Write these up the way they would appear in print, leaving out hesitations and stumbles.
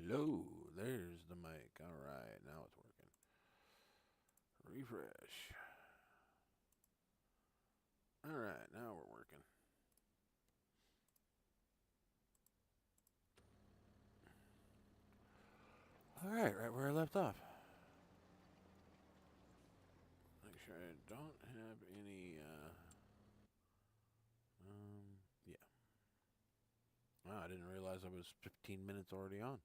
Hello, there's the mic. All right, now it's working. Refresh. All right, now we're working. All right, right where I left off. Make sure I don't have any, yeah. Oh, I didn't realize I was 15 minutes already on.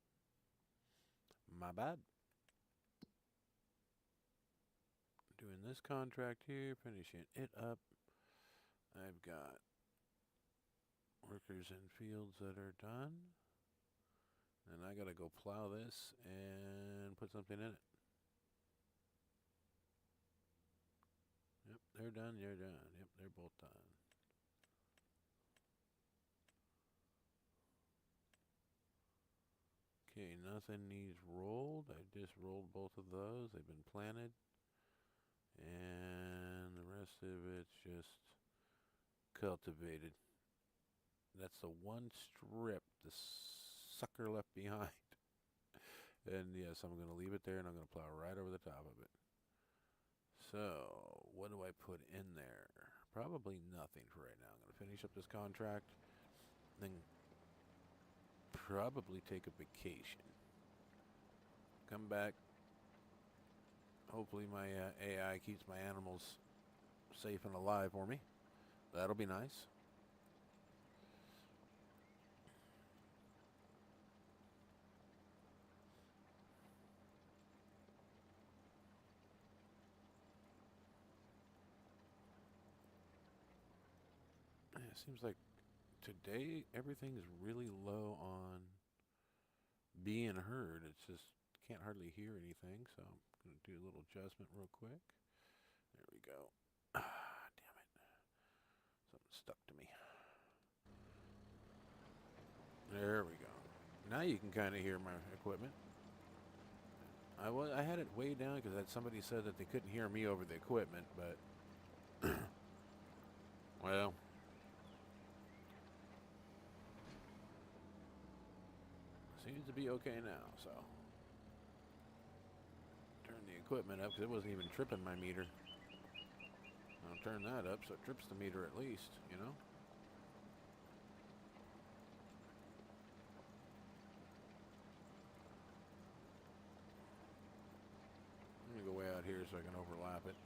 My bad. Doing this contract here, finishing it up. I've got workers in fields that are done. And I gotta go plow this and put something in it. Yep, they're done, they're done. Yep, they're both done. Okay, nothing needs rolled. I just rolled both of those. They've been planted. And the rest of it's just cultivated. That's the one strip the sucker left behind. And yes, I'm going to leave it there and I'm going to plow right over the top of it. So, what do I put in there? Probably nothing for right now. I'm going to finish up this contract. Then probably take a vacation. Come back. Hopefully my AI keeps my animals safe and alive for me. That'll be nice. It seems like today everything's really low on being heard. It's just can't hardly hear anything, so I'm going to do a little adjustment real quick. There we go. Ah, damn it. Something stuck to me. There we go. Now you can kind of hear my equipment. I had it way down because somebody said that they couldn't hear me over the equipment, but well, seems to be okay now. So turn the equipment up because it wasn't even tripping my meter. I'll turn that up so it trips the meter at least, you know. I'm gonna go way out here so I can overlap it.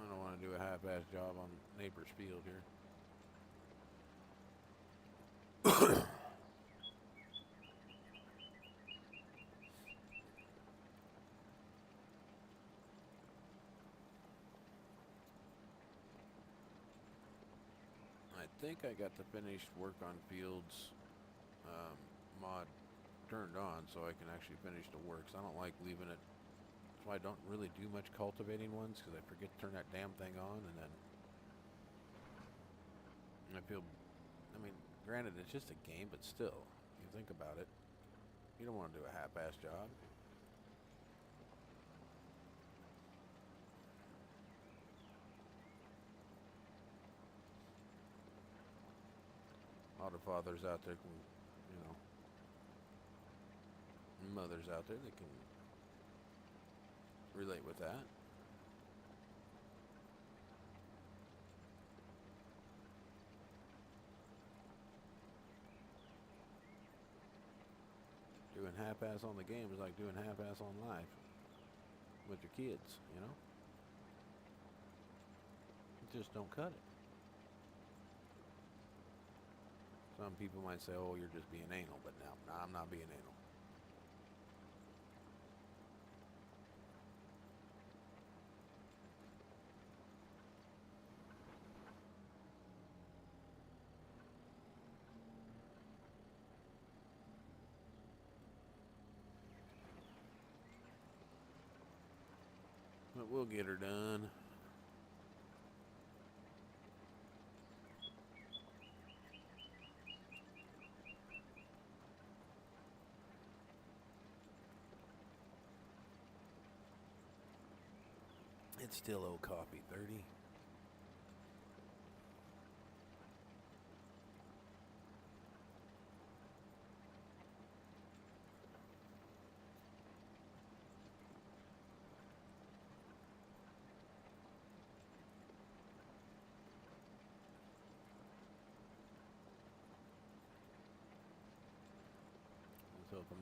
I don't want to do a half-assed job on neighbor's field here. I think I got the finished work on fields mod turned on so I can actually finish the work. So I don't like leaving it. That's why I don't really do much cultivating ones because I forget to turn that damn thing on and then I feel, I mean, granted it's just a game, but still, you think about it, you don't want to do a half-assed job. All the fathers out there can, you know, mothers out there that can relate with that. Doing half-ass on the game is like doing half-ass on life with your kids, you know? You just don't cut it. Some people might say, oh, you're just being anal, but no, I'm not being anal. But we'll get her done. It's still old coffee 30.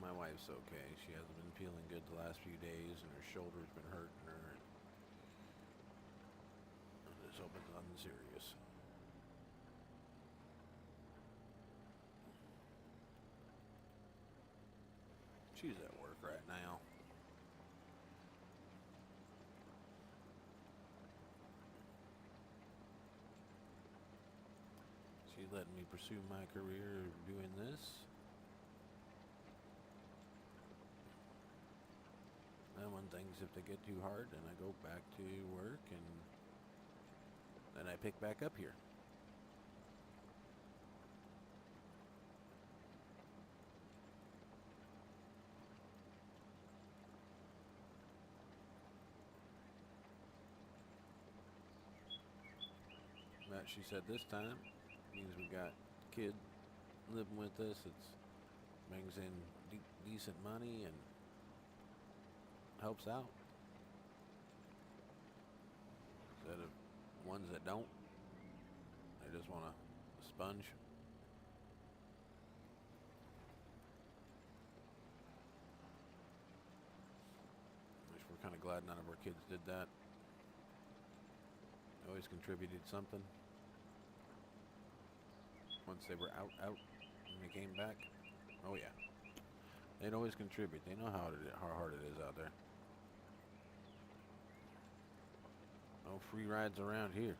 My wife's okay. She hasn't been feeling good the last few days, and her shoulder's been hurting her. And I just hope it's nothing serious. She's at work right now. She's letting me pursue my career doing this. And when things, if they get too hard, then I go back to work, and then I pick back up here. But she said this time means we got a kid living with us. It brings in decent money and helps out. Instead of ones that don't, they just want to sponge. Which we're kind of glad none of our kids did that. They always contributed something. Once they were out, and they came back, oh yeah, they'd always contribute. They know how hard it is out there. No free rides around here.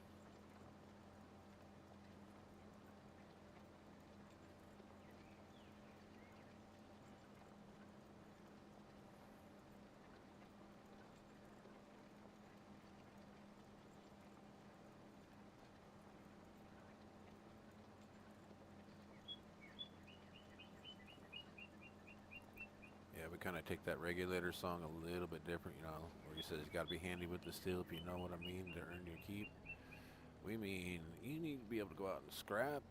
Yeah, we kind of take that regulator song a little bit different, you know, where he says you got to be handy with the steel, if you know what I mean, to earn your keep. We mean you need to be able to go out and scrap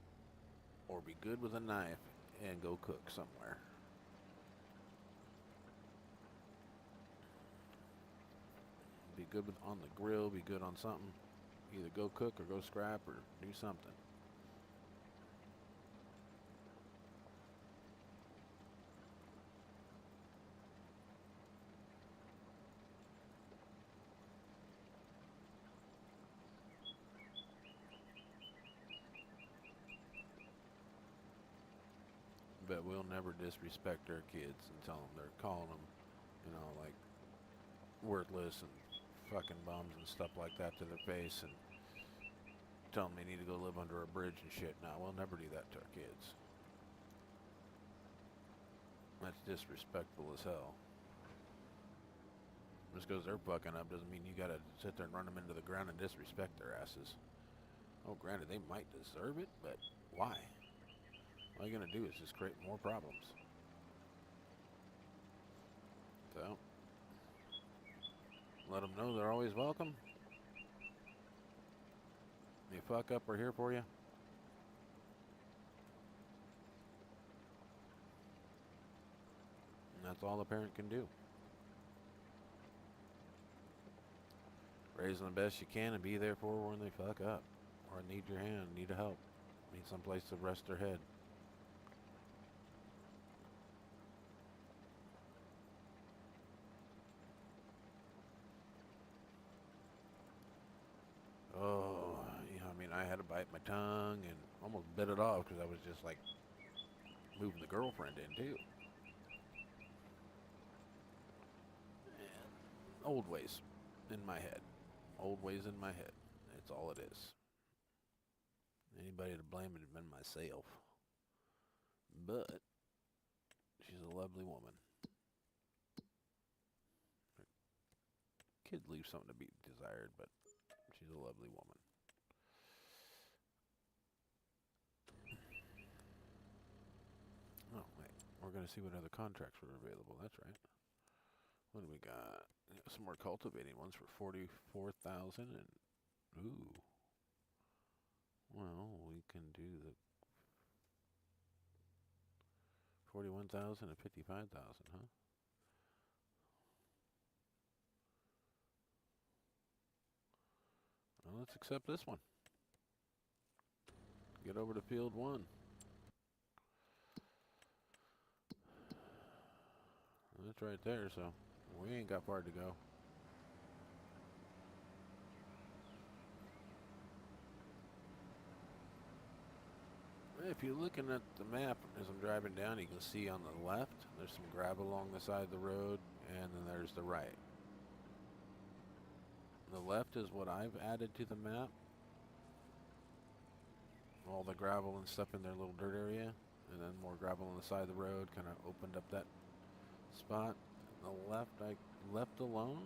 or be good with a knife and go cook somewhere. Be good on the grill, be good on something. Either go cook or go scrap or do something. But we'll never disrespect our kids and tell them they're calling them, you know, like worthless and fucking bums and stuff like that to their face and tell them they need to go live under a bridge and shit. No, we'll never do that to our kids. That's disrespectful as hell. Just because they're fucking up doesn't mean you gotta sit there and run them into the ground and disrespect their asses. Oh, granted, they might deserve it, but why? All you're gonna do is just create more problems. So, let them know they're always welcome. You fuck up, we're here for you. And that's all a parent can do. Raise them the best you can and be there for when they fuck up. Or need your hand, need a help. Need someplace to rest their head. Oh, you know, I mean, I had to bite my tongue and almost bit it off because I was just like moving the girlfriend in too. And old ways in my head. Old ways in my head. That's all it is. Anybody to blame would have been myself. But she's a lovely woman. Kids leave something to be desired, but she's a lovely woman. Oh, wait. We're going to see what other contracts were available. That's right. What do we got? Some more cultivating ones for 44,000 and ooh. Well, we can do the 41,000 and 55,000, huh? Well, let's accept this one. Get over to field one. That's right there, so we ain't got far to go. If you're looking at the map as I'm driving down, you can see on the left, there's some gravel along the side of the road, and then there's the right. The left is what I've added to the map. All the gravel and stuff in their little dirt area, and then more gravel on the side of the road, kind of opened up that spot. The left I left alone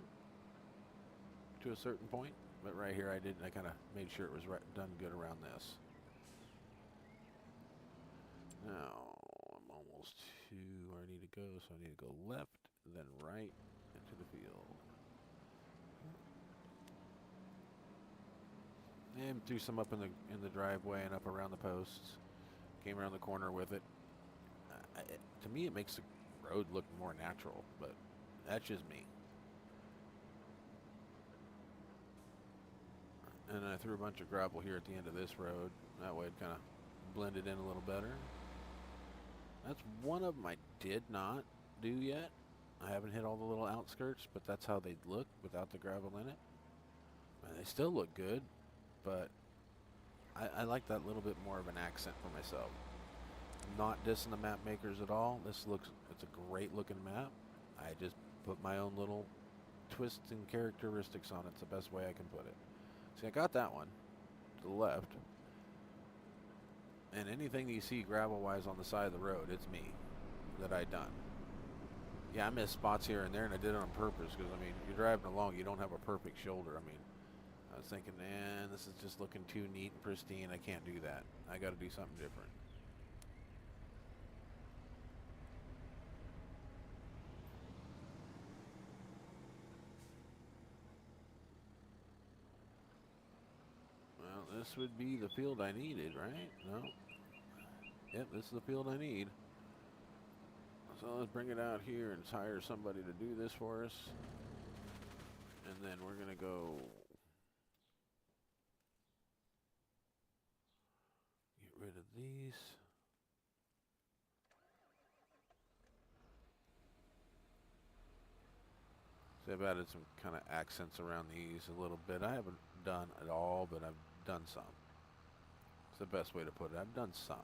to a certain point, but right here I didn't. I kind of made sure it was done good around this. Now, I'm almost to where I need to go, so I need to go left, then right, into the field. And threw some up in the driveway and up around the posts. Came around the corner with it. To me, it makes the road look more natural, but that's just me. And I threw a bunch of gravel here at the end of this road. That way it kind of blended in a little better. That's one of them I did not do yet. I haven't hit all the little outskirts, but that's how they'd look without the gravel in it. And they still look good, but I like that little bit more of an accent for myself. I'm not dissing the map makers at all. It's a great looking map. I just put my own little twists and characteristics on it. It's the best way I can put it. See, I got that one to the left. And anything that you see gravel-wise on the side of the road, it's me that I done. Yeah, I missed spots here and there, and I did it on purpose because, I mean, you're driving along, you don't have a perfect shoulder. I mean, I was thinking, man, this is just looking too neat and pristine. I can't do that. I got to do something different. Well, this would be the field I needed, right? No. Yep, this is the field I need. So let's bring it out here and hire somebody to do this for us. And then we're going to go get rid of these. So I've added some kind of accents around these a little bit. I haven't done it all, but I've done some. It's the best way to put it. I've done some.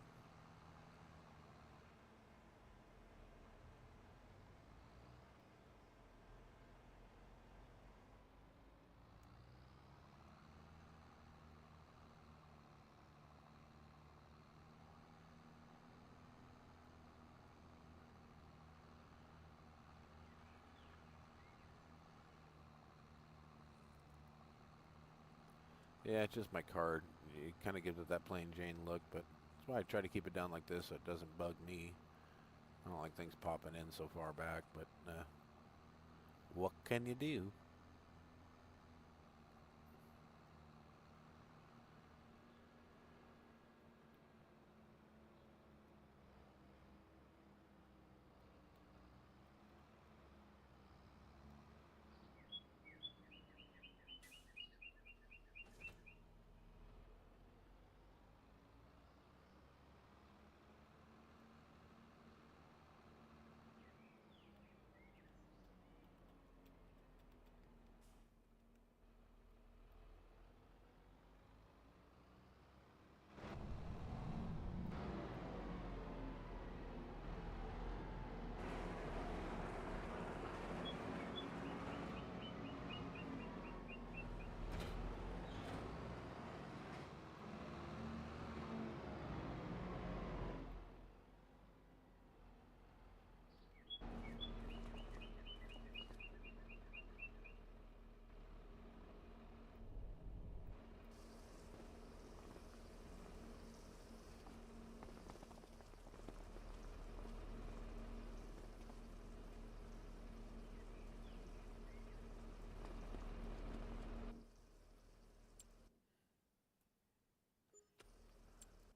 Yeah, it's just my card. It kind of gives it that plain Jane look, but that's why I try to keep it down like this so it doesn't bug me. I don't like things popping in so far back, but what can you do?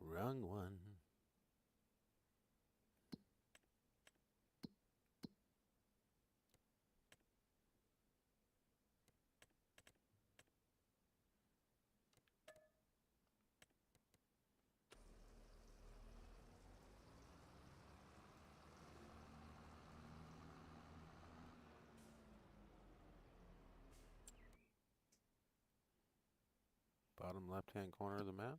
Wrong one. bottom left-hand corner of the map.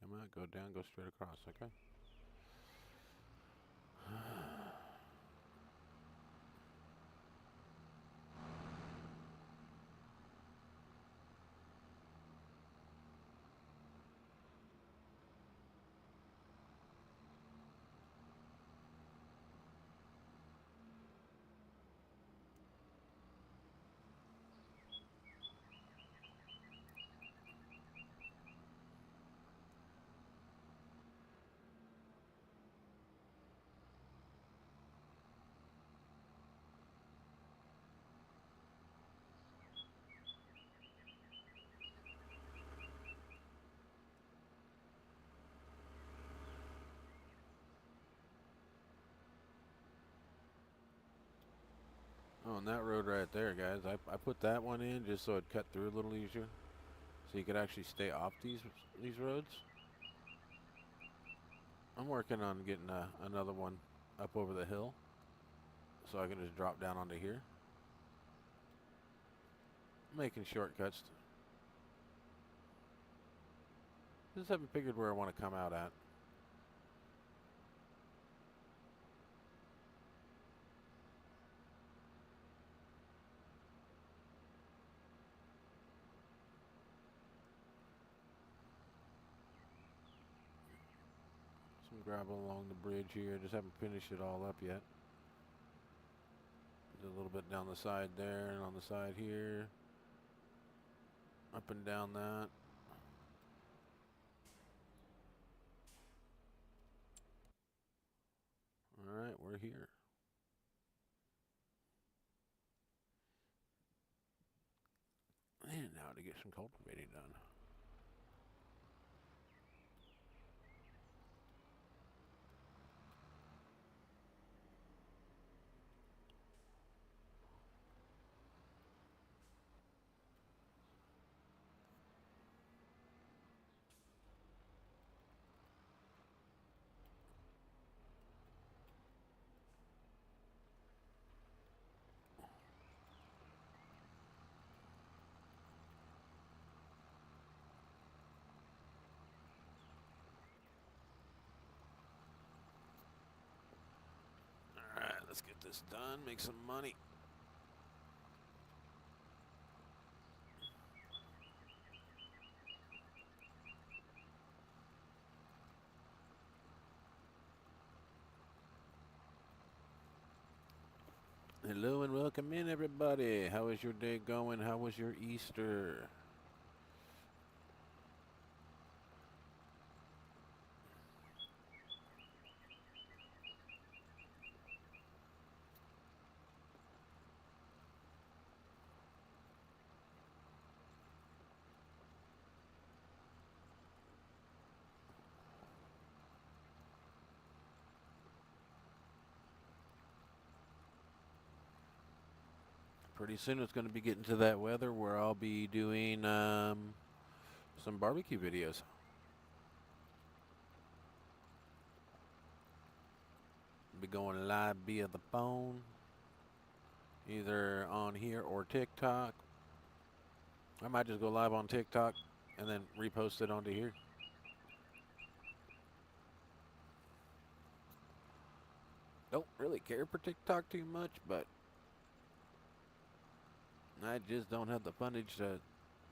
Come out, go down, go straight across, okay? On that road right there, guys, I put that one in just so it cut through a little easier, so you could actually stay off these roads. I'm working on getting another one up over the hill, so I can just drop down onto here, making shortcuts. Just haven't figured where I want to come out at. Some gravel along the bridge here. Just haven't finished it all up yet. There's a little bit down the side there and on the side here. Up and down that. Alright, we're here. And now to get some cultivating done. Alright, let's get this done, make some money. Hello and welcome in, everybody. How is your day going? How was your Easter? Pretty soon it's going to be getting to that weather where I'll be doing some barbecue videos. Be going live via the phone, either on here or TikTok. I might just go live on TikTok and then repost it onto here. Don't really care for TikTok too much, but I just don't have the fundage to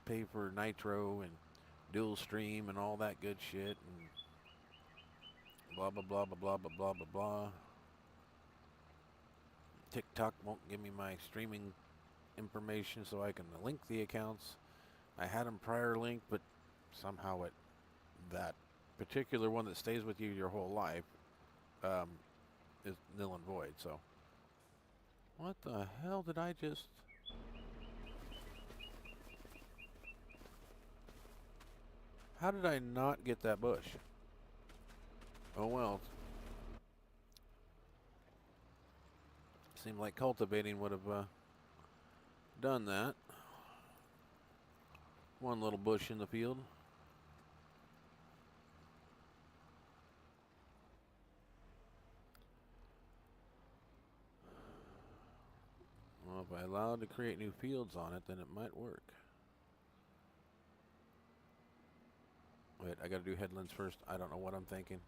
pay for Nitro and dual stream and all that good shit and blah blah blah blah blah blah blah blah blah. TikTok won't give me my streaming information so I can link the accounts. I had them prior linked, but somehow that particular one that stays with you your whole life is nil and void. So what the hell did I just... How did I not get that bush? Oh well. Seemed like cultivating would have done that. One little bush in the field. Well, if I allow it to create new fields on it, then it might work. Wait, I gotta do headlands first. I don't know what I'm thinking.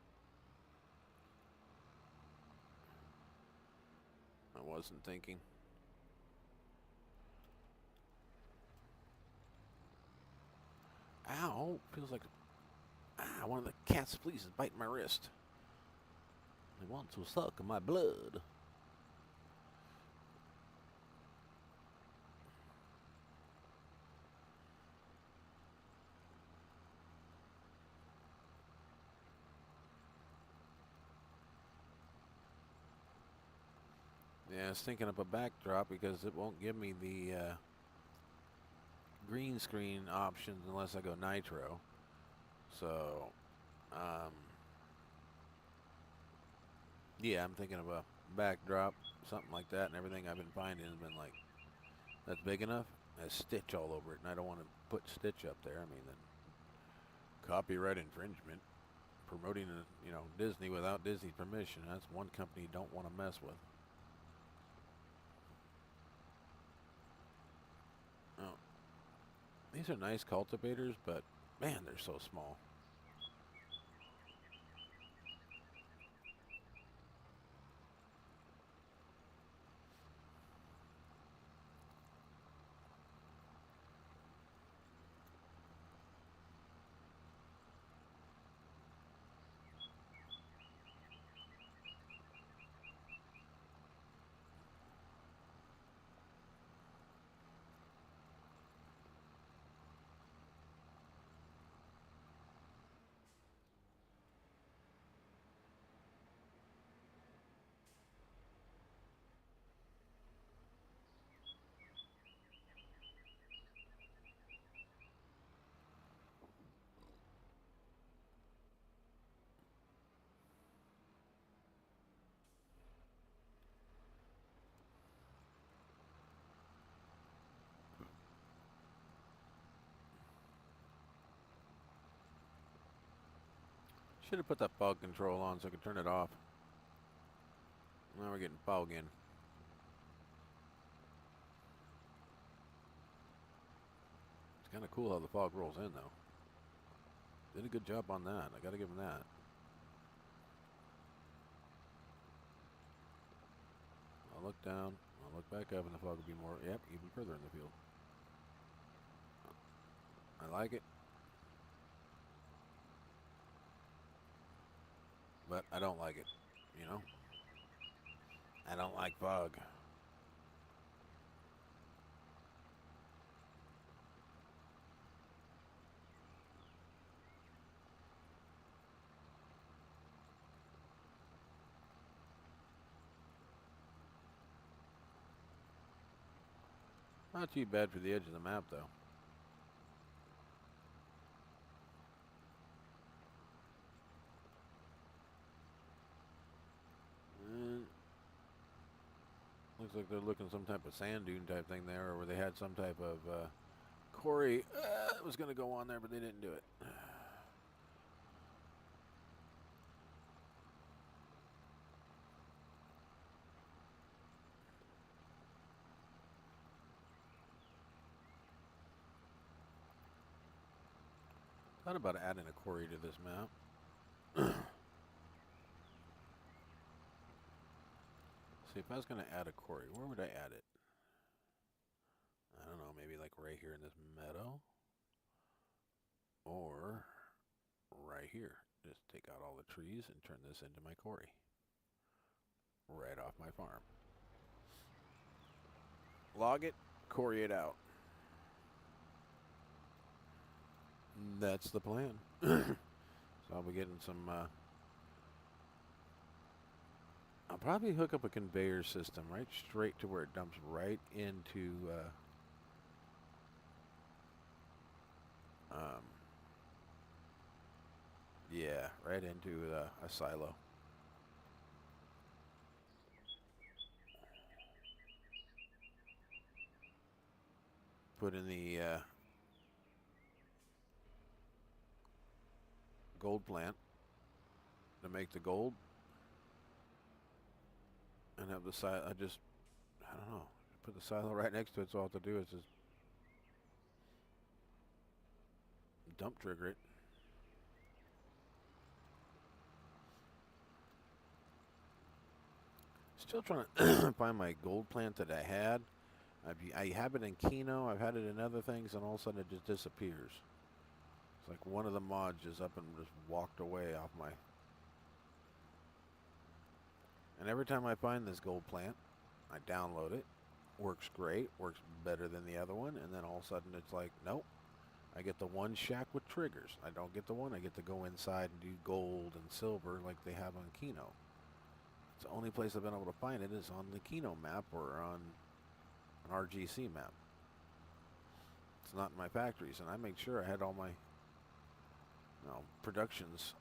I wasn't thinking. Ow! Feels like one of the cat's fleas is biting my wrist. They want to suck my blood. Yeah, I was thinking of a backdrop because it won't give me the green screen options unless I go nitro. So, yeah, I'm thinking of a backdrop, something like that, and everything I've been finding has been like, that's big enough? There's Stitch all over it, and I don't want to put Stitch up there. I mean, then copyright infringement, promoting, Disney without Disney's permission. That's one company you don't want to mess with. Oh, these are nice cultivators, but man, they're so small. Should have put that fog control on so I could turn it off. Now we're getting fog in. It's kind of cool how the fog rolls in, though. Did a good job on that. I gotta give him that. I'll look down. I'll look back up, and the fog will be more. Yep, even further in the field. I like it. But I don't like it, you know? I don't like fog. Not too bad for the edge of the map, though. Looks like they're looking some type of sand dune type thing there, or where they had some type of quarry that was going to go on there, but they didn't do it. Thought about adding a quarry to this map. See, if I was going to add a quarry, where would I add it? I don't know, maybe like right here in this meadow? Or right here. Just take out all the trees and turn this into my quarry. Right off my farm. Log it, quarry it out. That's the plan. So I'll be getting some... I'll probably hook up a conveyor system right straight to where it dumps right into... yeah, right into a silo. Put in the gold plant to make the gold, and have the silo. I don't know, put the silo right next to it, so all I have to do is just dump trigger it. Still trying to find my gold plant that I had. I have it in Kino, I've had it in other things, and all of a sudden it just disappears. It's like one of the mods just up and just walked away off my... And every time I find this gold plant, I download it. Works great, works better than the other one, and then all of a sudden it's like, nope. I get the one shack with triggers. I don't get the one. I get to go inside and do gold and silver like they have on Kino. It's the only place I've been able to find it is on the Kino map or on an RGC map. It's not in my factories, and I make sure I had all my productions.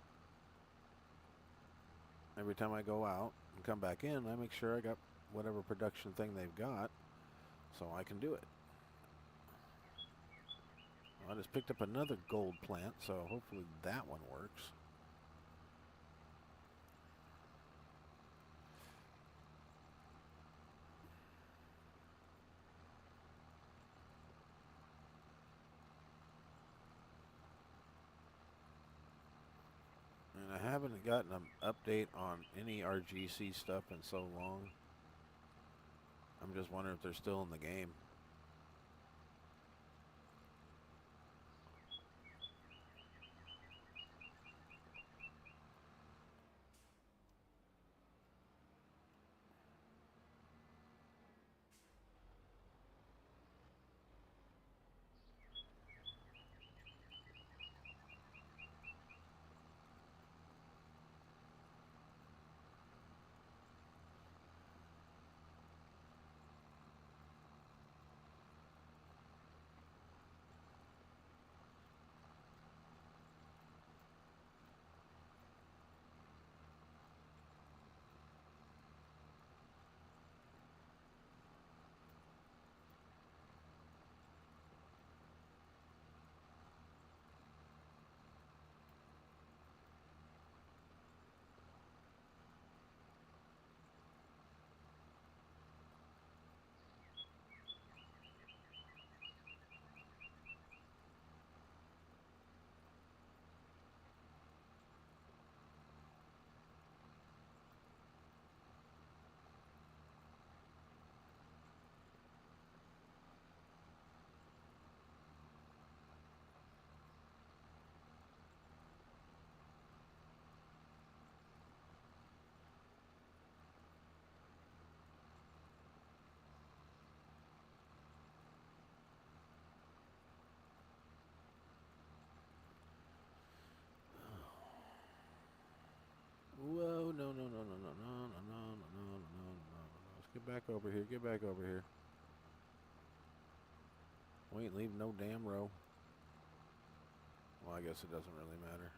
Every time I go out and come back in, I make sure I got whatever production thing they've got so I can do it. I just picked up another gold plant, so hopefully that one works. And I haven't gotten an update on any RGC stuff in so long. I'm just wondering if they're still in the game. Whoa, no, no, no, no, no, no, no, no, no, no, no, no. Let's get back over here, get back over here. We ain't leaving no damn row. Well, I guess it doesn't really matter.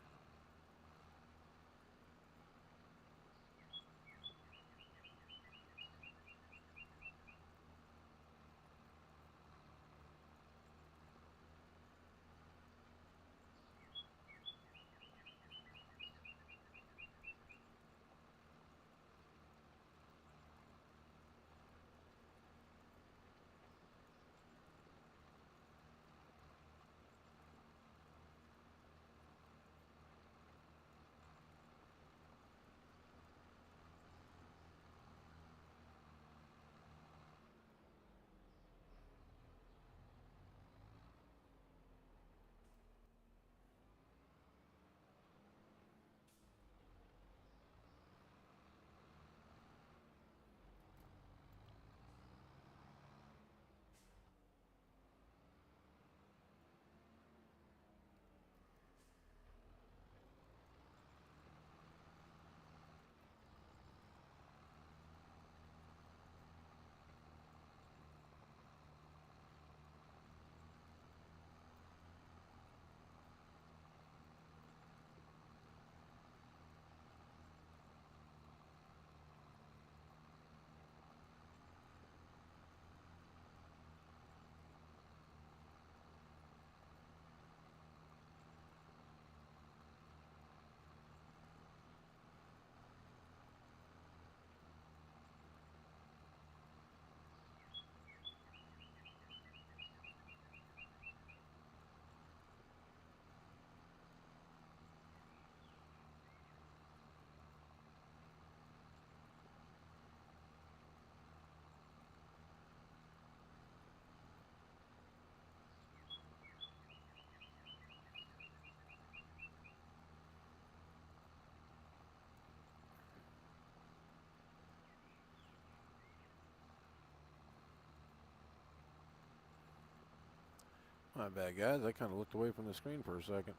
My bad, guys. I kind of looked away from the screen for a second.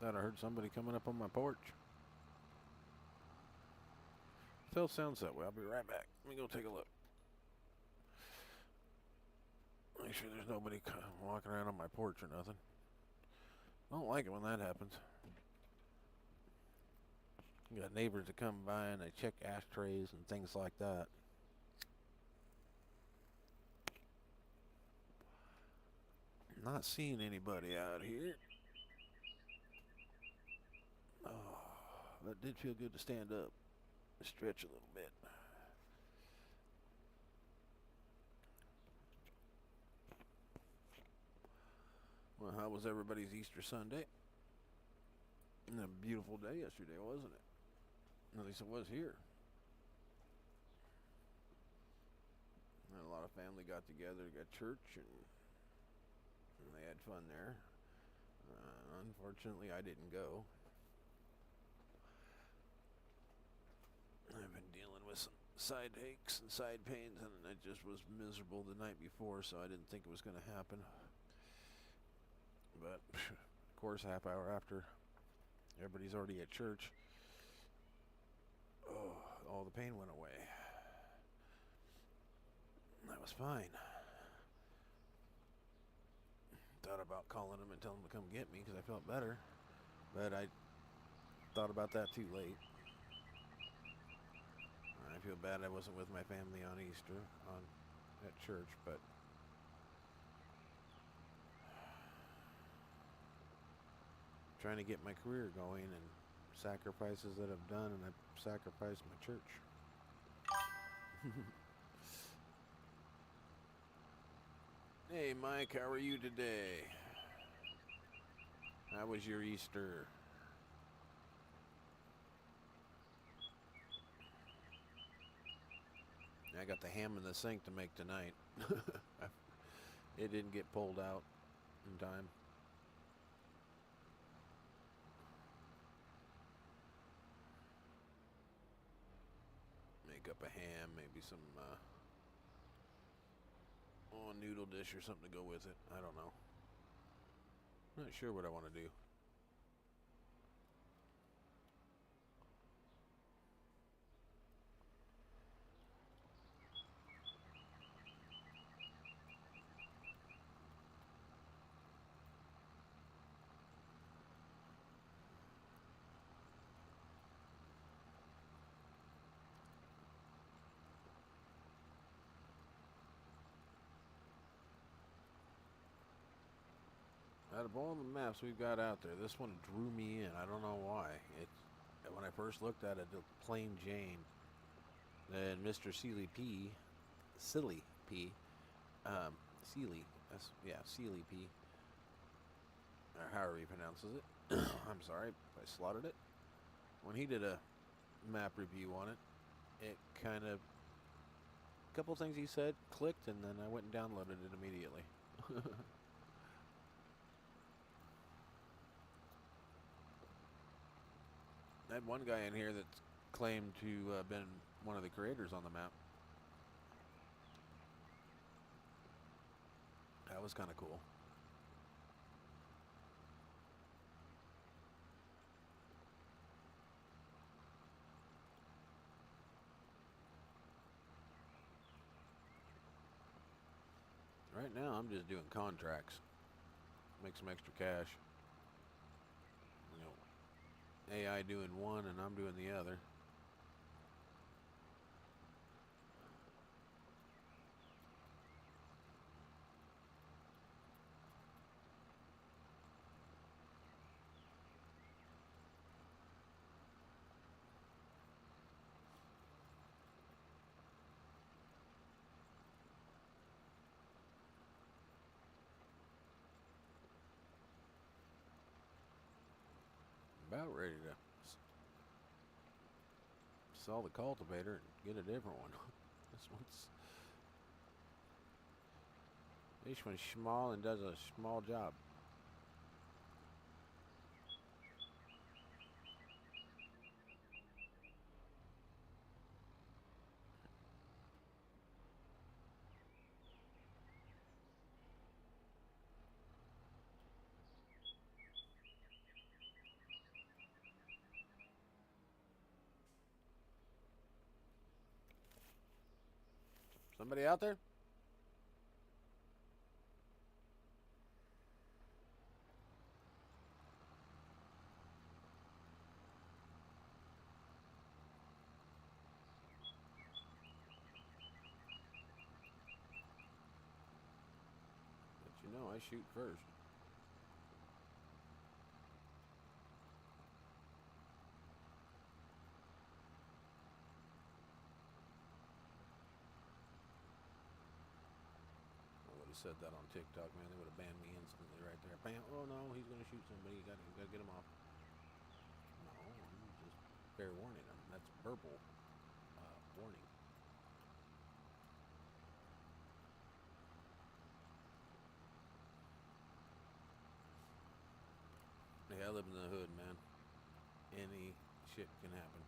Thought I heard somebody coming up on my porch. Still sounds that way. I'll be right back. Let me go take a look. Make sure there's nobody walking around on my porch or nothing. I don't like it when that happens. You got neighbors that come by and they check ashtrays and things like that. Not seeing anybody out here. Oh, that did feel good to stand up. Stretch a little bit. Well, how was everybody's Easter Sunday? A beautiful day yesterday, wasn't it? At least it was here. And a lot of family got together, got church, and they had fun there. Unfortunately, I didn't go. I've been dealing with some side aches and side pains, and I just was miserable the night before, so I didn't think it was going to happen. But, of course, half hour after, everybody's already at church. Oh, all the pain went away. That was fine. Thought about calling them and telling them to come get me because I felt better. But I thought about that too late. I feel bad I wasn't with my family on Easter at church, but trying to get my career going and sacrifices that I've done, and I've sacrificed my church. Hey Mike, how are you today? How was your Easter? I got the ham in the sink to make tonight. It didn't get pulled out in time. Make up a ham, maybe some noodle dish or something to go with it. I don't know. Not sure what I want to do. Out of all the maps we've got out there, this one drew me in. I don't know why. When I first looked at it, the plain Jane. Then Mr. Sealy P, Sealy P, Sealy, Sealy P, or however he pronounces it. I'm sorry if I slaughtered it. When he did a map review on it, it kind of, a couple things he said clicked, and then I went and downloaded it immediately. I had one guy in here that claimed to have been one of the creators on the map. That was kind of cool. Right now, I'm just doing contracts. Make some extra cash. You know, AI doing one and I'm doing the other. About ready to sell the cultivator and get a different one. This one's small and does a small job. Somebody out there? But you know, I shoot first. I would have said that on TikTok, man. They would have banned me instantly right there. Bam! Oh no, he's gonna shoot somebody. You gotta get him off. No, I'm just fair warning him. That's verbal warning. Hey, I live in the hood, man. Any shit can happen.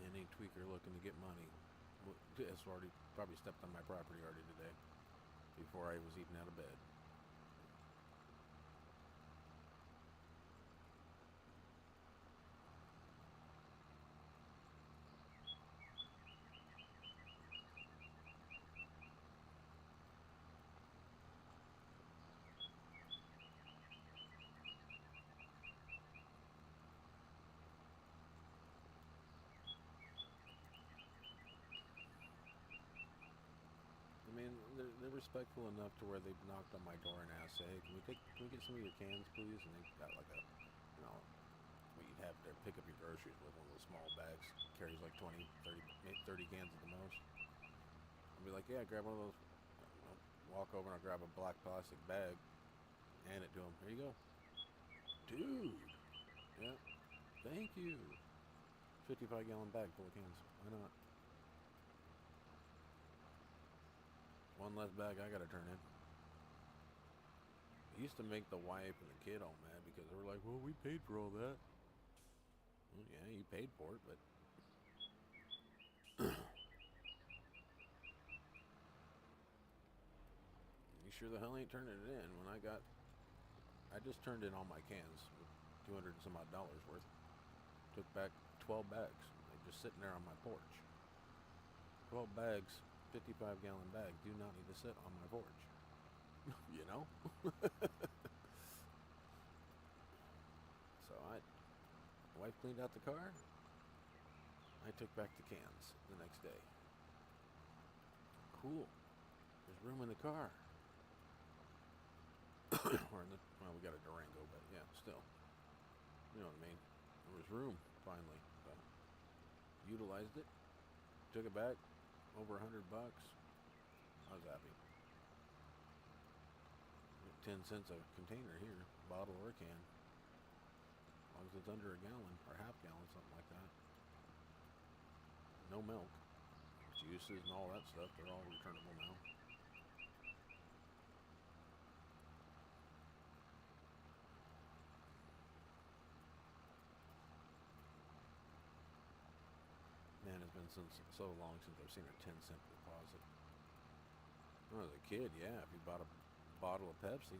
Any tweaker looking to get money has already probably stepped on my property already today before I was even out of bed. I mean, they're respectful enough to where they've knocked on my door and asked, "Hey, can we get some of your cans, please?" And they've got like a, you know, what you'd have to pick up your groceries with, one of those small bags, carries like 20, 30 cans at the most. I'll be like, "Yeah, grab one of those." I'll walk over and I'll grab a black plastic bag, hand it to them. Here you go, dude. Yeah, thank you. 55-gallon bag full of cans. Why not? One less bag I gotta turn in. It used to make the wife and the kid all mad because they were like, "Well, we paid for all that." Well, yeah, you paid for it, but you sure the hell ain't turning it in. I just turned in all my cans with 200 and some odd dollars worth. Took back 12 bags. They're just sitting there on my porch. 12 bags, 55-gallon bag, do not need to sit on my porch. You know? So wife cleaned out the car. I took back the cans the next day. Cool. There's room in the car. Well, we got a Durango, but yeah, still. You know what I mean? There was room, finally. So, utilized it. Took it back. Over $100. I was happy. 10 cents a container here. Bottle or can. As long as it's under a gallon or half gallon, something like that. No milk. Juices and all that stuff, they're all returnable now. Man, it's been so long since I've seen a 10-cent deposit. When I was a kid, yeah, if you bought a bottle of Pepsi,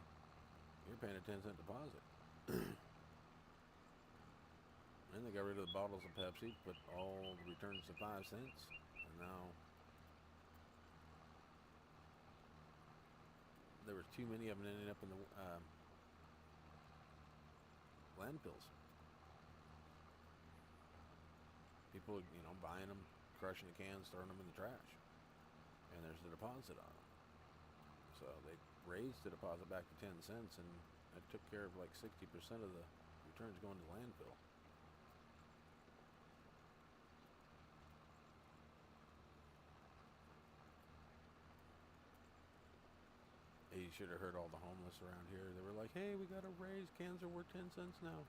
you're paying a 10-cent deposit. Then they got rid of the bottles of Pepsi, put all the returns to 5 cents, and now there was too many of them ending up in the landfills. People, buying them, crushing the cans, throwing them in the trash, and there's the deposit on them. So they raised the deposit back to 10 cents, and that took care of like 60% of the returns going to landfill. You should have heard all the homeless around here. They were like, "Hey, we got to raise. Cans are worth 10 cents now."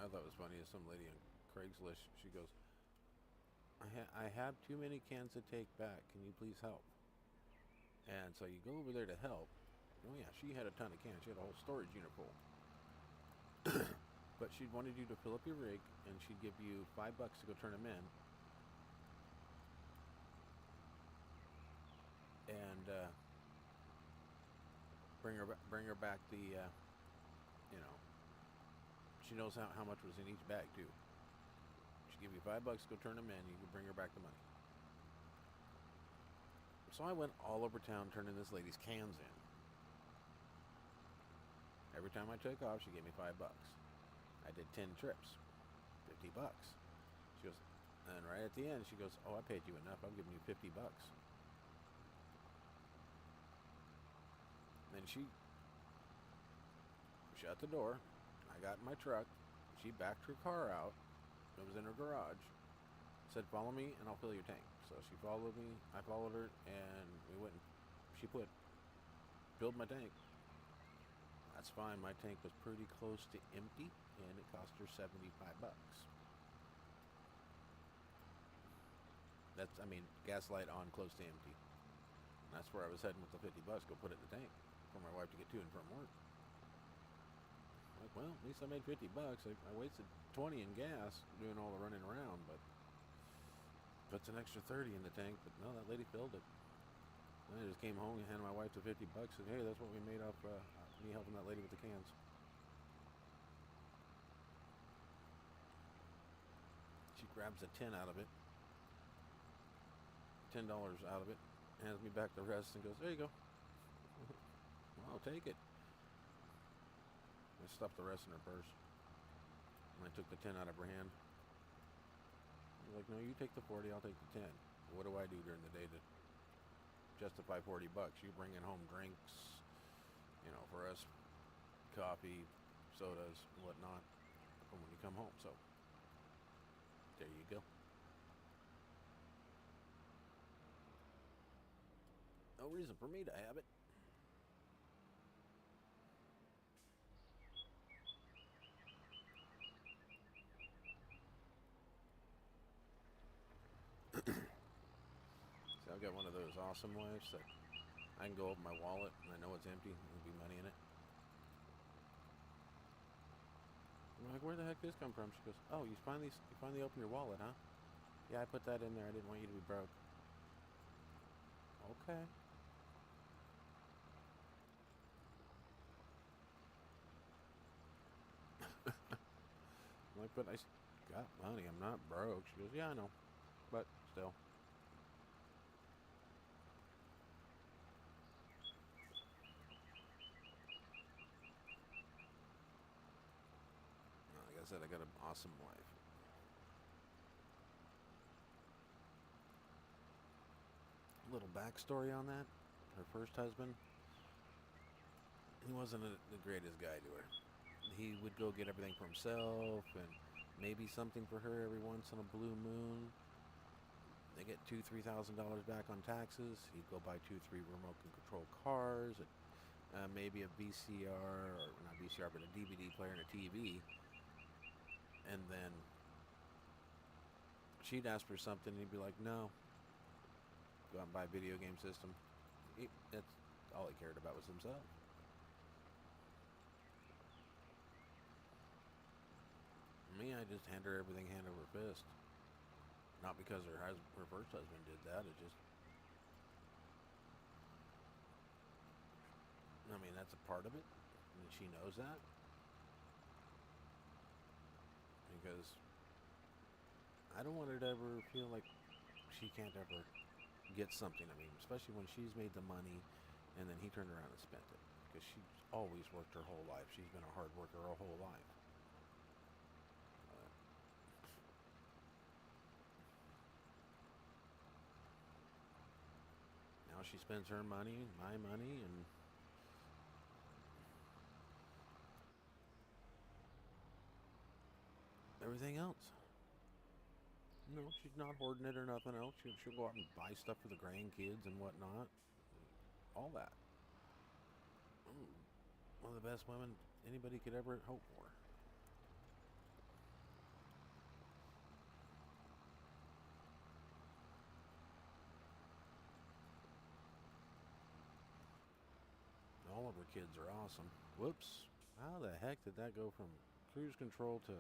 I thought it was funny. As some lady on Craigslist, she goes, I have too many cans to take back. Can you please help?" And so you go over there to help, Oh yeah, she had a ton of cans. She had a whole storage unit full. But she wanted you to fill up your rig, and she'd give you $5 to go turn them in. And bring her back the, she knows how much was in each bag too. She'd give you $5 to go turn them in. You could bring her back the money. So I went all over town turning this lady's cans in. Every time I took off, she gave me $5. I did 10 trips, $50. She goes, and right at the end, she goes, "Oh, I paid you enough. I'm giving you $50." Then she shut the door. I got in my truck. She backed her car out. It was in her garage. Said, "Follow me, and I'll fill your tank." So she followed me. I followed her, and we went. She filled my tank. That's fine. My tank was pretty close to empty, and it cost her $75. Gaslight on, close to empty. And that's where I was heading with the $50. Go put it in the tank for my wife to get to and from work. Like, well, at least I made $50. I wasted 20 in gas doing all the running around, but puts an extra 30 in the tank. But no, that lady filled it. Then I just came home and handed my wife the $50 and said, "Hey, that's what we made off me helping that lady with the cans." She grabs a 10 out of it, $10 out of it, hands me back the rest and goes, "There you go." Well, I'll take it. I stuffed the rest in her purse. And I took the 10 out of her hand. I'm like, "No, you take the 40, I'll take the 10. What do I do during the day to justify $40? You bring in home drinks, for us, coffee, sodas, whatnot, from when you come home. So, there you go. No reason for me to have it. So I've got one of those awesome wives that I can go open my wallet and I know it's empty and there'll be money in it. I'm like, "Where the heck did this come from?" She goes, "Oh, you finally opened your wallet, huh?" "Yeah, I put that in there. I didn't want you to be broke." Okay. I'm like, "But I got money. I'm not broke." She goes, "Yeah, I know. But still." Like I said, I got an awesome wife. Little backstory on that. Her first husband, he wasn't the greatest guy to her. He would go get everything for himself and maybe something for her every once in a blue moon. They get $2,000-3,000 back on taxes. He'd go buy 2-3 remote control cars, maybe a VCR, or not VCR, but a DVD player and a TV. And then she'd ask for something, and he'd be like, "No." Go out and buy a video game system. That's all he cared about was himself. Me, I just hand her everything hand over fist. Not because her first husband did that. It just, that's a part of it, and she knows that. Because I don't want her to ever feel like she can't ever get something. Especially when she's made the money, and then he turned around and spent it. Because she's always worked her whole life. She's been a hard worker her whole life. Now she spends her money, my money, and everything else. No, she's not hoarding it or nothing else. She'll go out and buy stuff for the grandkids and whatnot. All that. One of the best women anybody could ever hope for. All of kids are awesome. Whoops. How the heck did that go from cruise control to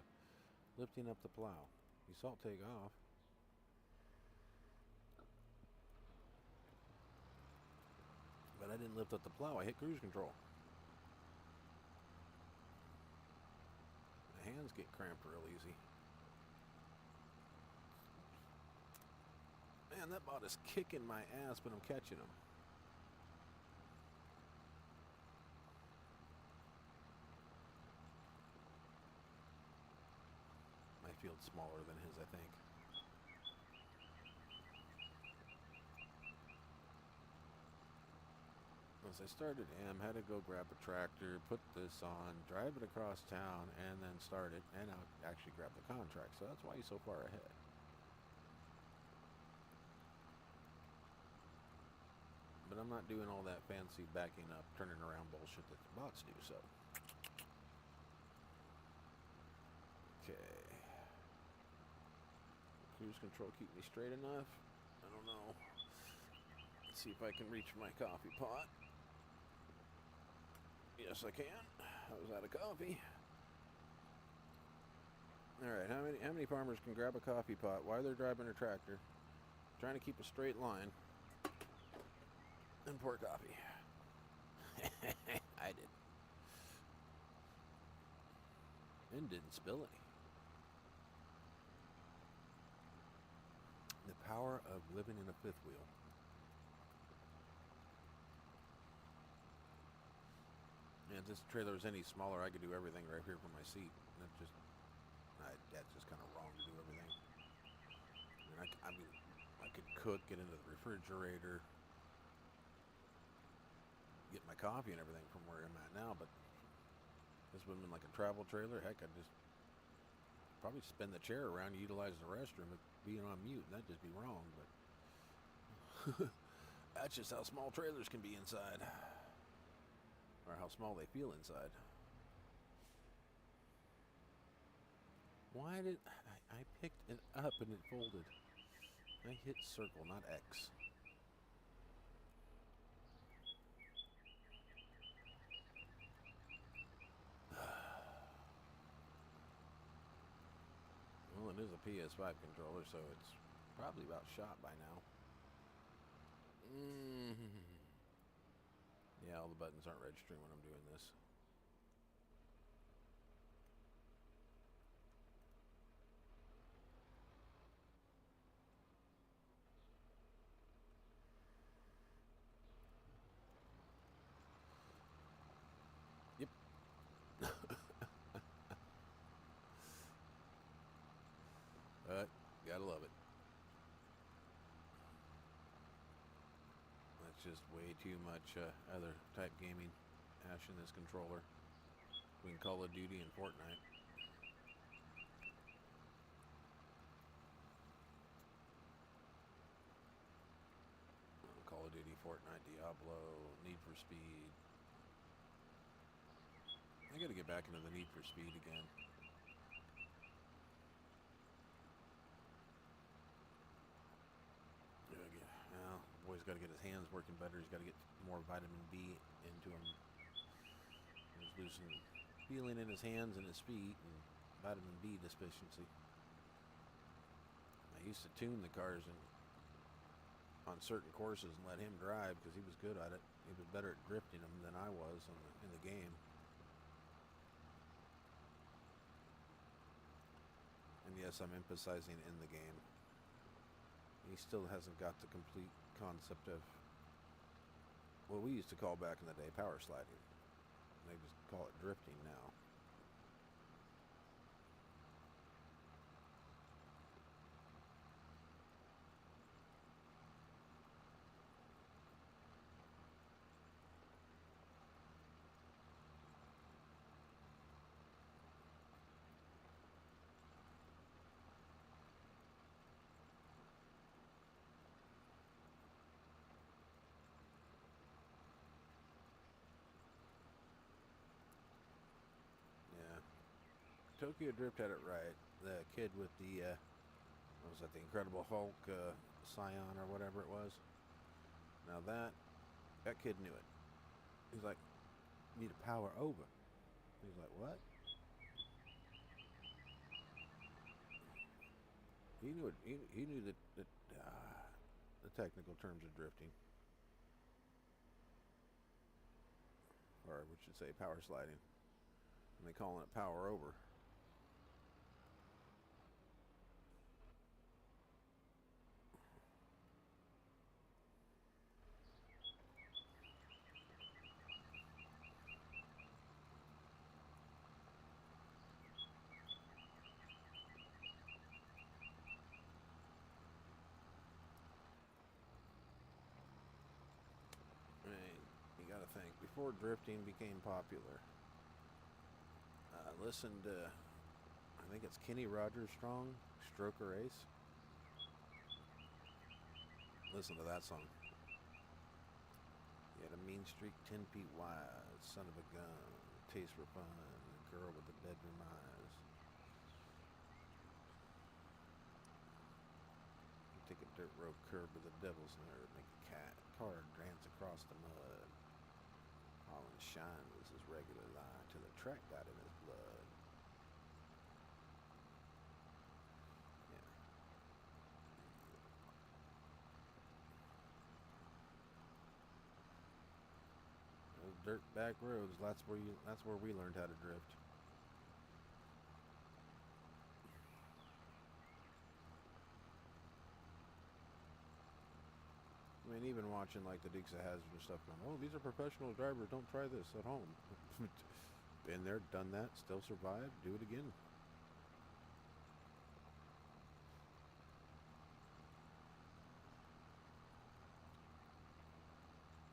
lifting up the plow? You saw it take off. But I didn't lift up the plow. I hit cruise control. My hands get cramped real easy. Man, that bot is kicking my ass, but I'm catching him. My field's smaller than his, I think. Once I started M, had to go grab a tractor, put this on, drive it across town, and then start it, and I'll actually grab the contract. So that's why he's so far ahead. But I'm not doing all that fancy backing up, turning around bullshit that the bots do, so. Okay. Cruise control keep me straight enough? I don't know. Let's see if I can reach my coffee pot. Yes, I can. I was out of coffee. Alright, how many farmers can grab a coffee pot while they're driving a tractor, trying to keep a straight line, and pour coffee? I did. And didn't spill any. The power of living in a fifth wheel. Yeah, if this trailer was any smaller, I could do everything right here from my seat. That's just kind of wrong to do everything. I mean, I could cook, get into the refrigerator, get my coffee and everything from where I'm at now, but this would have been like a travel trailer. Heck, I'd just probably spin the chair around, utilize the restroom, but being on mute, and that'd just be wrong, but that's just how small trailers can be inside. Or how small they feel inside. Why did I picked it up and it folded? I hit circle, not X. Well, it is a PS5 controller, so it's probably about shot by now. Yeah, all the buttons aren't registering when I'm doing this. Yep. But, gotta love it. That's just way too much other type gaming hash in this controller. We can Call of Duty and Fortnite. Call of Duty, Fortnite, Diablo, Need for Speed. I gotta get back into the Need for Speed again. Well, boy's got to get his hands working better. He's got to get more vitamin B into him. He's losing feeling in his hands and his feet, and vitamin B deficiency. I used to tune the cars on certain courses and let him drive because he was good at it. He was better at drifting them than I was in the game. And yes, I'm emphasizing in the game. He still hasn't got the complete concept of what we used to call back in the day power sliding. They just call it drifting now. Tokyo Drift had it right. The kid with the, what was that, the Incredible Hulk Scion or whatever it was. Now that kid knew it. He's like, You need to power over. He's like, what? He knew it. He knew the technical terms of drifting, or we should say power sliding, and they calling it power over. I mean, you got to think before drifting became popular. Listen to, I think it's Kenny Rogers Strong, Stroker Ace. Listen to that song. You had a mean streak, 10 feet wide, son of a gun, taste for fun, girl with the bedroom eyes. You take a dirt road curb with the devil's nerve, make a car dance across the mud. Holland Shine was his regular line till the track got in his blood. Yeah. Those dirt back roads, that's where we learned how to drift. I mean, even watching like the Dukes of Hazzard and stuff, going, oh, these are professional drivers. Don't try this at home. Been there, done that, still survived. Do it again.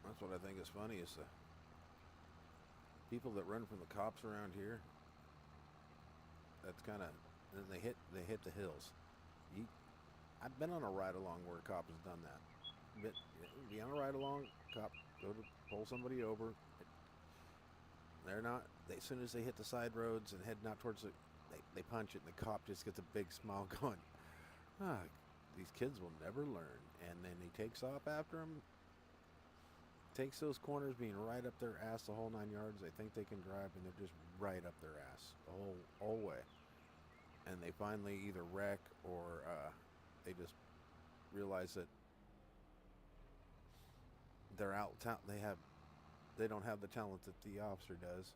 That's what I think is funny is the people that run from the cops around here. That's kind of, and they hit the hills. I've been on a ride along where a cop has done that. But be on a ride along, cop go to pull somebody over. They're not. As soon as they hit the side roads and head out towards it, they punch it, and the cop just gets a big smile, going, "Ah, these kids will never learn." And then he takes off after them. Takes those corners, being right up their ass the whole 9 yards. They think they can drive, and they're just right up their ass the whole way. And they finally either wreck or they just realize that they're out. They don't have the talent that the officer does.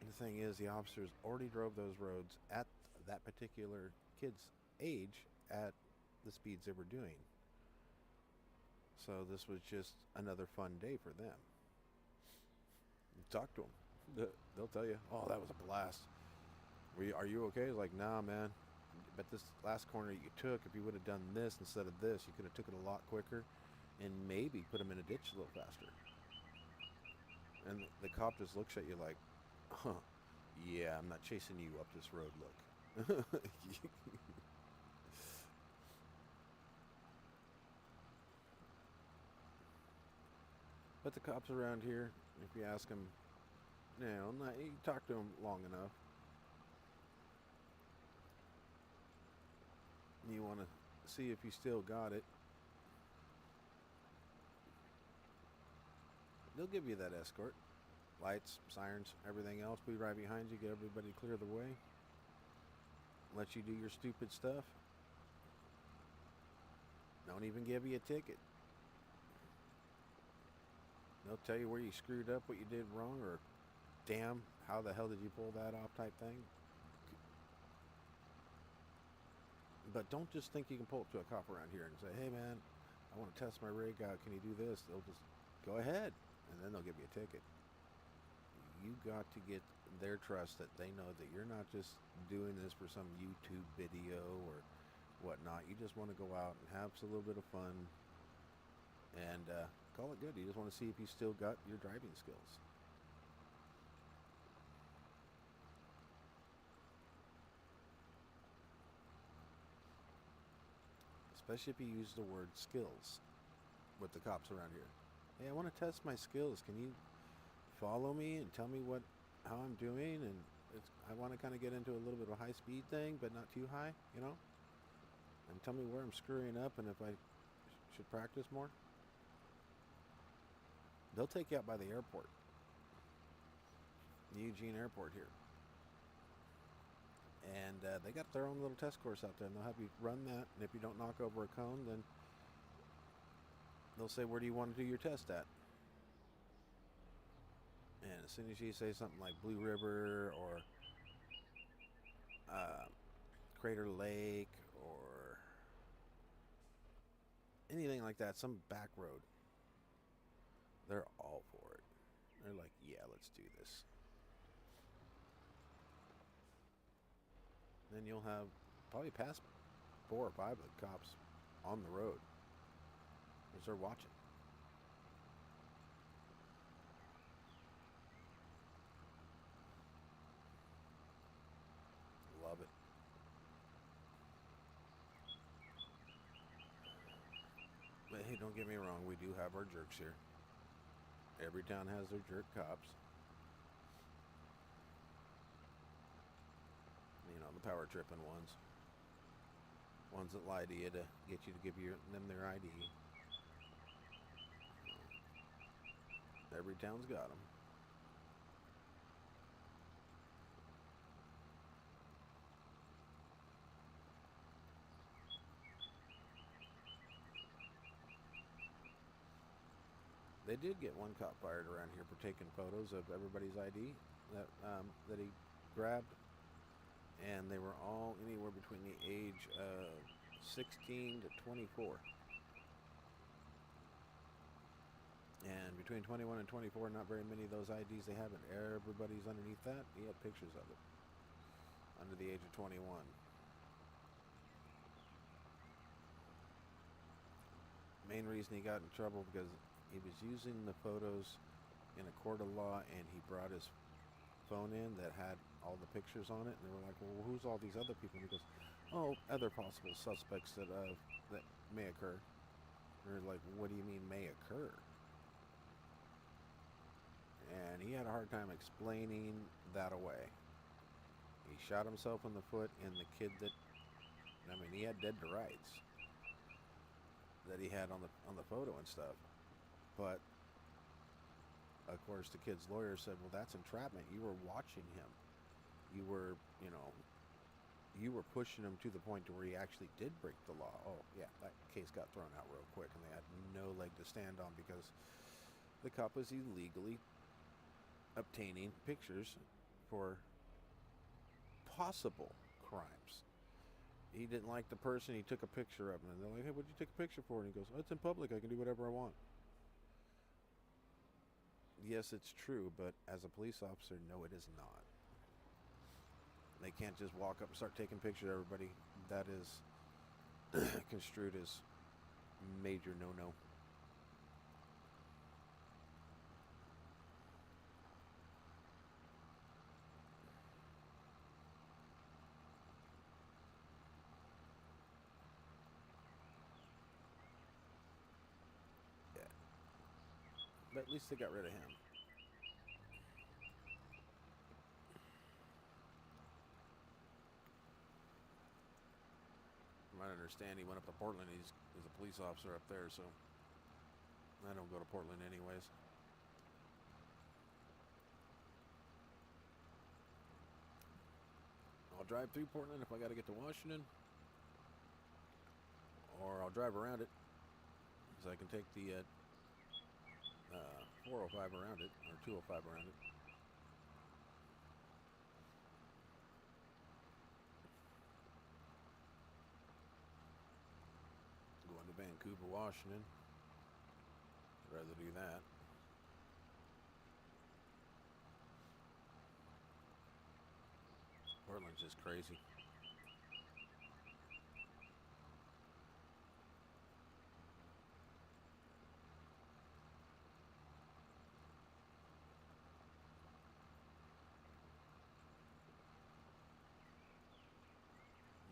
And the thing is, the officers already drove those roads at that particular kid's age at the speeds they were doing. So this was just another fun day for them. Talk to them. They'll tell you, oh, that was a blast. Are you okay? It's like, nah, man. But this last corner you took, if you would have done this instead of this, you could have took it a lot quicker and maybe put them in a ditch a little faster. And the cop just looks at you like, huh, yeah, I'm not chasing you up this road, look. But the cops around here, if you ask them, you talk to them long enough, you want to see if you still got it, they'll give you that escort. Lights, sirens, everything else. Be right behind you, get everybody clear the way. Let you do your stupid stuff. Don't even give you a ticket. They'll tell you where you screwed up, what you did wrong, or damn, how the hell did you pull that off type thing. But don't just think you can pull up to a cop around here and say, hey man, I want to test my rig out, can you do this? They'll just go ahead, and then they'll give you a ticket. You got to get their trust that they know that you're not just doing this for some YouTube video or whatnot. You just want to go out and have a little bit of fun and call it good. You just want to see if you still got your driving skills. Especially if you use the word skills with the cops around here. Hey, I want to test my skills. Can you follow me and tell me how I'm doing? And I want to kind of get into a little bit of a high speed thing, but not too high, and tell me where I'm screwing up and if I should practice more. They'll take you out by the airport. Eugene Airport here. And they got their own little test course out there, and they'll have you run that. And if you don't knock over a cone, then they'll say, where do you want to do your test at? And as soon as you say something like Blue River or Crater Lake or anything like that, some back road, they're all for it. They're like, yeah, let's do this. Then you'll have probably past 4 or 5 of the cops on the road as they're watching. Love it. But hey, don't get me wrong, we do have our jerks here. Every town has their jerk cops. You know, the power tripping ones. Ones that lie to you to get you to give them their ID. Every town's got them. They did get one cop fired around here for taking photos of everybody's ID that he grabbed, and they were all anywhere between the age of 16 to 24. And between 21 and 24, not very many of those IDs they have, and everybody's underneath that. He had pictures of it under the age of 21. Main reason he got in trouble because he was using the photos in a court of law, and he brought his phone in that had all the pictures on it, and they were like, well, who's all these other people? And he goes, oh, other possible suspects that may occur. They're like, what do you mean may occur? And he had a hard time explaining that away. He shot himself in the foot, and the kid he had dead to rights that he had on the photo and stuff. But of course the kid's lawyer said, well, that's entrapment. You were watching him. You were pushing him to the point to where he actually did break the law. Oh yeah, that case got thrown out real quick, and they had no leg to stand on because the cop was illegally obtaining pictures for possible crimes. He didn't like the person. He took a picture of him, and they're like, hey, what'd you take a picture for? And he goes, oh, it's in public. I can do whatever I want. Yes, it's true, but as a police officer, no, it is not. They can't just walk up and start taking pictures of everybody. That is construed as major no-no. Yeah. But at least they got rid of him. From what I understand, he went up to Portland. He's a police officer up there, so I don't go to Portland anyways. I'll drive through Portland if I got to get to Washington, or I'll drive around it, because I can take the 405 around it, or 205 around it. Going to Vancouver, Washington. I'd rather do that. Portland's just crazy.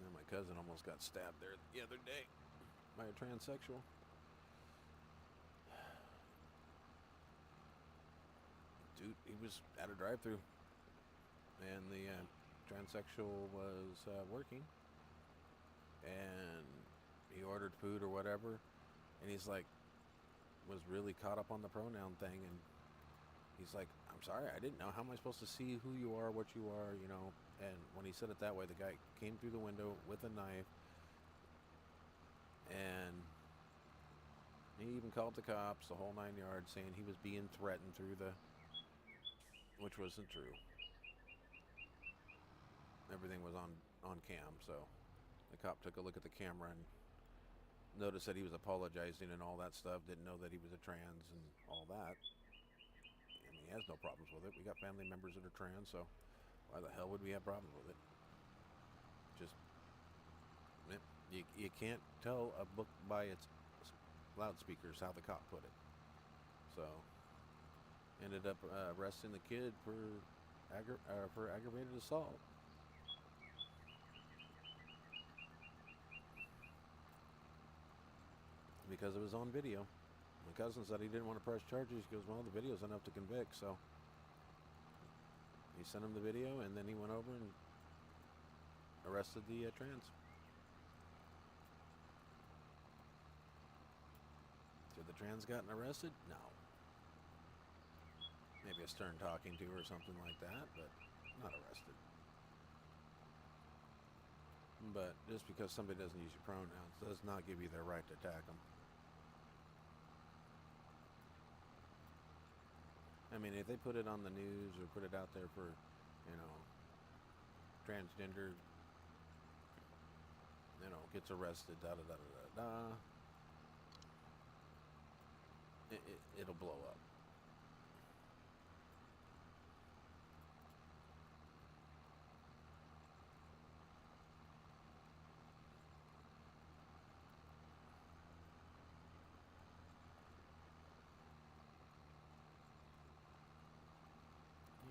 And my cousin almost got stabbed there the other day by a transsexual. Dude, he was at a drive-thru, and the transsexual was working, and he ordered food or whatever, and he's like, was really caught up on the pronoun thing, and he's like, I'm sorry, I didn't know. How am I supposed to see who you are, what you are, you know? And when he said it that way, the guy came through the window with a knife, and he even called the cops, the whole 9 yards, saying he was being threatened through the, which wasn't true. Everything was on cam, so the cop took a look at the camera and noticed that he was apologizing and all that stuff, didn't know that he was a trans and all that. I mean, he has no problems with it. We got family members that are trans, so why the hell would we have problems with it? Just, you can't tell a book by its loudspeakers, how the cop put it. So, ended up arresting the kid for aggravated assault. Because it was on video. My cousin said he didn't want to press charges. He goes, well, the video's enough to convict, so he sent him the video, and then he went over and arrested the trans. Should the trans gotten arrested? No. Maybe a stern talking to or something like that, but not arrested. But just because somebody doesn't use your pronouns does not give you their right to attack them. I mean, if they put it on the news or put it out there for, you know, transgender, you know, gets arrested, da-da-da-da-da-da, it'll blow up.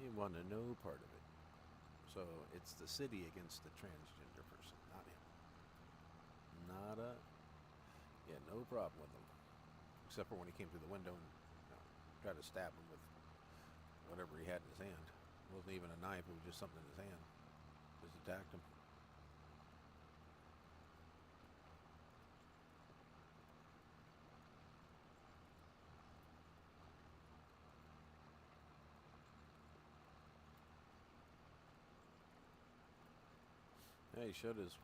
You want to know part of it. So it's the city against the transgender person, not him. Nada. Yeah, no problem with him. Except for when he came through the window and tried to stab him with whatever he had in his hand. It wasn't even a knife, it was just something in his hand. Just attacked him. Yeah, he showed his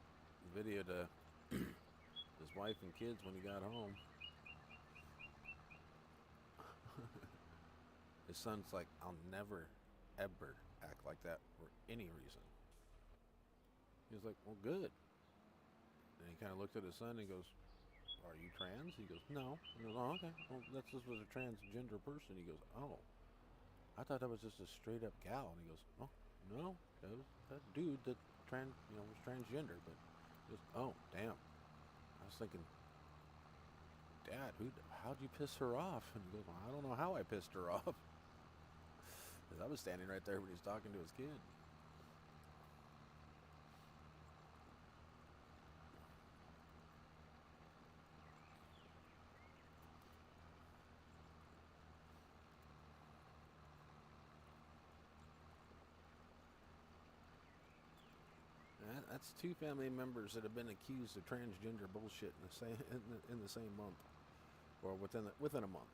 video to his wife and kids when he got home. His son's like, I'll never, ever act like that for any reason. He was like, well, good. And he kind of looked at his son and he goes, are you trans? He goes, no. He goes, oh, okay. Well, that's just was a transgender person. He goes, oh, I thought that was just a straight up gal. And he goes, oh, no, that was that dude that was transgender. But just, oh, damn. I was thinking, Dad, how'd you piss her off? And he goes, well, I don't know how I pissed her off. Because I was standing right there when he was talking to his kid. That's two family members that have been accused of transgender bullshit in the same month, or within a month.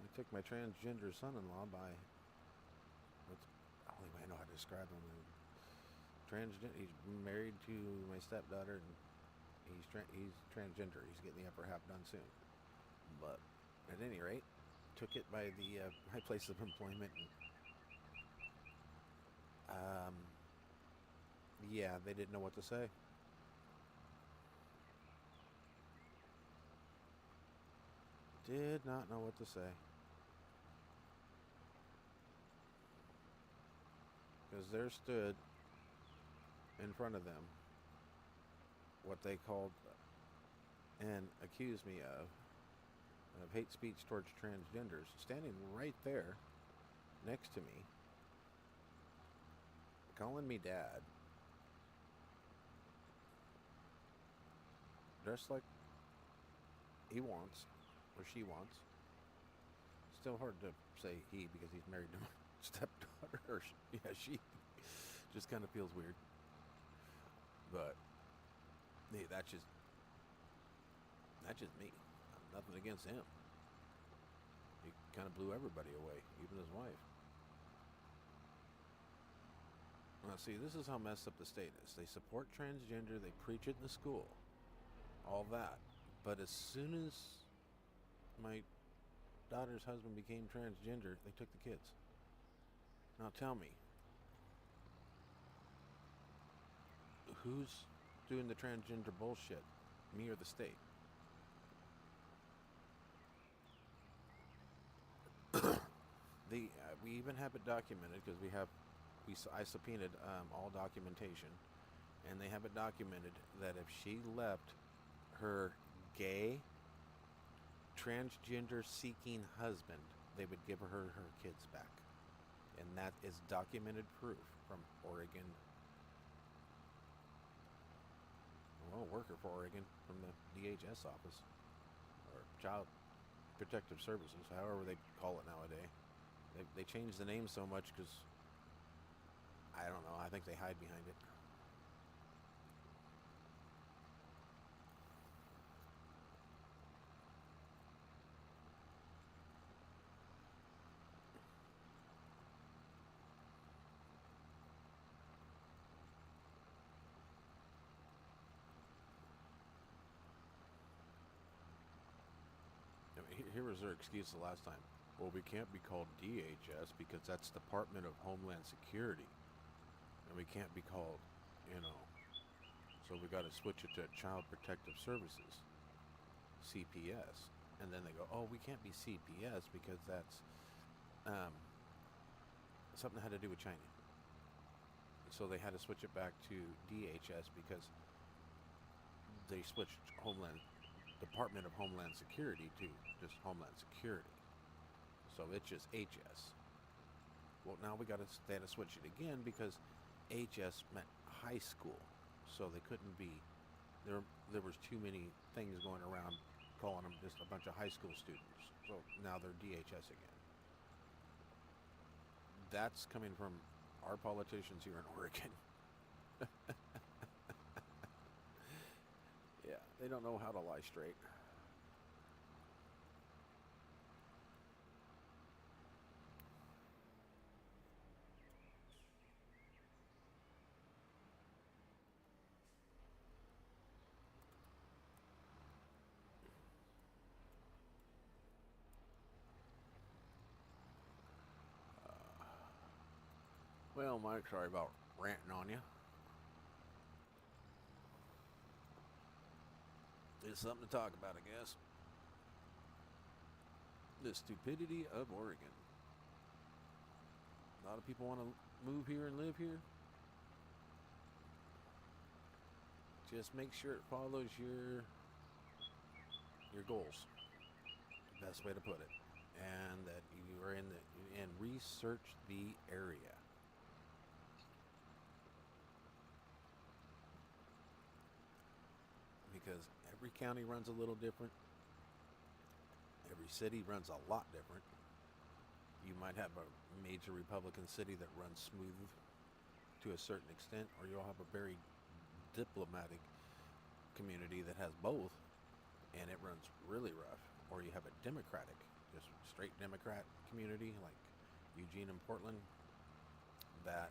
I took my transgender son-in-law by what's the only way I know how to describe him. He's married to my stepdaughter, and he's transgender. He's getting the upper half done soon. But at any rate, took it by my place of employment. And, yeah, they didn't know what to say. Did not know what to say. Because there stood in front of them what they called and accused me of hate speech towards transgenders, standing right there next to me, calling me dad, dressed like he wants or she wants. Still hard to say he because he's married to my stepdaughter, or she. Just kind of feels weird. But hey, that's just me. Nothing against him. He kind of blew everybody away, even his wife. Now, see, this is how messed up the state is. They support transgender, they preach it in the school, all that. But as soon as my daughter's husband became transgender, they took the kids. Now tell me, who's doing the transgender bullshit? Me or the state? We even have it documented because I subpoenaed all documentation, and they have it documented that if she left her gay, transgender seeking husband, they would give her kids back. And that is documented proof from Oregon. Well, a worker for Oregon from the DHS office, or Child Protective Services, however they call it nowadays. They changed the name so much because, I don't know, I think they hide behind it. I mean, here was their excuse the last time. Well, we can't be called DHS because that's Department of Homeland Security. And we can't be called, so we got to switch it to Child Protective Services, CPS. And then they go, oh, we can't be CPS because that's something that had to do with China. So they had to switch it back to DHS because they switched Department of Homeland Security to just Homeland Security. So it's just HS. Well, now they had to switch it again because HS meant high school. So they couldn't be, there was too many things going around calling them just a bunch of high school students. So now they're DHS again. That's coming from our politicians here in Oregon. Yeah, they don't know how to lie straight. Well, Mike, sorry about ranting on you. It's something to talk about, I guess. The stupidity of Oregon. A lot of people want to move here and live here. Just make sure it follows your goals. Best way to put it. And that you are and research the area. Because every county runs a little different. Every city runs a lot different. You might have a major Republican city that runs smooth to a certain extent, or you'll have a very diplomatic community that has both, and it runs really rough. Or you have a Democratic, just straight Democrat community like Eugene and Portland that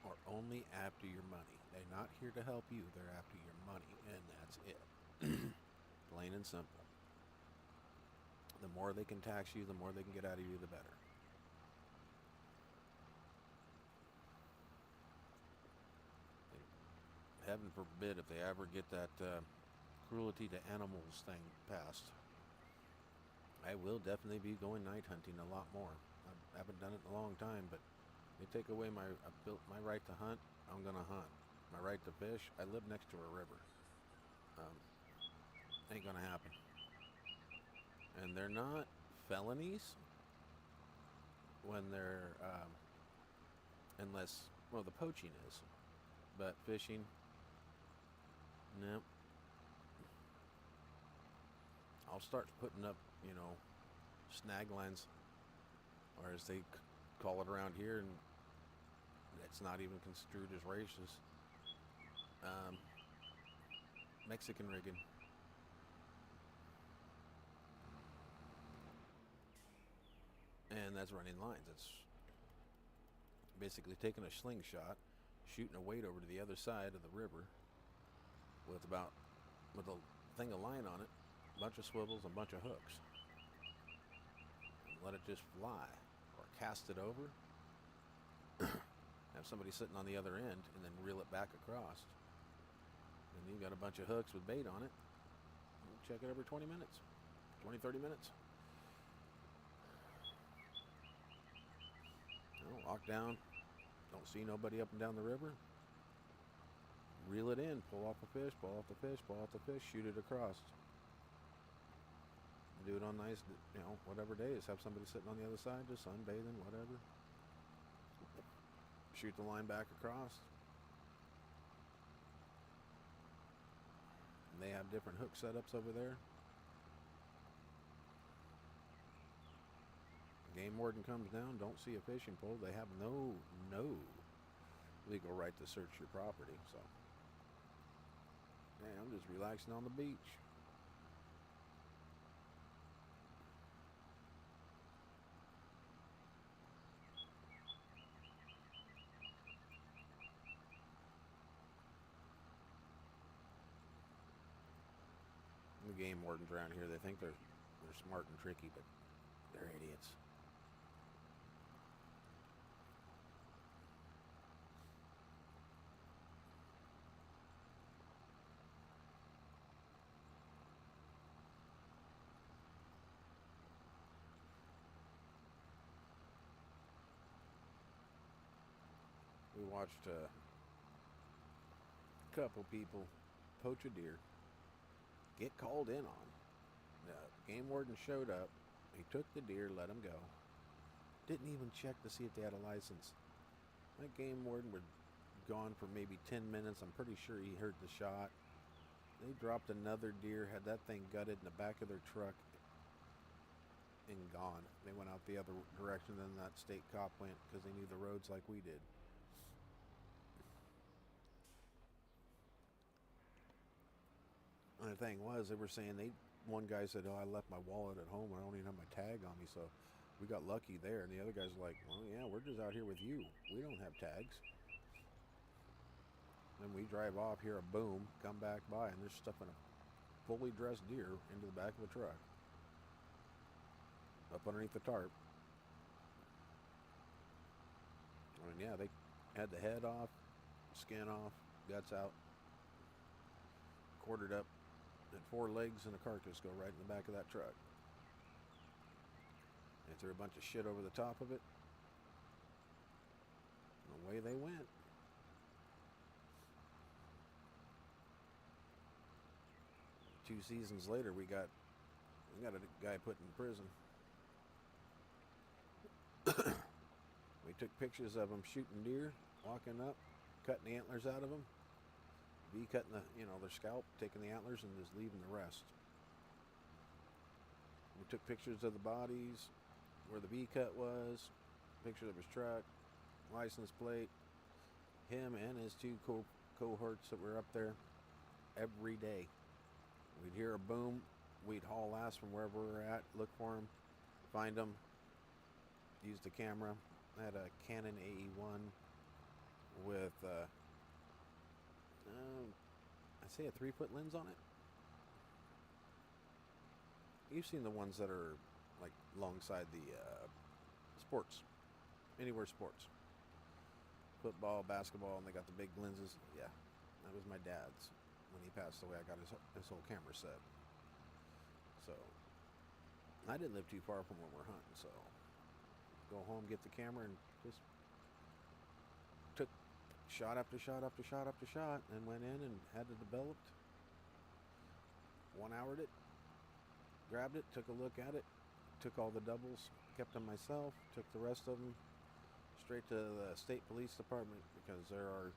are only after your money. They're not here to help you, they're after your money, and that's it. Plain and simple. The more they can tax you, the more they can get out of you, the better. Heaven forbid if they ever get that cruelty to animals thing passed. I will definitely be going night hunting a lot more. I haven't done it in a long time, but they take away my right to hunt, I'm gonna hunt. My right to fish, I live next to a river. Ain't gonna happen. And they're not felonies when they're, unless, well, the poaching is, but fishing, nope. I'll start putting up, snag lines, or as they call it around here, and It's not even construed as racist. Um, Mexican rigging. And that's running lines. It's basically taking a slingshot, shooting a weight over to the other side of the river with a thing of line on it, a bunch of swivels, and a bunch of hooks. And let it just fly. Or cast it over, have somebody sitting on the other end, and then reel it back across. And you got a bunch of hooks with bait on it. You check it every 20 minutes, 20, 30 minutes. Walk down, don't see nobody up and down the river. Reel it in, pull off the fish, pull off the fish, pull off the fish, shoot it across. Do it on nice, whatever days. Have somebody sitting on the other side, just sunbathing, whatever. Shoot the line back across. And they have different hook setups over there. Game warden comes down, don't see a fishing pole. They have no legal right to search your property. So, yeah, I'm just relaxing on the beach. The game wardens around here, they think they're smart and tricky, but they're idiots. We watched a couple people poach a deer, get called in on. The game warden showed up. He took the deer, let him go. Didn't even check to see if they had a license. That game warden was gone for maybe 10 minutes. I'm pretty sure he heard the shot. They dropped another deer, had that thing gutted in the back of their truck, and gone. They went out the other direction than that state cop went because they knew the roads like we did. And the thing was, they were saying one guy said, "Oh, I left my wallet at home. I don't even have my tag on me." So we got lucky there. And the other guys were like, "Well, yeah, we're just out here with you. We don't have tags." Then we drive off, hear a boom, come back by, and they're stuffing a fully dressed deer into the back of the truck, up underneath the tarp. I mean, yeah, they had the head off, skin off, guts out, quartered up, and 4 legs and a carcass go right in the back of that truck. They threw a bunch of shit over the top of it, and away they went. Two seasons later, we got a guy put in prison. We took pictures of him shooting deer, walking up, cutting the antlers out of them, bee cutting their scalp, taking the antlers and just leaving the rest. We took pictures of the bodies, where the bee cut was, picture of his truck, license plate, him and his 2 cohorts that were up there every day. We'd hear a boom, we'd haul ass from wherever we're at, look for them, find them, use the camera. I had a Canon AE1 with, I'd say a 3-foot lens on it. You've seen the ones that are like alongside the sports, anywhere sports, football, basketball, and they got the big lenses. Yeah, that was my dad's. When he passed away, I got his whole camera set. So I didn't live too far from where we're hunting, so go home, get the camera, and just took shot after shot after shot after shot, and went in and had it developed. 1-houred it, grabbed it, took a look at it, took all the doubles, kept them myself, took the rest of them straight to the state police department because there are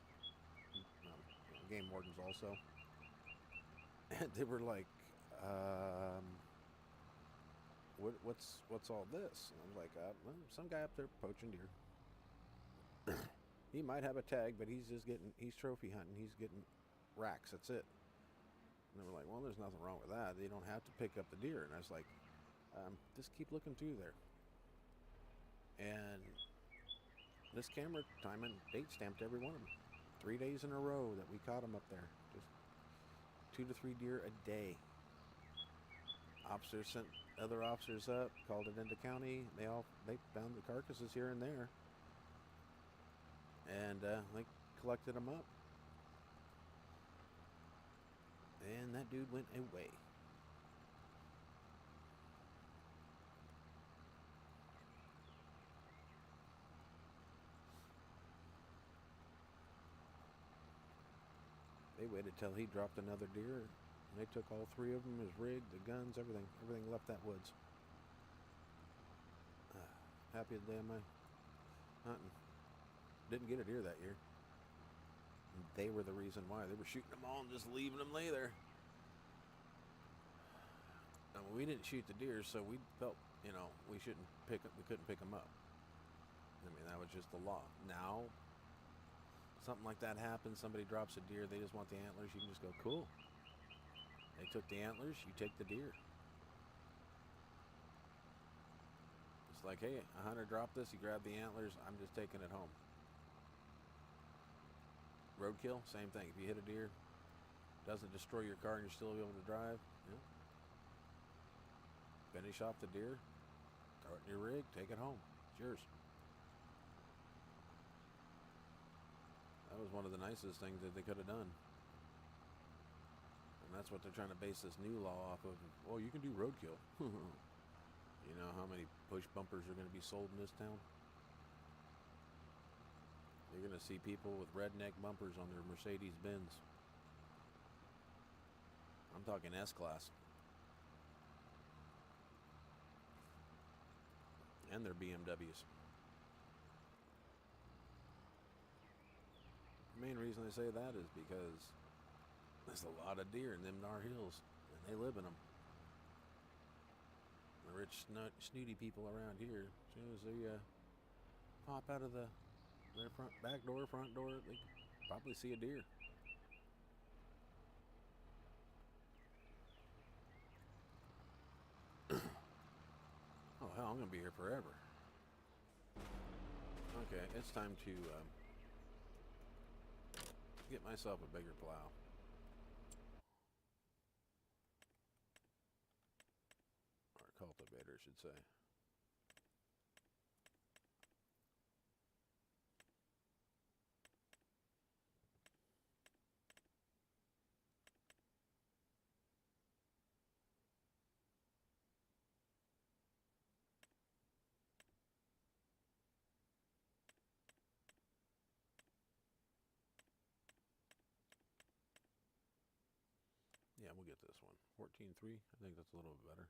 game wardens also. And they were like, what's all this? And I'm like, well, some guy up there poaching deer. He might have a tag, but he's trophy hunting. He's getting racks. That's it. And they were like, well, there's nothing wrong with that. They don't have to pick up the deer. And I was like, just keep looking through there. And this camera time and date stamped every one of them. 3 days in a row that we caught them up there. Just 2 to 3 deer a day. Officers sent other officers up, called it into county. They found the carcasses here and there, and they collected them up. And that dude went away. They waited till he dropped another deer. And they took all 3 of them, his rig, the guns, everything. Everything left that woods. Happiest day of my hunting. Didn't get a deer that year. And they were the reason why. They were shooting them all and just leaving them lay there. And we didn't shoot the deer, so we felt, we couldn't pick them up. I mean, that was just the law. Now, something like that happens, somebody drops a deer, they just want the antlers, you can just go, cool. They took the antlers, you take the deer. It's like, hey, a hunter dropped this, you grab the antlers, I'm just taking it home. Roadkill, same thing. If you hit a deer, doesn't destroy your car and you're still able to drive, finish off the deer, throw it in your rig, take it home. It's yours. That was one of the nicest things that they could have done. And that's what they're trying to base this new law off of. Oh, you can do roadkill. You know how many push bumpers are going to be sold in this town? You're going to see people with redneck bumpers on their Mercedes-Benz. I'm talking S-Class. And their BMWs. The main reason I say that is because there's a lot of deer in them Nar Hills, and they live in them. The rich, snooty people around here, as soon as they pop out of their back door, front door, they probably see a deer. Oh hell, I'm gonna be here forever. Okay, it's time to get myself a bigger plow. Or cultivator, I should say. Yeah, we'll get this one. 14.3. I think that's a little bit better.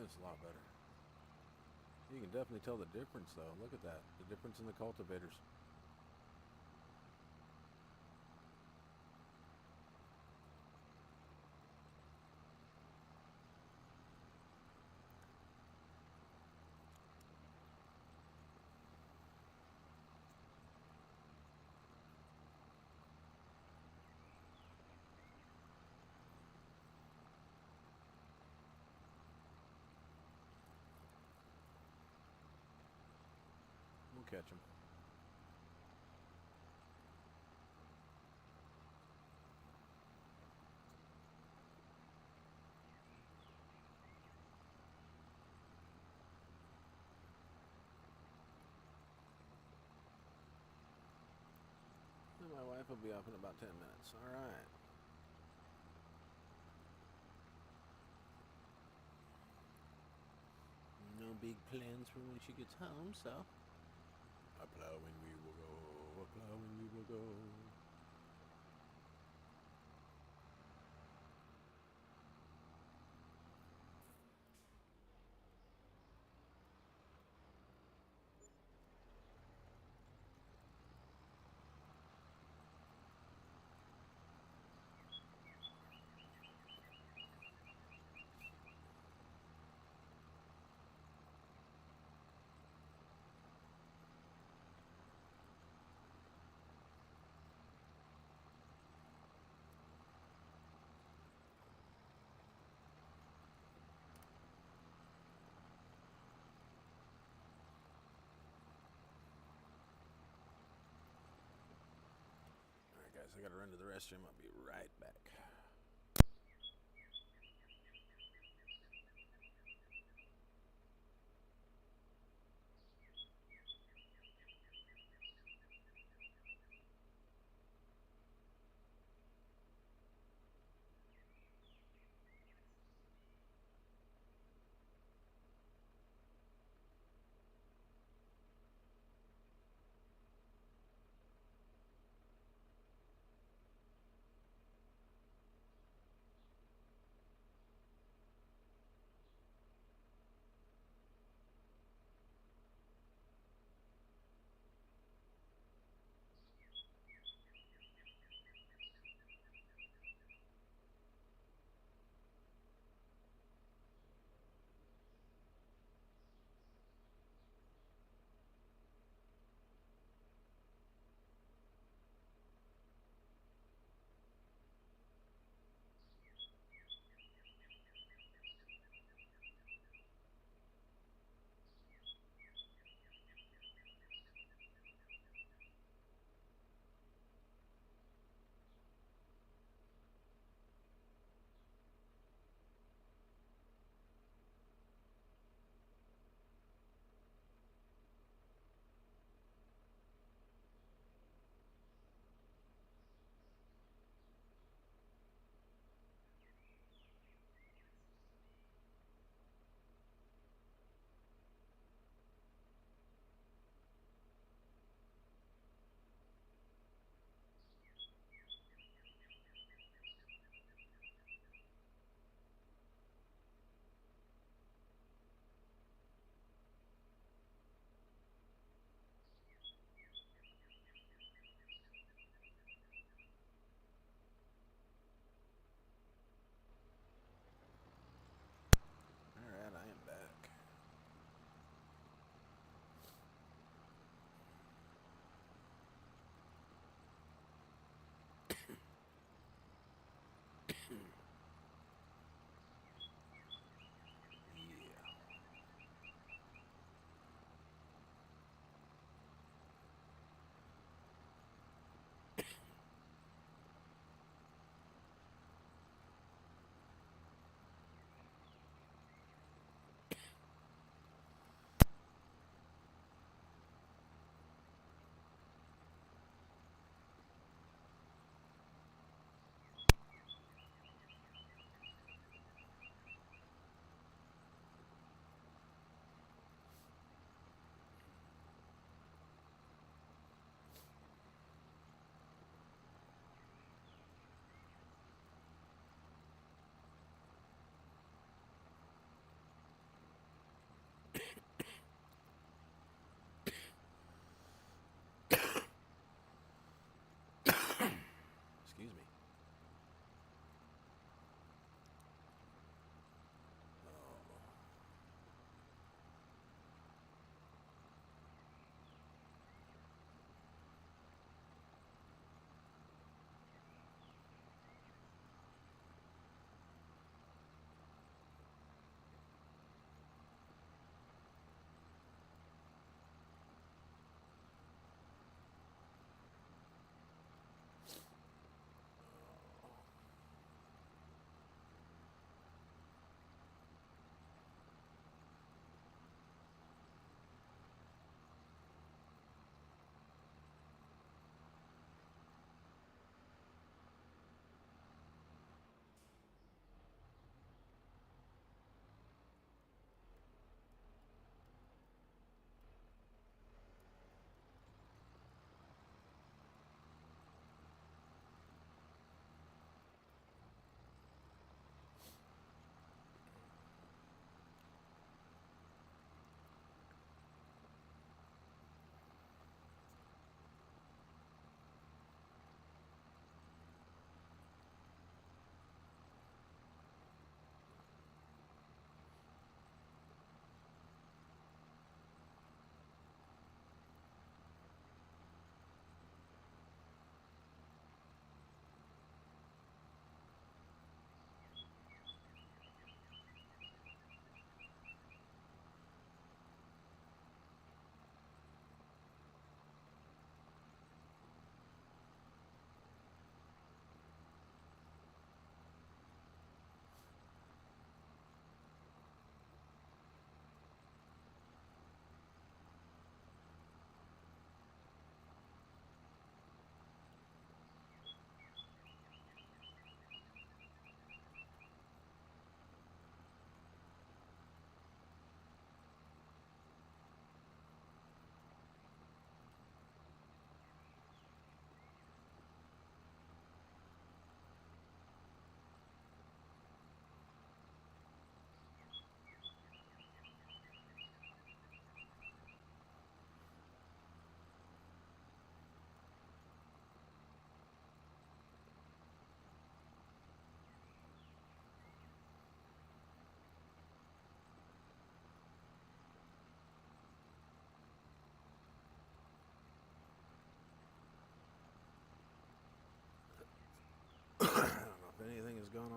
That's a lot better. You can definitely tell the difference, though. Look at that. The difference in the cultivators. We'll catch them. My wife will be up in about 10 minutes. All right. No big plans for when she gets home, so. A plowing we will go. A plowing we will go. Guys, I gotta run to the restroom. I'll be right back.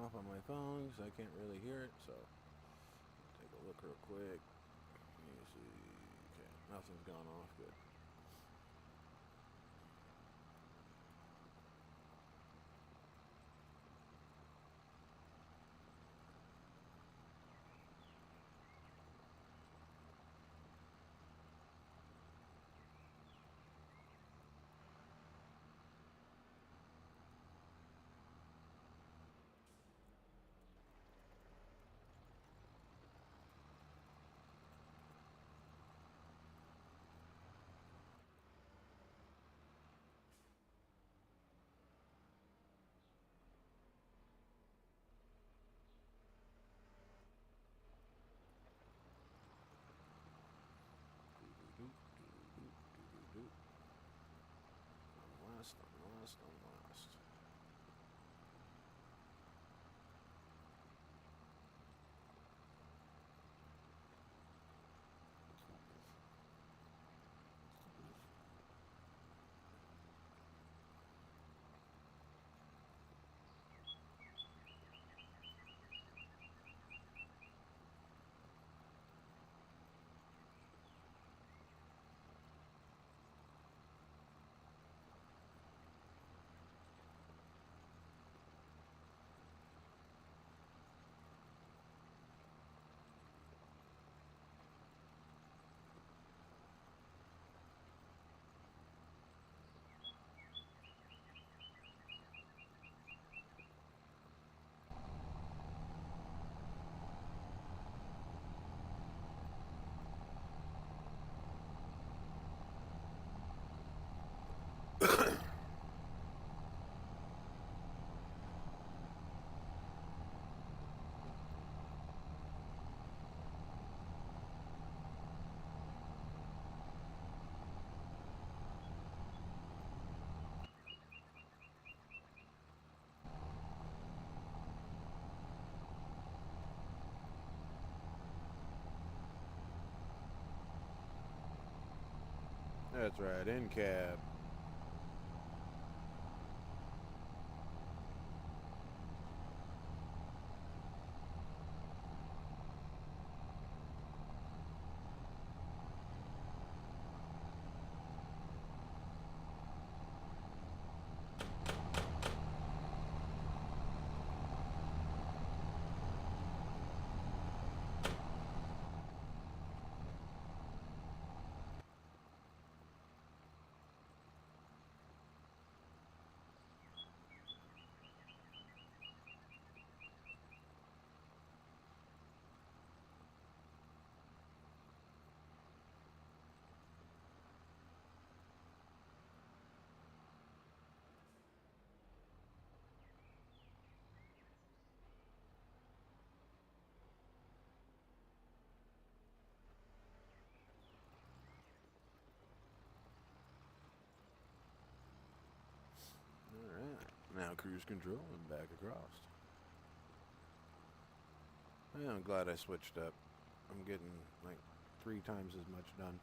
off on my phone because I can't really hear it. So take a look real quick. Let me see. Okay, nothing's gone off. Good. Unlast. That's right, in cab. Alright, now cruise control and back across. Yeah, I'm glad I switched up. I'm getting like 3 times as much done.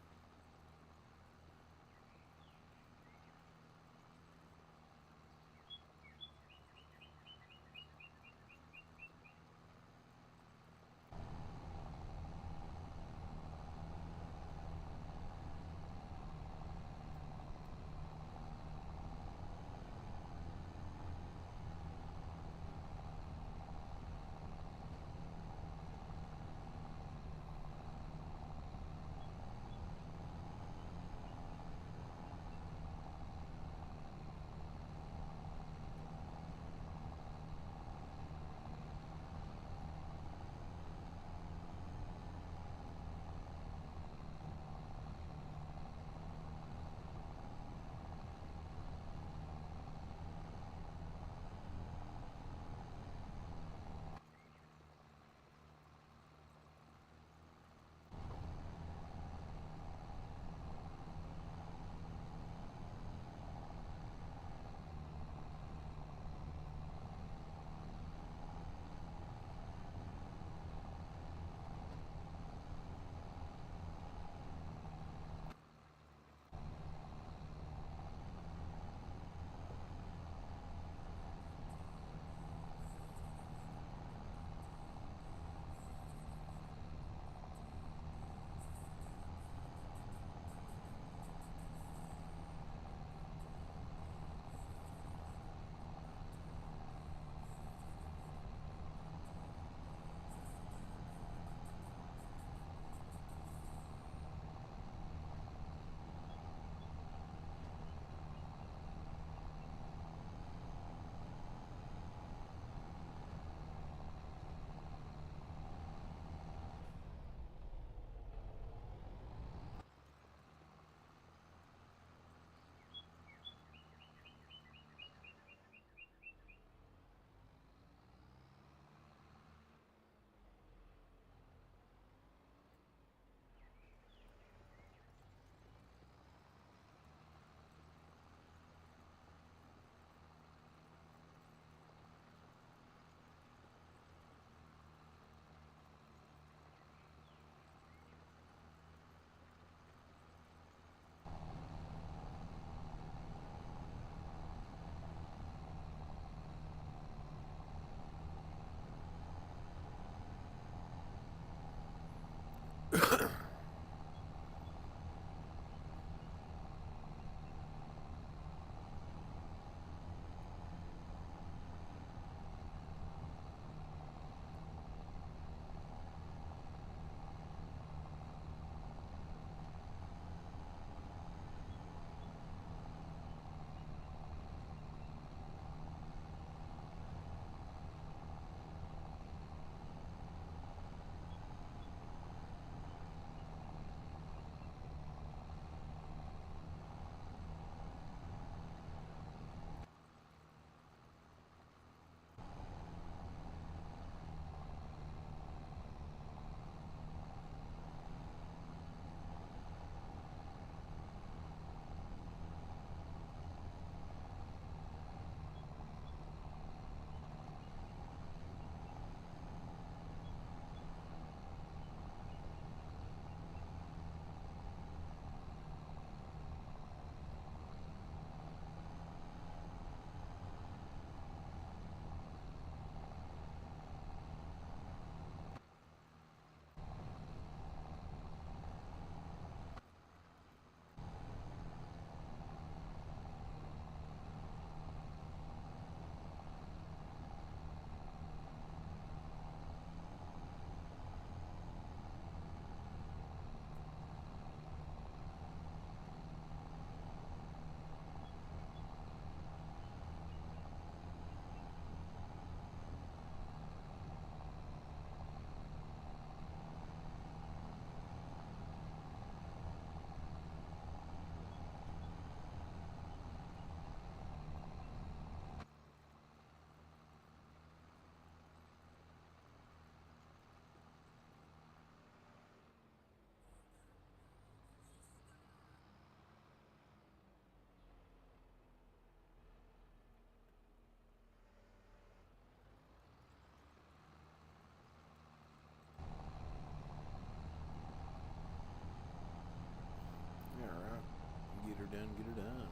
done, get her done.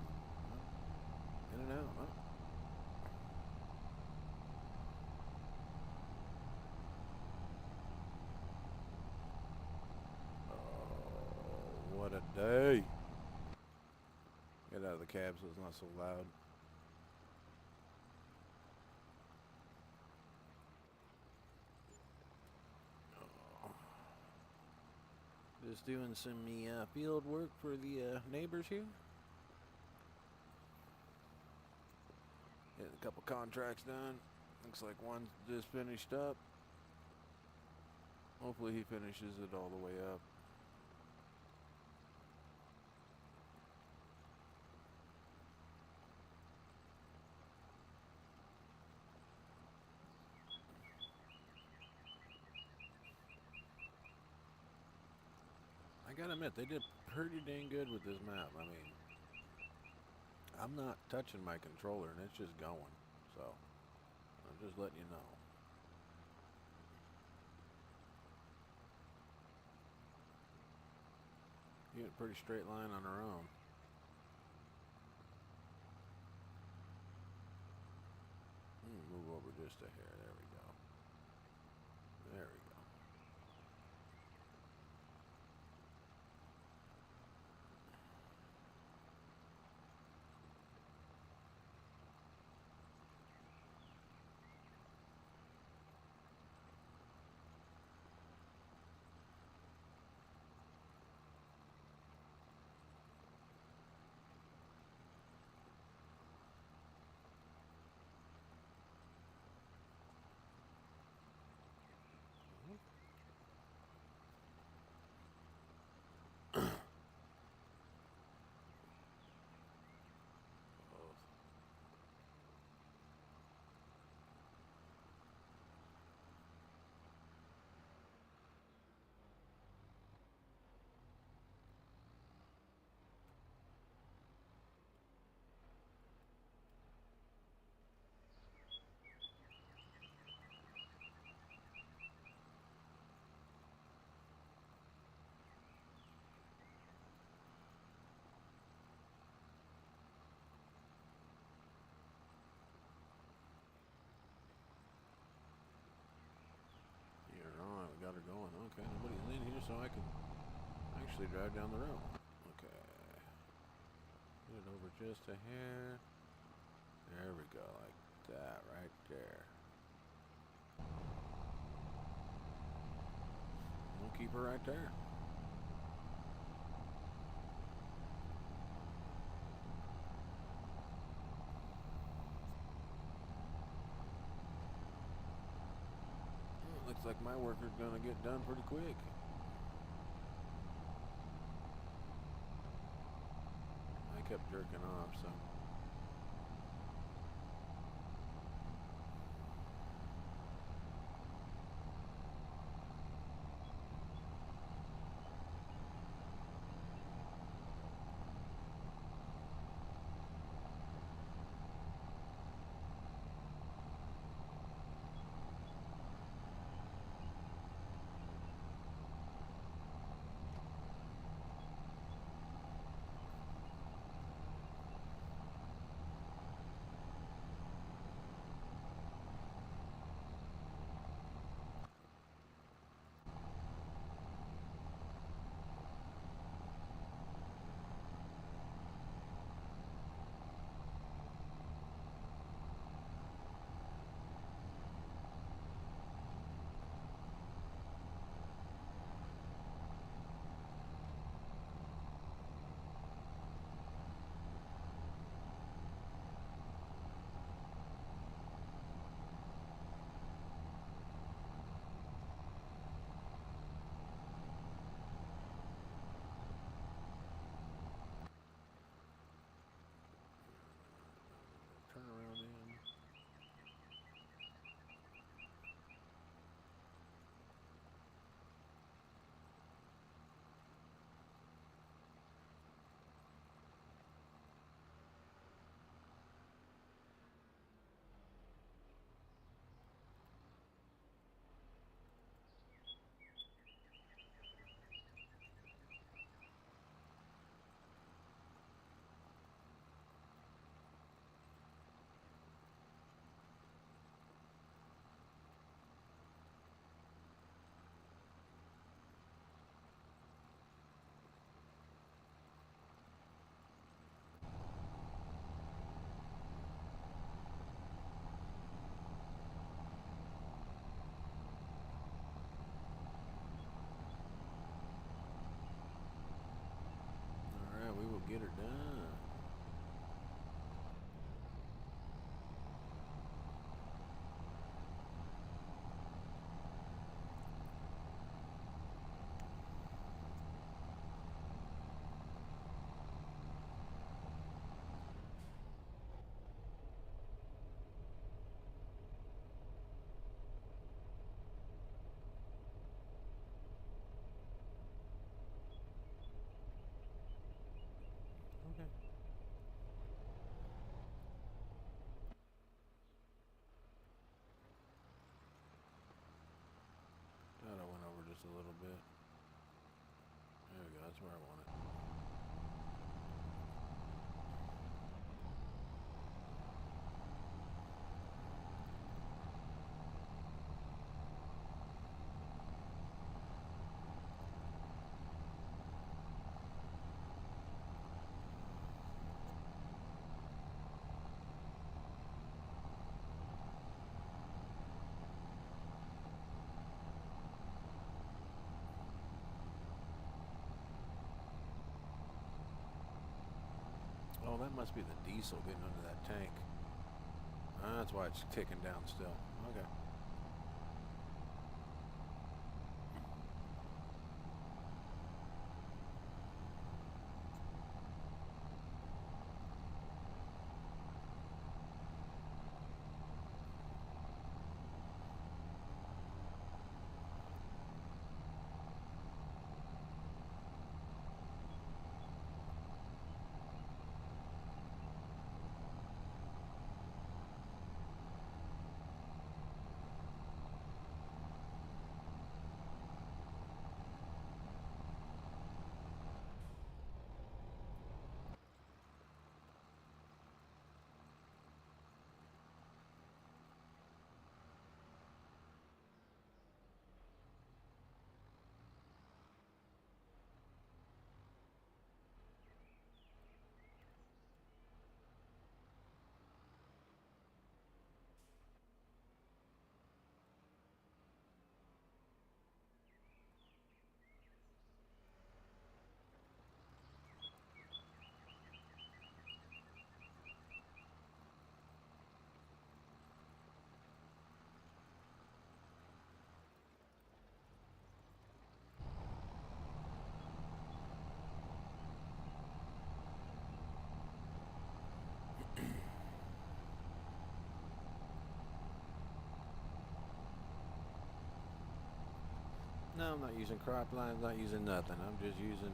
In and out. Oh, what a day. Get out of the cab so it's not so loud. Just doing some field work for the neighbors here. Getting a couple contracts done. Looks like one's just finished up. Hopefully he finishes it all the way up. I gotta admit, they did pretty dang good with this map. I mean, I'm not touching my controller and it's just going. So, I'm just letting you know. You get a pretty straight line on her own. Move over just a hair. There we go. There we go. Got her going. Okay, nobody's in here, so I can actually drive down the road. Okay. Get it over just a hair. There we go, like that, right there. We'll keep her right there. Looks like my worker's gonna get done pretty quick. I kept jerking off, so. get her done. Okay. Thought I went over just a little bit. There we go, that's where I want it. Oh, that must be the diesel getting under that tank. That's why it's ticking down still. Okay. No, I'm not using crop lines, not using nothing. I'm just using,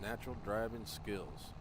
natural driving skills.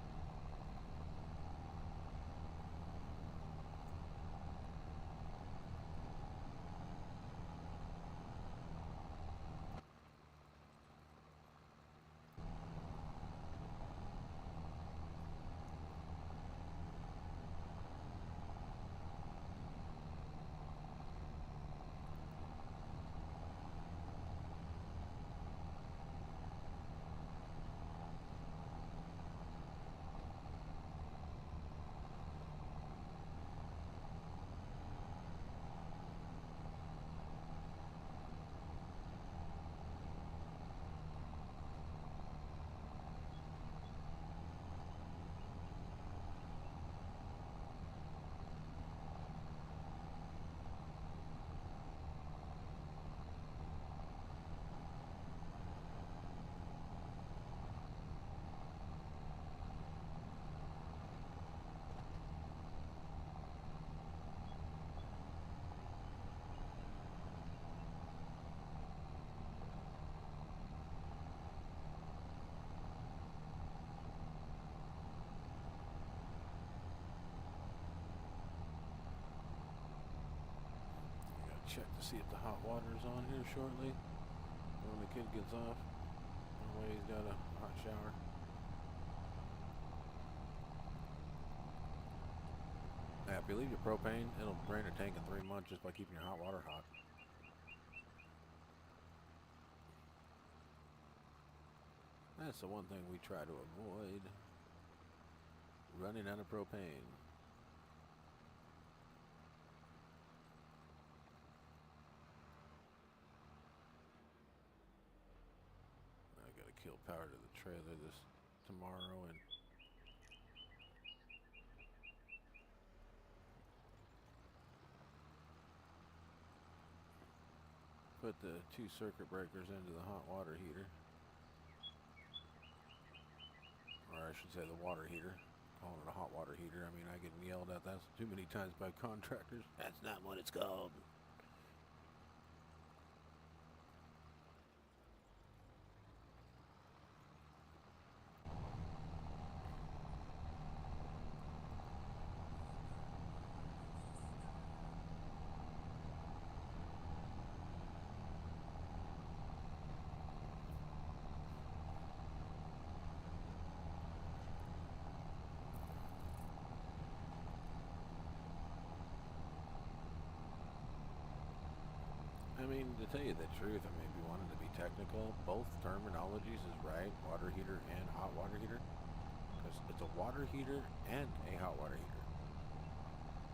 Check to see if the hot water is on here shortly. When the kid gets off, that way he's got a hot shower. Yeah, if you leave your propane, it'll drain a tank in 3 months just by keeping your hot water hot. That's the one thing we try to avoid. Running out of propane. kill power to the trailer this tomorrow and put the 2 circuit breakers into the hot water heater. Or I should say the water heater. Calling it a hot water heater. I mean, I get yelled at that too many times by contractors. That's not what it's called. I mean, to tell you the truth, I mean, if you wanted to be technical, both terminologies is right, water heater and hot water heater. Because it's a water heater and a hot water heater.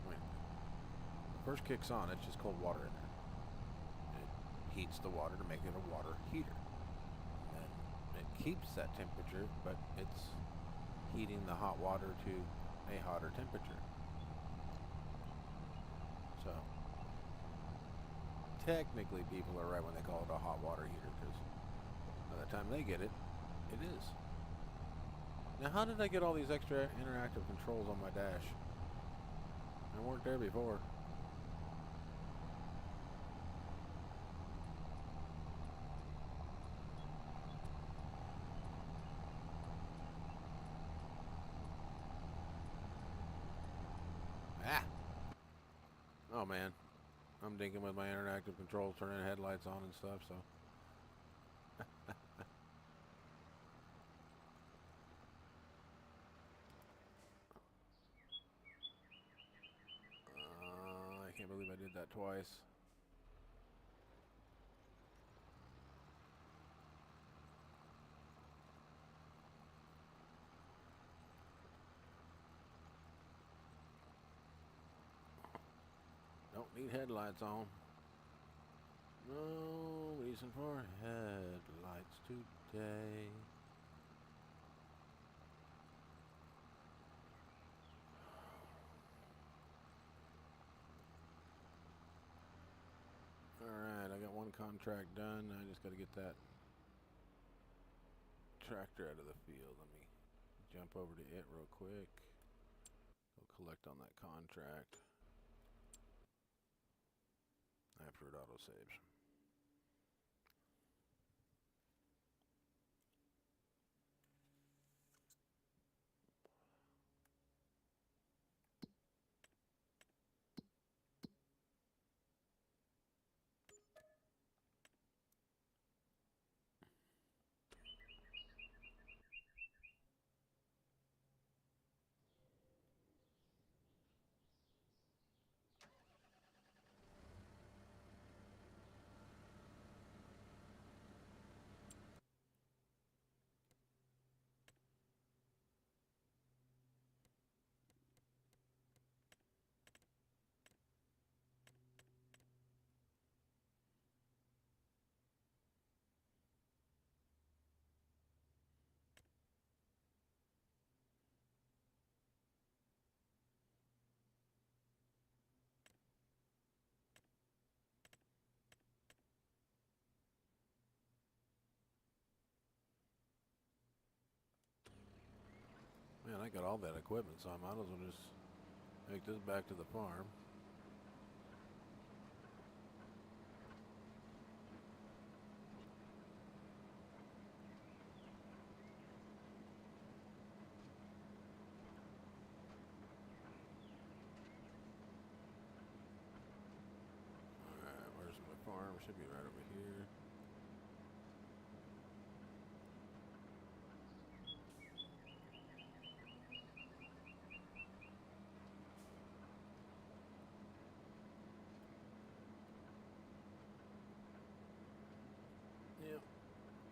When it first kicks on, it's just cold water in there. It heats the water to make it a water heater. And it keeps that temperature, but it's heating the hot water to a hotter temperature. So technically people are right when they call it a hot water heater, because by the time they get it, it is. Now, how did I get all these extra interactive controls on my dash? I weren't there before. Ah! Oh man. I'm dinking with my interactive controls, turning headlights on and stuff, so. I can't believe I did that twice. Don't need headlights on. No reason for headlights today. Alright, I got one contract done. I just got to get that tractor out of the field. Let me jump over to it real quick. Go collect on that contract after it auto saves. Man, I got all that equipment, so I might as well just take this back to the farm. Alright, where's my farm? Should be right over here. Yep.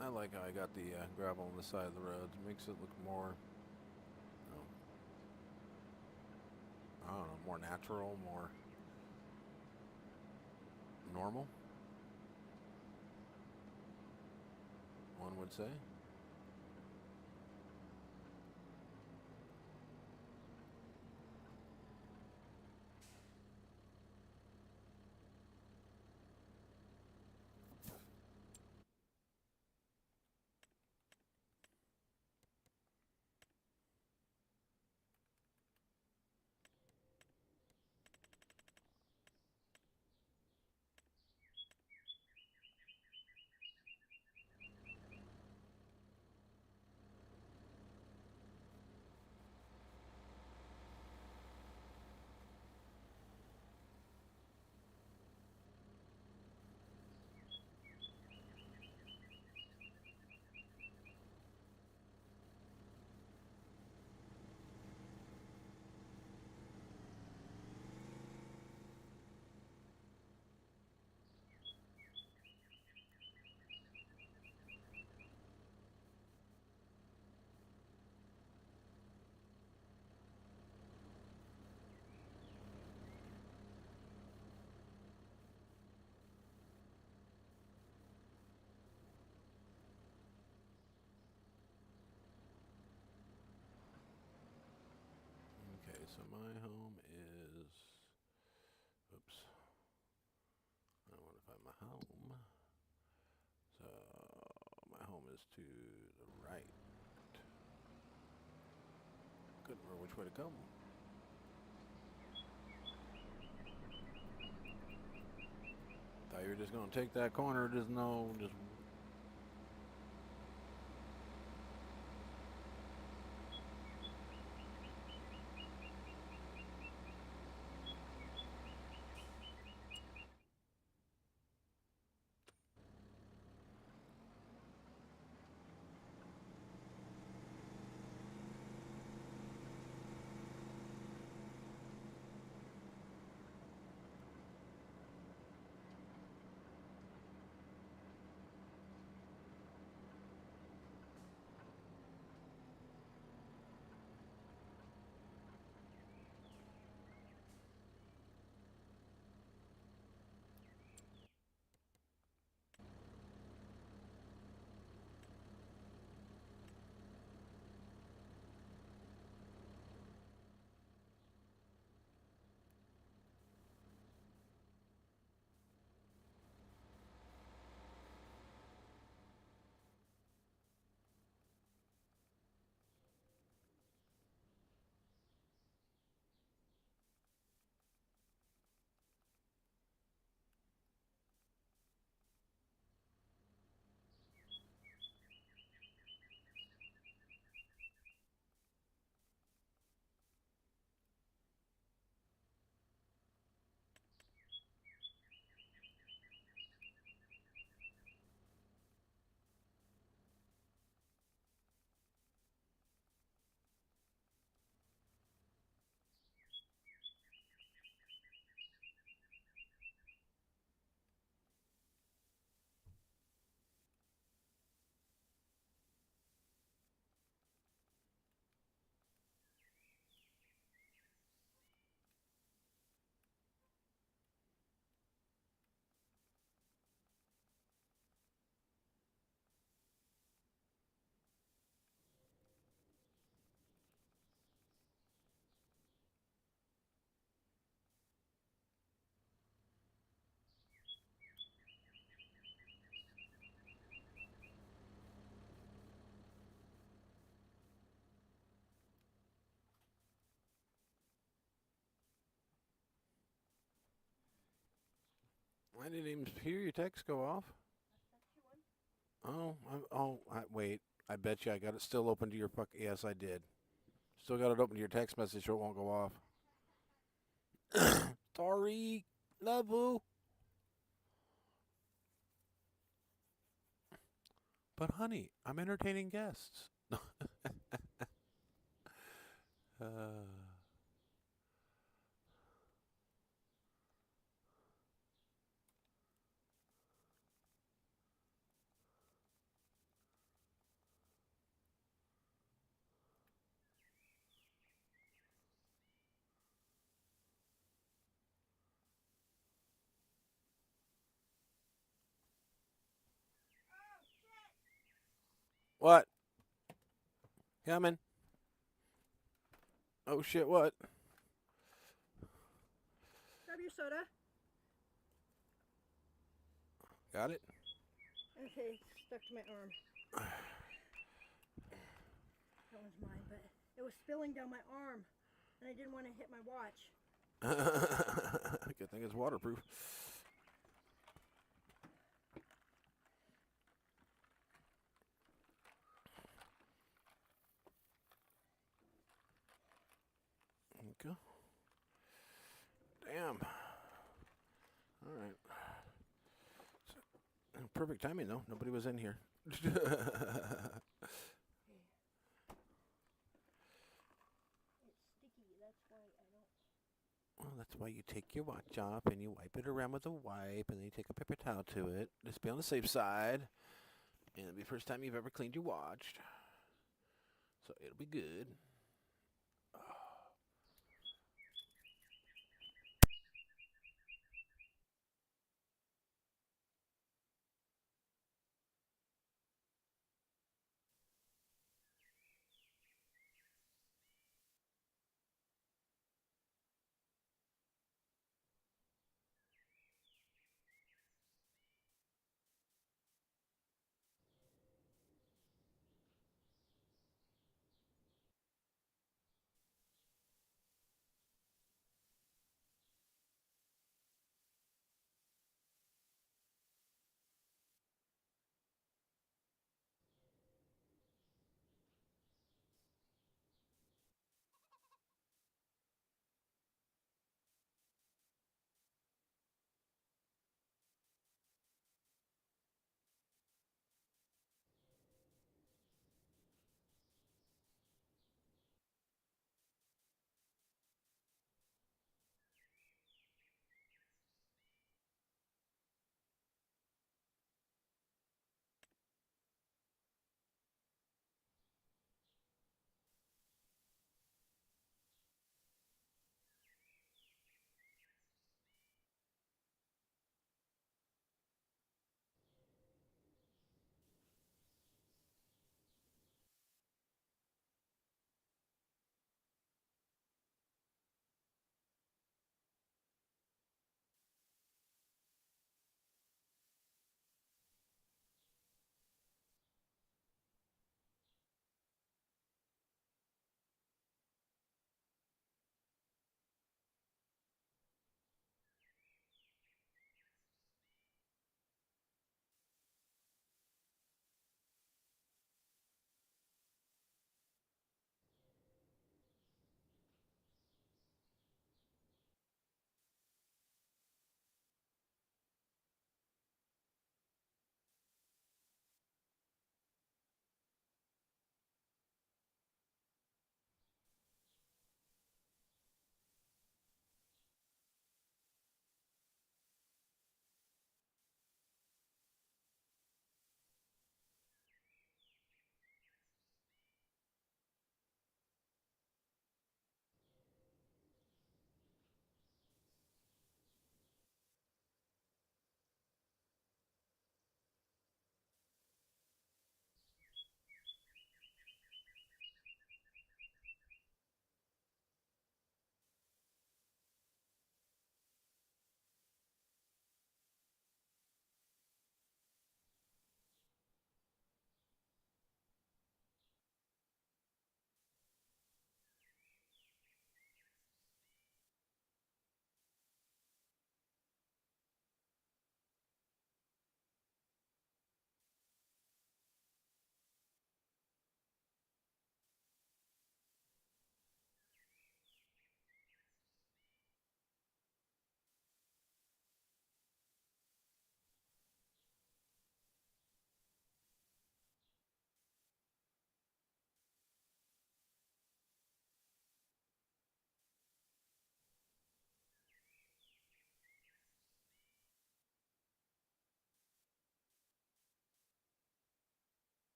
I like how I got the gravel on the side of the roads. It makes it look more, I don't know, more natural, more normal, one would say. home. So my home is to the right. Couldn't remember which way to go. Thought you were just gonna take that corner. Just no, just. I didn't even hear your text go off. Wait. I bet you I got it still open to your fuck. Yes, I did. Still got it open to your text message so it won't go off. Sorry. Love you. But honey, I'm entertaining guests. uh, what? Coming. Oh shit, what? Grab your soda. Got it? Okay, it's stuck to my arm. That one's mine, but it was spilling down my arm, and I didn't want to hit my watch. Good thing it's waterproof. Okay. Damn. All right. Perfect timing though. Nobody was in here. It's sticky, that's why I don't... Well, that's why you take your watch off and you wipe it around with a wipe and then you take a paper towel to it. Just be on the safe side. And it'll be the first time you've ever cleaned your watch. So it'll be good.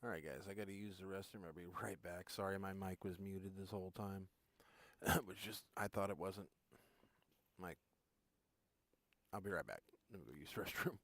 Alright, guys, I gotta use the restroom. I'll be right back. Sorry my mic was muted this whole time. It was just, I thought it wasn't. Mic. I'll be right back. Let me go use the restroom.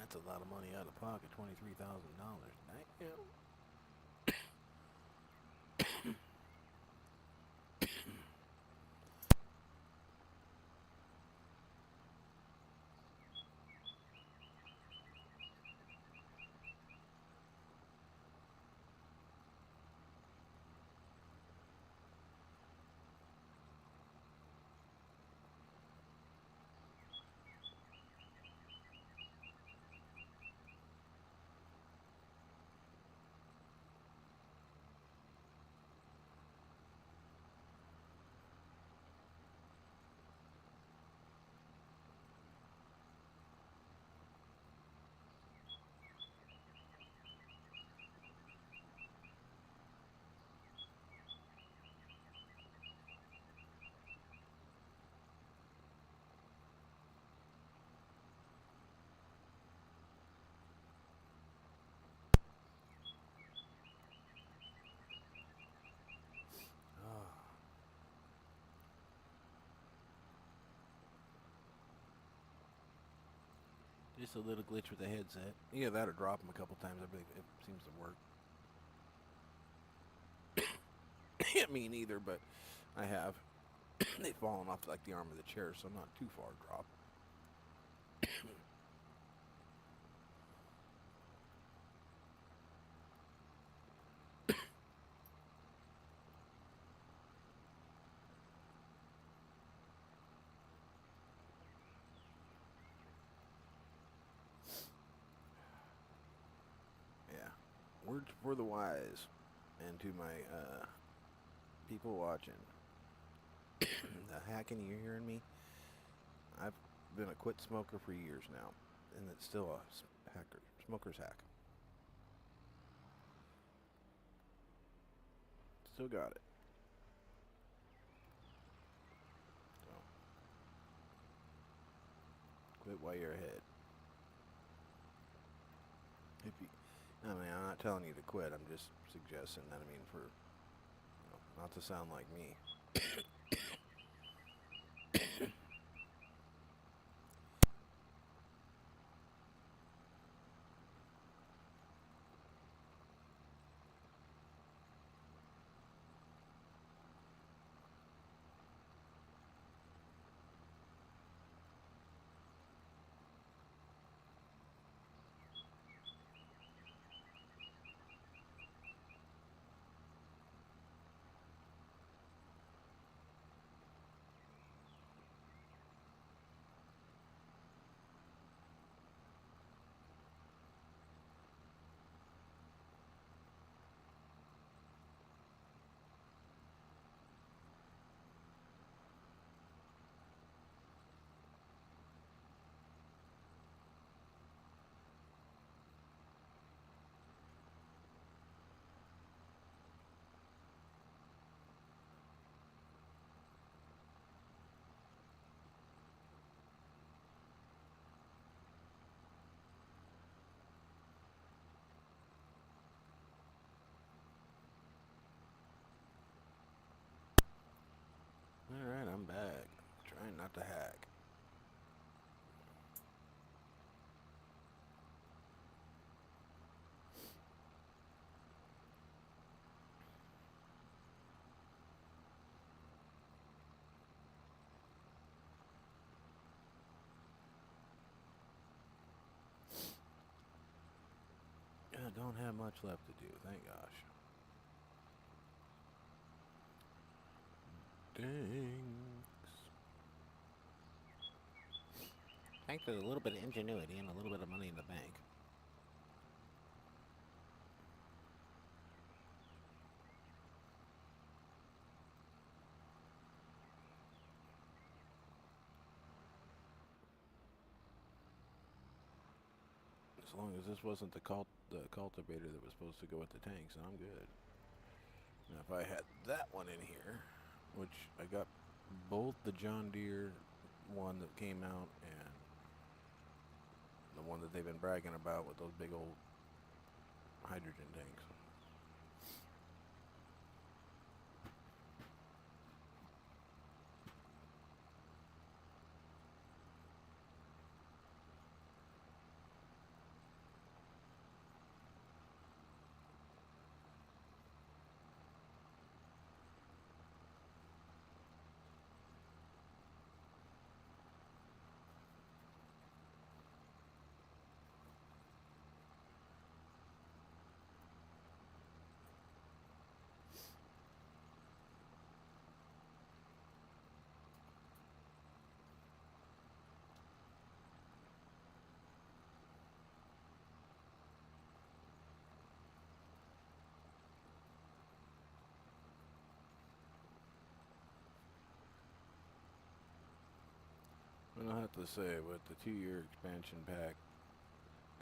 That's a lot of money out of pocket, $23,000. Damn. Oh. Just a little glitch with the headset. Yeah, that'll drop them a couple times. I believe it seems to work. Me neither, but I have. They've fallen off like the arm of the chair, so I'm not too far dropped. Words for the wise, and to my people watching. The hacking you're hearing me, I've been a quit smoker for years now, and it's still a smoker's hack. Still got it. So, quit while you're ahead. If you, I mean, I'm not telling you to quit. I'm just suggesting that. I mean, for not to sound like me. Alright, I'm back. Trying not to hack. I don't have much left to do, thank gosh. Thanks for a little bit of ingenuity and a little bit of money in the bank. As long as this wasn't the cultivator that was supposed to go with the tanks, I'm good. Now if I had that one in here, which I got both the John Deere one that came out and the one that they've been bragging about with those big old hydrogen tanks. And I'll have to say, with the 2-year expansion pack,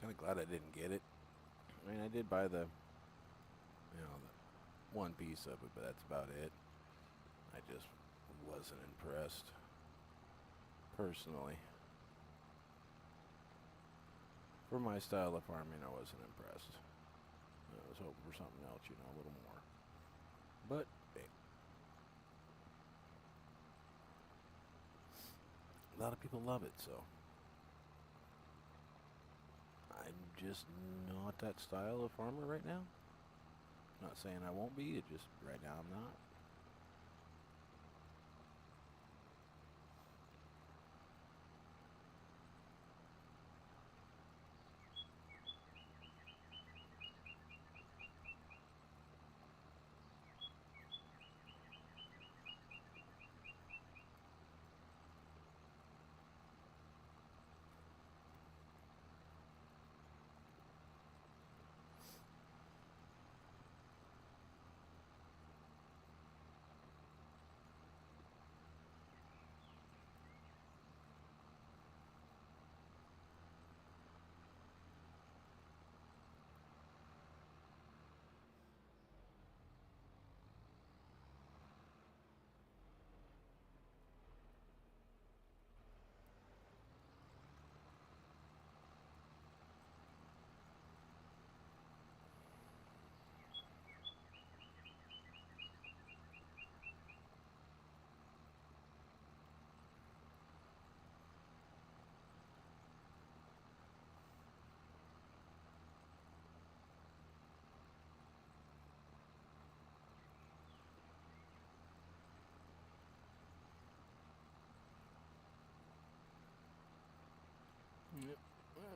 kind of glad I didn't get it. I mean, I did buy the one piece of it, but that's about it. I just wasn't impressed, personally. For my style of farming, I wasn't impressed. I was hoping for something else, a little more. But, hey. A lot of people love it, so. I'm just not that style of farmer right now. Not saying I won't be, it just right now I'm not.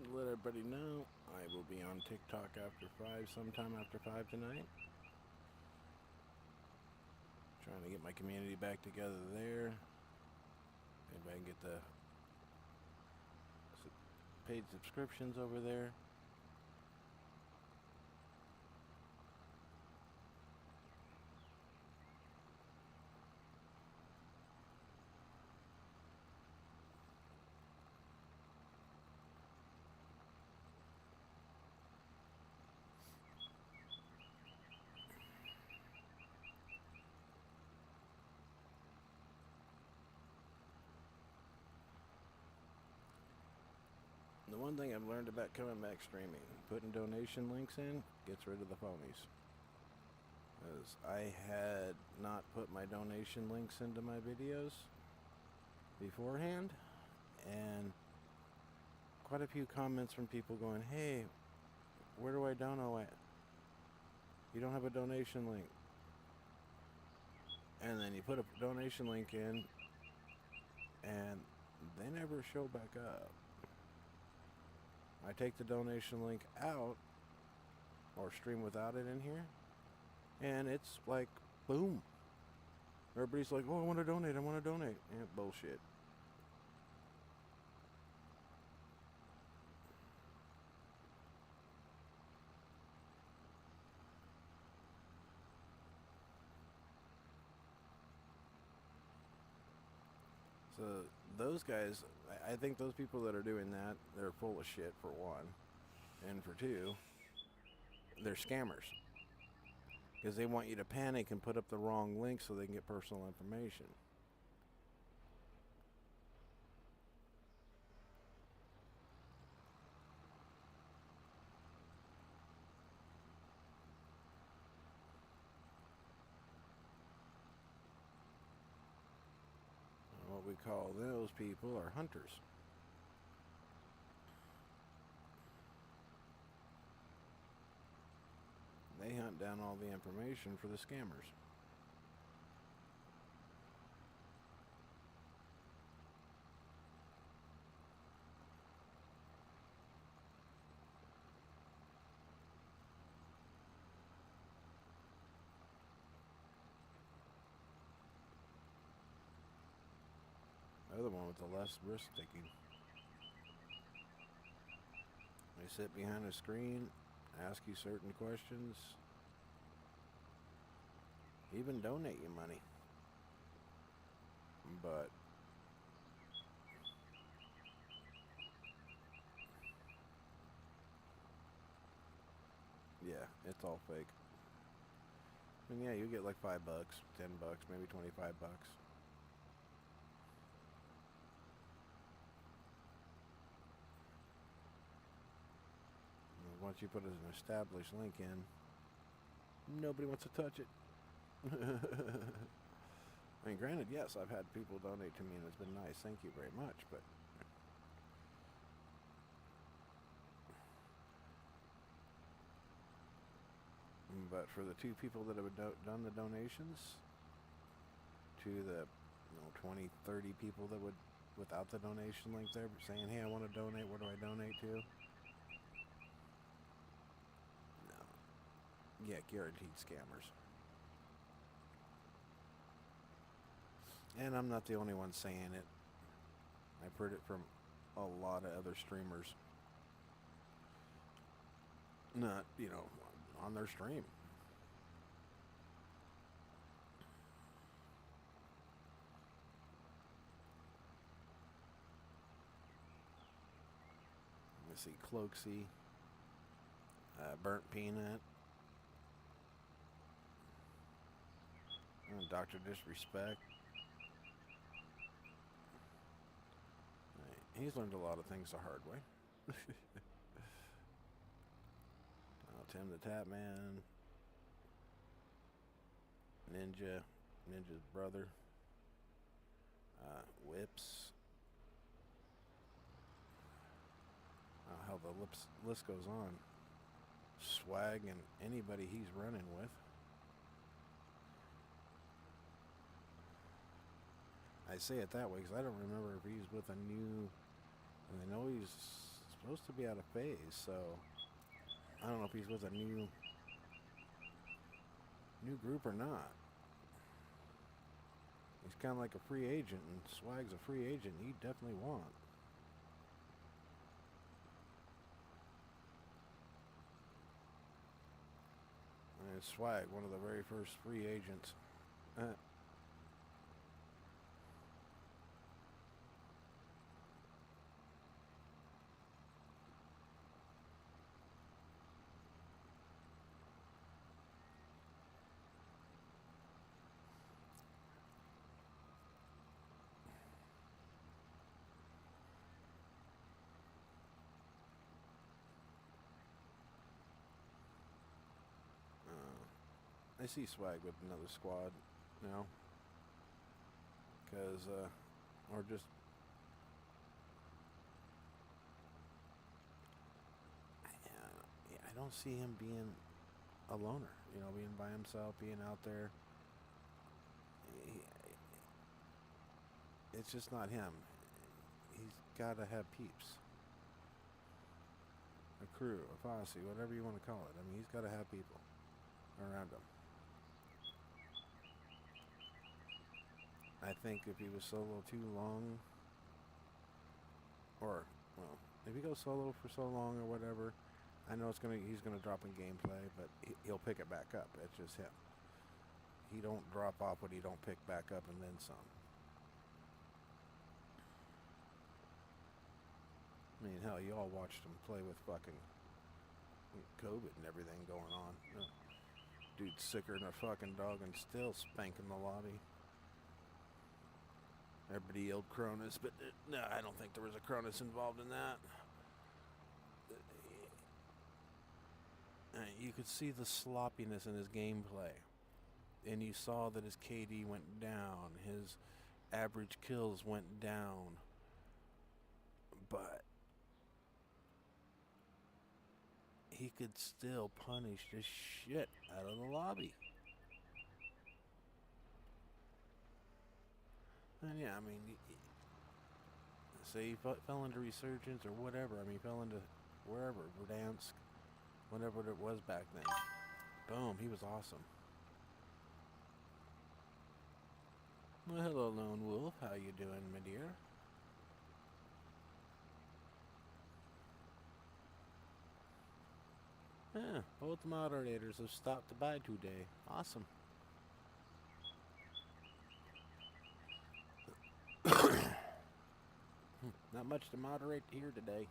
wanted to let everybody know I will be on TikTok after 5, sometime after 5 tonight. Trying to get my community back together there. Maybe I can get the paid subscriptions over there. The one thing I've learned about coming back streaming, putting donation links in gets rid of the phonies. As I had not put my donation links into my videos beforehand, and quite a few comments from people going, hey, where do I dono at? You don't have a donation link. And then you put a donation link in, and they never show back up. I take the donation link out, or stream without it in here, and it's like, boom. Everybody's like, oh, I want to donate, I want to donate. Yeah, bullshit. So those guys, I think those people that are doing that, they're full of shit, for one. And for two, they're scammers. Because they want you to panic and put up the wrong link so they can get personal information. And what we call those people are hunters. They hunt down all the information for the scammers. They're the one with the less risk taking. They sit behind a screen, ask you certain questions, even donate you money. But yeah, it's all fake. And yeah, you get like $5, $10, maybe $25. And once you put an established link in, nobody wants to touch it. I mean, granted, yes, I've had people donate to me and it's been nice. Thank you very much, but for the two people that have done the donations, to the 20, 30 people that would, without the donation link there, saying, hey, I want to donate, where do I donate to? No. Yeah, guaranteed scammers. And I'm not the only one saying it. I've heard it from a lot of other streamers. Not, on their stream. Let's see, Cloaksy, Burnt Peanut, Dr. Disrespect. He's learned a lot of things the hard way. Tim the Tap Man, Ninja's brother, Whips. How the list goes on. Swag and anybody he's running with. I say it that way because I don't remember if he's with a new. I know he's supposed to be out of phase, so I don't know if he's with a new group or not. He's kind of like a free agent, and Swag's a free agent. He definitely won. And Swag, one of the very first free agents. I see Swag with another squad now. Because, or just... I don't see him being a loner. You know, being by himself, being out there. It's just not him. He's got to have peeps. A crew, a posse, whatever you want to call it. I mean, he's got to have people around him. I think if he was solo too long, or, well, if he goes solo for so long or whatever, I know he's gonna drop in gameplay, but he'll pick it back up. It's just him. He don't drop off what he don't pick back up and then some. I mean, hell, you all watched him play with fucking COVID and everything going on. Dude's sicker than a fucking dog and still spanking the lobby. Everybody yelled Cronus, but no, I don't think there was a Cronus involved in that. You could see the sloppiness in his gameplay. And you saw that his KD went down. His average kills went down. But he could still punish the shit out of the lobby. And yeah, I mean, say he fell into Resurgence or whatever. I mean, he fell into wherever, Verdansk, whatever it was back then. Boom, he was awesome. Well, hello, Lone Wolf. How you doing, my dear? Yeah, both moderators have stopped by today. Awesome. Not much to moderate here today.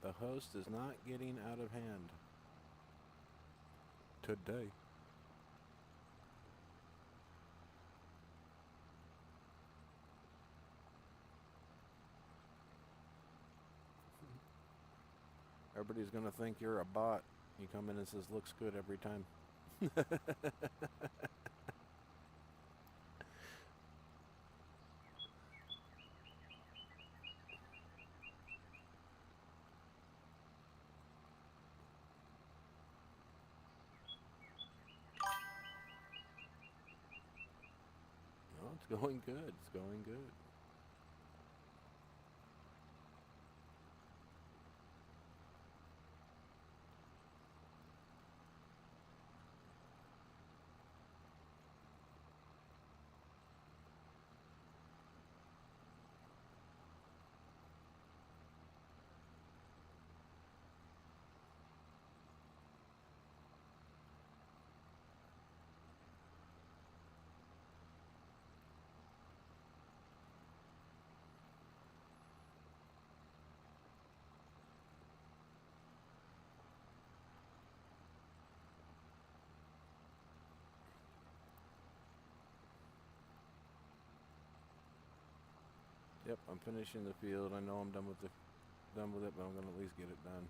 The host is not getting out of hand. Today. Everybody's gonna think you're a bot. You come in and says, looks good every time. No, it's going good. It's going good. Yep, I'm finishing the field. I know I'm done with it, but I'm gonna at least get it done.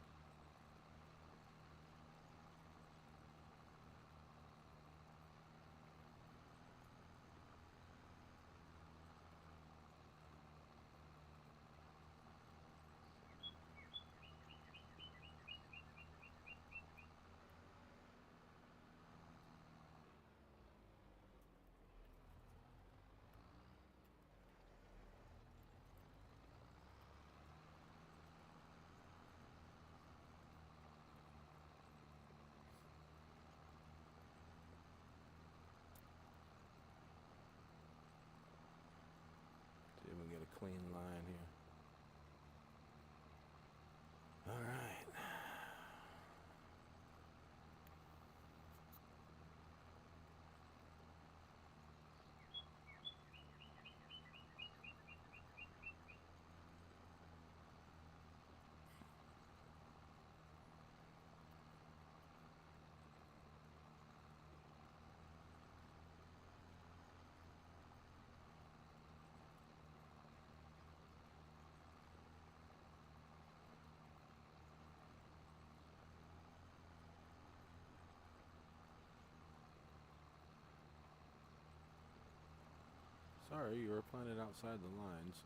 Sorry, you were planted outside the lines.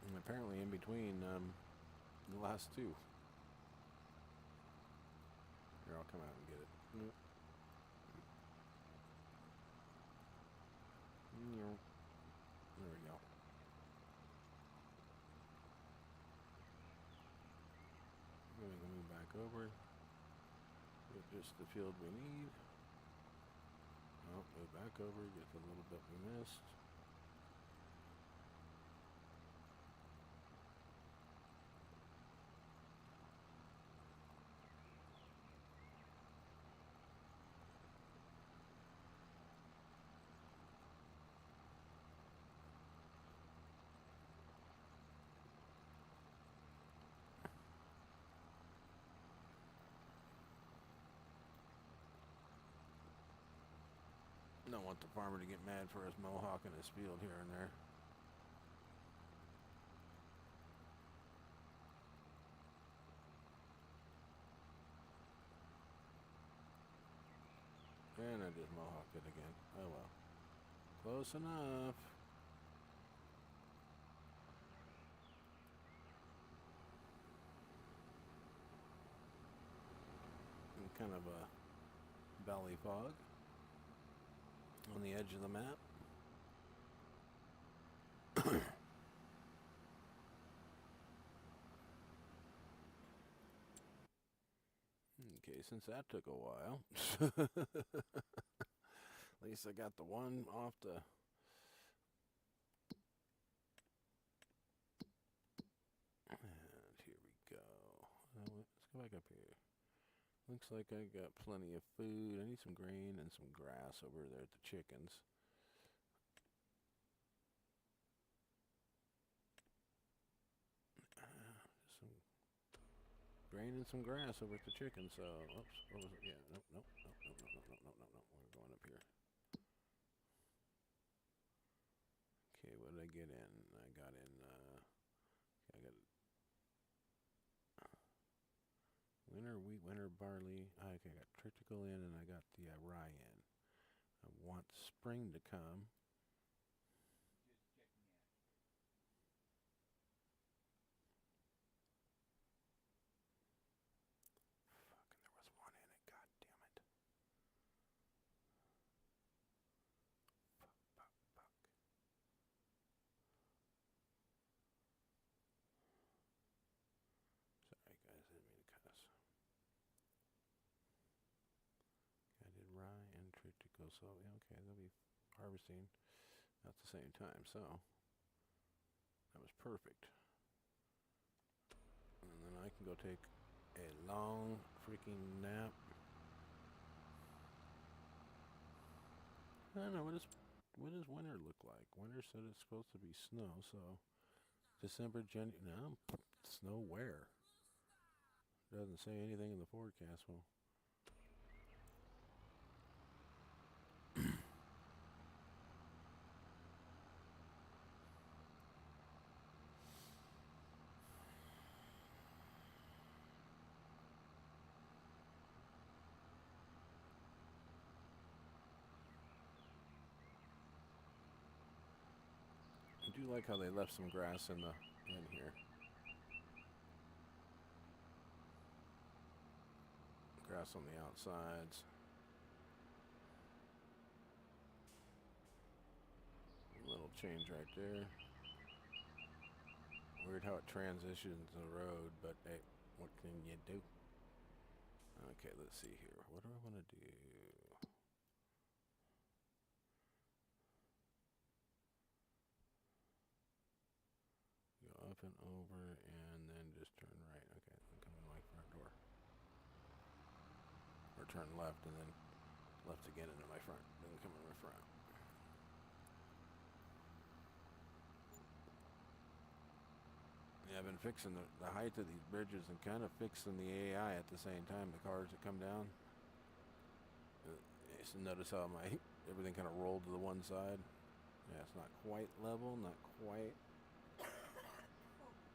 And apparently in between the last two. Here, I'll come out and get it. Nope. There we go. I'm going to move back over. Get just the field we need. Oh, move back over, get the little bit we missed. Don't want the farmer to get mad for us mohawking his field here and there. And I just mohawked it again. Oh well. Close enough. And kind of a valley fog on the edge of the map. Okay, since that took a while, at least I got the one off the... And here we go. Let's go back up here. Looks like I got plenty of food. I need some grain and some grass over there at the chickens. Some grain and some grass over at the chickens. So, oops, what was it? Yeah, nope. We're going up here. Okay, what did I get in? I got in, I got winter wheat, winter barley. I got triticale in, and I got the rye in. I want spring to come. Fucking, there was one in it. God damn it. Fuck. Sorry, guys, I didn't mean to cuss. I did rye and triticale, so yeah, okay, they'll be harvesting at the same time, so that was perfect. And then I can go take a long freaking nap. I don't know, what does winter look like? Winter said it's supposed to be snow, so December, January, no, snow where? Doesn't say anything in the forecast. Well, I do like how they left some grass in here. Grass on the outsides. Little change right there. Weird how it transitions the road, but hey, what can you do? Okay, let's see here. What do I want to do? Go up and over, and then just turn right. Okay, then come in my front door. Or turn left, and then left again into my front. Then come in my front. Yeah, I've been fixing the height of these bridges and kind of fixing the AI at the same time. The cars that come down. So notice how everything kind of rolled to the one side. Yeah, it's not quite level, not quite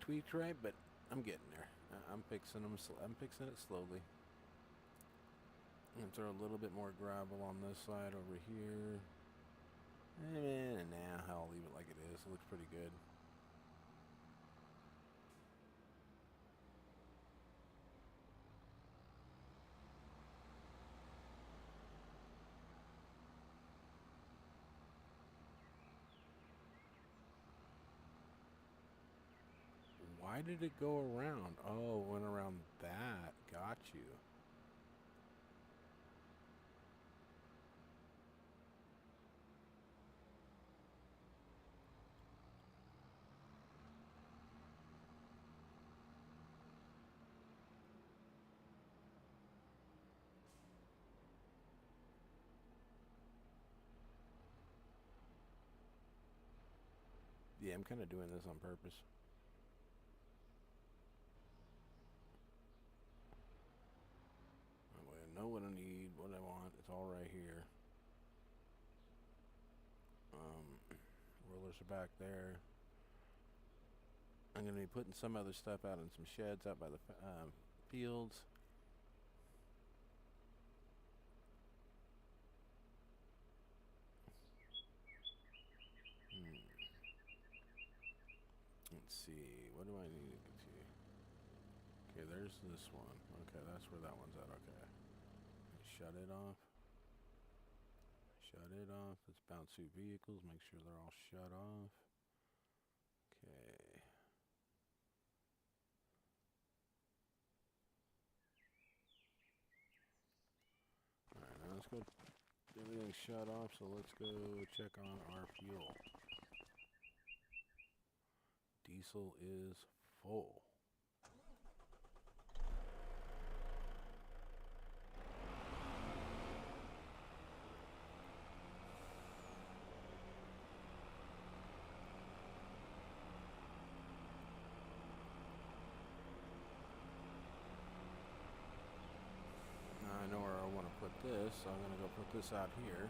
tweaked right, but I'm getting there. I'm fixing them. I'm fixing it slowly. I'm gonna throw a little bit more gravel on this side over here. Nah, I'll leave it like it is. It looks pretty good. Why did it go around? Oh, it went around that. Got you. Yeah, I'm kind of doing this on purpose. That way I know what I need, what I want. It's all right here. Rollers are back there. I'm going to be putting some other stuff out in some sheds out by the fields. Let's see. What do I need to get to? Okay, there's this one. Okay, that's where that one's at. Okay. Shut it off. Shut it off. Let's bounce through vehicles. Make sure they're all shut off. Okay. Alright, now let's go. Everything's shut off, so let's go check on our fuel. Diesel is full. Now I know where I want to put this, so I'm going to go put this out here.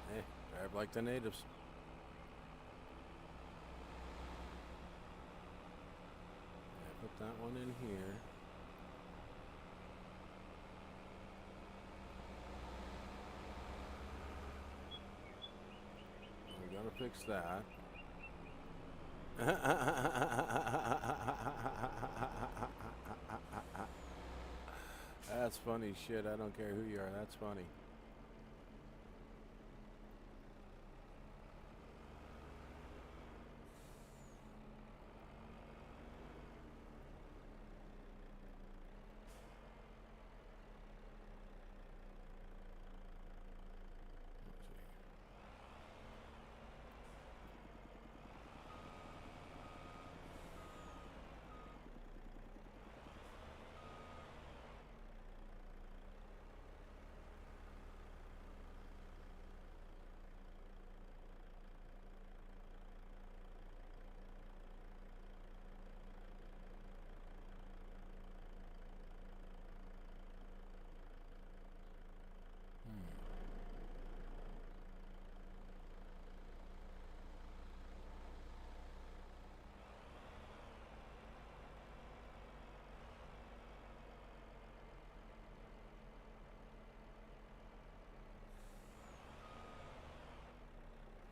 Hey, drive like the natives. Put that one in here. We gotta fix that. That's funny shit. I don't care who you are. That's funny.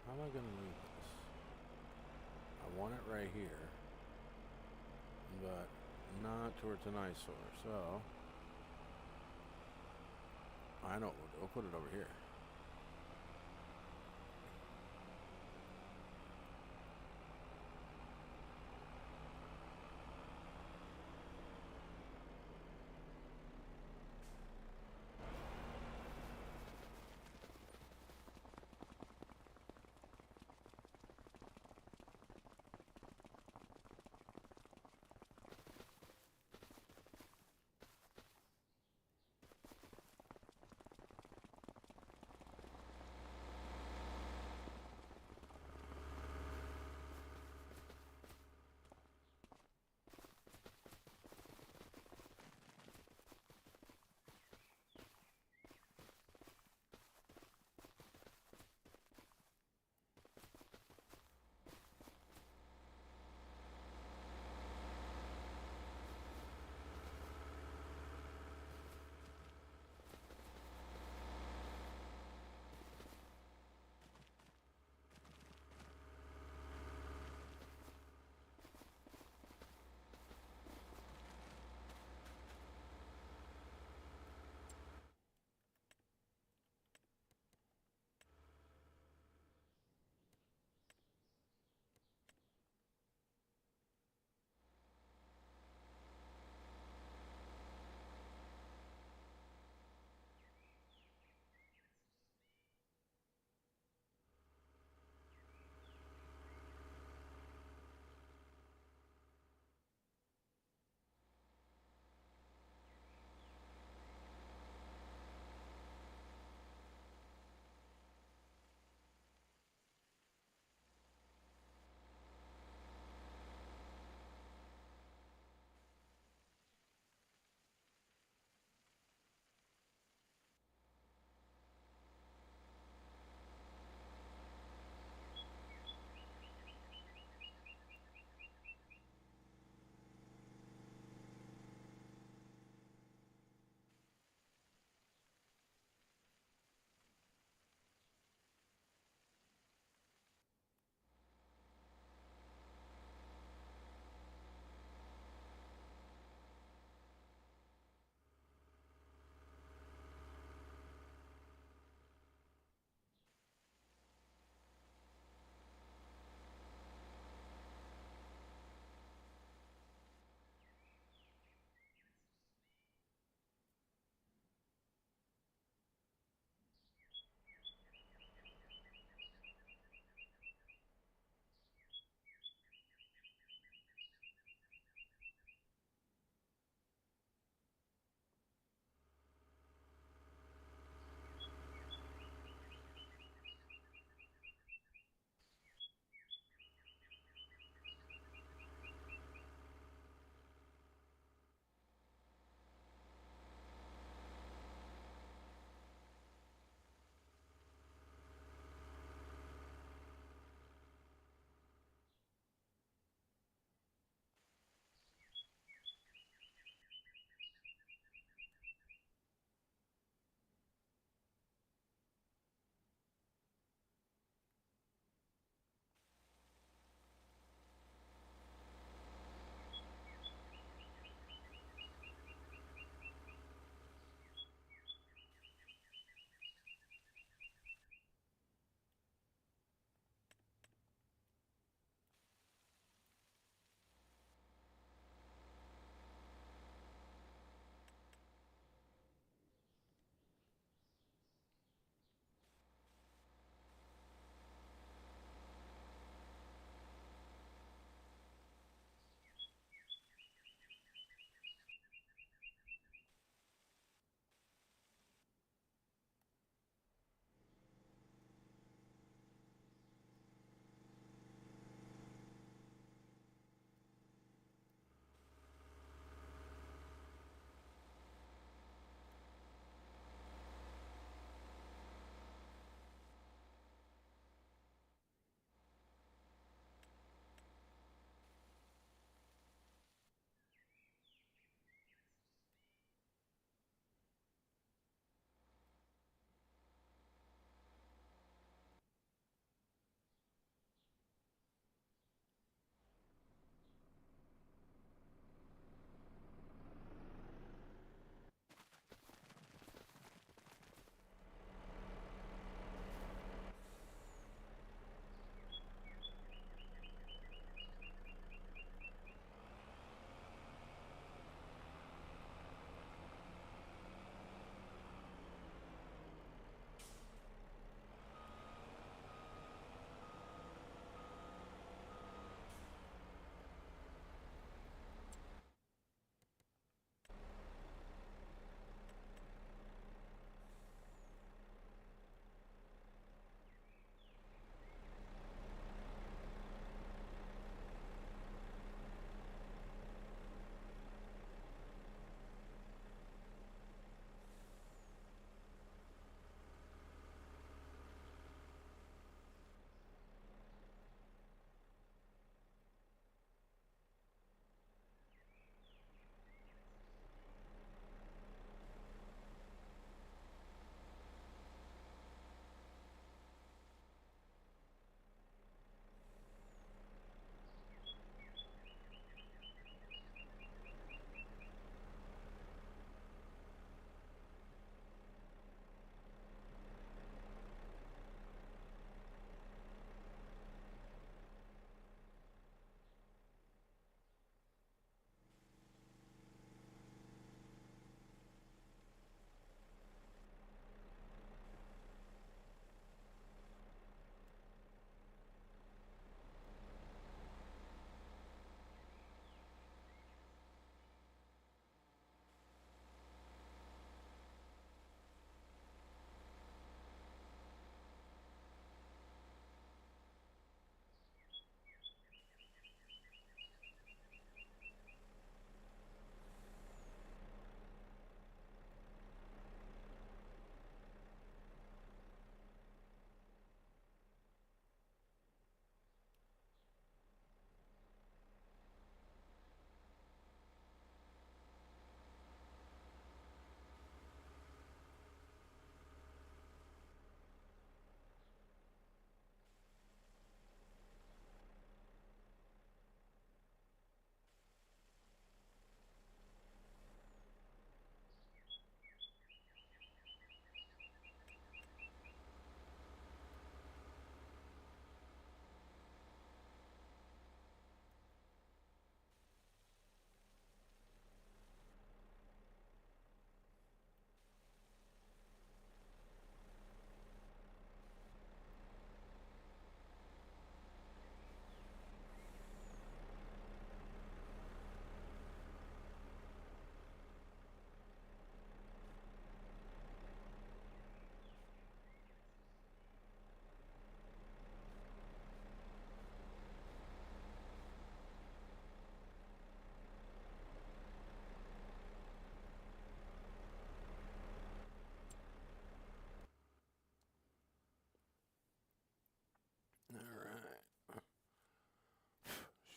How am I going to leave this? I want it right here, but not towards an eyesore, so I know what we'll do. We'll put it over here.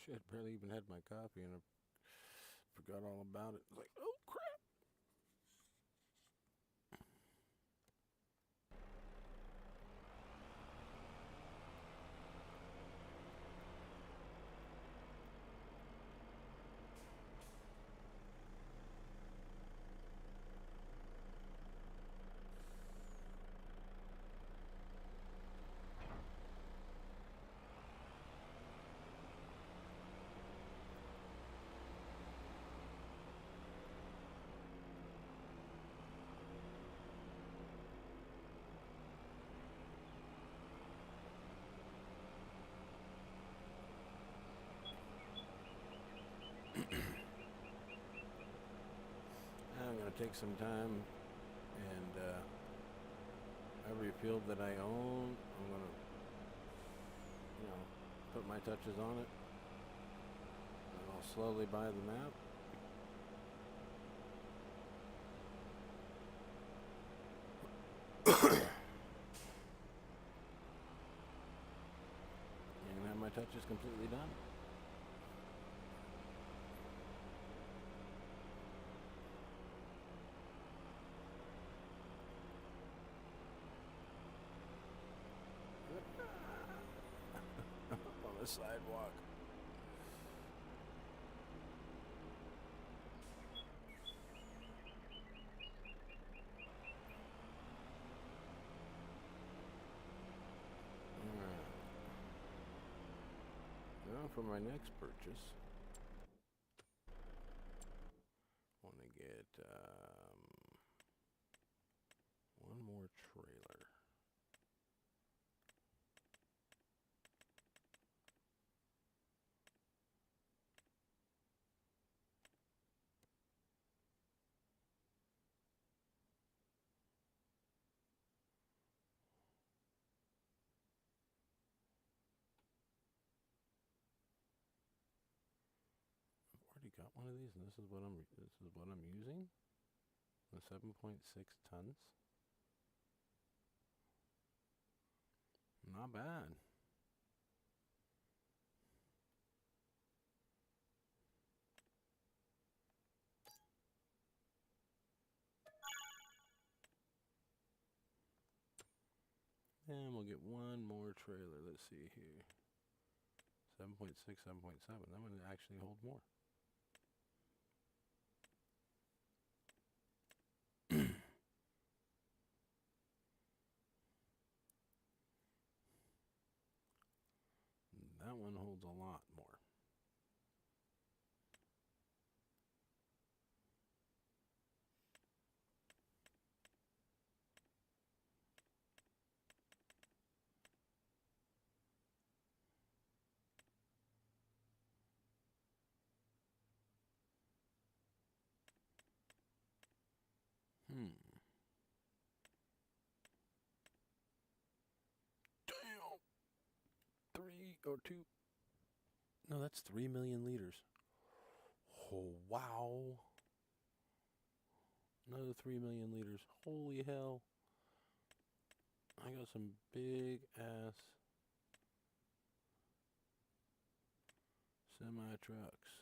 shit, barely even had my coffee and I forgot all about it. Like, oh crap. I'm going to take some time and every field that I own, I'm going to, put my touches on it. And I'll slowly buy the map. And have my touches completely done. On the sidewalk. Alright. Now for my next purchase. Want to get one more trailer. Already got one of these, and this is what I'm using. The 7.6 tons. Not bad. And we'll get one more trailer. Let's see here. 7.6, 7.7. That one actually hold more. That one holds a lot more. Damn. 3 or 2. No, that's 3 million liters. Oh, wow. Another 3 million liters. Holy hell. I got some big ass semi trucks.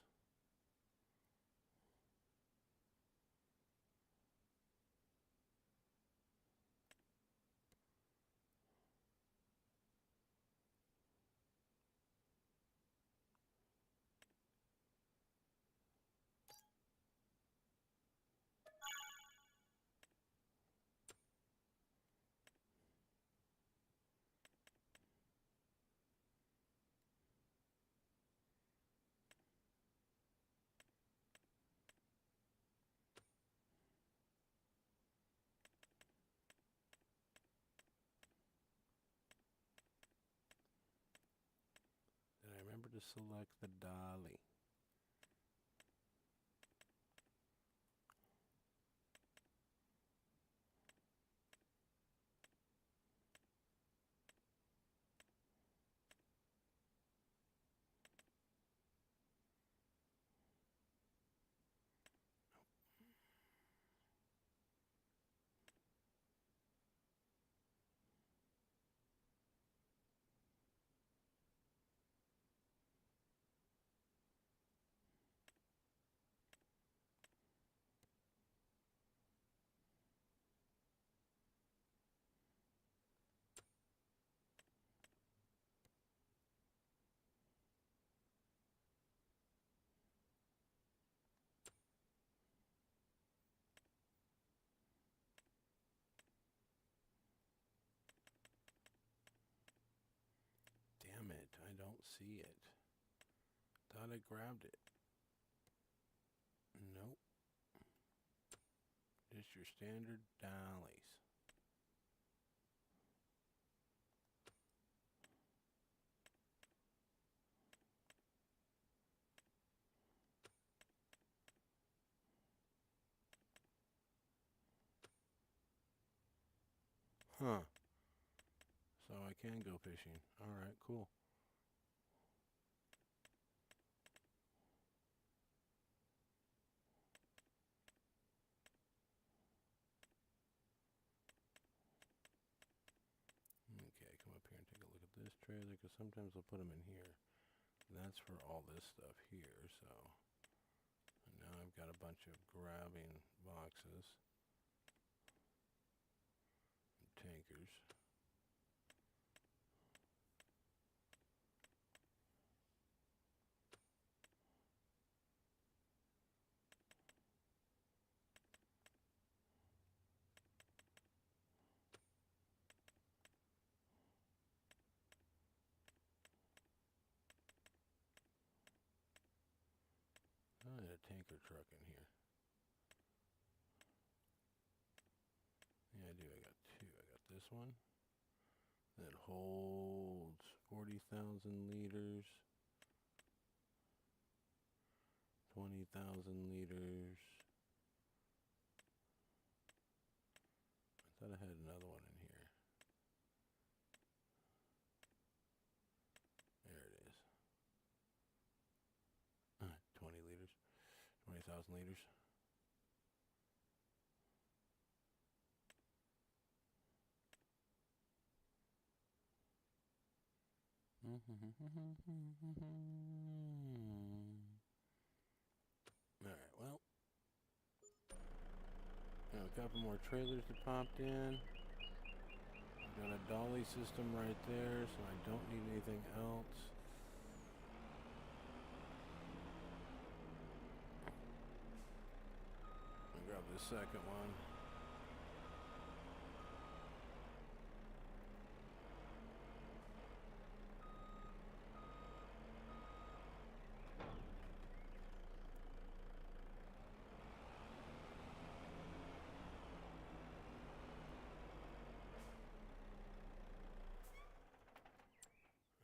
Did I remember to select the dolly? don't see it. Thought I grabbed it. Nope. Just your standard dollies. Huh. So I can go fishing. Alright, cool. Okay, come up here and take a look at this trailer, because sometimes I'll put them in here. That's for all this stuff here, so. And now I've got a bunch of grabbing boxes. And tankers. I had a tanker truck in here. Yeah, I do. I got two. I got this one that holds 40,000 liters, 20,000 liters. I thought I had another one in here. There it is. 20 liters. 20,000 liters. Alright, well. Got a couple more trailers that popped in. Got a dolly system right there, so I don't need anything else. I'll grab the second one.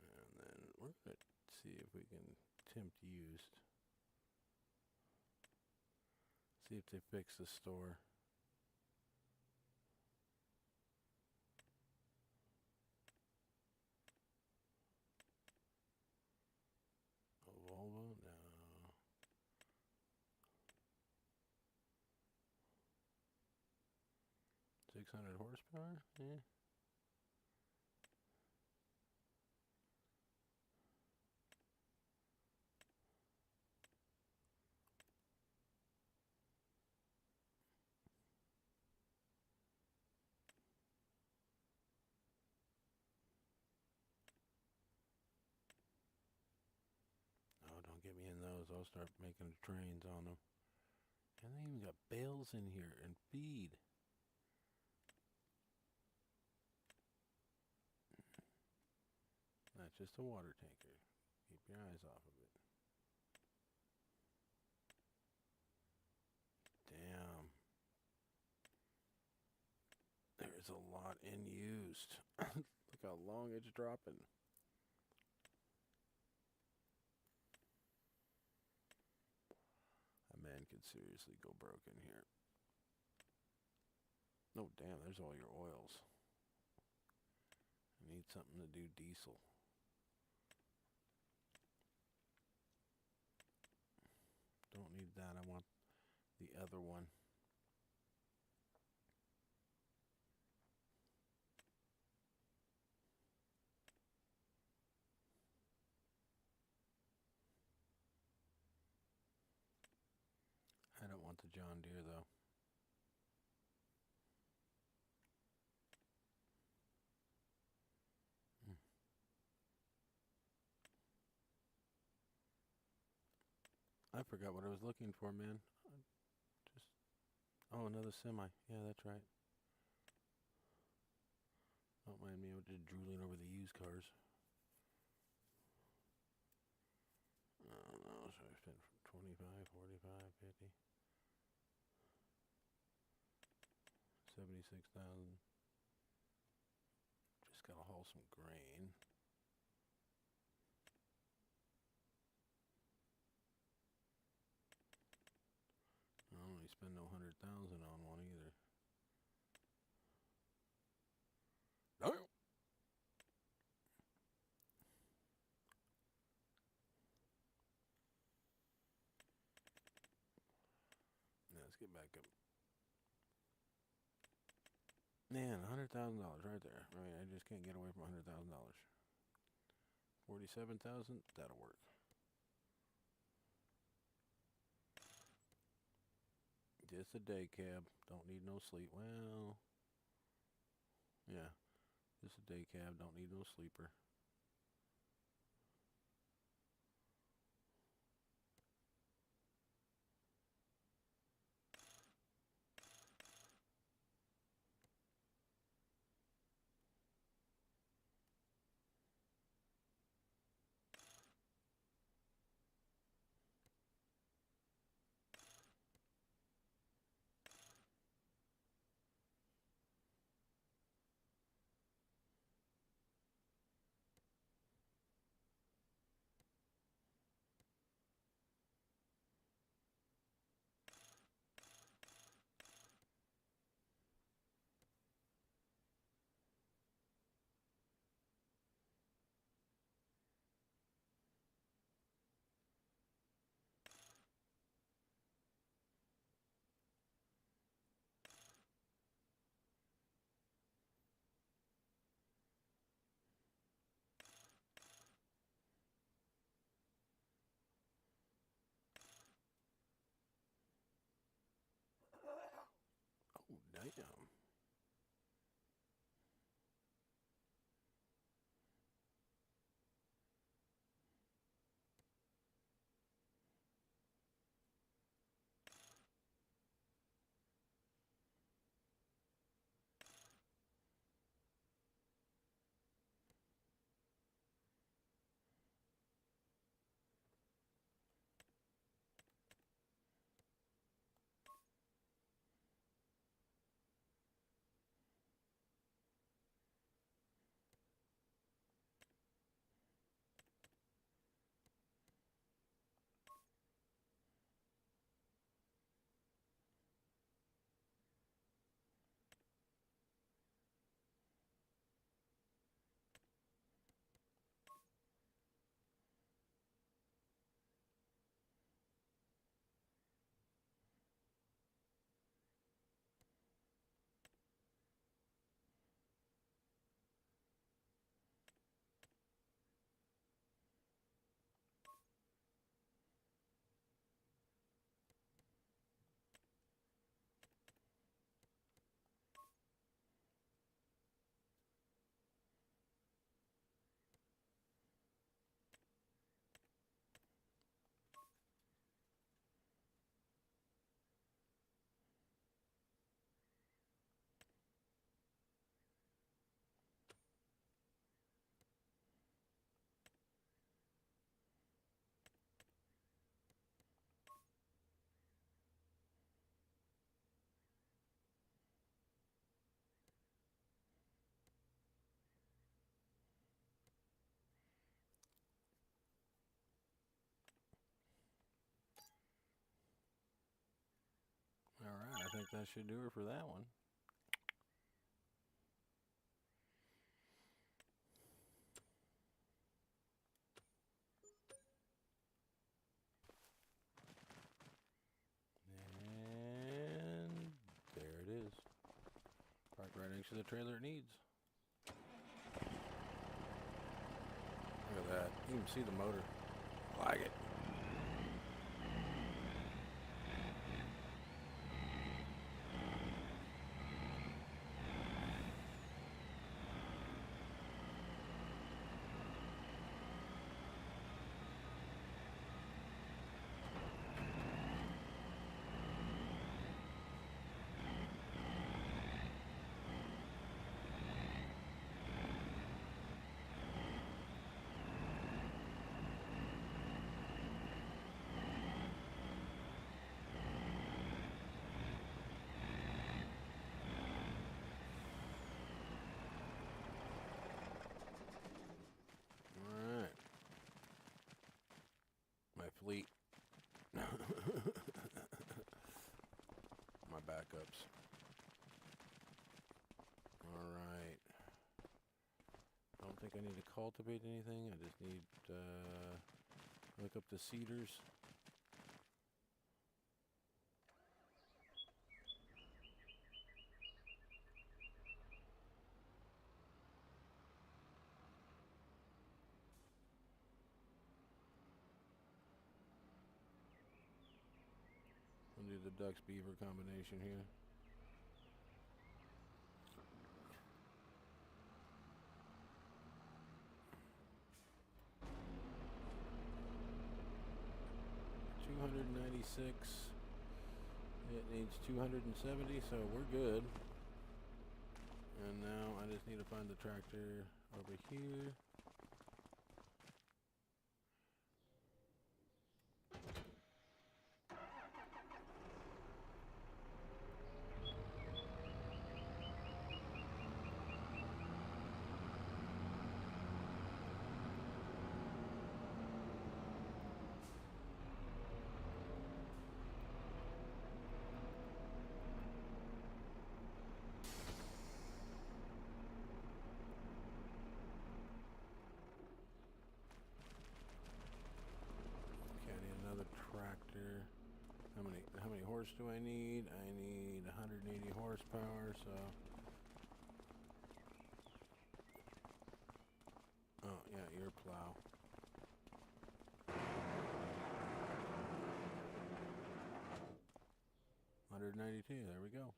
And then we're going to see if we can tempt used. See if they fix the store. A Volvo? No. 600 horsepower? Yeah. Oh, don't get me in those. I'll start making trains on them. And they even got bales in here and feed. That's just a water tanker. Keep your eyes off of it. Damn. There's a lot in used. Look how long it's dropping. A man could seriously go broke in here. Oh, damn, there's all your oils. I need something to do diesel. Don't need that. I want the other one. I don't want the John Deere, though. I forgot what I was looking for, man. Oh, another semi. Yeah, that's right. Don't mind me, I'm just drooling over the used cars. So I spent 25, 45, 50, 76,000. Just gotta haul some grain. I don't really spend no 100,000 on one either. No. Now let's get back up. Man, $100,000 right there. I mean, I just can't get away from $100,000. 47,000. That'll work. Just a day cab. Don't need no sleep. Well, yeah. Just a day cab. Don't need no sleeper. Oh, damn. All right, I think that should do it for that one. And there it is. Parked right next to the trailer it needs. Look at that. You can see the motor. I like it. fleet. My backups. Alright. I don't think I need to cultivate anything. I just need to look up the cedars. We'll do the ducks beaver combination here. $296. It needs 270, so we're good. And now I just need to find the tractor over here. Tractor. How many horse do I need? I need 180 horsepower, so oh yeah, your plow. $192, there we go.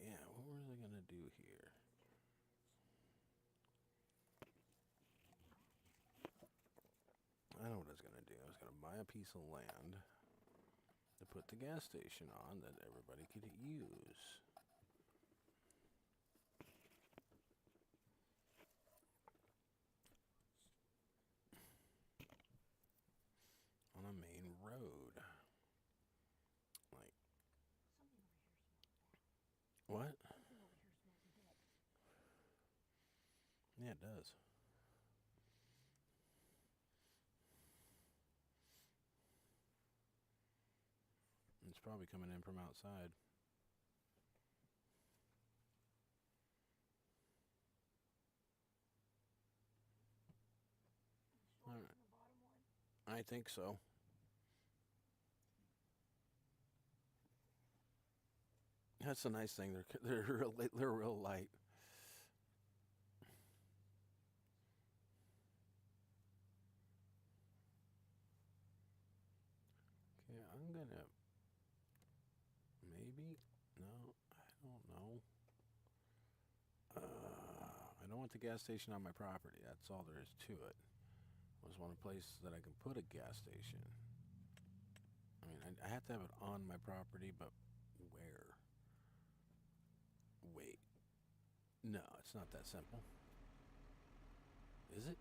Yeah, what was I gonna do here? I know what I was gonna do. I was gonna buy a piece of land to put the gas station on that everybody could use. On a main road. Like, what? Yeah, it does. It's probably coming in from outside. All right. I think so. That's the nice thing. They're real light. Okay, I'm gonna maybe no, I don't know. I don't want the gas station on my property. That's all there is to it. I just want a place that I can put a gas station. I mean, I have to have it on my property, but where? Wait. No, it's not that simple. Is it?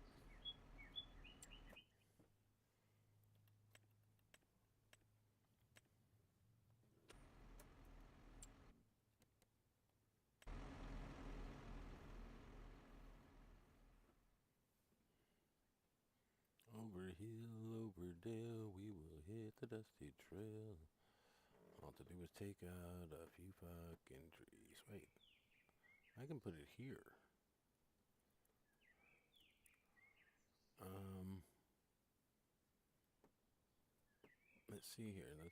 Over hill, over dale, we will hit the dusty trail. All to do is take out a few fucking trees. Wait, I can put it here. Let's see here.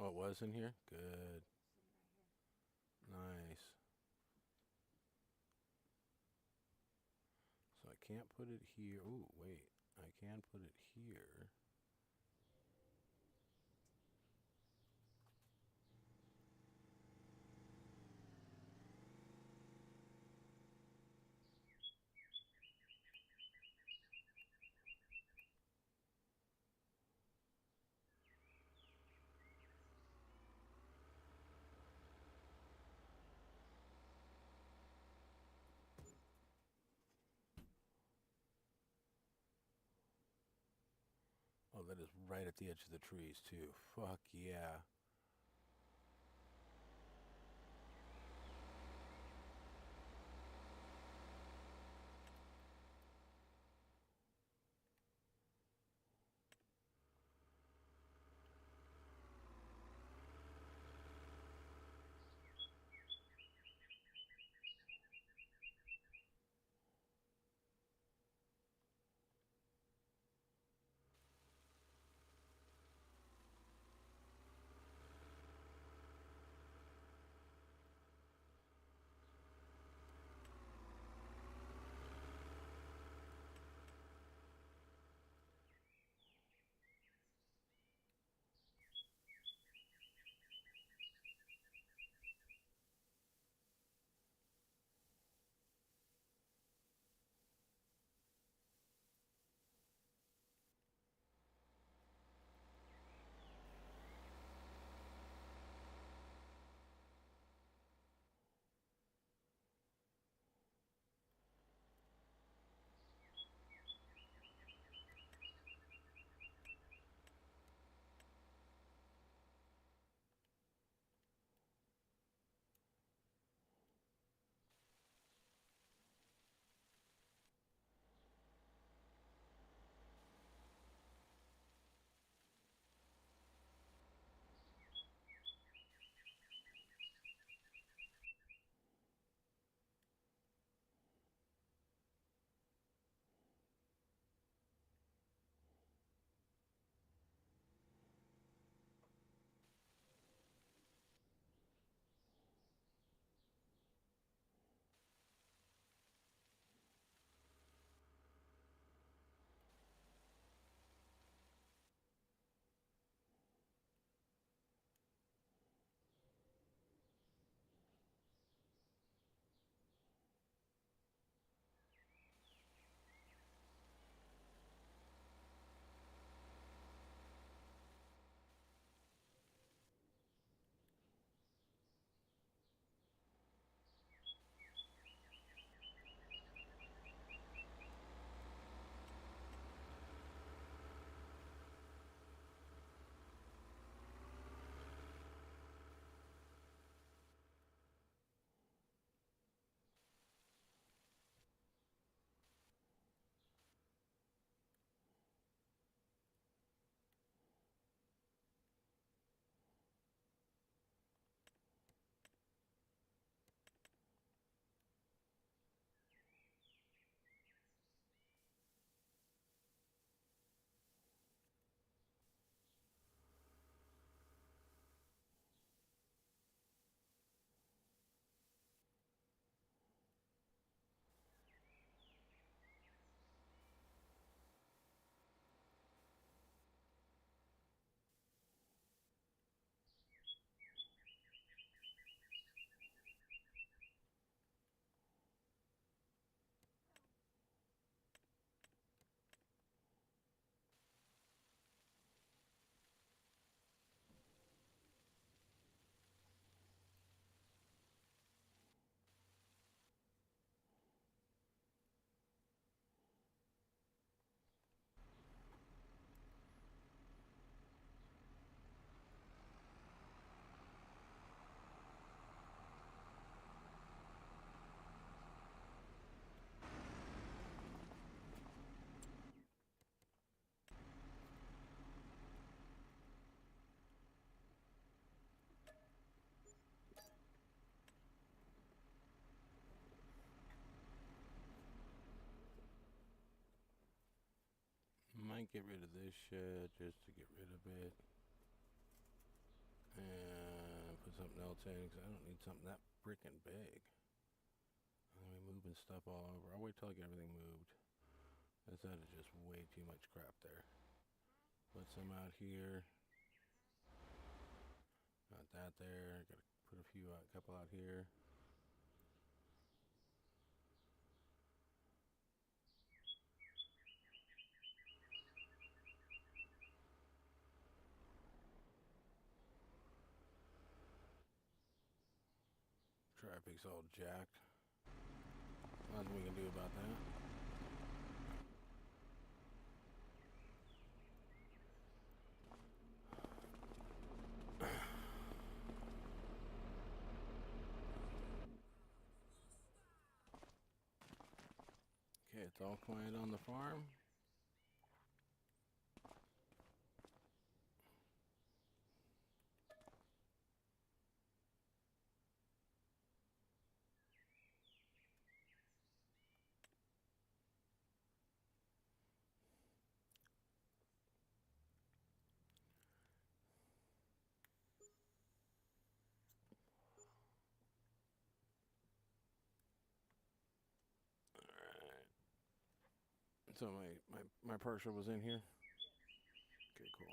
Oh, it was in here? Good. Nice. So I can't put it here. Ooh, wait. I can put it here. that is right at the edge of the trees, too. Fuck yeah. Might get rid of this shit just to get rid of it. And put something else in because I don't need something that freaking big. I'm gonna be moving stuff all over. I'll wait till I get everything moved. That is just way too much crap there. Put some out here. Got that there. Gotta put a couple out here. Traffic's all jacked. Nothing we can do about that. It's all quiet on the farm. So my partial was in here. Okay, cool.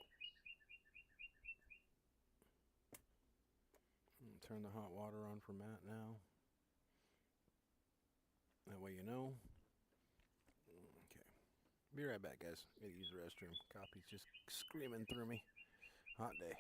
Turn the hot water on for Matt now. That way you know. Okay. Be right back, guys. Gotta use the restroom. Copy's just screaming through me. Hot day.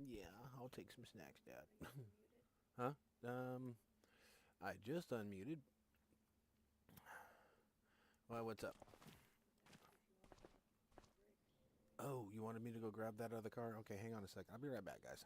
Yeah, I'll take some snacks, Dad. Huh? I just unmuted. Why, what's up? Oh, you wanted me to go grab that other car? Okay, hang on a second. I'll be right back, guys.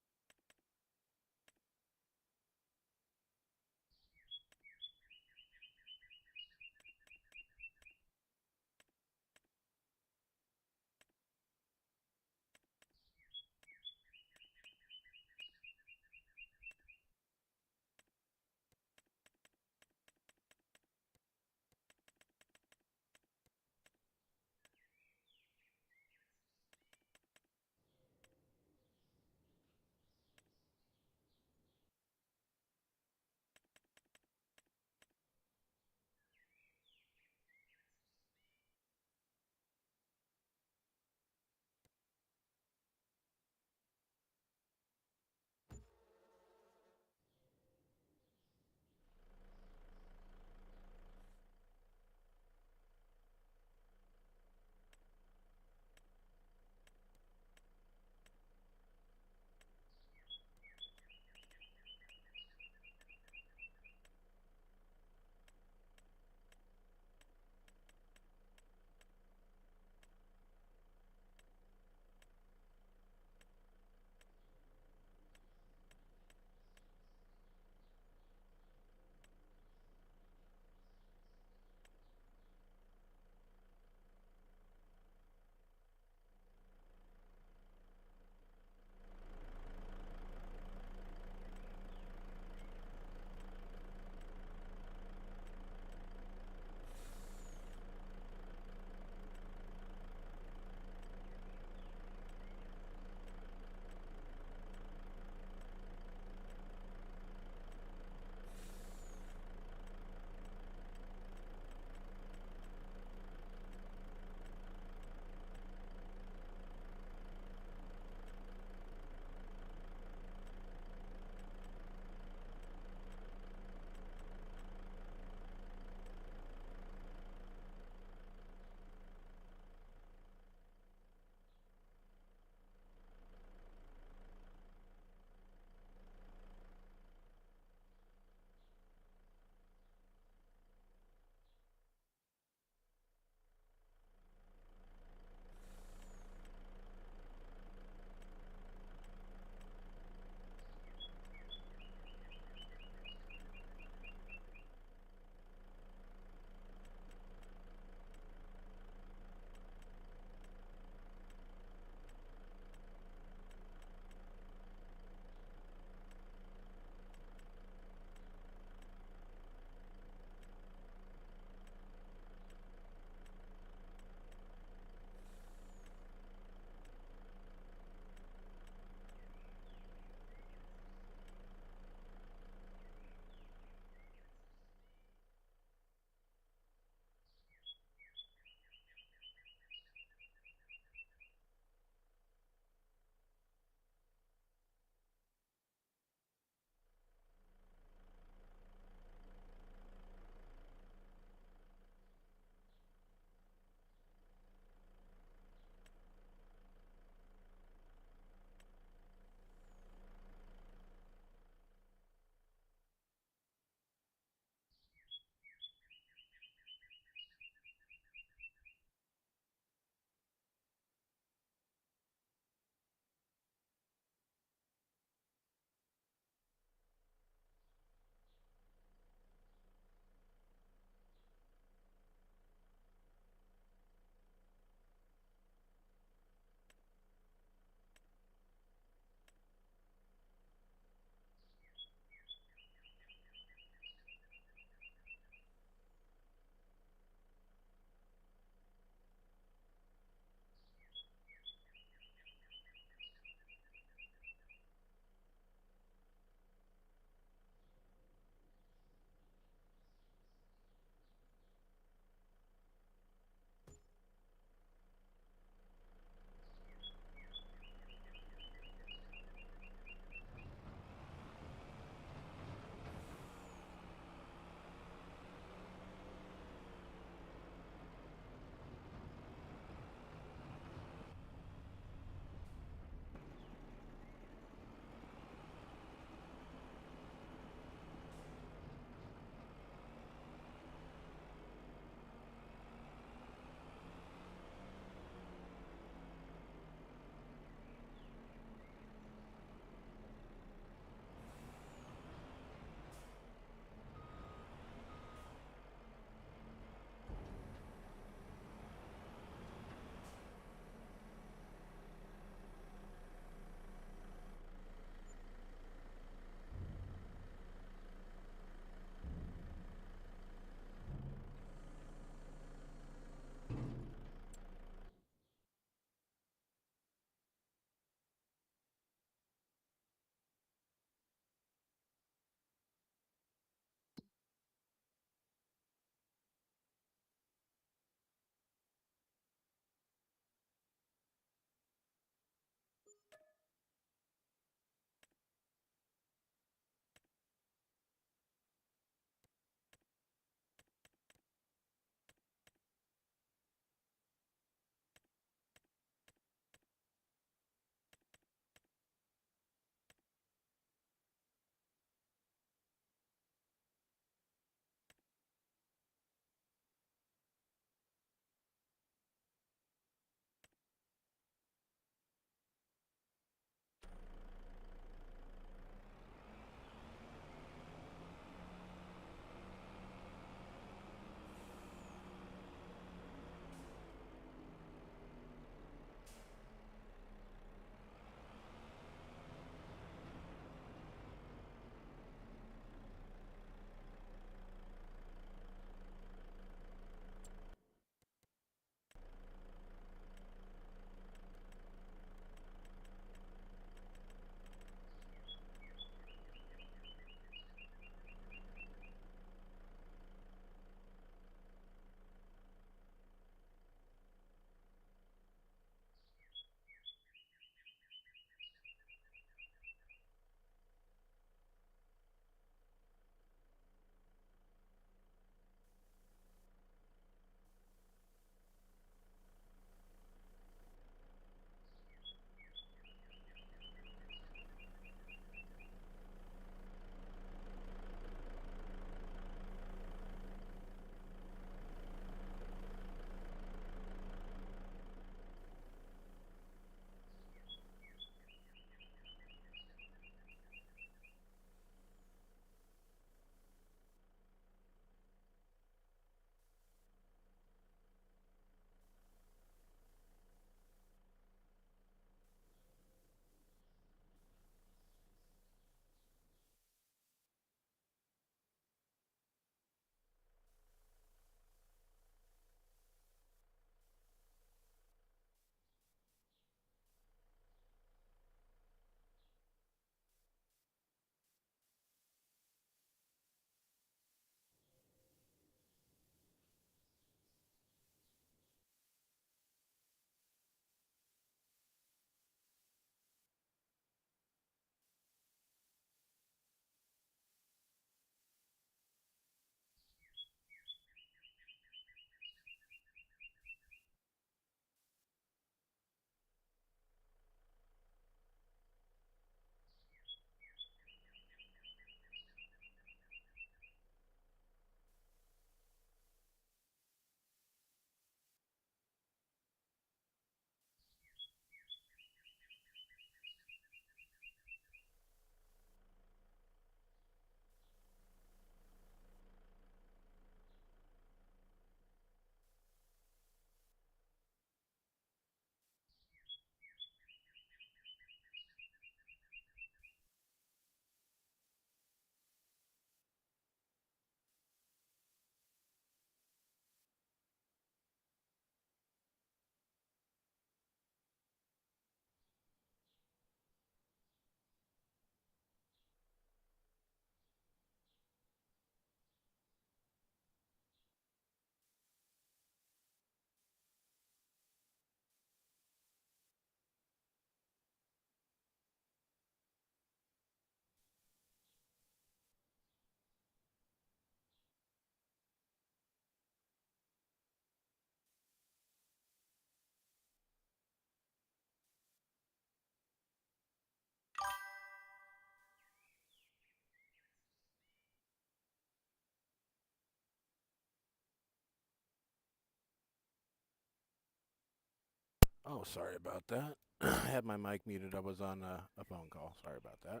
Oh, sorry about that. I had my mic muted. I was on a phone call. Sorry about that.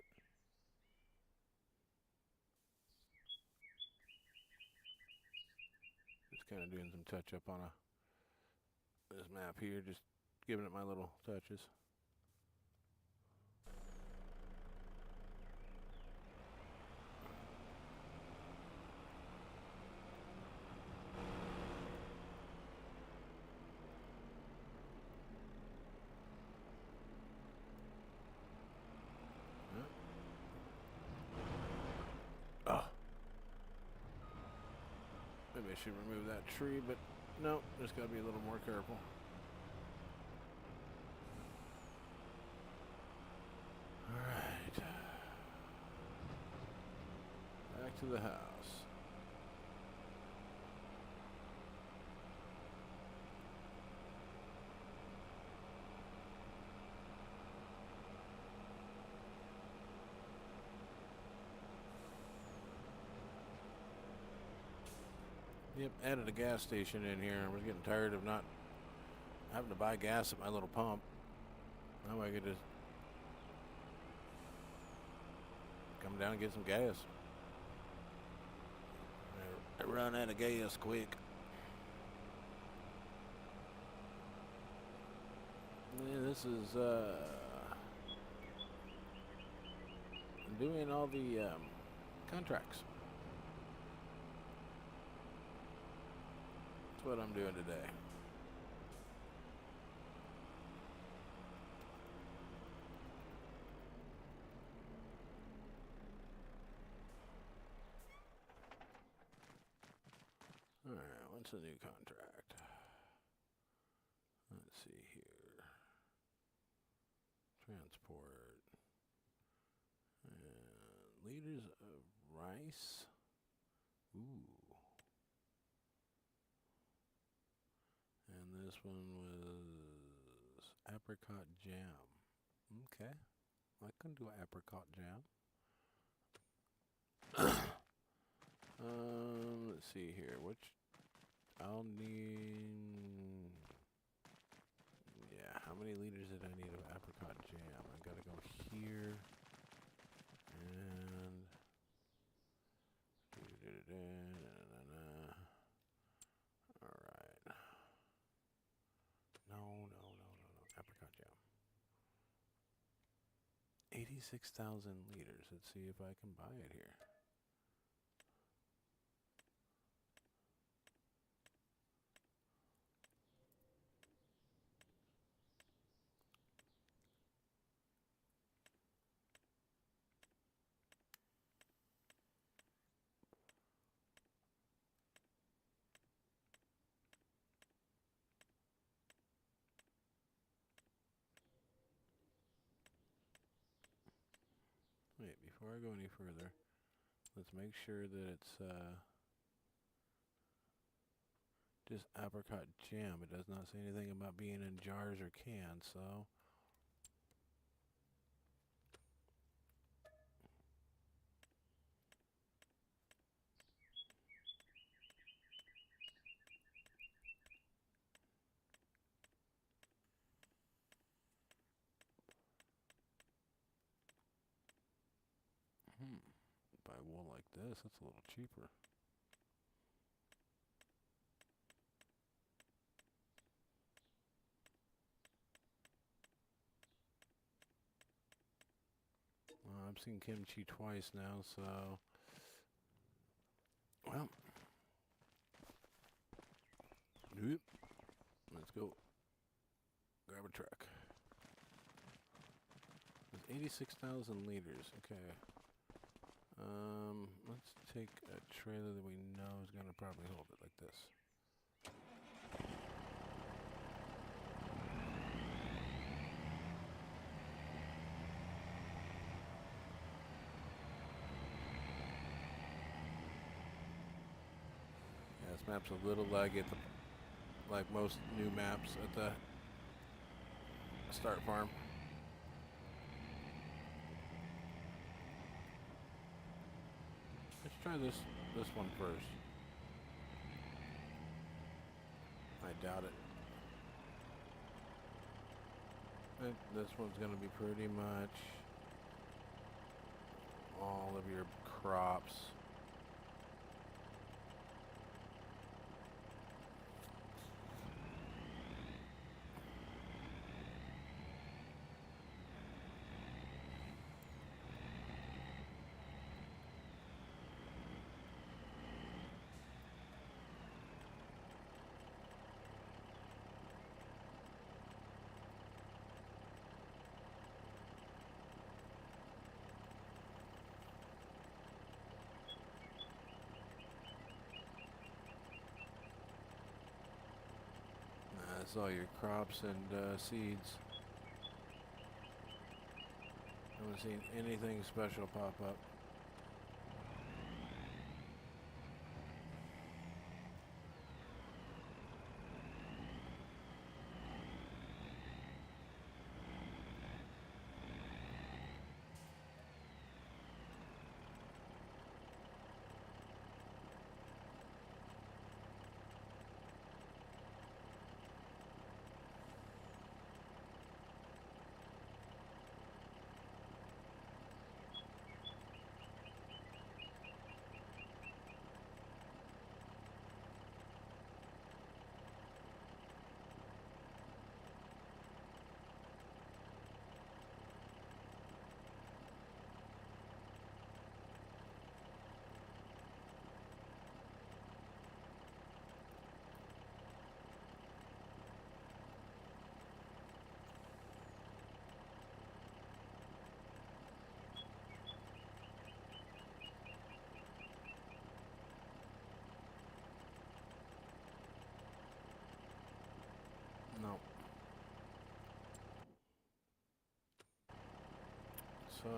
Just kind of doing some touch up on this map here. Just giving it my little touches. Oh. Maybe I should remove that tree, but no, just gotta be a little more careful. Alright. Back to the house. Yep, added a gas station in here. I was getting tired of not having to buy gas at my little pump. Now I could just come down and get some gas. I run out of gas quick. Yeah, this is doing all the contracts. That's what I'm doing today. Alright, what's the new contract? Let's see here. Transport. Liters of rice. Ooh. And this one was apricot jam. Okay. I can do apricot jam. Let's see here. Which I'll need. Yeah, how many liters did I need of apricot jam? I gotta go here and. Alright. No. Apricot jam. 86,000 liters. Let's see if I can buy it here. Wait, before I go any further, let's make sure that it's just apricot jam. It does not say anything about being in jars or cans, so. Buy wool like this, it's a little cheaper. I've seen kimchi twice now, so. Well. Let's go. Grab a truck. It's 86,000 liters. Okay. Let's take a trailer that we know is going to probably hold it like this. Yeah, this map's a little laggy at the, like most new maps at the start farm. Let's try this one first. I doubt it. This one's going to be pretty much all of your crops. That's all your crops and seeds. Haven't seen anything special pop up. No. So.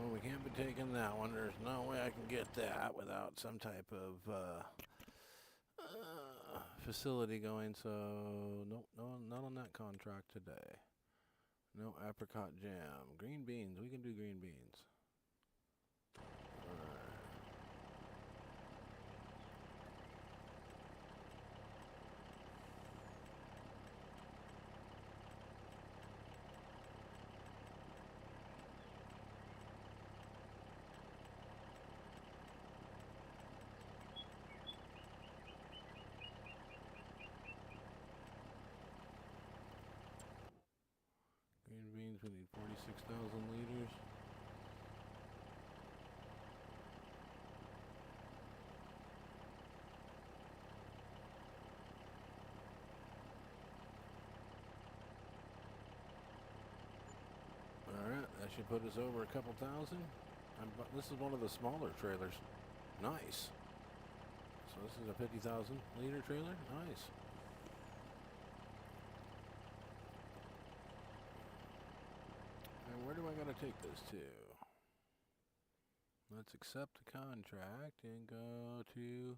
Well, we can't be taking that one. There's no way I can get that without some type of facility going. So, nope, no, not on that contract today. No apricot jam. Green beans. We can do green beans. we need 46,000 liters. Alright, that should put us over a couple thousand. This is one of the smaller trailers. Nice. So this is a 50,000 liter trailer. Nice. And where do I gotta take this to? Let's accept the contract and go to...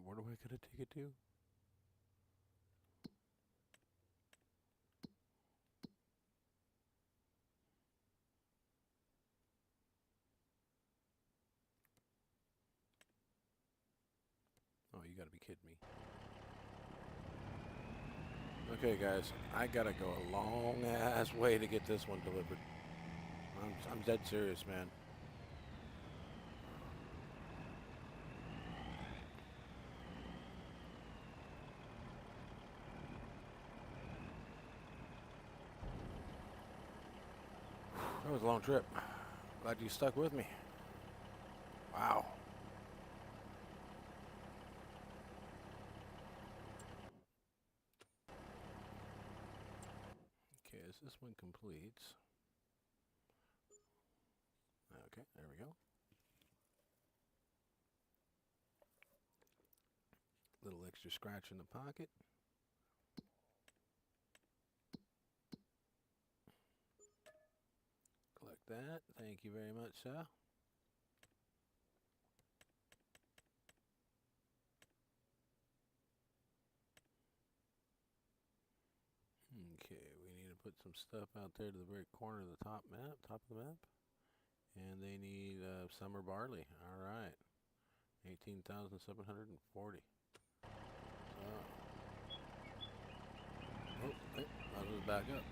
Where do I gotta take it to? Oh, you gotta be kidding me. Okay, guys, I gotta go a long ass way to get this one delivered. I'm dead serious, man. That was a long trip. Glad you stuck with me. Wow. Okay, as this one completes. Okay, there we go. Little extra scratch in the pocket. Collect that. Thank you very much, sir. Okay, we need to put some stuff out there to the very corner of the top of the map. And they need summer barley. All right. 18,740. So, oh, hey, I'll just back up.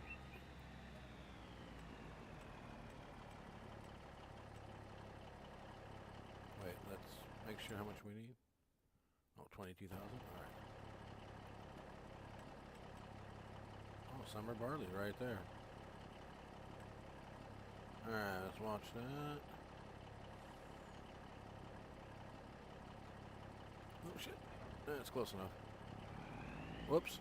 Wait, let's make sure how much we need. Oh, 22,000. All right. Oh, summer barley right there. All right, let's watch that. Oh shit, that's close enough. Whoops.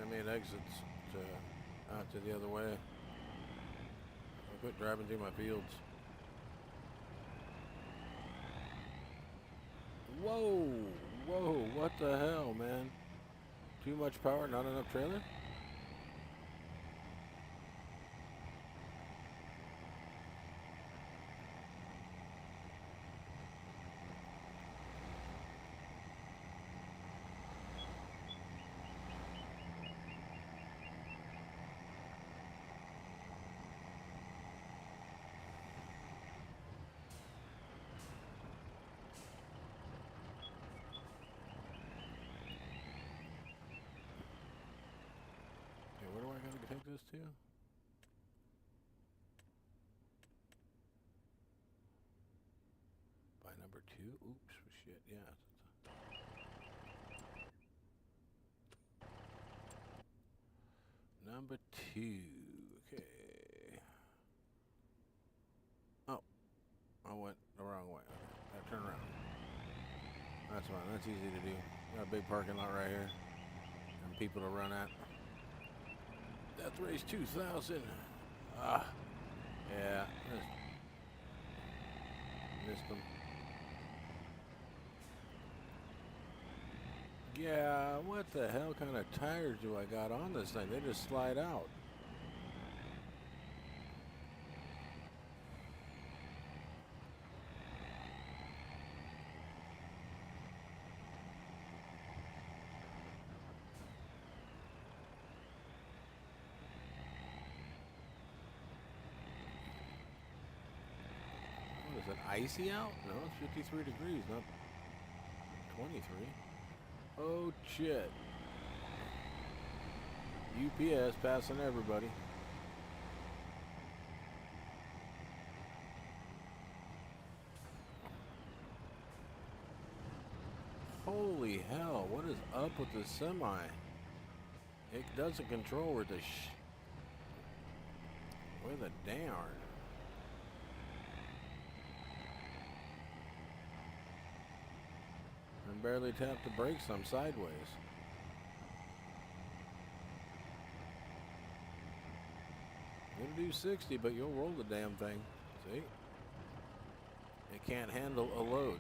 I made exits out to the other way. I quit driving through my fields. Whoa, whoa, what the hell, man? Too much power, not enough trailer? Okay, where do I gotta take this to? By number 2? Oops, shit, yeah. Number 2, okay. Oh, I went the wrong way. Okay, gotta turn around. That's fine, that's easy to do. Got a big parking lot right here. And people to run at. Death Race 2000. Ah, yeah. Missed them. Yeah, what the hell kind of tires do I got on this thing? They just slide out. What, icy out? No, it's 53 degrees, not 23. Oh, shit. UPS passing everybody. Holy hell, what is up with the semi? It doesn't control where the darn. I barely tapped the brakes, I'm sideways. You'll do 60, but you'll roll the damn thing. See? It can't handle a load.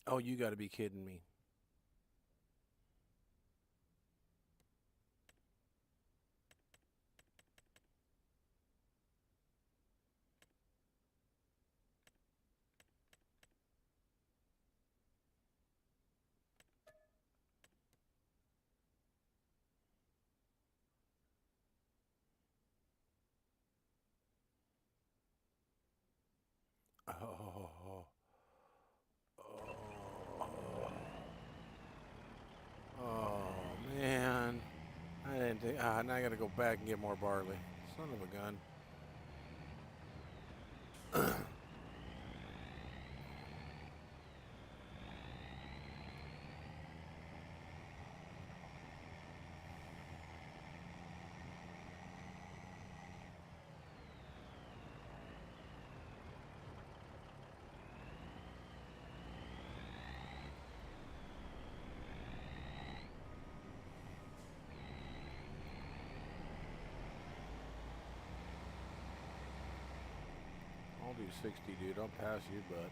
Oh, you gotta be kidding me. Oh. Oh, man. I didn't think. Now I gotta go back and get more barley. Son of a gun. I'll do 60, dude. I'll pass you, but.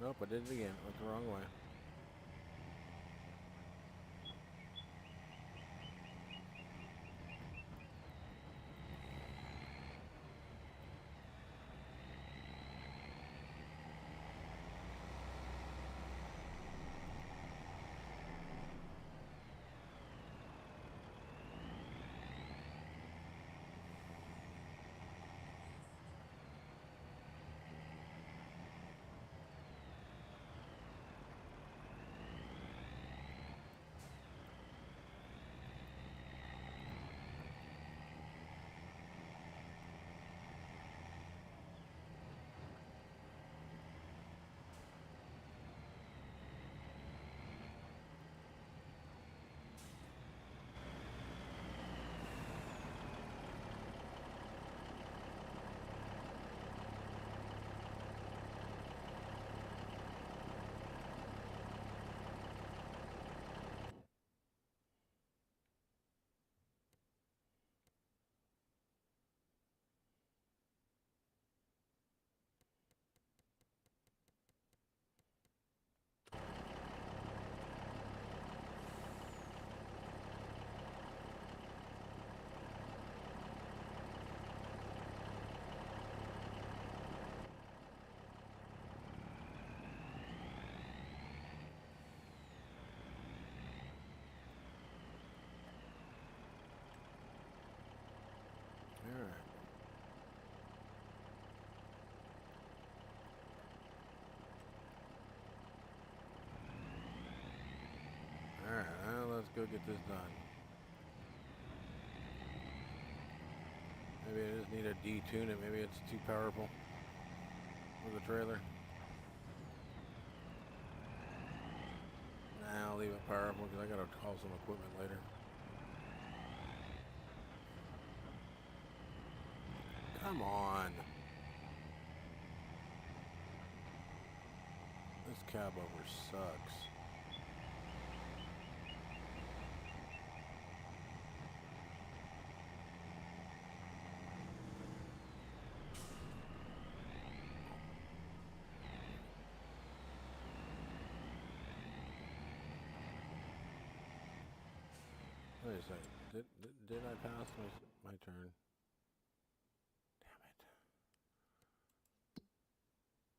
Nope, I did it again. Went the wrong way. Alright, now let's go get this done. Maybe I just need to detune it. Maybe it's too powerful for the trailer. Nah, I'll leave it powerful because I gotta call some equipment later. Come on. This cab over sucks. Wait a second. Did I pass my turn? Damn it.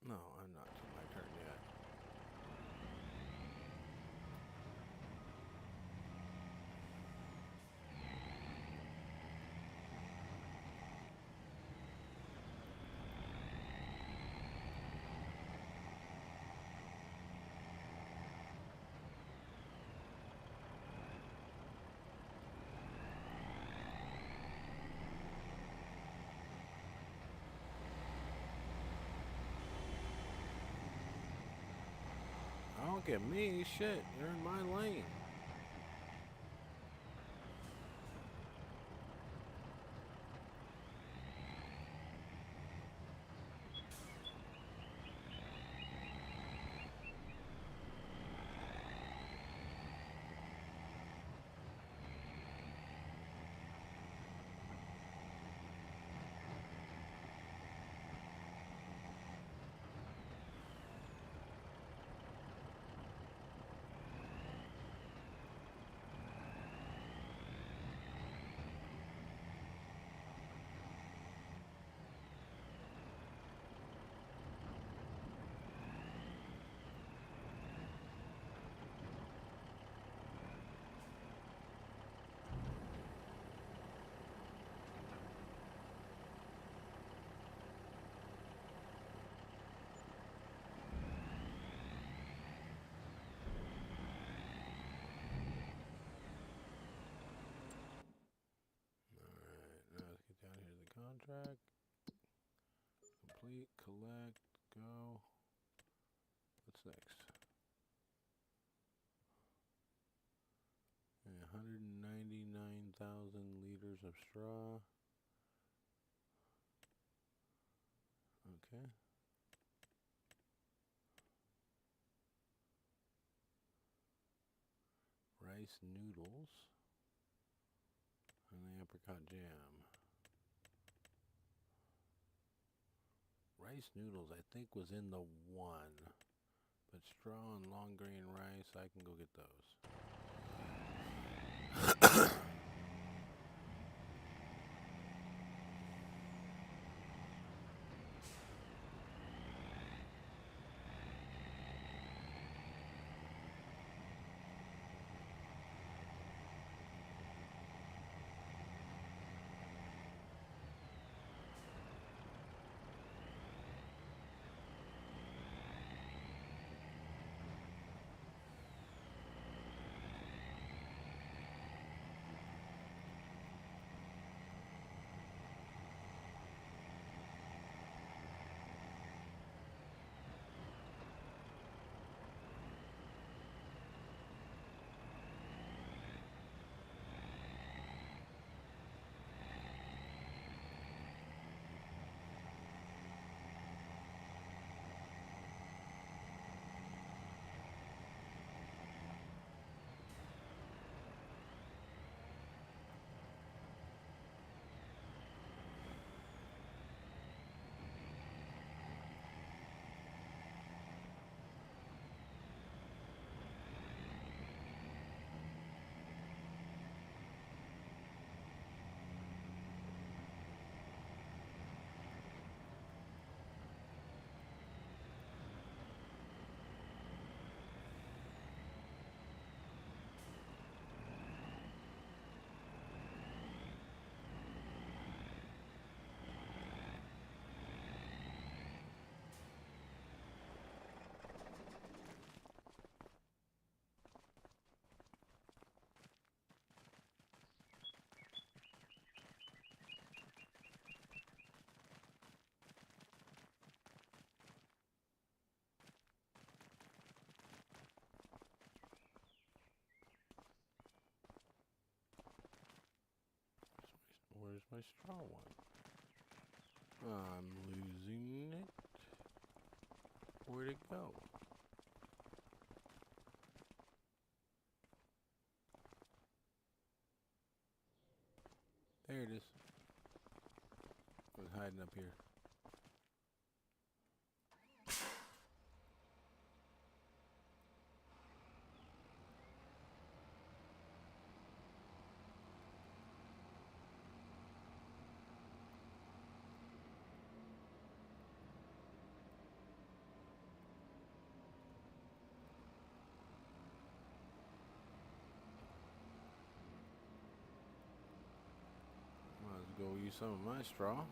No, I'm not to my turn yet. Don't get me, shit. You're in my lane. Contract, complete, collect, go. What's next? 199,000 liters of straw. Okay. Rice noodles and the apricot jam. Rice noodles, I think, was in the one. But straw and long grain rice, I can go get those. my straw one? I'm losing it. Where'd it go? There it is. It was hiding up here. Might as well go use some of my straw.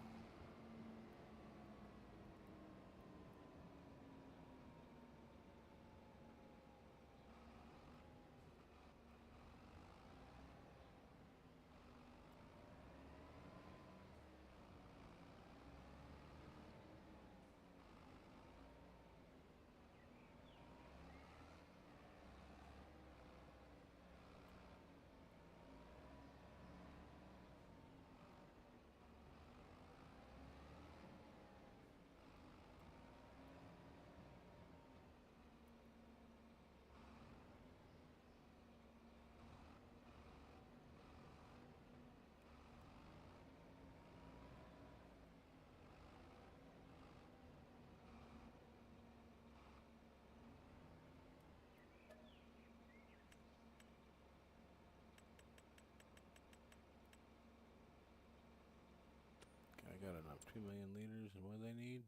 I got enough 2 million liters, and what do they need?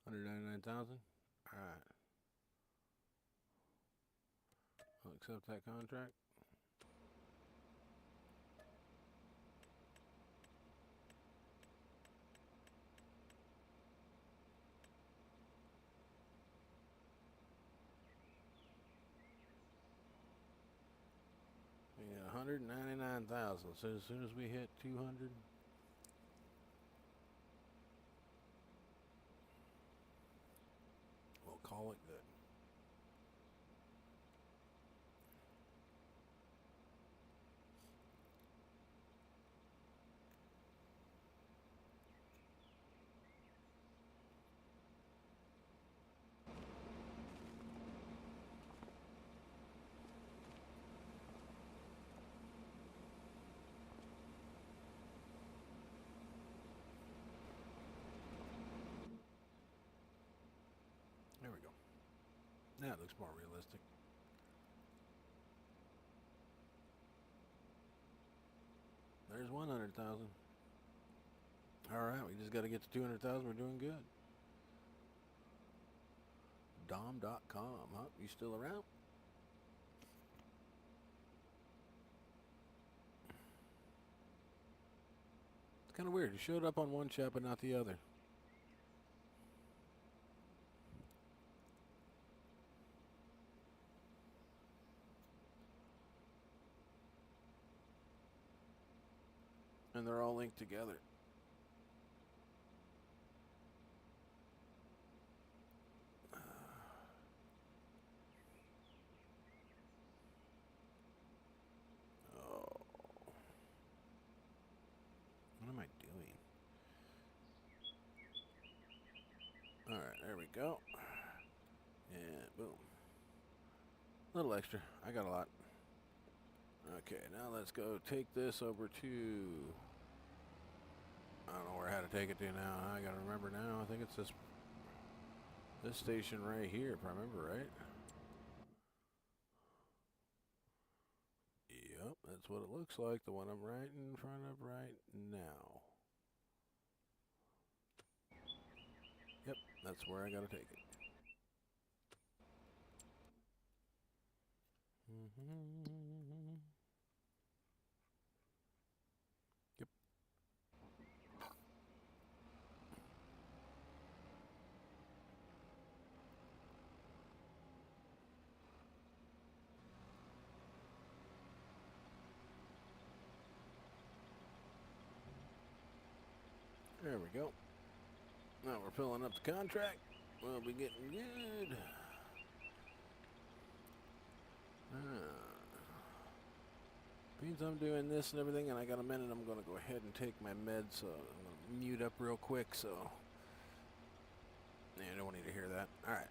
199,000? Alright. I'll accept that contract. We got 199,000. So as soon as we hit 200, we'll call it good. There we go. Now it looks more realistic. There's 100,000. Alright, we just got to get to 200,000. We're doing good. Dom.com, huh? You still around? It's kind of weird. You showed up on one chat but not the other. And they're all linked together. Oh. What am I doing? Alright, there we go. And boom. A little extra. I got a lot. Okay, now let's go take this over to... I don't know where how to take it to now. I gotta remember now. I think it's this station right here, if I remember right. Yep, that's what it looks like. The one I'm right in front of right now. Yep, that's where I gotta take it. Yep. There we go. Now we're filling up the contract. We'll be getting good. Means I'm doing this and everything, and I got a minute. I'm gonna go ahead and take my meds, so I'm gonna mute up real quick. So, yeah, I don't want you to hear that. All right.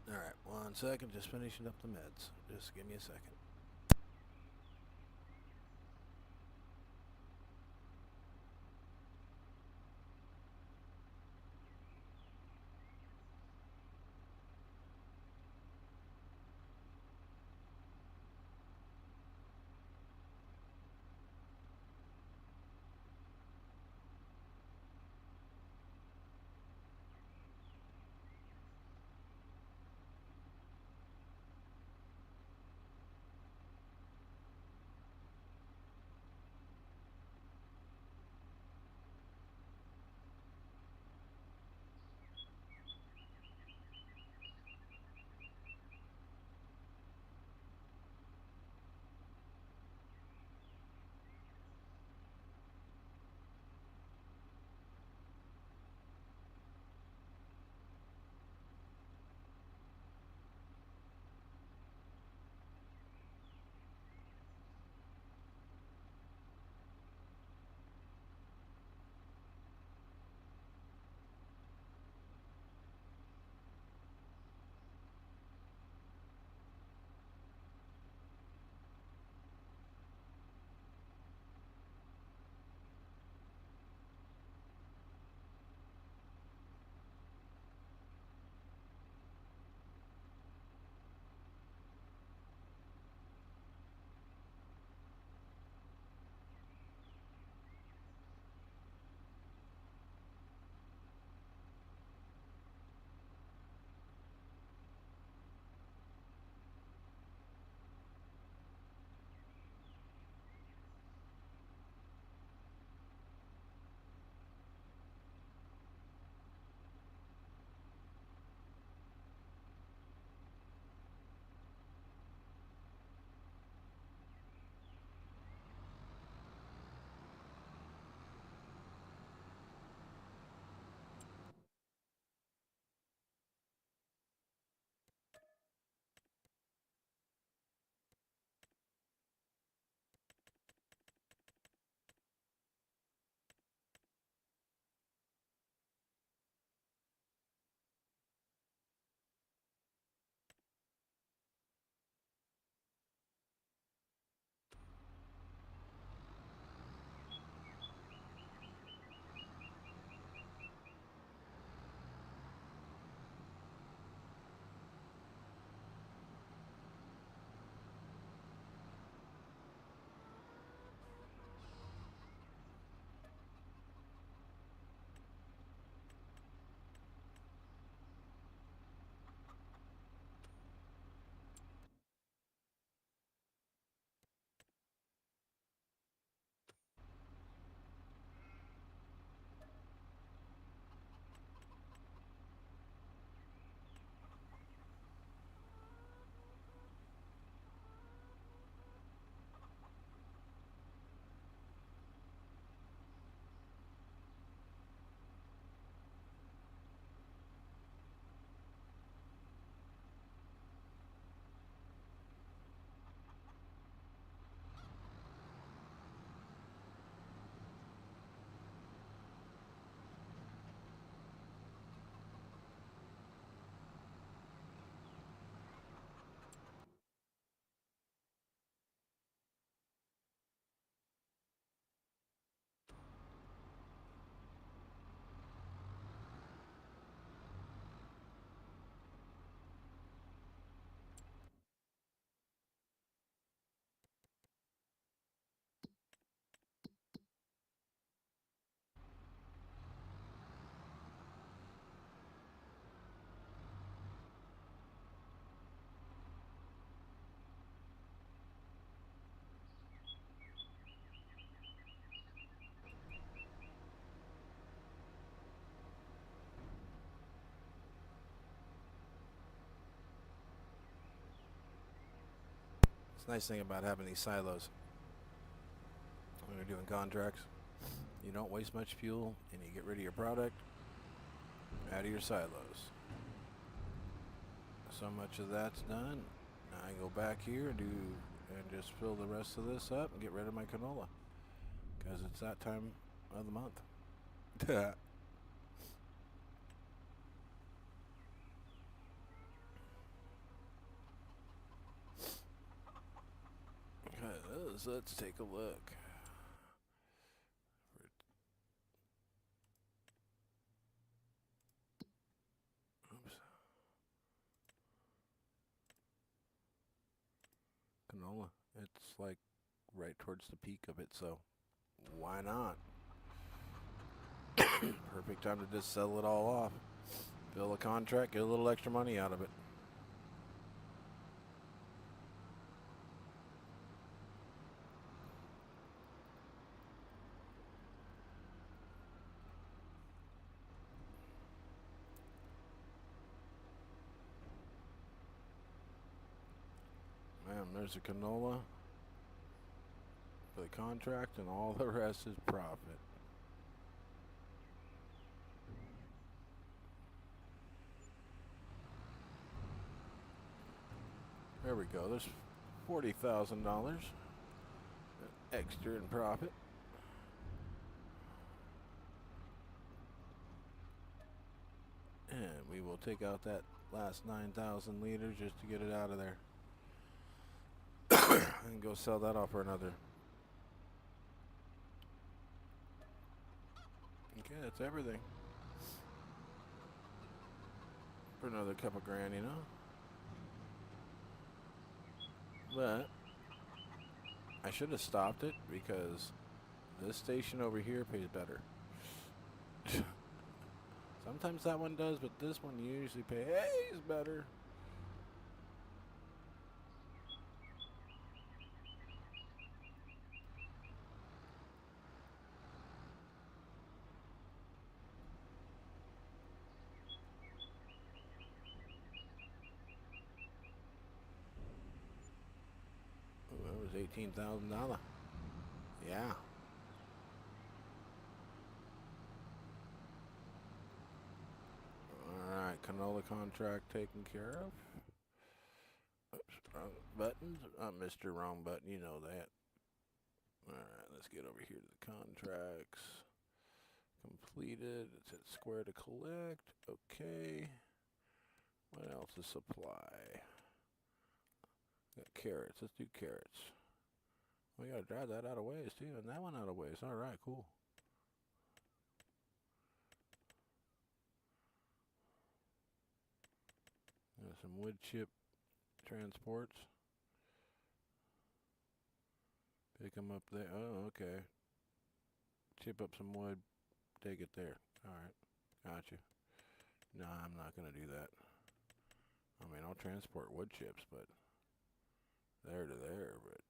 All right. 1 second. Just finishing up the meds. Just give me a second. Nice thing about having these silos when you're doing contracts, you don't waste much fuel and you get rid of your product out of your silos. So much of that's done. Now I go back here and just fill the rest of this up and get rid of my canola, because it's that time of the month. Let's take a look. Oops. Canola. It's like right towards the peak of it, so why not? Perfect time to just sell it all off. Fill a contract, get a little extra money out of it. Man, there's a canola for the contract, and all the rest is profit. There we go. There's $40,000 extra in profit. And we will take out that last 9,000 liters just to get it out of there. And go sell that off for another. Okay, that's everything. For another couple grand, you know. But I should have stopped it, because this station over here pays better. Sometimes that one does, but this one usually pays better. Ooh, that was $18,000. Yeah. Alright, canola contract taken care of. Oops, wrong buttons. Mr. Wrong button, you know that. Alright, let's get over here to the contracts. Completed. It's at square to collect. Okay. What else is supply? Got carrots. Let's do carrots. We gotta drive that out of ways too, and that one out of ways. Alright, cool. Got some wood chip transports. Pick them up there. Oh, okay. Chip up some wood. Take it there. Alright. Gotcha. No, I'm not gonna do that. I mean, I'll transport wood chips, but there to there, but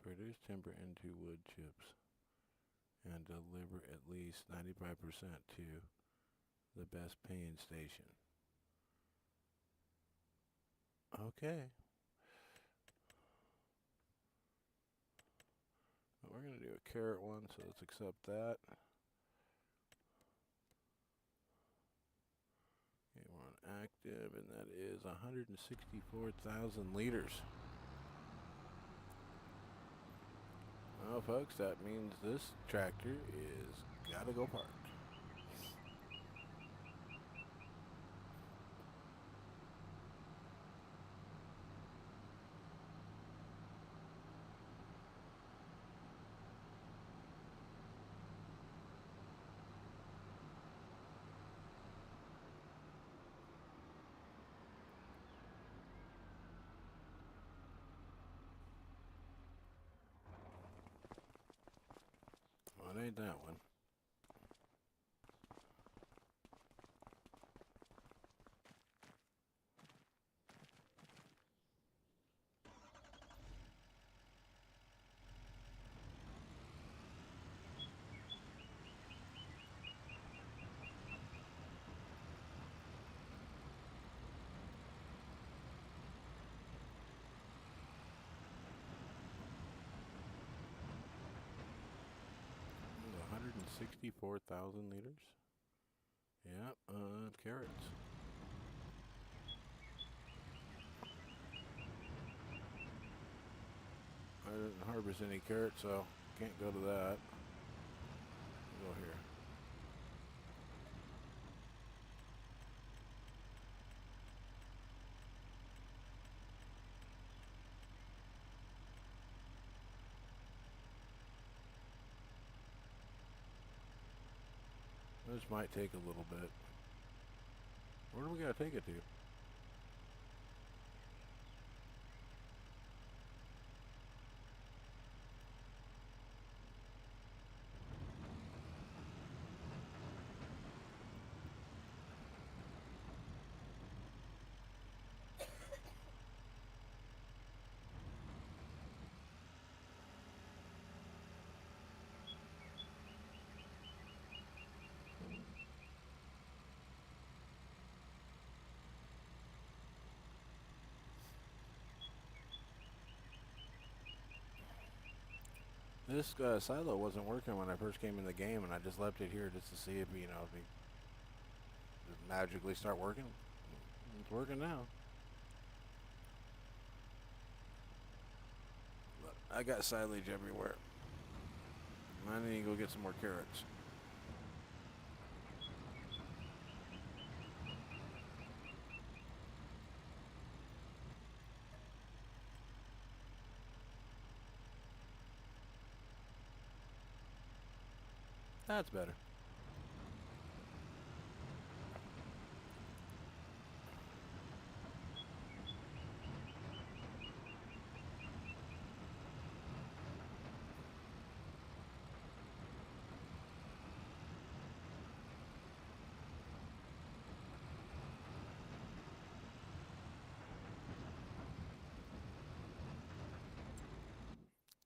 produce timber into wood chips and deliver at least 95% to the best paying station. Okay. We're going to do a carrot one, so let's accept that. Okay, we're on active, and that is 164,000 liters. Well, folks, that means this tractor is gotta go parked. Well, it ain't that one. 64,000 liters. Yep, carrots. I didn't harvest any carrots, so can't go to that. Go here. This might take a little bit. Where do we gotta take it to? This silo wasn't working when I first came in the game, and I just left it here just to see if, you know, if it just magically start working. It's working now. But I got silage everywhere. I need to go get some more carrots. That's better.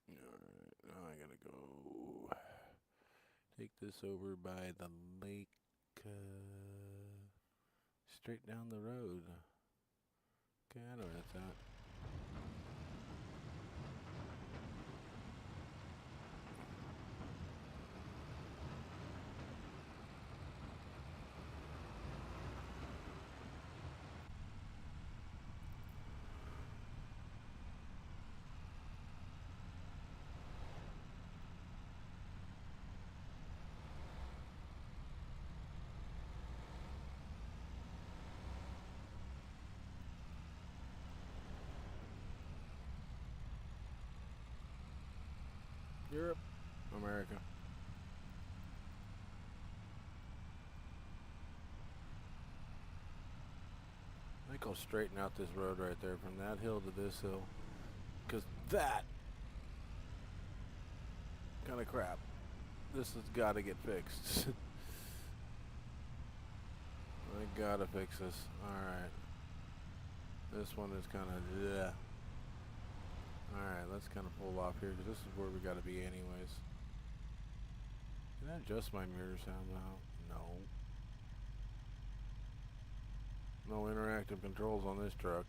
Alright, now I gotta go take this over by the lake, straight down the road. Okay, I know where that's at. Europe, America. I think I'll straighten out this road right there from that hill to this hill, because that kind of crap. This has got to get fixed. I gotta fix this. Alright. This one is kind of, yeah. Alright, let's kind of pull off here, because this is where we got to be anyways. Can I adjust my mirror sound now? No. No interactive controls on this truck.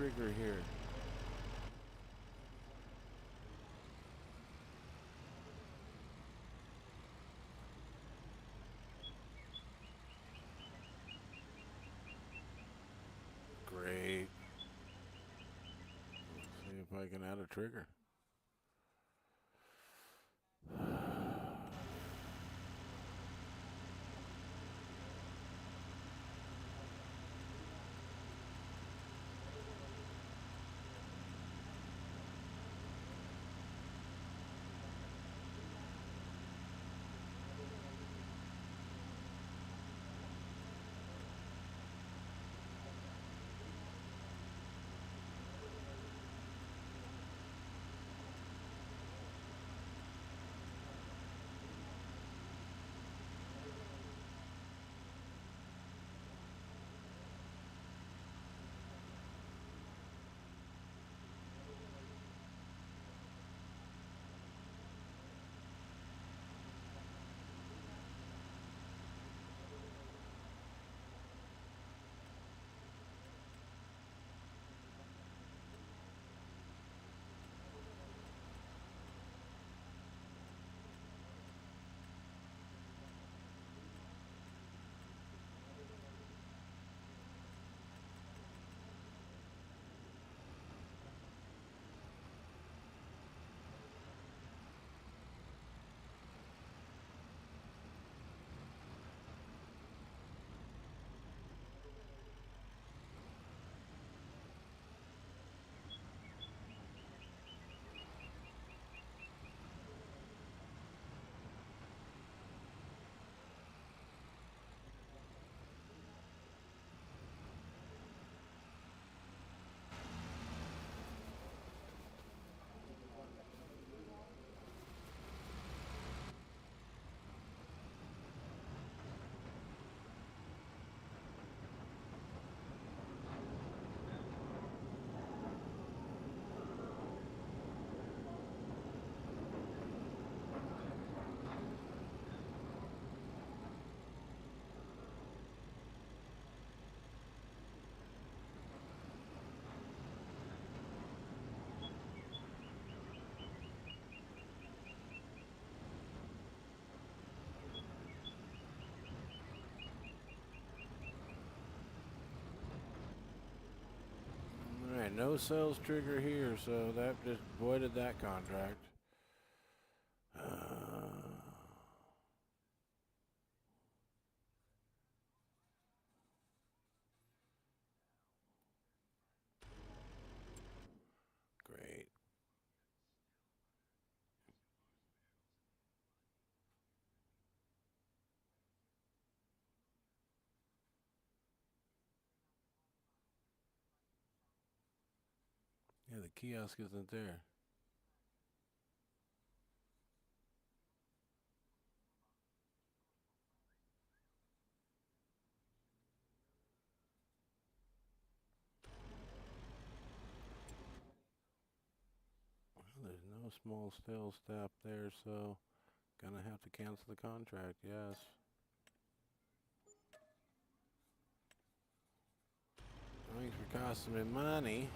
trigger here. Great. Let's see if I can add a trigger. Alright, no sales trigger here, so that just voided that contract. Great. Yeah, the kiosk isn't there. There's no small sales staff there, so gonna have to cancel the contract, yes. Thanks for costing me money.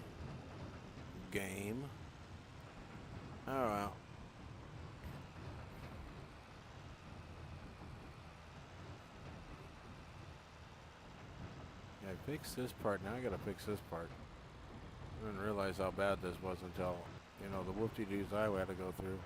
Game. Oh well. Yeah, I fixed this part, now I gotta fix this part. I didn't realize how bad this was until, you know, the whoop-de-doos I had to go through.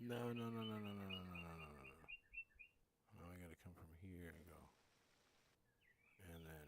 No, no, no, no, no, no, no, no, no, no, no. Now I gotta come from here and go. And then.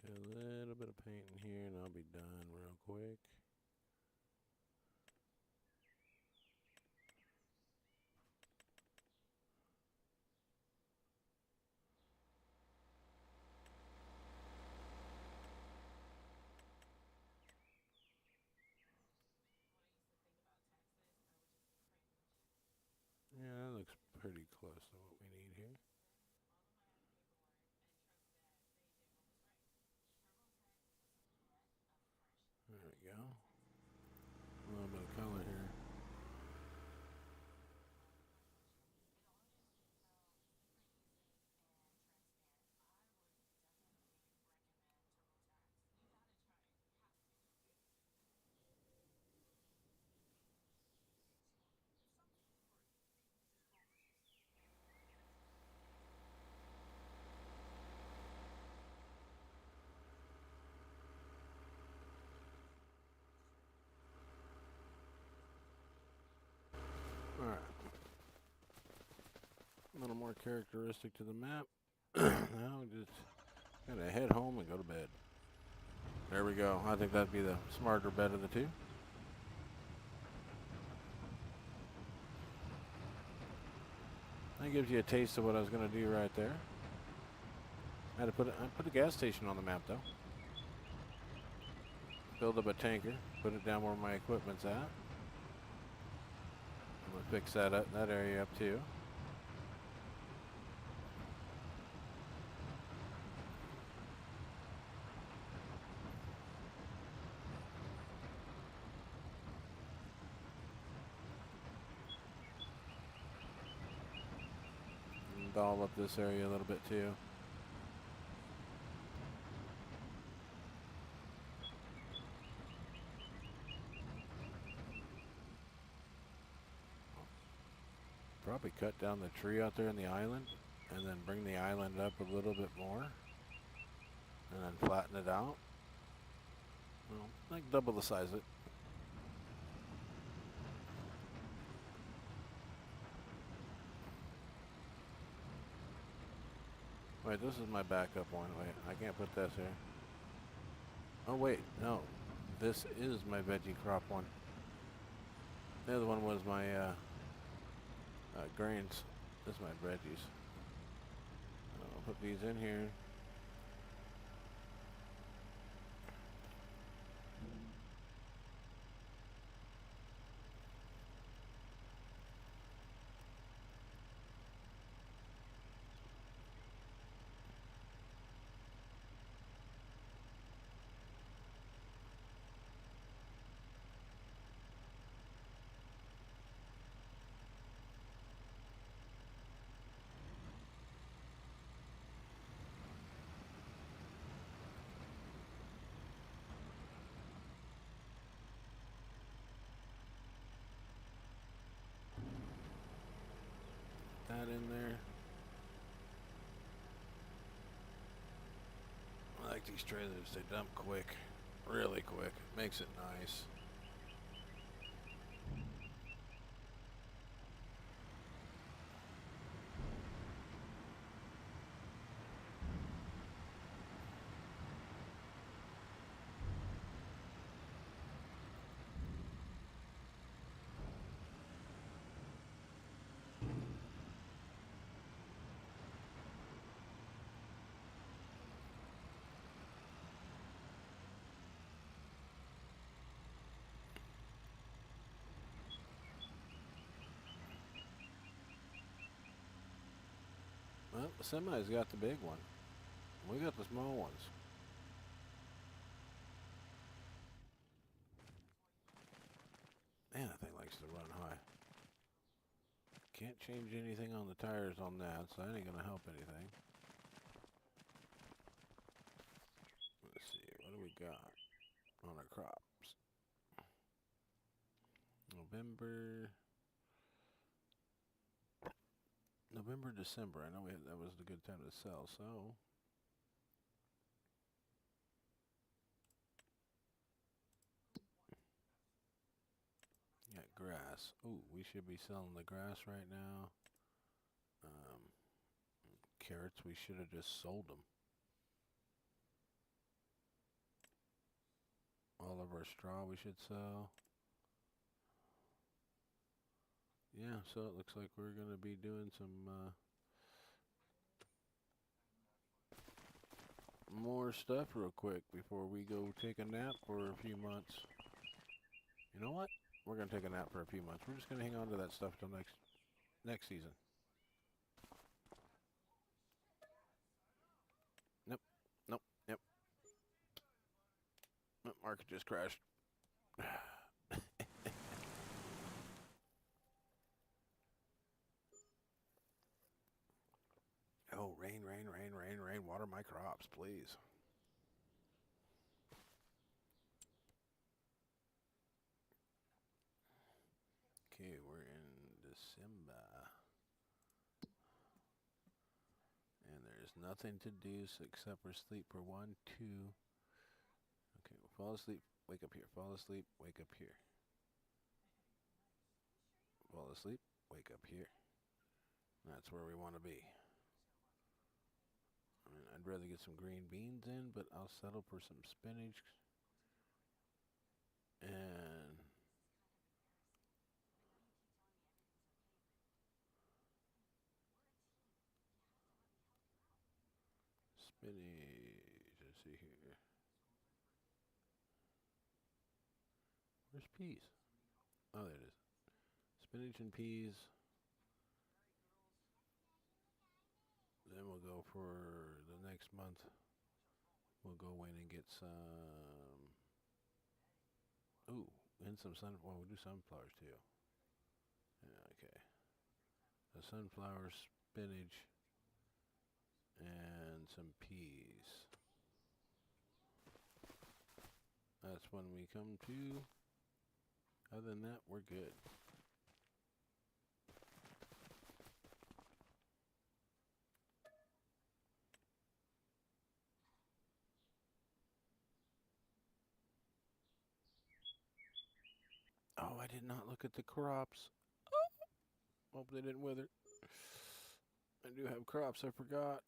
A little bit of paint in here and I'll be done real quick. Yeah, that looks pretty close to what we need here. There we go. A little bit of color here. Alright. A little more characteristic to the map. Now just gotta head home and go to bed. There we go. I think that'd be the smarter bet of the two. That gives you a taste of what I was gonna do right there. I put a gas station on the map though. Build up a tanker, put it down where my equipment's at. I'm gonna fix that area up too. And doll up this area a little bit too. Probably cut down the tree out there in the island and then bring the island up a little bit more. and flatten it out. Well, like double the size of it. Wait, this is my backup one. Wait, I can't put this here. Oh wait, no. This is my veggie crop one. The other one was my grains. This is my veggies. I'll put these in here. That in there. I like these trailers. They dump quick, really quick. Makes it nice. Well, the semi's got the big one. We got the small ones. Man, that thing likes to run high. Can't change anything on the tires on that, so that ain't gonna help anything. Let's see, what do we got on our crops? November, December. I know that was a good time to sell, so. Got grass. Ooh, we should be selling the grass right now. Carrots, we should have just sold them. All of our straw we should sell. Yeah, so it looks like we're going to be doing some more stuff real quick before we go take a nap for a few months. You know what? We're going to take a nap for a few months. We're just going to hang on to that stuff till next season. Nope. Nope. Yep. Nope, market just crashed. Oh, rain, rain, rain, rain, rain. Water my crops, please. Okay, we're in December. And there's nothing to do except for sleep for 1, 2. Okay, we'll fall asleep, wake up here. Fall asleep, wake up here. Fall asleep, wake up here. That's where we want to be. I mean, I'd rather get some green beans in, but I'll settle for some spinach. And spinach, let's see here. Where's peas? Oh, there it is. Spinach and peas. Then we'll go for the next month. We'll go in and get some. Ooh, and some well, we'll do sunflowers too. Yeah, okay. The sunflower, spinach, and some peas. That's when we come to. Other than that, we're good. did not look at the crops. Hope they didn't wither. I do have crops, I forgot.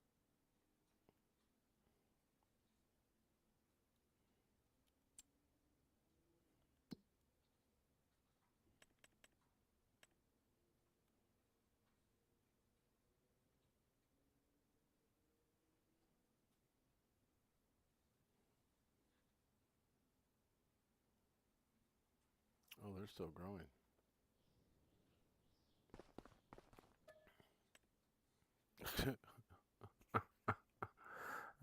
Oh, they're still growing.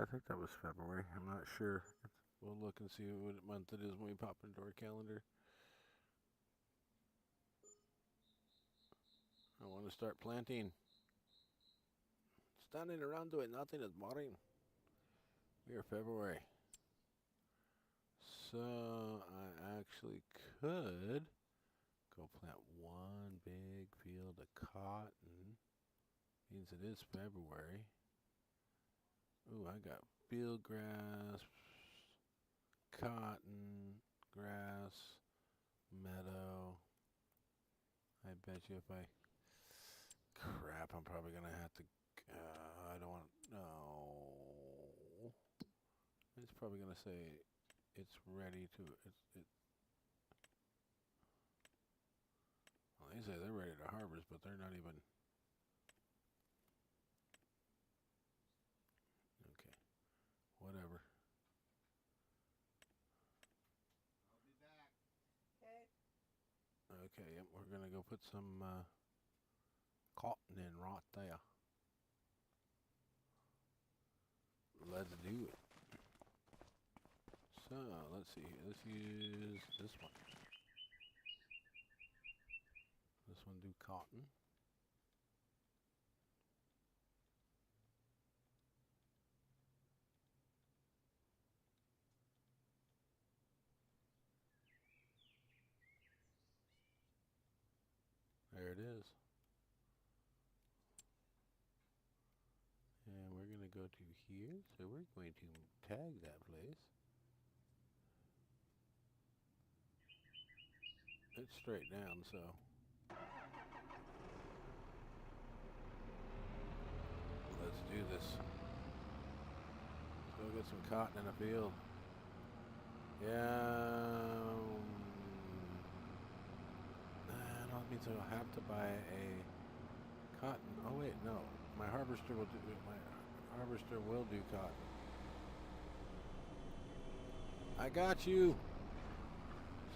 I think that was February. I'm not sure. We'll look and see what month it is when we pop into our calendar. I want to start planting. Standing around doing nothing is boring. We are February. So I actually could go plant one big field of cotton. Means it is February. Ooh, I got field grass, cotton, grass, meadow. I bet you if I... Crap, I'm probably going to have to... I don't want... No. It's probably going to say it's ready to... Well, they say they're ready to harvest, but they're not even... Okay. Whatever. I'll be back. Okay. Okay, yep, we're going to go put some cotton in right there. Let's do it. So, let's see here. Let's use this one. This one do cotton. There it is. And we're going to go to here. So we're going to tag that place. It's straight down, so. Let's do this. Let's go get some cotton in the field. Yeah. I don't mean to have to buy a cotton. Oh wait, no. My harvester will do cotton. I got you.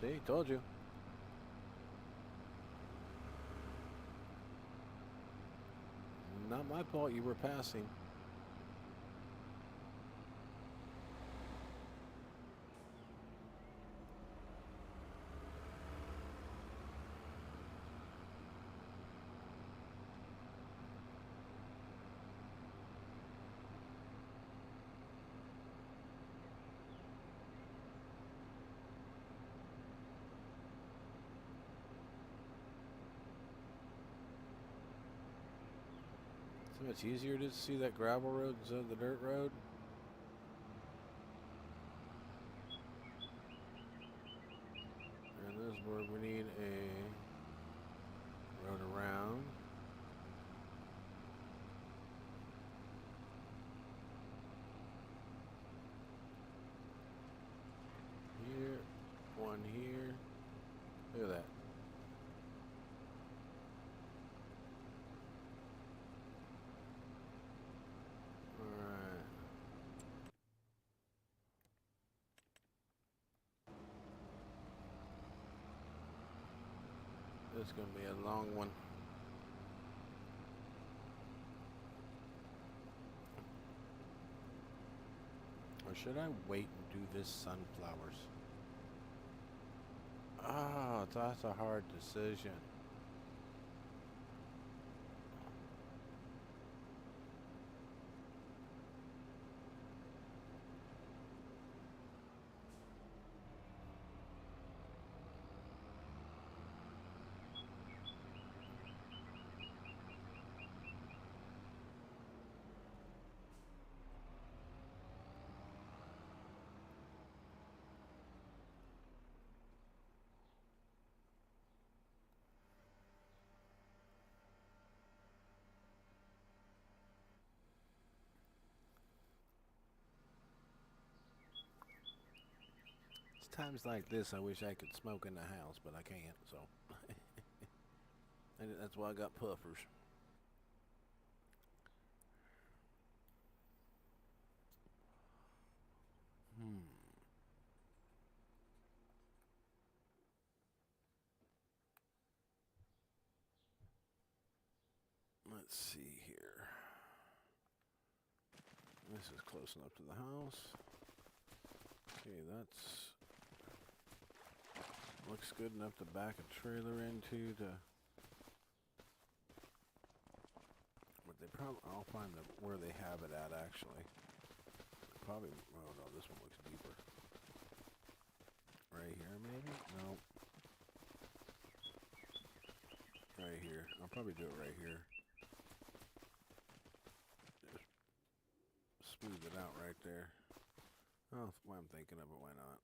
See, told you. Not my fault you were passing. So much easier to see that gravel road instead of the dirt road. And this is where we need a road around. Here, one here. Look at that. Alright. This is going to be a long one. Or should I wait and do this sunflowers? Ah, that's a hard decision. Times like this, I wish I could smoke in the house, but I can't, so. And that's why I got puffers. Let's see here. This is close enough to the house. Okay, that's looks good enough to back a trailer into to. But they probably, I'll find where they have it at actually. Probably, oh no, this one looks deeper. Right here maybe? No. Right here. I'll probably do it right here. Just smooth it out right there. Oh, why I'm thinking of it, why not?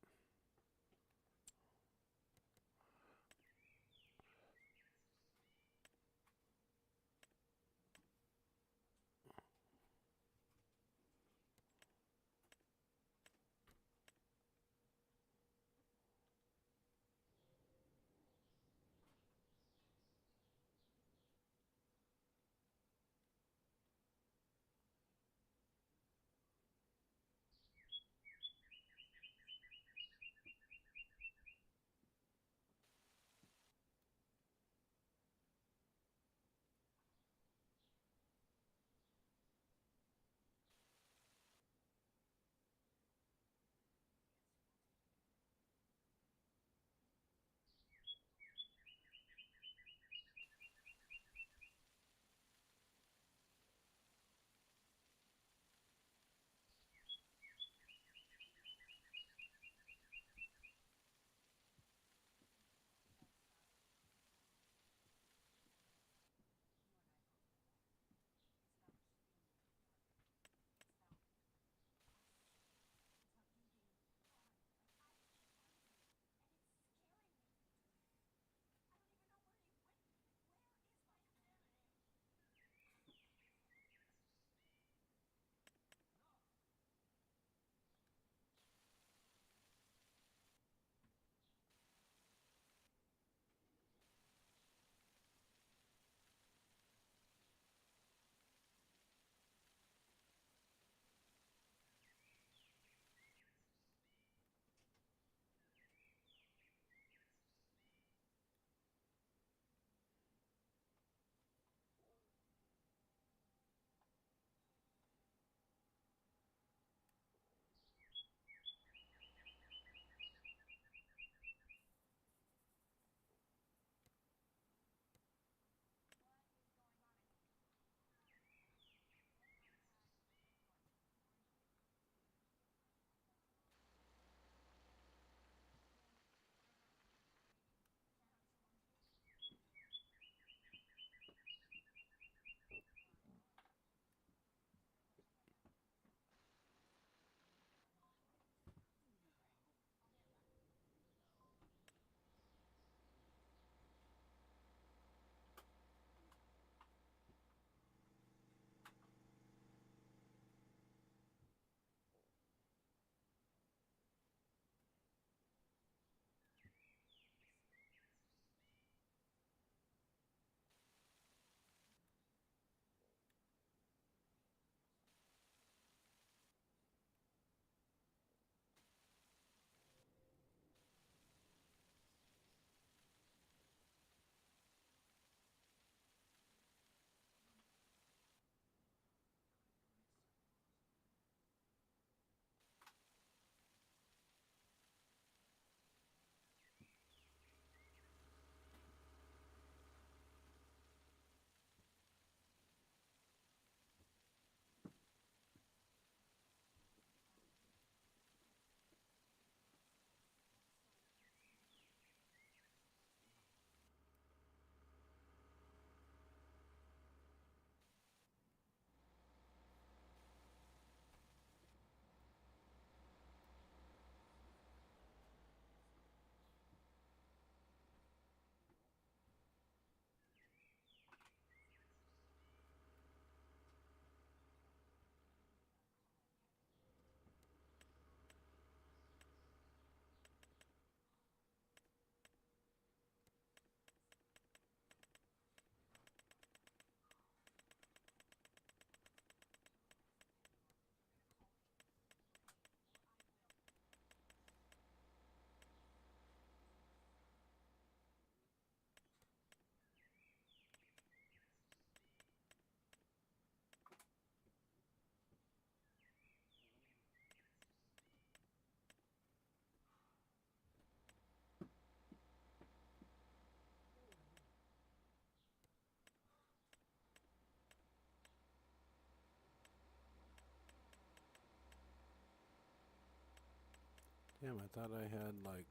Damn, I thought I had like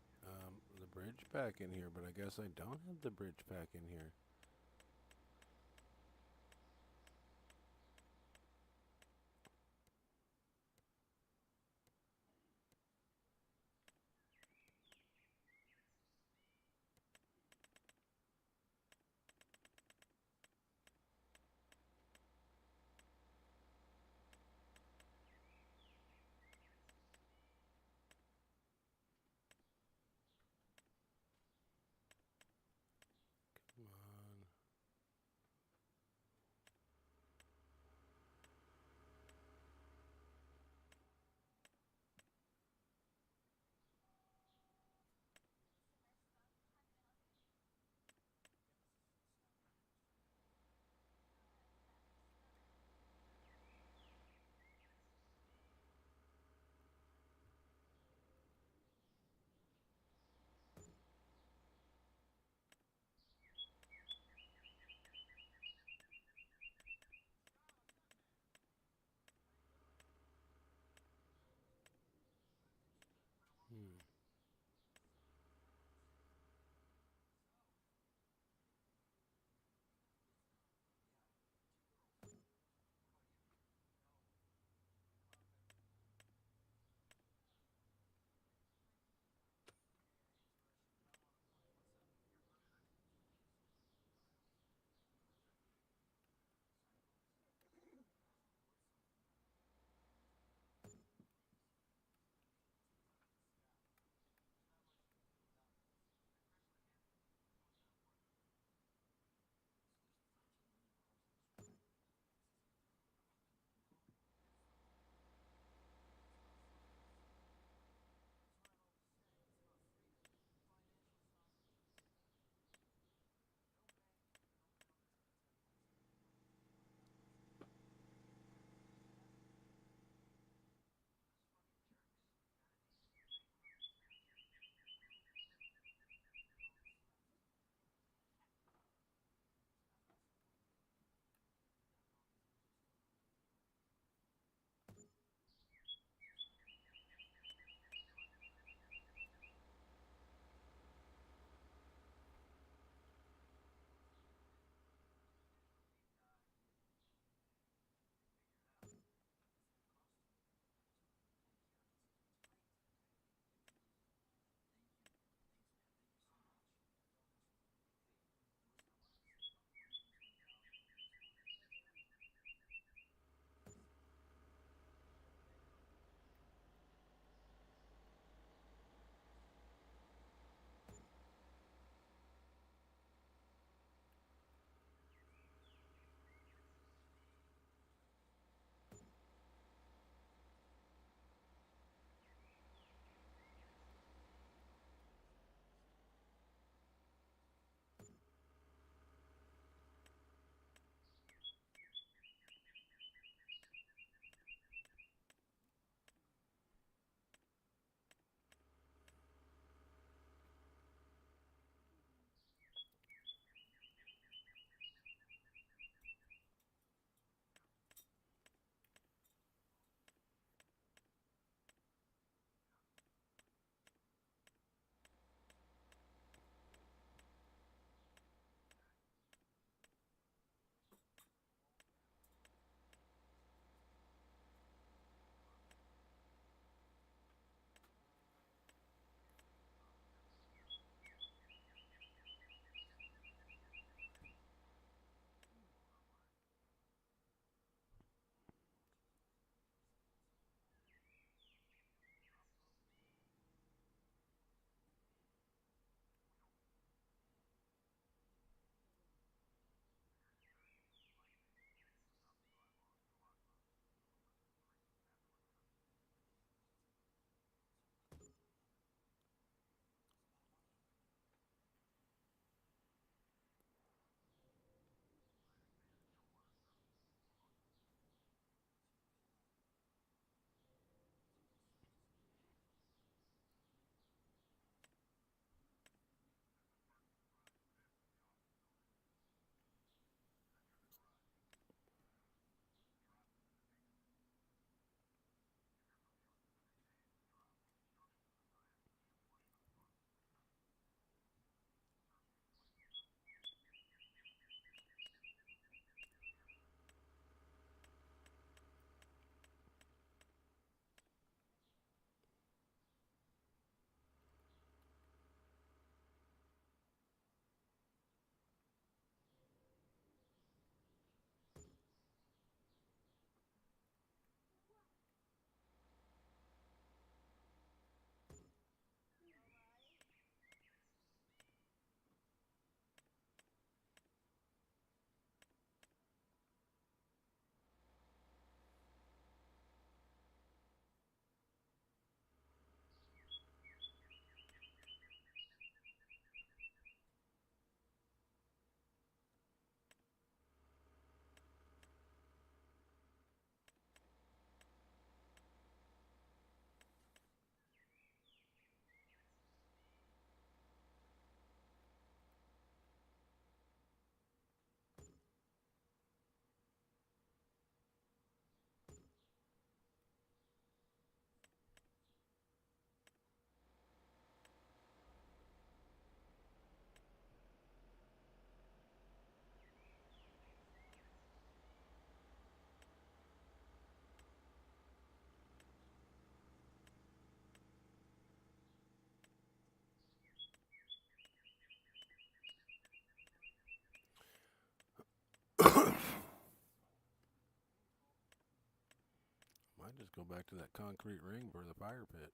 the bridge pack in here, but I guess I don't have the bridge pack in here. Come on. Just go back to that concrete ring for the fire pit.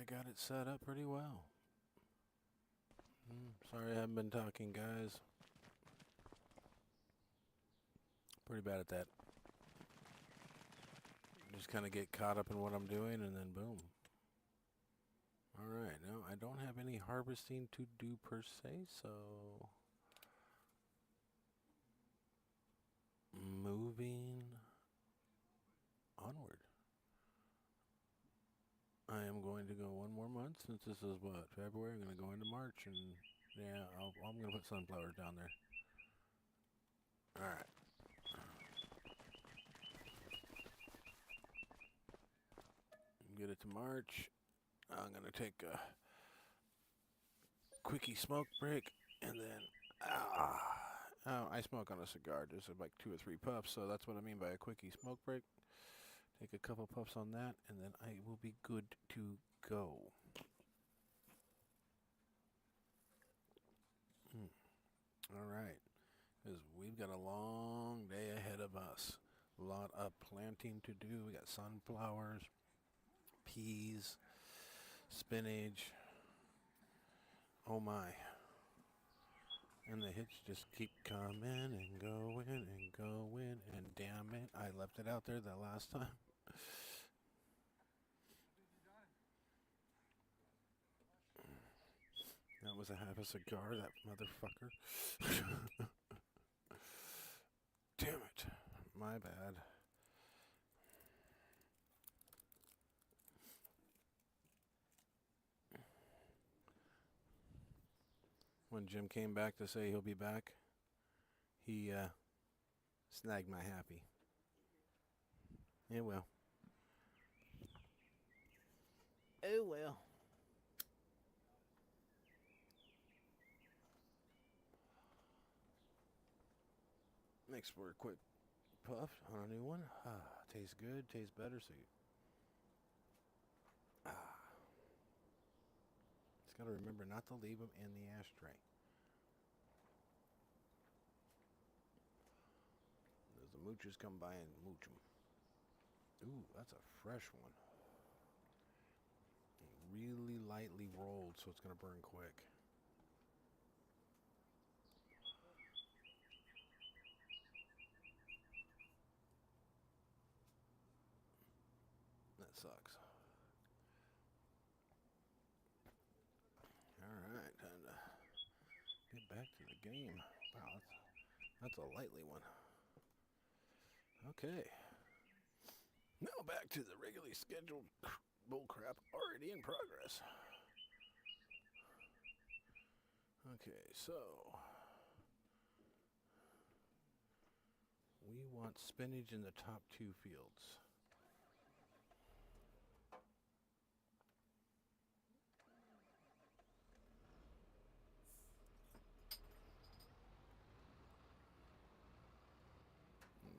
I got it set up pretty well. Sorry I haven't been talking, guys. Pretty bad at that. Just kind of get caught up in what I'm doing and then boom. Alright, now I don't have any harvesting to do per se, so moving onward. I am going to go one more month since this is what, February. I'm going to go into March and yeah, I'm going to put sunflowers down there. Alright. Get it to March. I'm going to take a quickie smoke break and then I smoke on a cigar, just like 2 or 3 puffs, so that's what I mean by a quickie smoke break. Take a couple puffs on that and then I will be good to go. Alright, because we've got a long day ahead of us. A lot of planting to do. We got sunflowers, peas, spinach. Oh my. And the hits just keep coming and going and going, and damn it, I left it out there the last time. That was a half a cigar, that motherfucker. Damn it. My bad. When Jim came back to say he'll be back, he snagged my happy. Yeah, well. Oh well. Next for a quick puff on a new one. Tastes good, tastes better, so you just gotta remember not to leave them in the ashtray. As the moochers come by and mooch them. Ooh, that's a fresh one. Really lightly rolled, so it's gonna burn quick. That sucks. Alright, time to get back to the game. Wow, that's a lightly one. Okay. Now back to the regularly scheduled bullcrap already in progress. Okay, so we want spinach in the top 2 fields.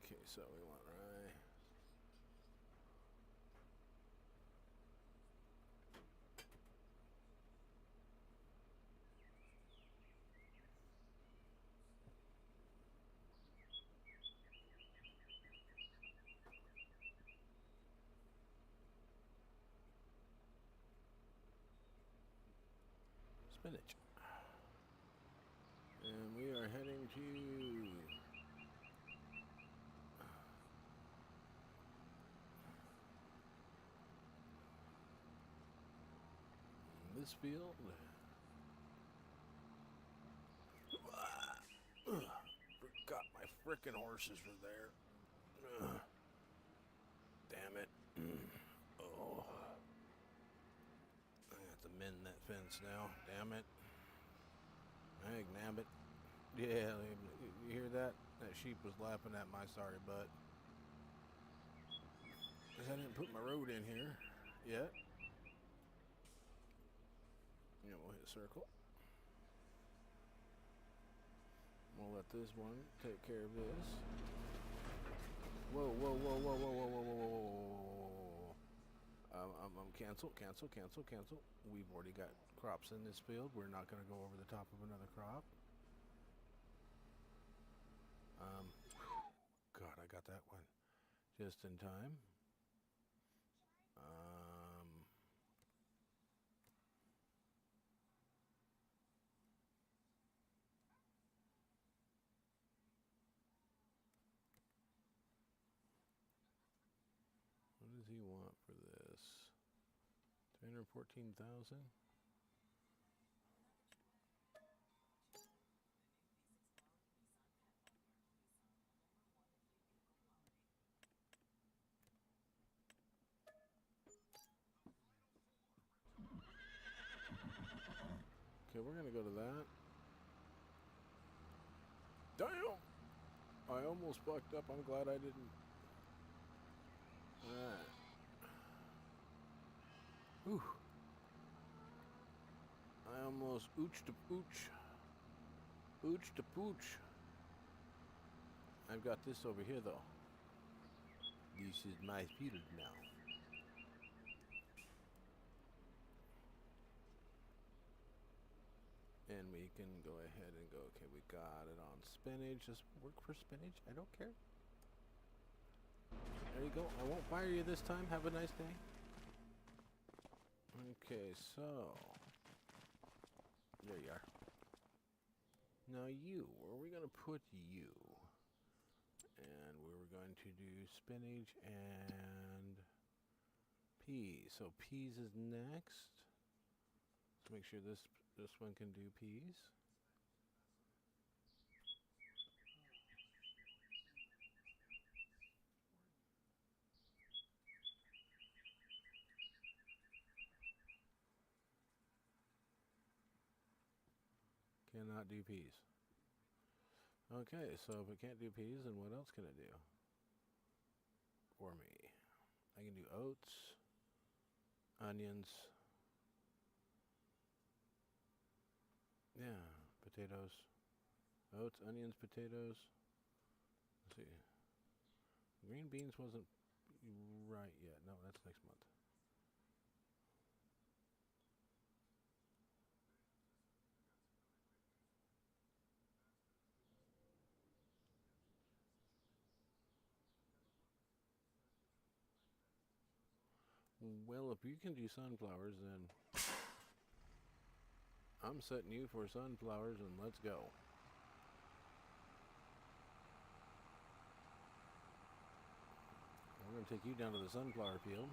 Okay, so we want rye. Spinach. And we are heading to this field. Forgot my frickin' horses were there. Damn it. Oh. I have to mend that fence now. Damn it. Hey, nabbit. Yeah, you hear that? That sheep was laughing at my sorry butt. Because I didn't put my road in here yet. Yeah, we'll hit circle. We'll let this one take care of this. Whoa, whoa, whoa, whoa, whoa, whoa, whoa, whoa, whoa, whoa. Cancel. We've already got crops in this field. We're not going to go over the top of another crop. God, I got that one just in time. 314,000. Okay, we're gonna go to that. Damn! I almost fucked up. I'm glad I didn't. Alright. Whew. I almost ooched a pooch. Ooched a pooch. I've got this over here though. This is my field now. And we can go ahead and go, okay, we got it on spinach. Just work for spinach. I don't care. There you go. I won't fire you this time. Have a nice day. Okay, so. There you are. Now you, where are we going to put you? And we're going to do spinach and peas. So peas is next. Let's make sure this one can do peas. Cannot do peas. Okay, so if it can't do peas, then what else can it do for me? I can do oats, onions, yeah, potatoes, oats, onions, potatoes. Let's see. Green beans wasn't right yet. No, that's next month. Well, if you can do sunflowers, then I'm setting you for sunflowers, and let's go. We're going to take you down to the sunflower field.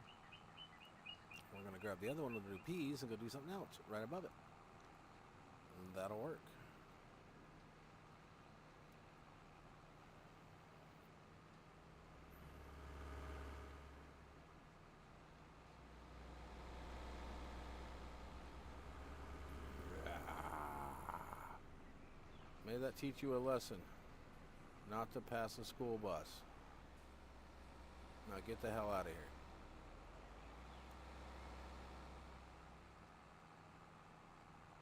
We're going to grab the other one to do peas and go do something else right above it. And that'll work. May that teach you a lesson. Not to pass a school bus. Now get the hell out of here.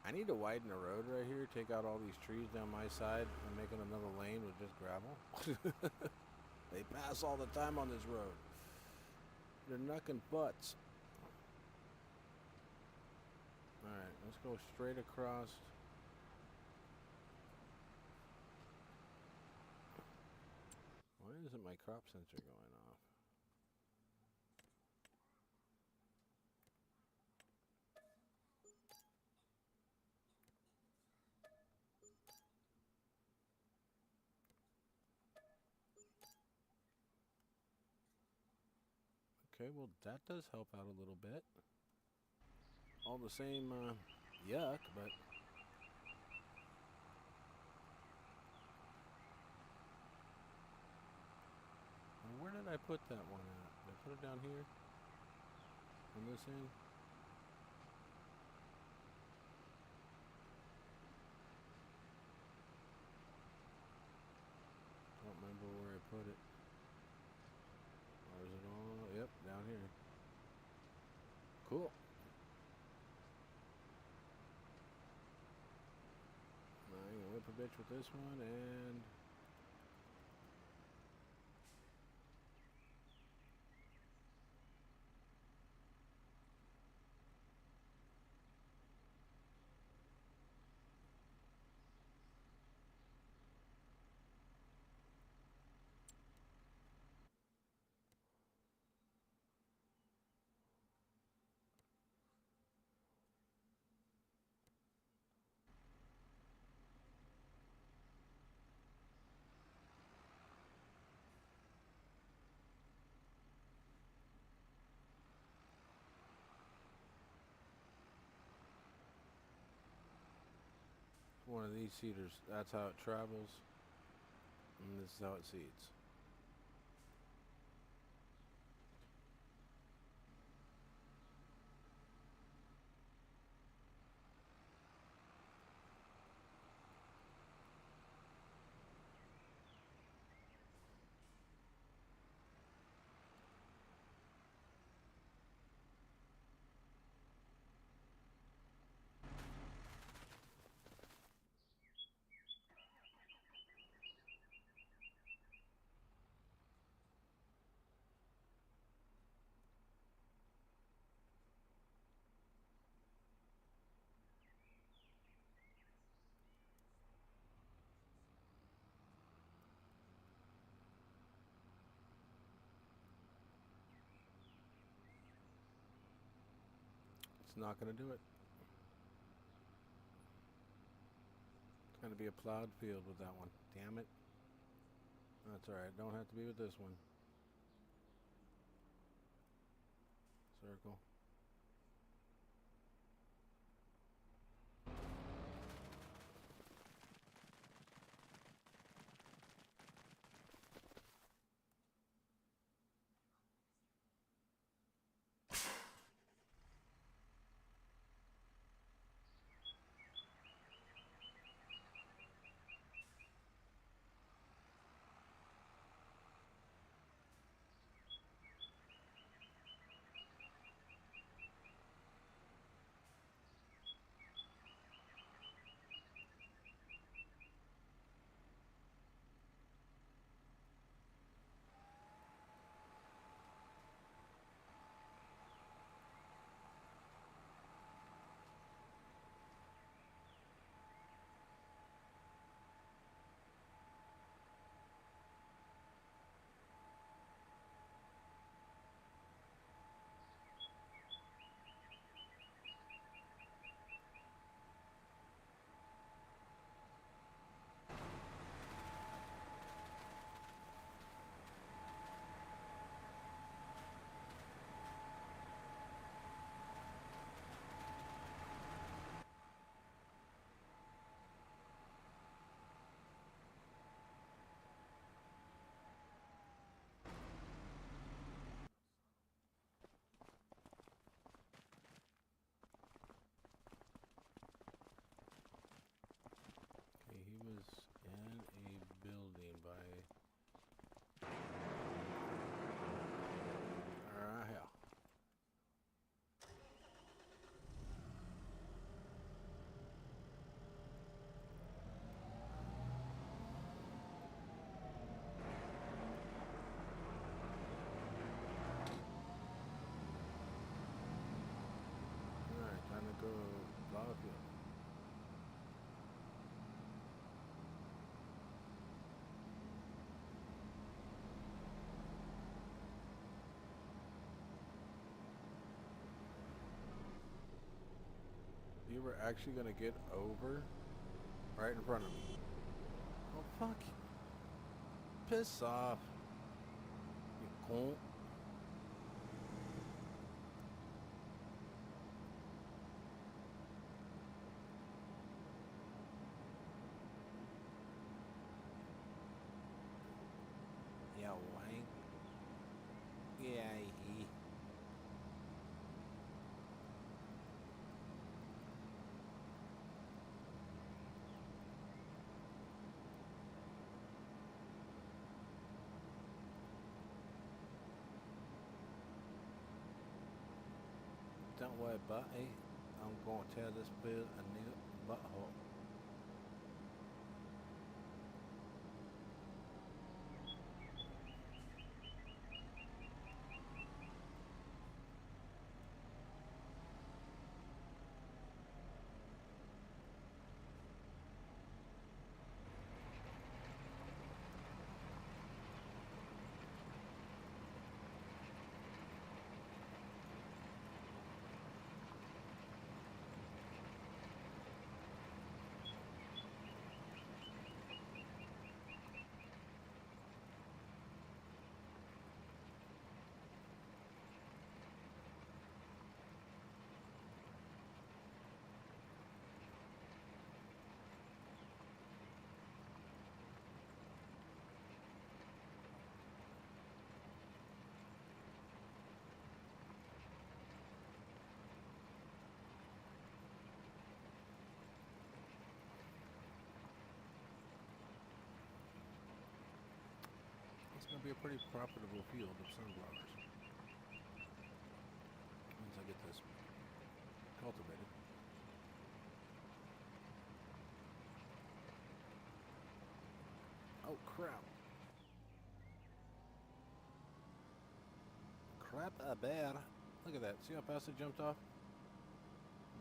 I need to widen the road right here, take out all these trees down my side, and make it another lane with just gravel. They pass all the time on this road. They're knucking butts. Alright, let's go straight across. Why isn't my crop sensor going off? Okay, well that does help out a little bit. All the same, yuck, but... Where did I put that one at? Did I put it down here? On this end? Don't remember where I put it. Or is it all? Yep, down here. Cool. Now I'm gonna whip a bitch with this one and... one of these seaters, that's how it travels, and this is how it seats. It's not going to do it. It's going to be a plowed field with that one. Damn it. That's alright. Don't have to be with this one. Circle. Okay, he was in a building by... hell. Alright, time to go plow a field. You were actually gonna get over right in front of me. Oh fuck. Piss off. You cunt. Yeah, wank. Yeah, he. Don't worry about it. I'm going to tear this bill a new butthole. It'll be a pretty profitable field of sunflowers once I get this cultivated. Oh crap. Crap a bear. Look at that. See how fast it jumped off?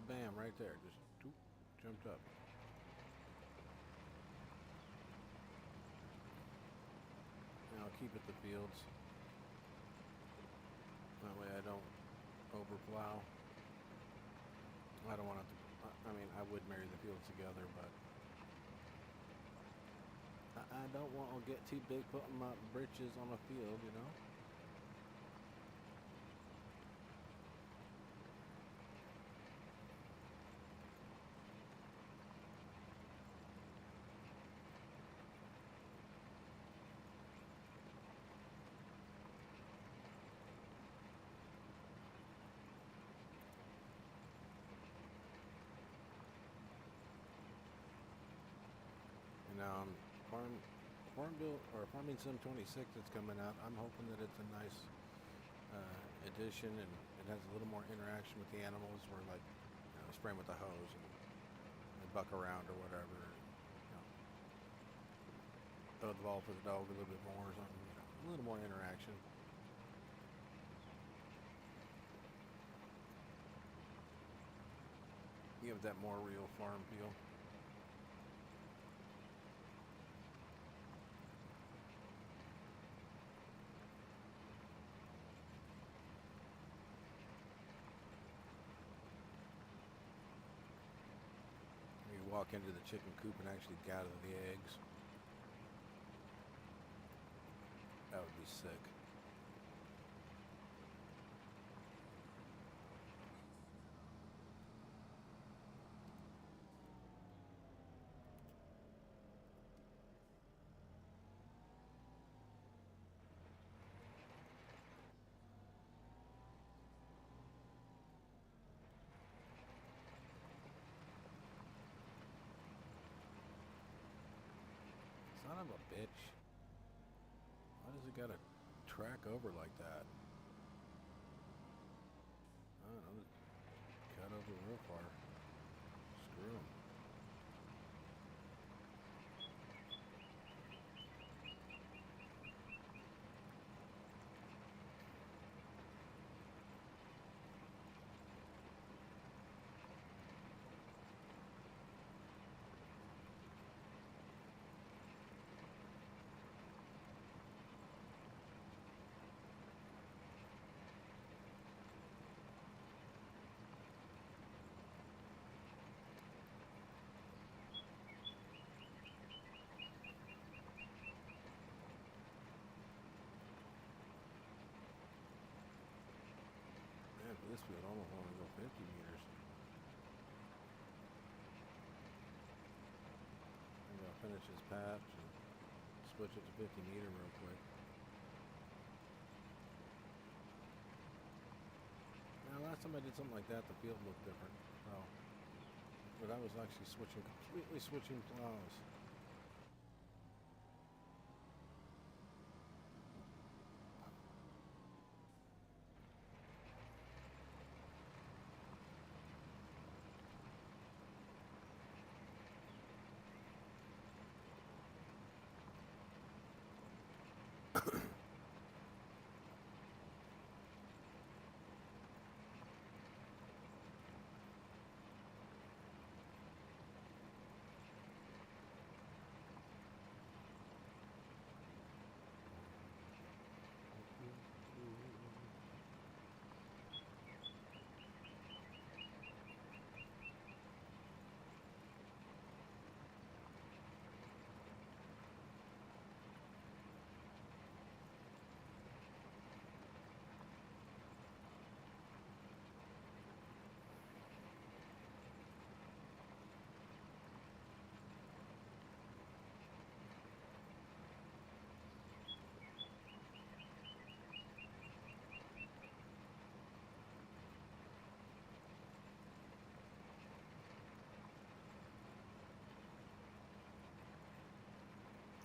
Bam, right there. Just doop, jumped up. Now I'll keep it the fields. That way I don't overplow. I don't want to, I mean, I would marry the fields together, but I don't want to get too big putting my britches on a field, you know? Farming Sim 26 that's coming out. I'm hoping that it's a nice addition and it has a little more interaction with the animals where like, you know, spray 'em with the hose and they buck around or whatever. You know, throw the ball for the dog a little bit more or something. You know, a little more interaction. Give that more real farm feel. Walk into the chicken coop and actually gather the eggs. That would be sick. Son of a bitch. Why does it gotta track over like that? I don't know. Cut over real far. Screw 'em. Man, for this field, I almost want to go 50 meters. Maybe I'll finish this patch and switch it to 50 meter real quick. Now, last time I did something like that, the field looked different. Oh, but I was actually completely switching plows.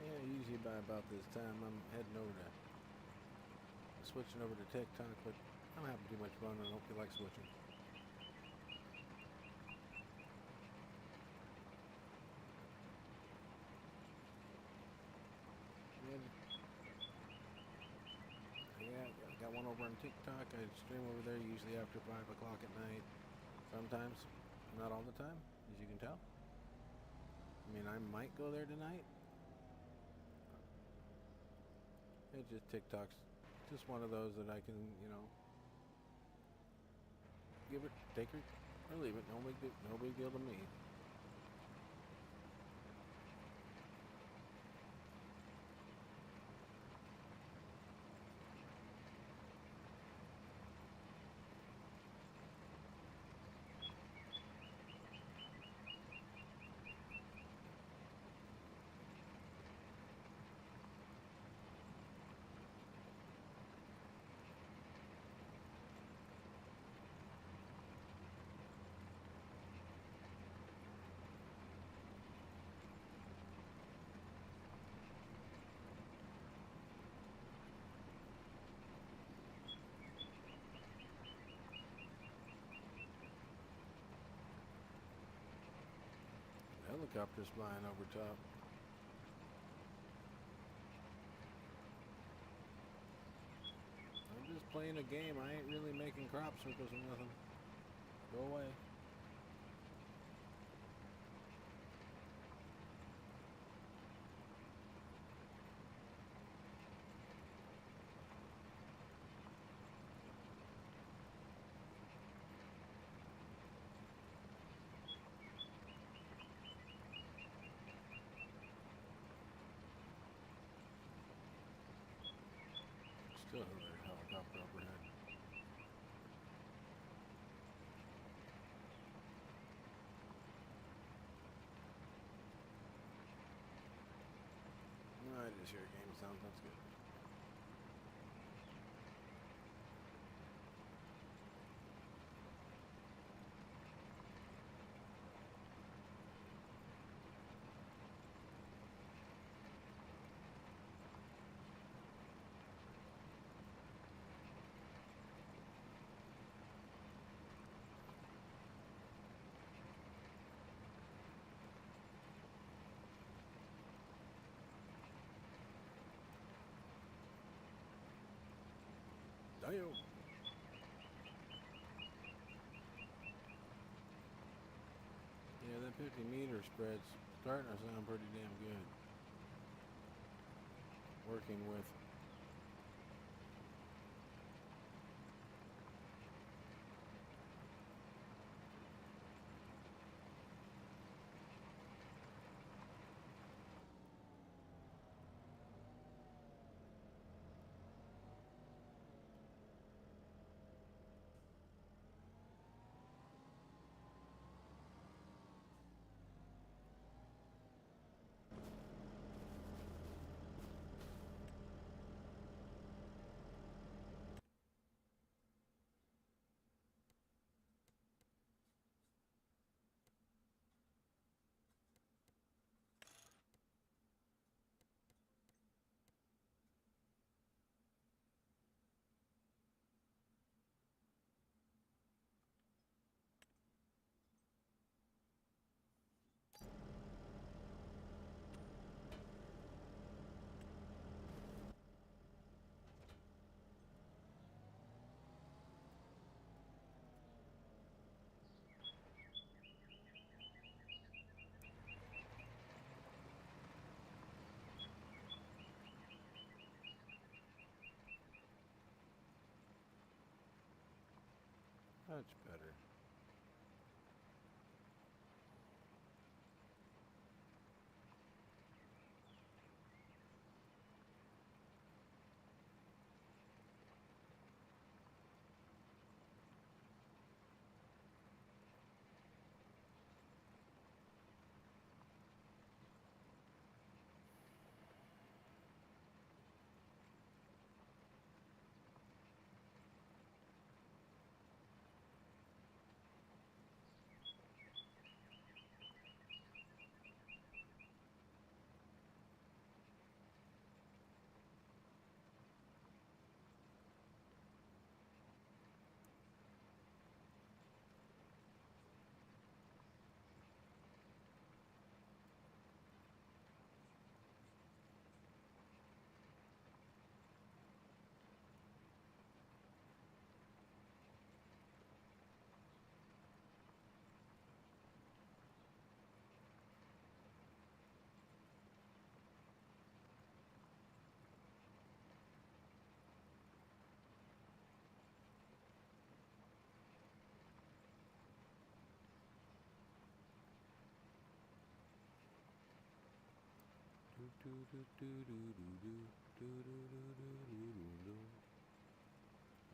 Yeah, usually by about this time I'm heading over to switching over to TikTok, but I don't have too much fun. I don't feel like switching. Yeah, I got one over on TikTok. I stream over there usually after 5 o'clock at night. Sometimes, not all the time, as you can tell. I mean, I might go there tonight. It's just TikTok's just one of those that I can, you know, give it, take it, or leave it. No big deal to me. Helicopters flying over top. I'm just playing a game. I ain't really making crop circles or nothing. Go away. Still another helicopter overhead. No, I just hear game sound. That's good. Damn. Yeah, that 50-meter spread's starting to sound pretty damn good. Working with much better.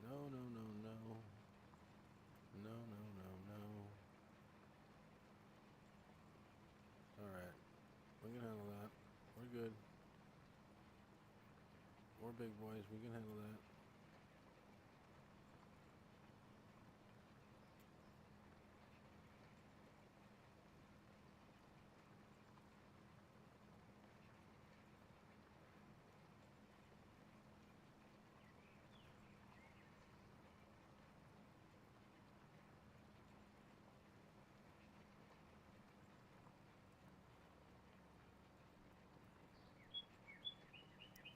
No, no, no, no. No, no, no, no. Alright. We can handle that. We're good. We're big boys. We can handle that.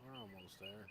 We're almost there.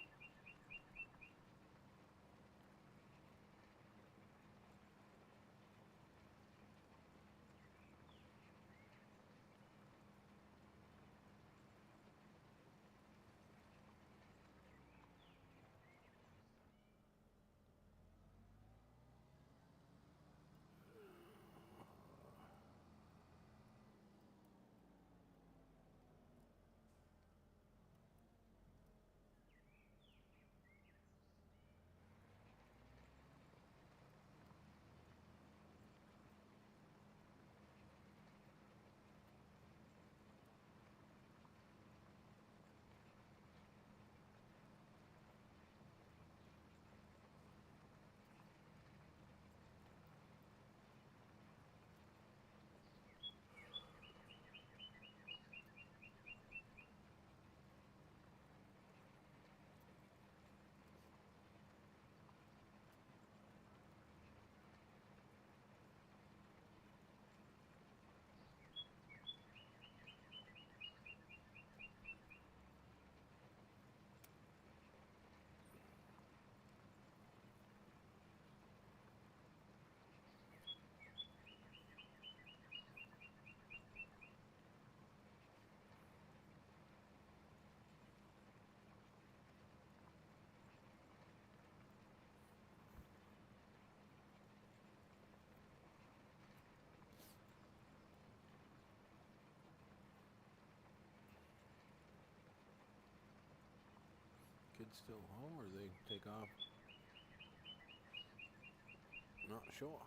Kids still home or they take off? Not sure.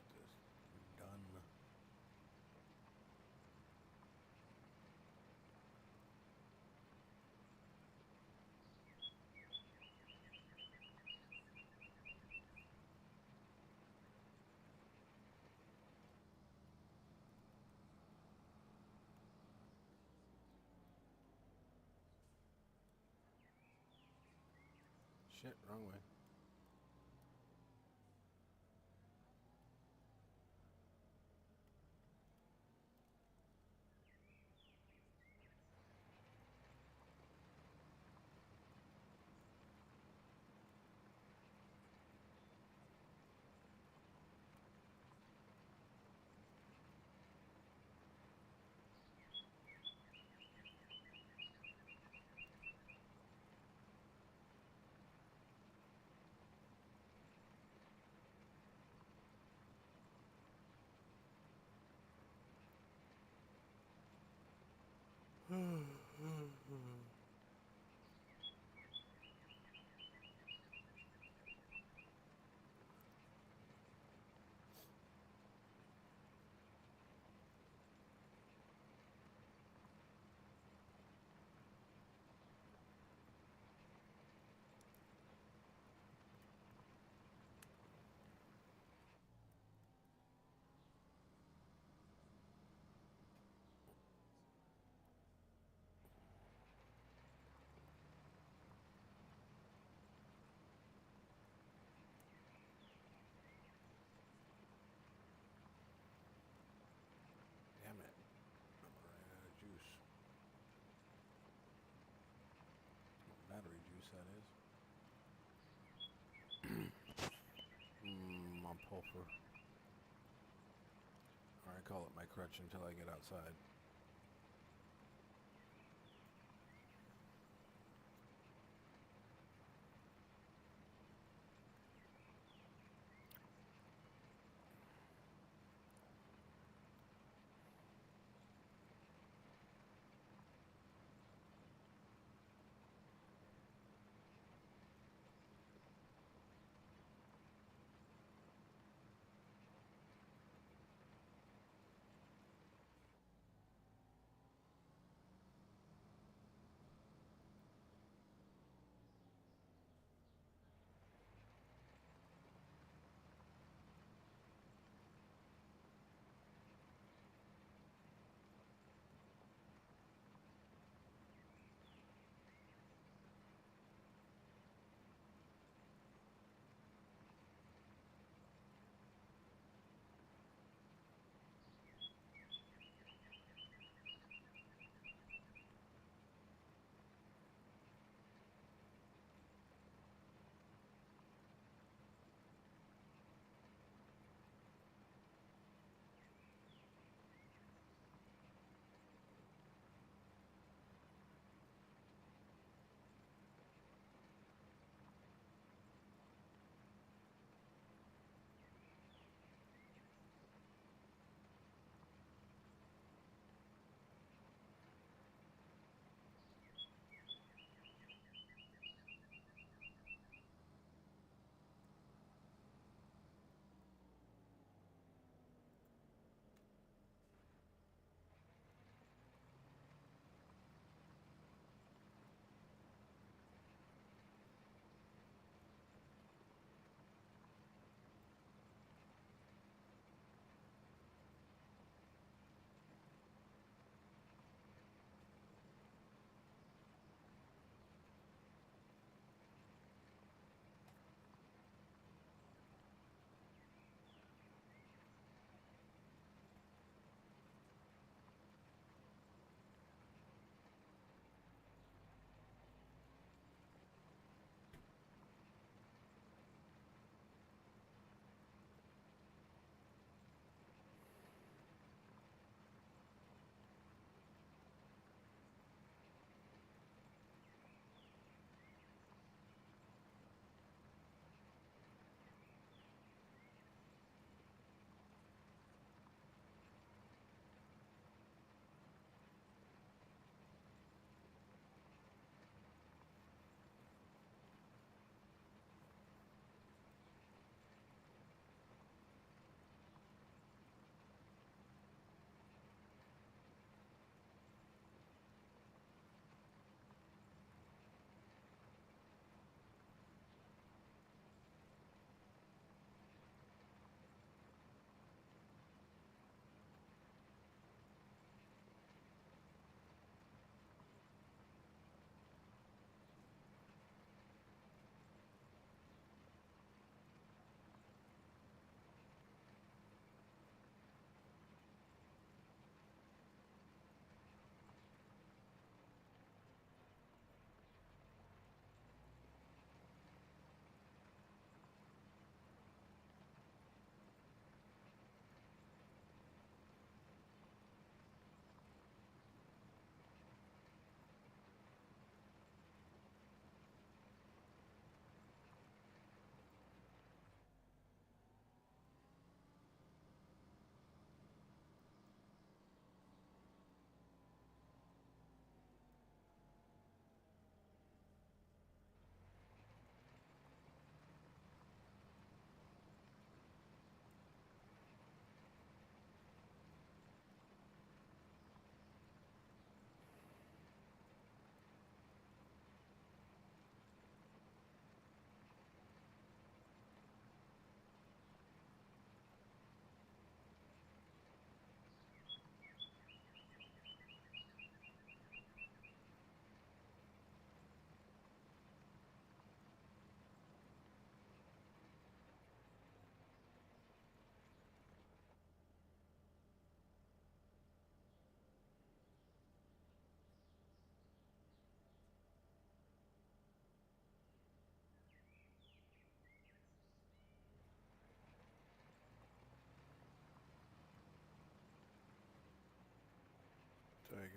Get this done. Shit, wrong way. that is. My pulper. Or I call it my crutch until I get outside.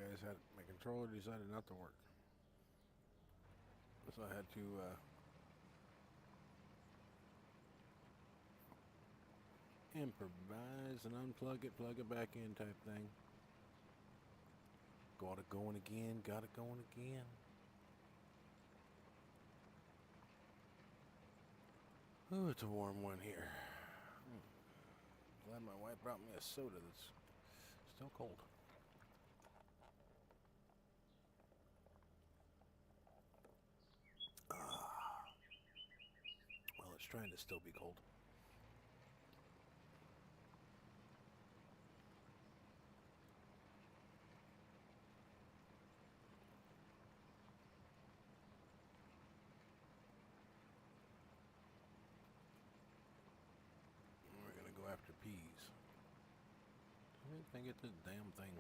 my controller decided not to work. So I had to improvise and unplug it, plug it back in type thing. Got it going again, got it going again. Oh, it's a warm one here. Glad my wife brought me a soda that's still cold. Well, it's trying to still be cold. We're gonna go after peas. I think I get this damn thing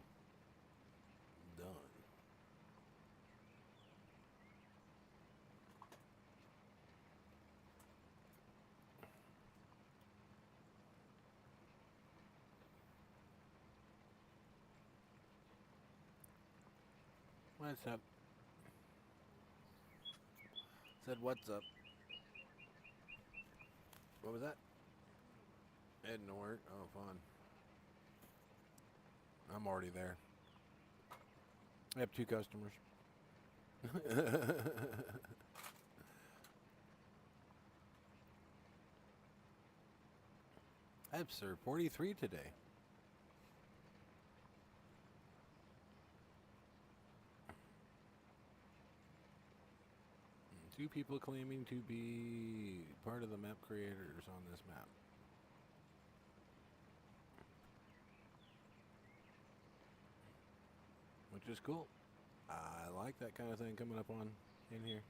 done. What's up? Said what's up? What was that? Heading to work. Oh, fun. I'm already there. I have 2 customers. I've served 43 today. 2 people claiming to be part of the map creators on this map. Which is cool. I like that kind of thing coming up on in here.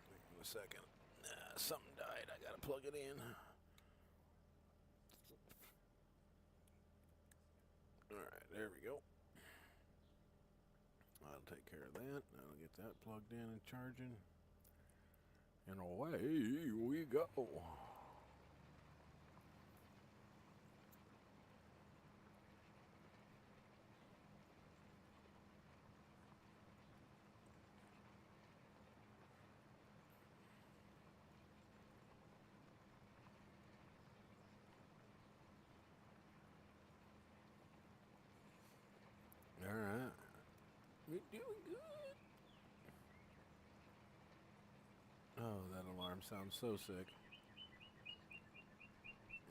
Hang on a second. Something died. I gotta plug it in. Alright, there we go. I'll take care of that. I'll get that plugged in and charging. And away we go. Alright. We're doing good. Oh, that alarm sounds so sick.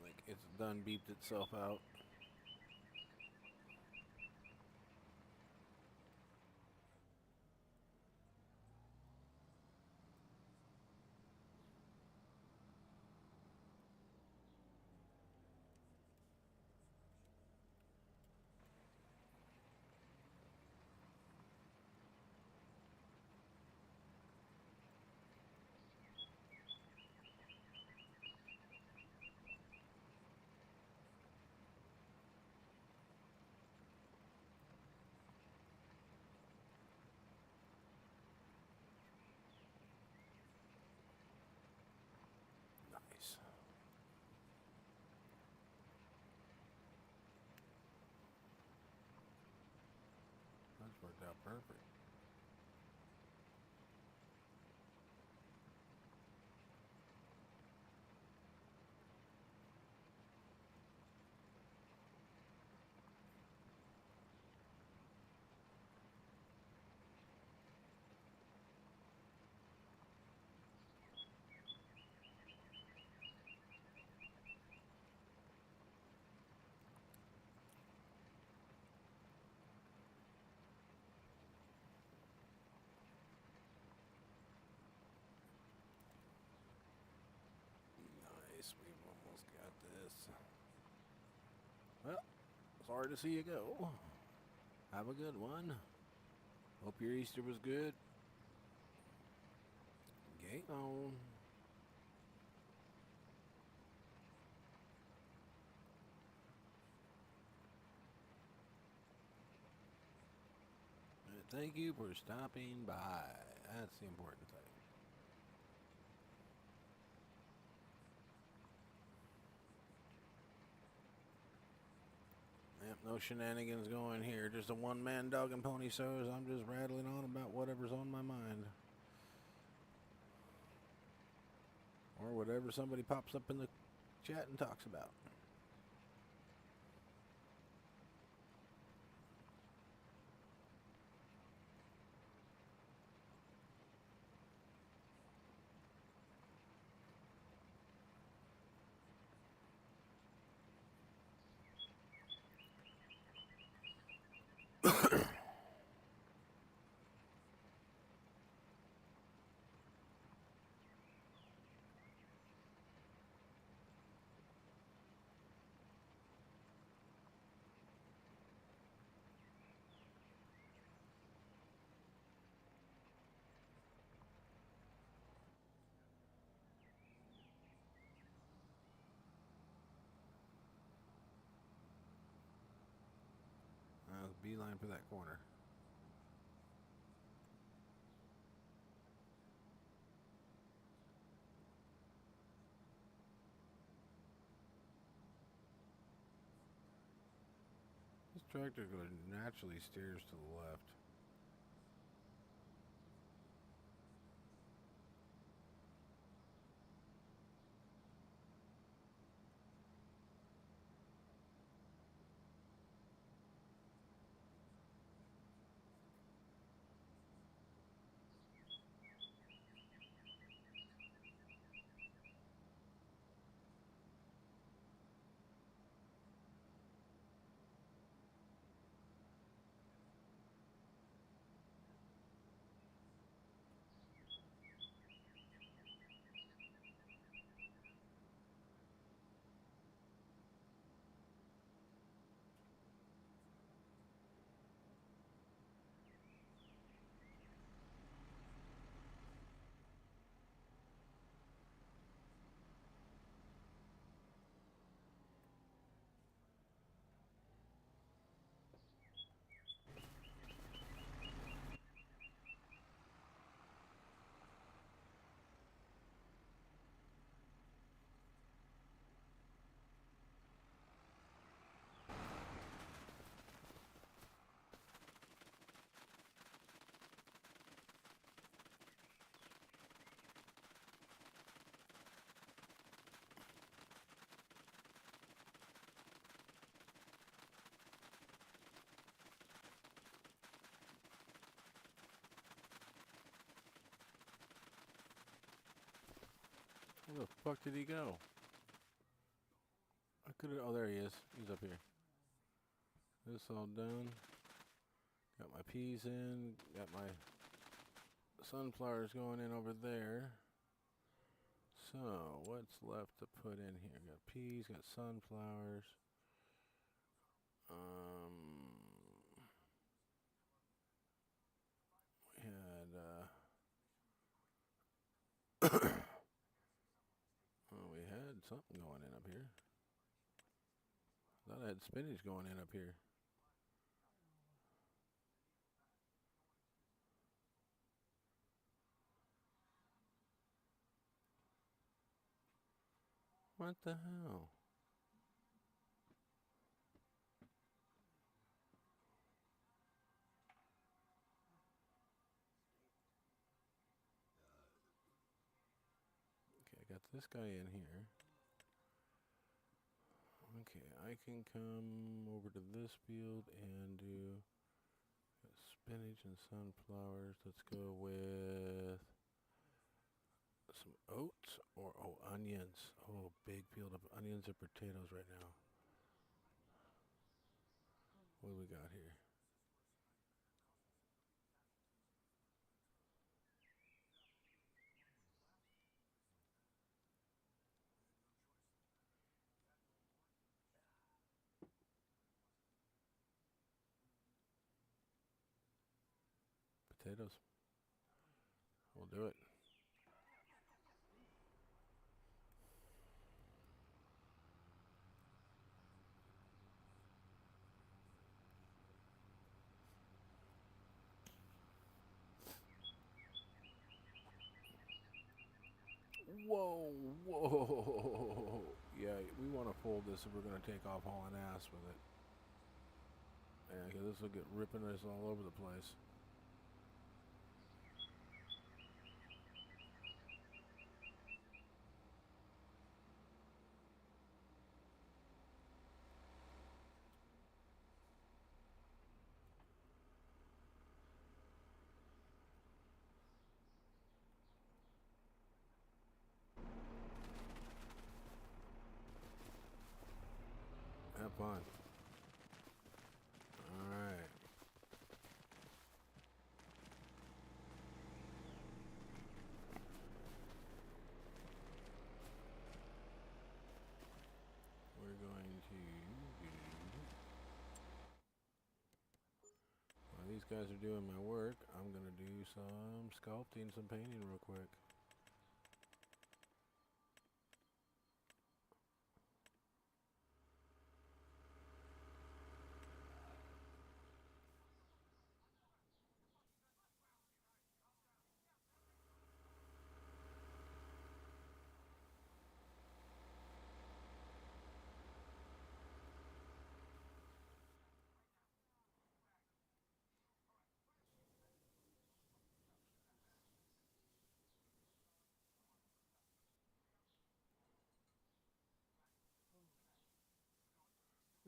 Like it's done beeped itself out. Nice. That's worked out perfect. Nice, we've almost got this. Well, sorry to see you go. Have a good one. Hope your Easter was good. Game on. Thank you for stopping by. That's the important thing. Yep, no shenanigans going here. Just a one-man dog and pony shows. I'm just rattling on about whatever's on my mind. Or whatever somebody pops up in the chat and talks about. Beeline for that corner. This tractor naturally steers to the left. Where the fuck did he go? I could have. Oh, there he is. He's up here. This all done. Got my peas in. Got my sunflowers going in over there. So, what's left to put in here? Got peas, got sunflowers. We had, oh, we had something going in up here. Thought I had spinach going in up here. What the hell? Okay, I got this guy in here. Okay, I can come over to this field and do spinach and sunflowers. Let's go with some oats or, oh, onions. Oh, big field of onions or potatoes right now. What do we got here? Potatoes. We'll do it. Whoa, whoa. Yeah, we want to fold this if we're going to take off hauling ass with it. Yeah, because this will get ripping us all over the place. Have fun. Alright. We're going to... While these guys are doing my work, I'm going to do some sculpting, some painting real quick.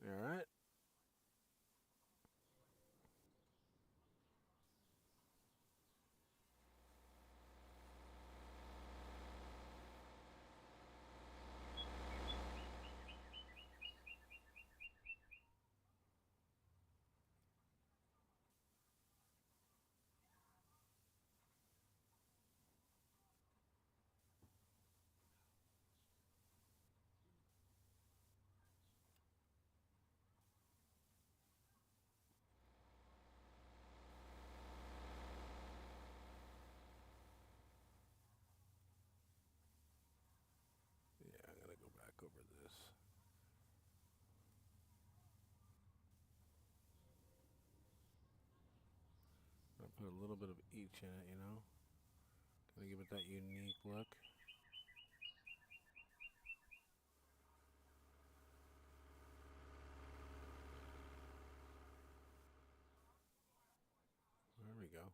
Alright. Yeah, I'm going to go back over this. I'll put a little bit of each in it, you know? Gonna give it that unique look. There we go.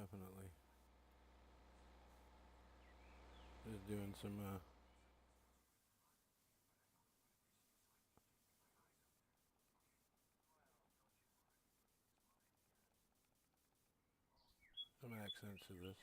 definitely. Just doing some accents to this.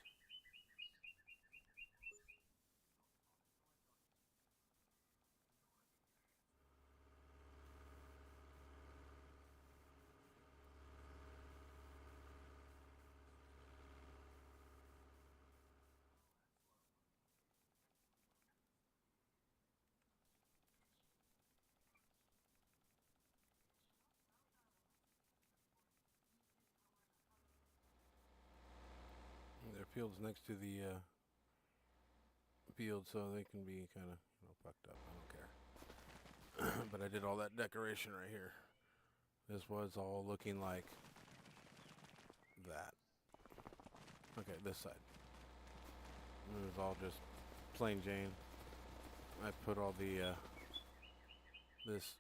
Their field's next to the field, so they can be kind of fucked up. I don't care. But I did all that decoration right here. This was all looking like that. Okay, this side. It was all just plain Jane. I put all the this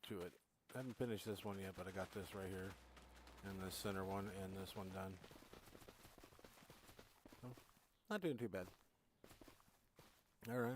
to it. I haven't finished this one yet, but I got this right here, and the center one, and this one done. So, not doing too bad. All right.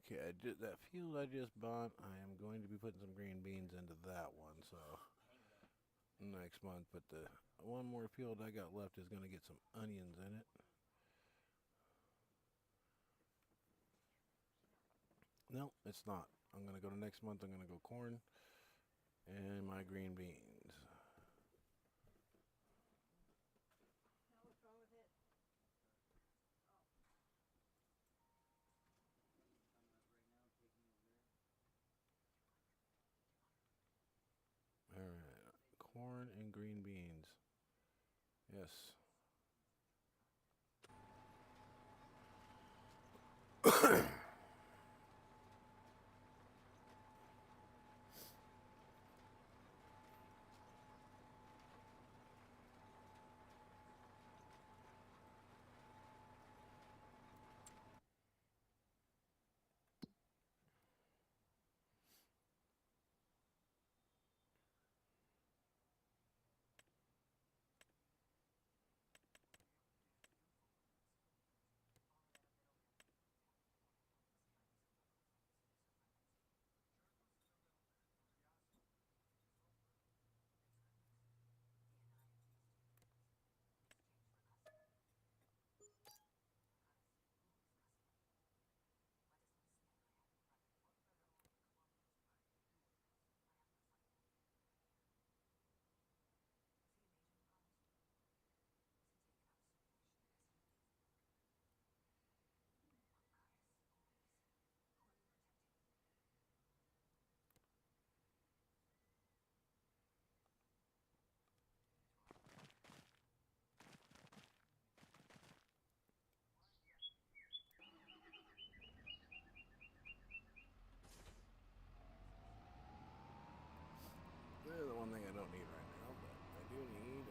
Okay, that field I just bought, I am going to be putting some green beans into that one, so next month. But the one more field I got left is going to get some onions in it. No, it's not. I'm going to go to next month. I'm going to go corn and my green beans. Now what's wrong with it? All right, corn and green beans. Yes. The one thing I don't need right now, but I do need.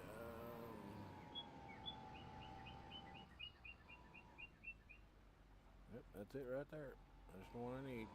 Yep, that's it right there. That's the one I need.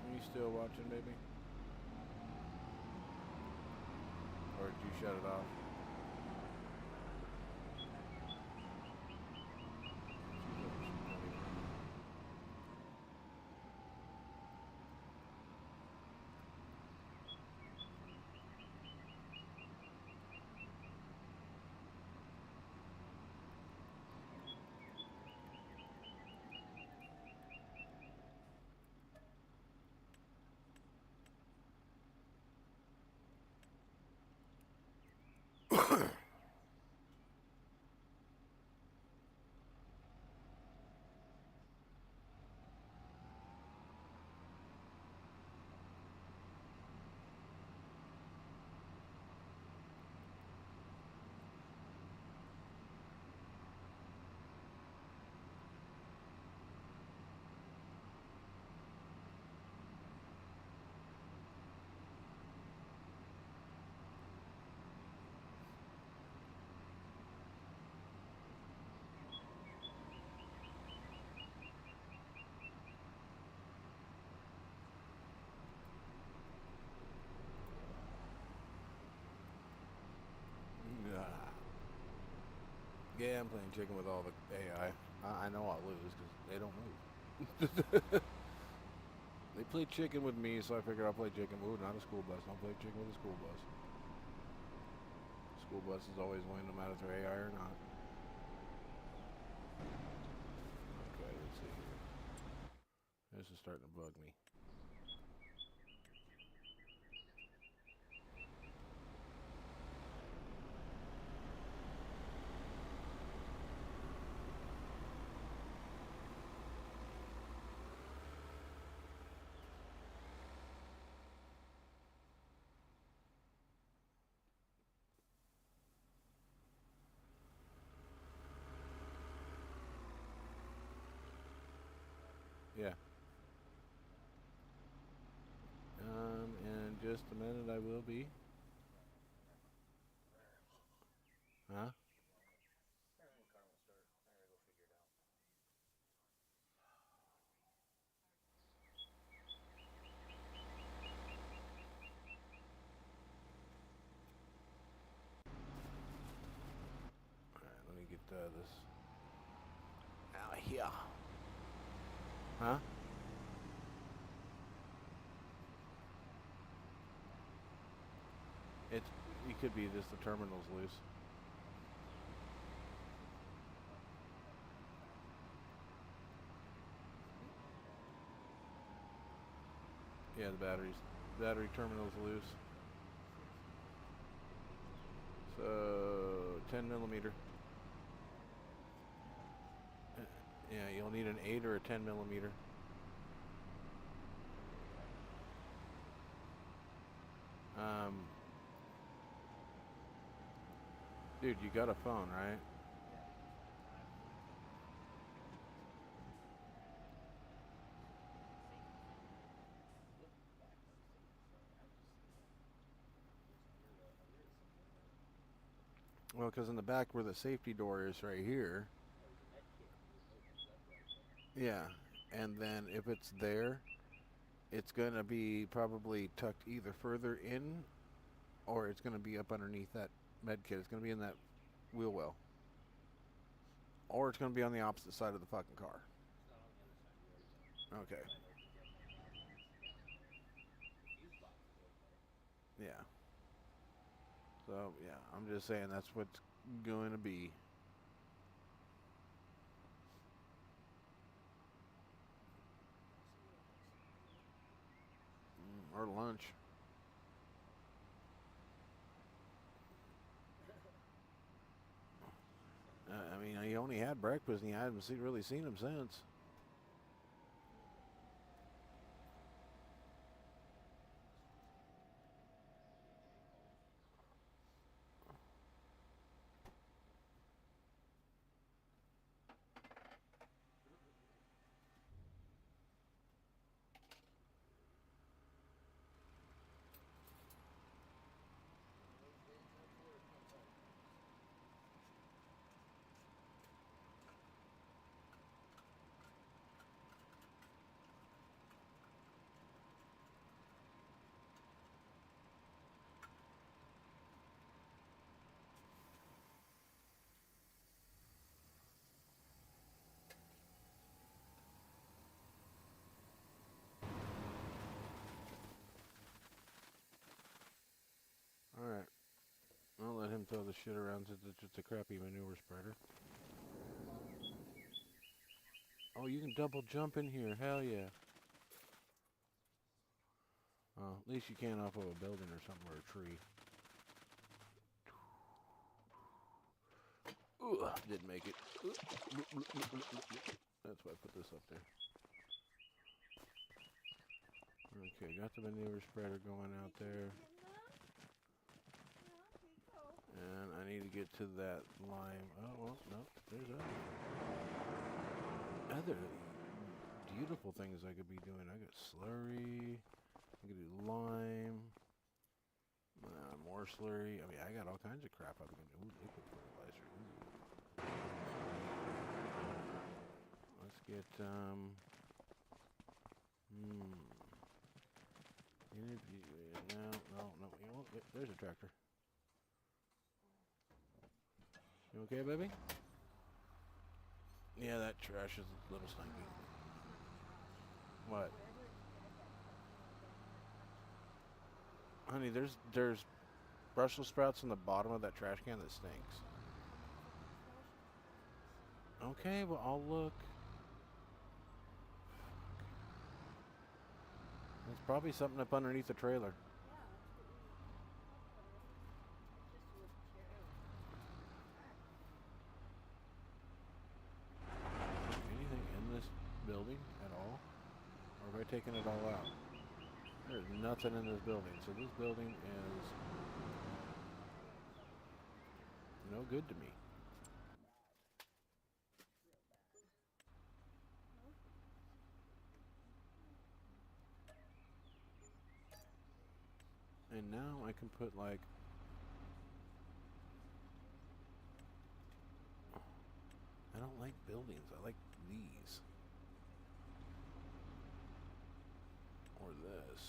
Are you still watching, baby? Or did you shut it off? Yeah, I'm playing chicken with all the AI. I know I'll lose because they don't move. They play chicken with me, so I figured I'll play chicken. Ooh, not a school bus. Don't play chicken with a school bus. School buses always win, no matter if they're AI or not. Okay, let's see here. This is starting to bug me. Yeah. In just a minute I will be. this out here. Huh? It could be just the terminal's loose. Yeah, the battery terminal's loose. So 10 millimeter. Yeah, you'll need an 8 or a 10 millimeter. Dude, you got a phone, right? Well, because in the back where the safety door is right here. Yeah, and then if it's there, it's going to be probably tucked either further in or it's going to be up underneath that med kit. It's going to be in that wheel well. Or it's going to be on the opposite side of the fucking car. Okay. Yeah. So, yeah, I'm just saying that's what's going to be. Or lunch. I mean, he only had breakfast and you haven't really seen him since. Alright. I'll let him throw the shit around since it's just a crappy manure spreader. Oh, you can double jump in here. Hell yeah. Oh, at least you can't off of a building or something or a tree. Ooh, didn't make it. That's why I put this up there. Okay, got the manure spreader going out there. And I need to get to that lime. Oh, well, no, there's other beautiful things I could be doing. I got slurry. I could do lime. More slurry. I mean, I got all kinds of crap I can do. Ooh, liquid fertilizer. Ooh. Let's get, No. You know what? There's a tractor. You okay, baby? Yeah, that trash is a little stinky. What? Honey, there's Brussels sprouts in the bottom of that trash can that stinks. Okay, well, I'll look. There's probably something up underneath the trailer. Anything in this building at all? Or have I taken it all out? There's nothing in this building, so this building is no good to me. And now I can put like, I don't like buildings, I like these. Or this.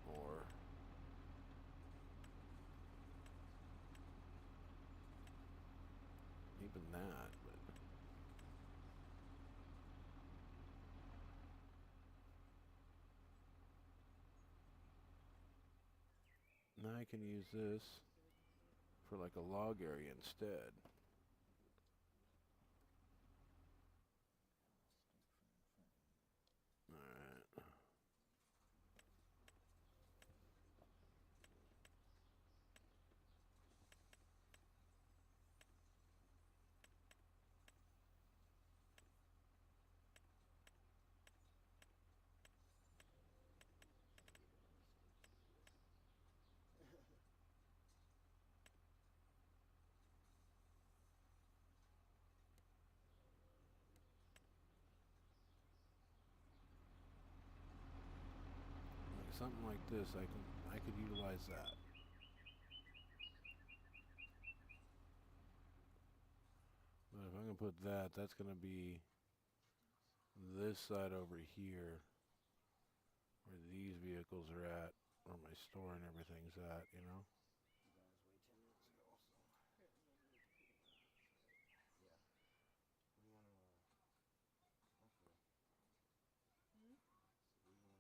Or even that, but now I can use this for like a log area instead. Alright. Like something like this, I could utilize that. But if I'm gonna put that, that's gonna be this side over here, where these vehicles are at, where my store and everything's at, you know? Didn't you guys just take one?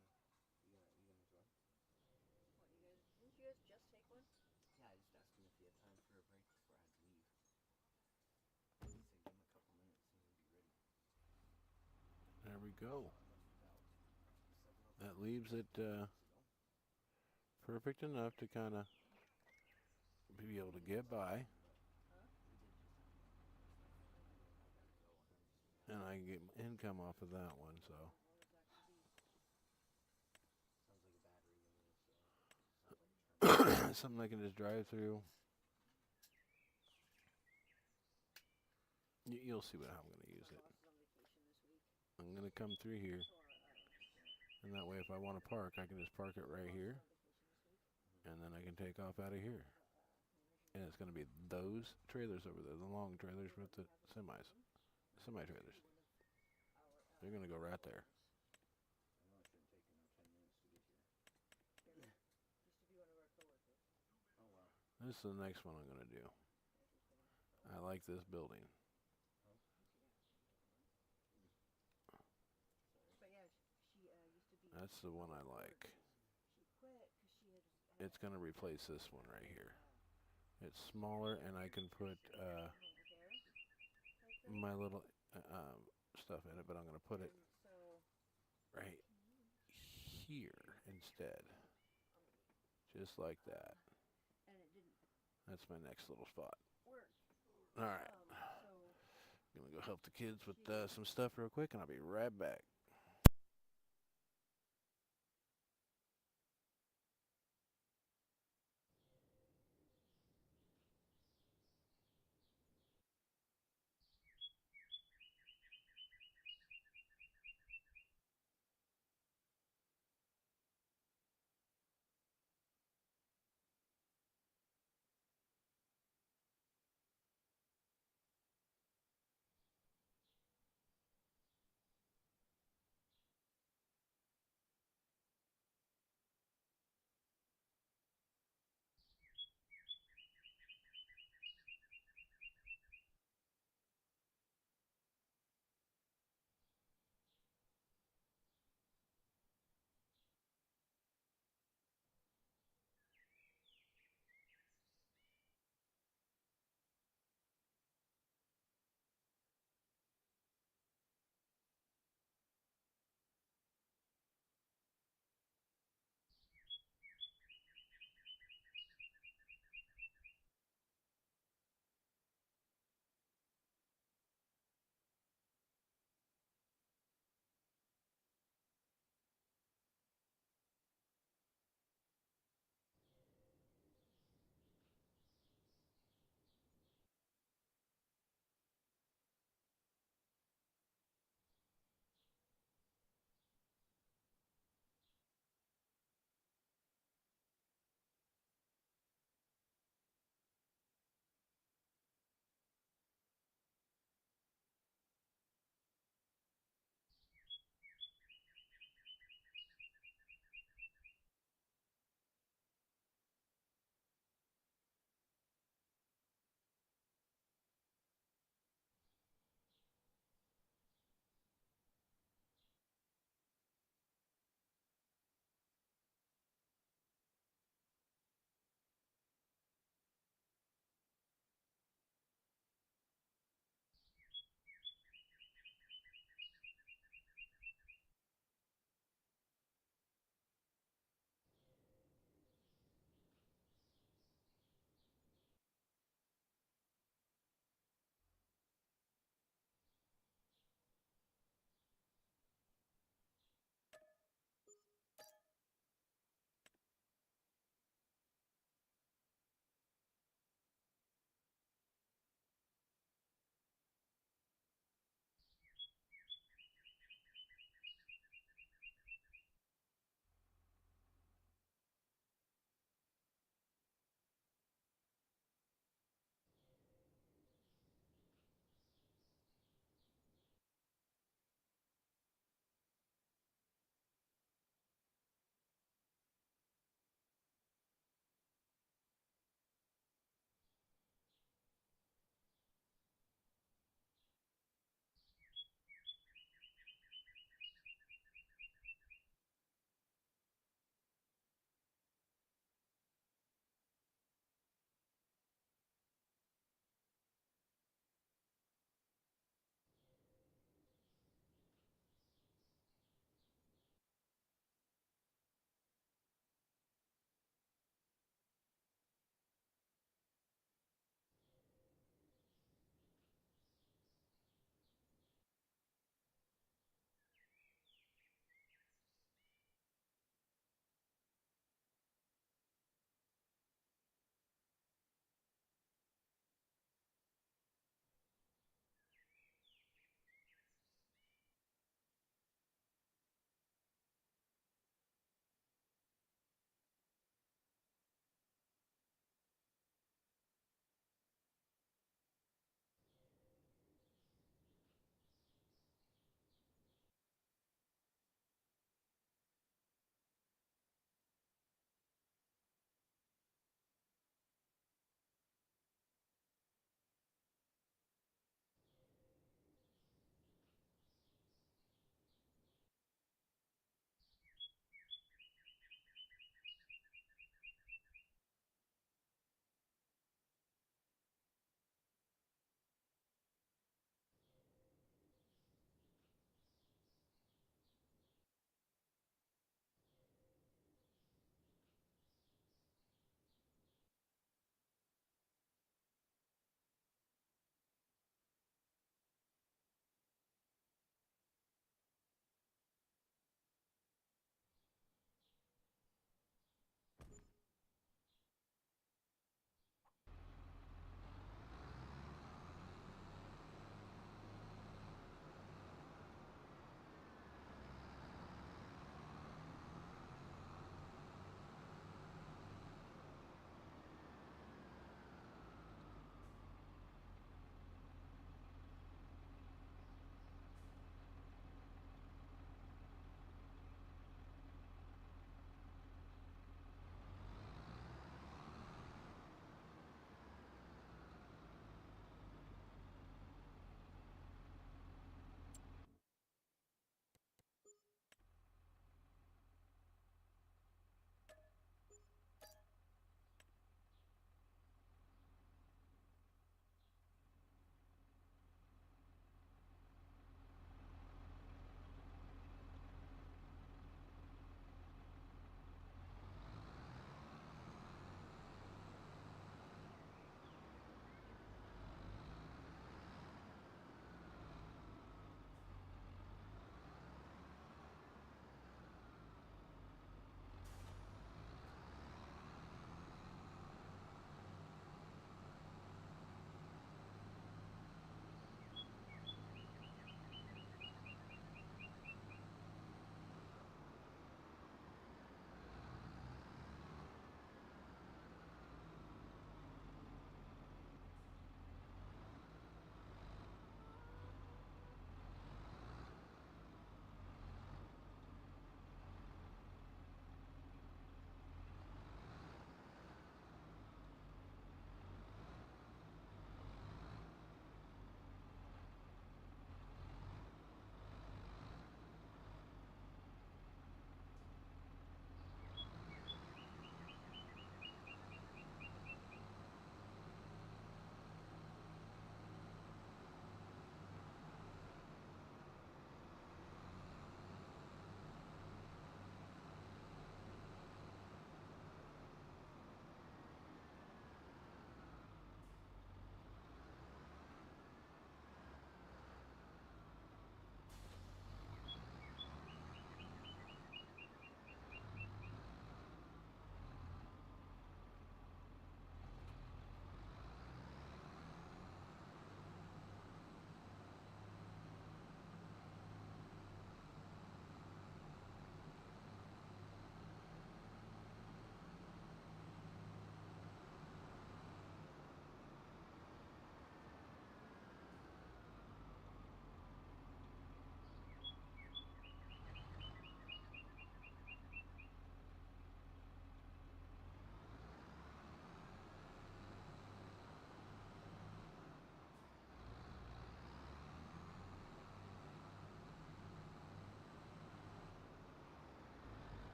Yeah, I just asked him if he had time for a break before I had to leave. He said give him a couple minutes and he'd be ready. There we go. About That leaves it perfect enough to kind of be able to get by. And I can get income off of that one, so. Sounds like a battery to me, so sounds like a Something I can just drive through. You'll see how I'm going to use it. I'm going to come through here. And that way if I want to park, I can just park it right here. And then I can take off out of here. And it's going to be those trailers over there, the long trailers with the semi-trailers. They're going to go right there. I know it shouldn't take him 10 minutes to get here. Just to be one of our coworkers. Oh, wow. This is the next one I'm going to do. I like this building. But yeah, she used to be. That's the one I like. She quit because she had. It's going to replace this one right here. It's smaller and I can put my little stuff in it, but I'm going to put it right here instead. Just like that. And it didn't That's my next little spot. work. Alright. I'm going to go help the kids with some stuff real quick and I'll be right back.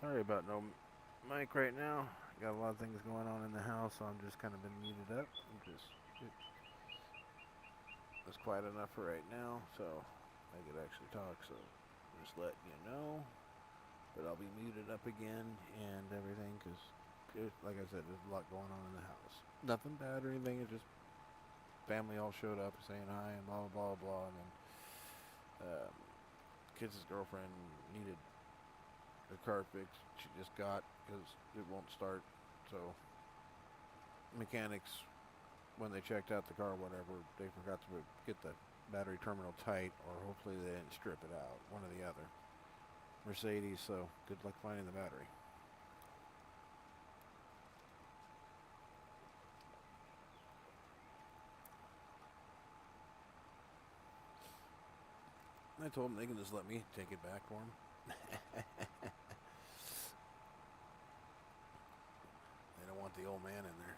Sorry about no mic right now. Got a lot of things going on in the house, so I'm just kind of been muted up. It's quiet enough for right now, so I could actually talk. So just letting you know. But I'll be muted up again and everything because, like I said, there's a lot going on in the house. Nothing bad or anything. It's just family all showed up saying hi and blah blah blah blah. And then kids' girlfriend needed her car fixed. She just got because it won't start. So mechanics, when they checked out the car or whatever, they forgot to get the battery terminal tight, or hopefully they didn't strip it out. One or the other. Mercedes, so good luck finding the battery. I told them they can just let me take it back for them. They don't want the old man in there.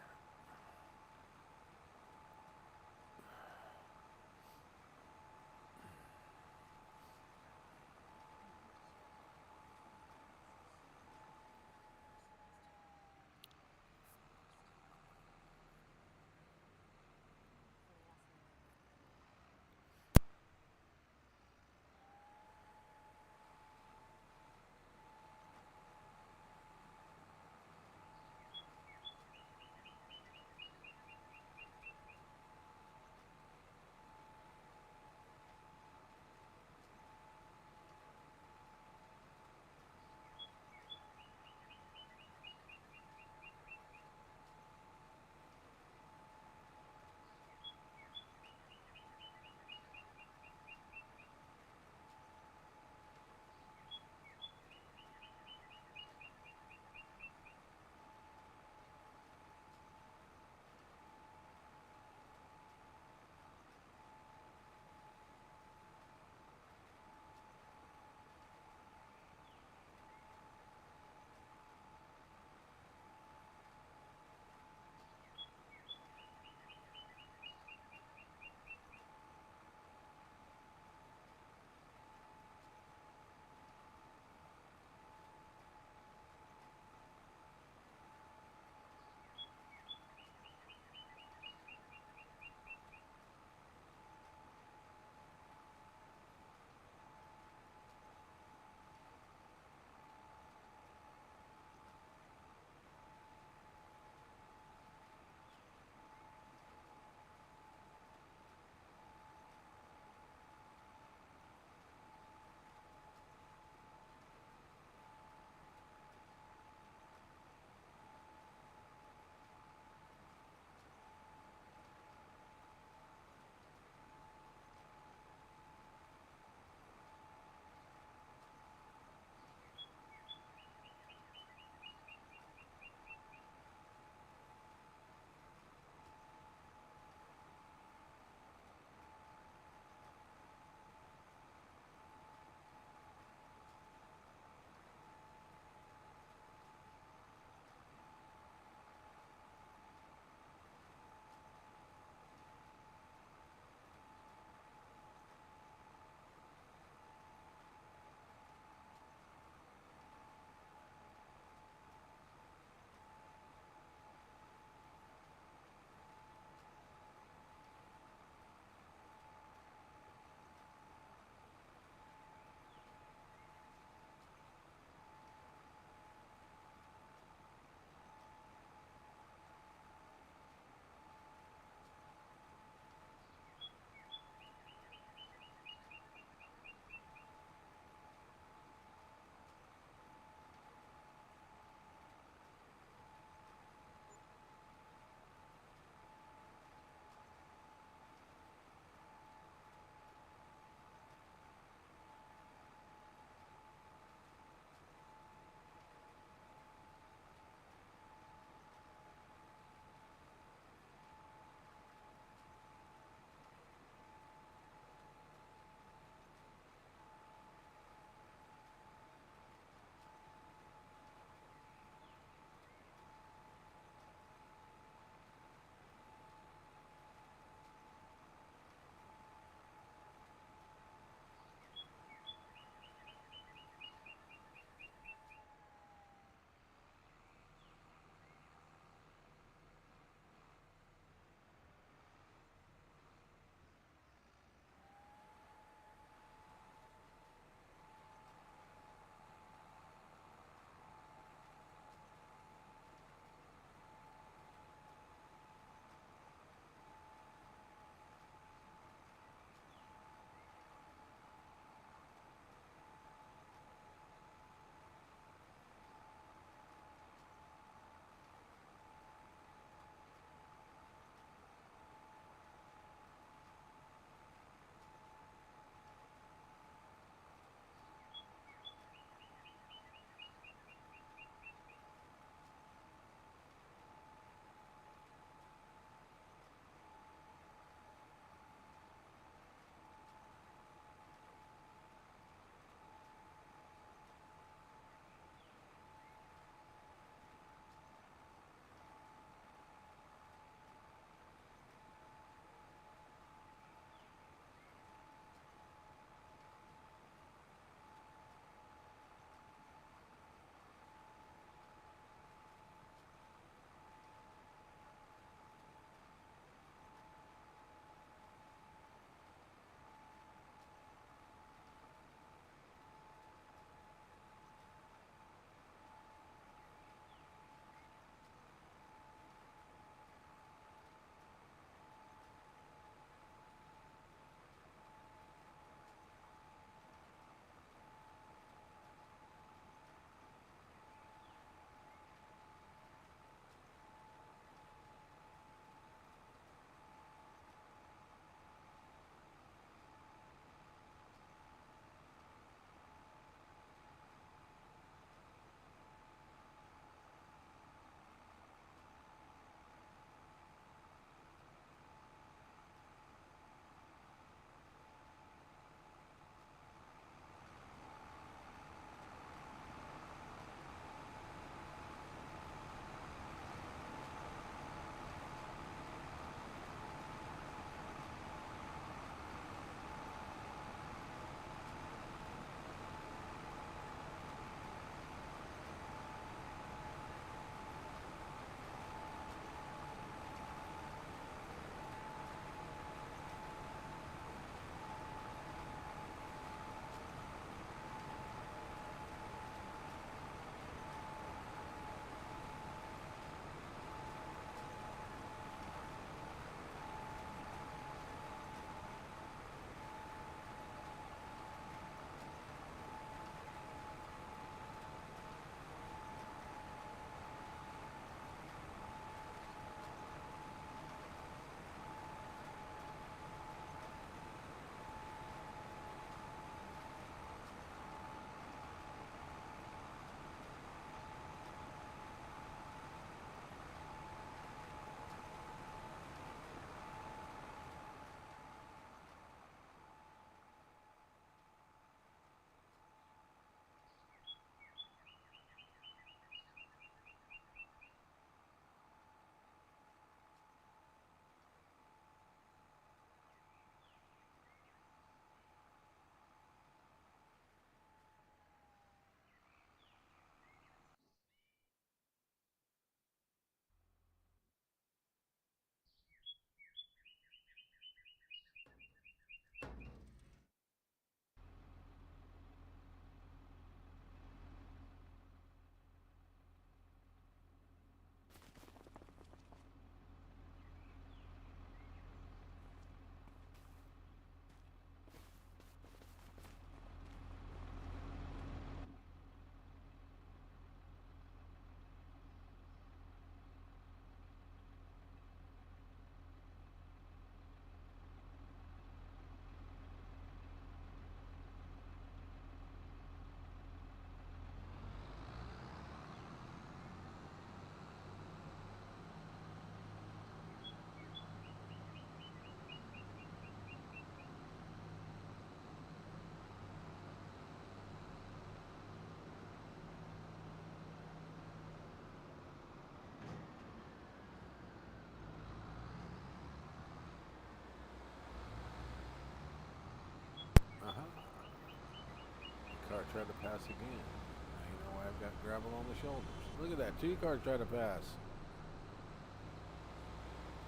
tried to pass again. Now you know why I've got gravel on the shoulders. Look at that. 2 cars try to pass.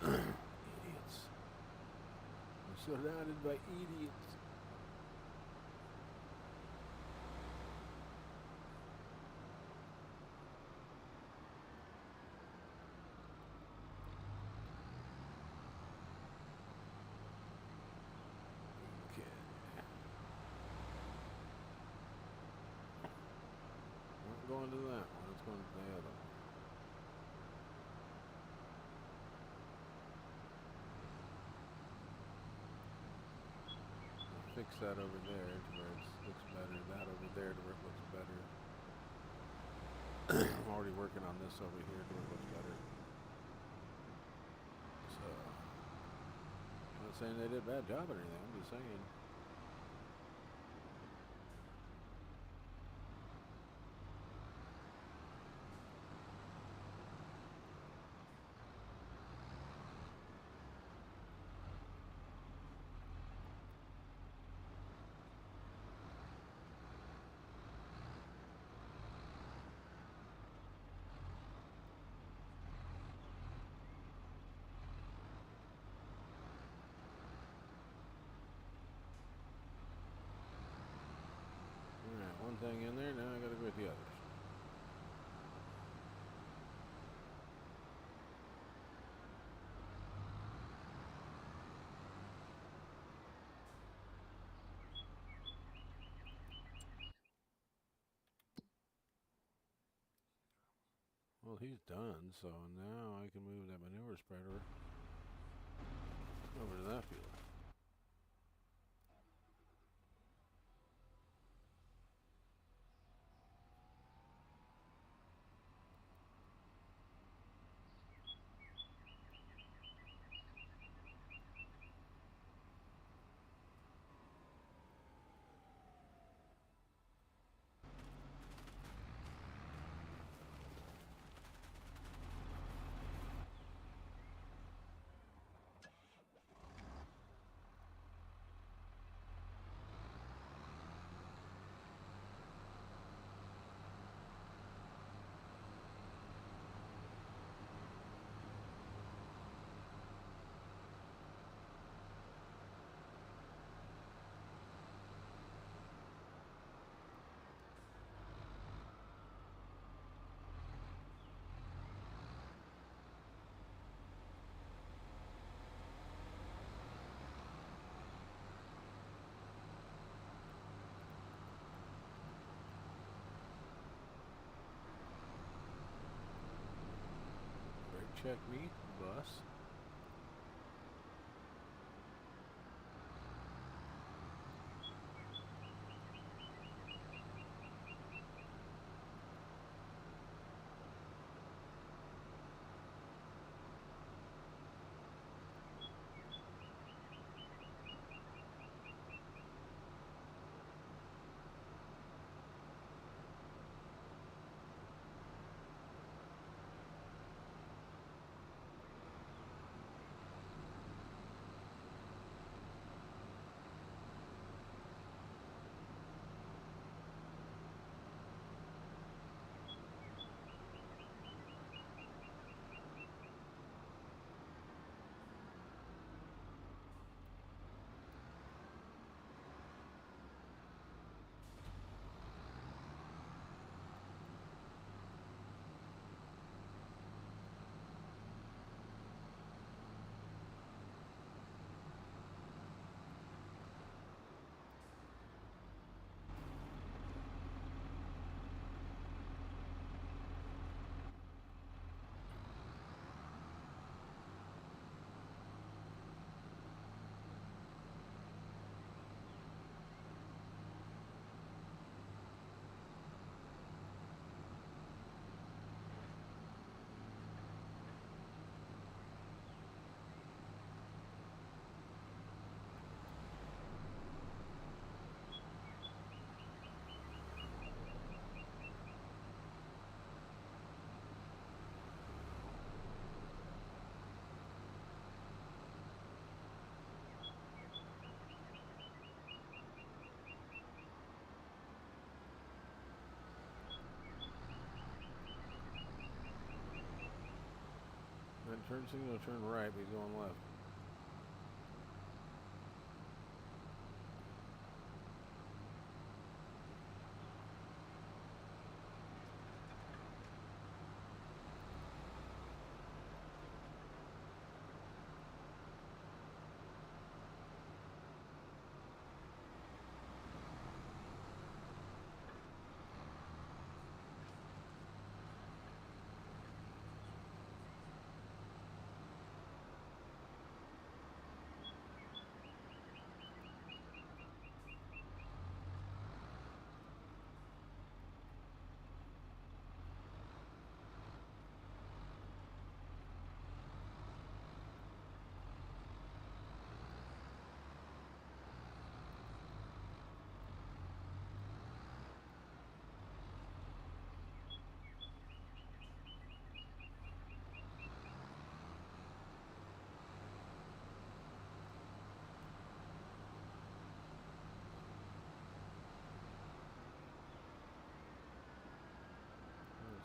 Idiots. I'm surrounded by idiots. Okay. Not going to that one. It's going to the other one. Fix that over there to where it looks better. That over there to where it looks better. I'm already working on this over here to where it looks better. So, I'm not saying they did a bad job or anything. I'm just saying. Alright, one thing in there, now I gotta go with the others. Well, he's done, so now I can move that manure spreader over to that field. Check me, bus. turn signal to turn right, but he's going left.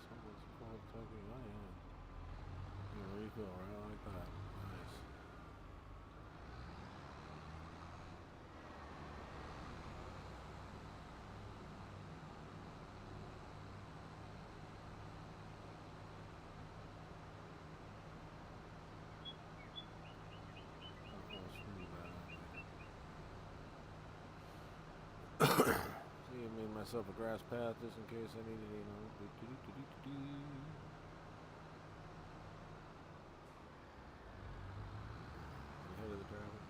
Someone's full tugging. Oh yeah. Refill right like that. Nice. See, I made myself a grass path just in case I needed, you know. Ahead of the traffic.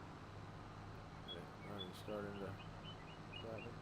Okay, already starting to traffic.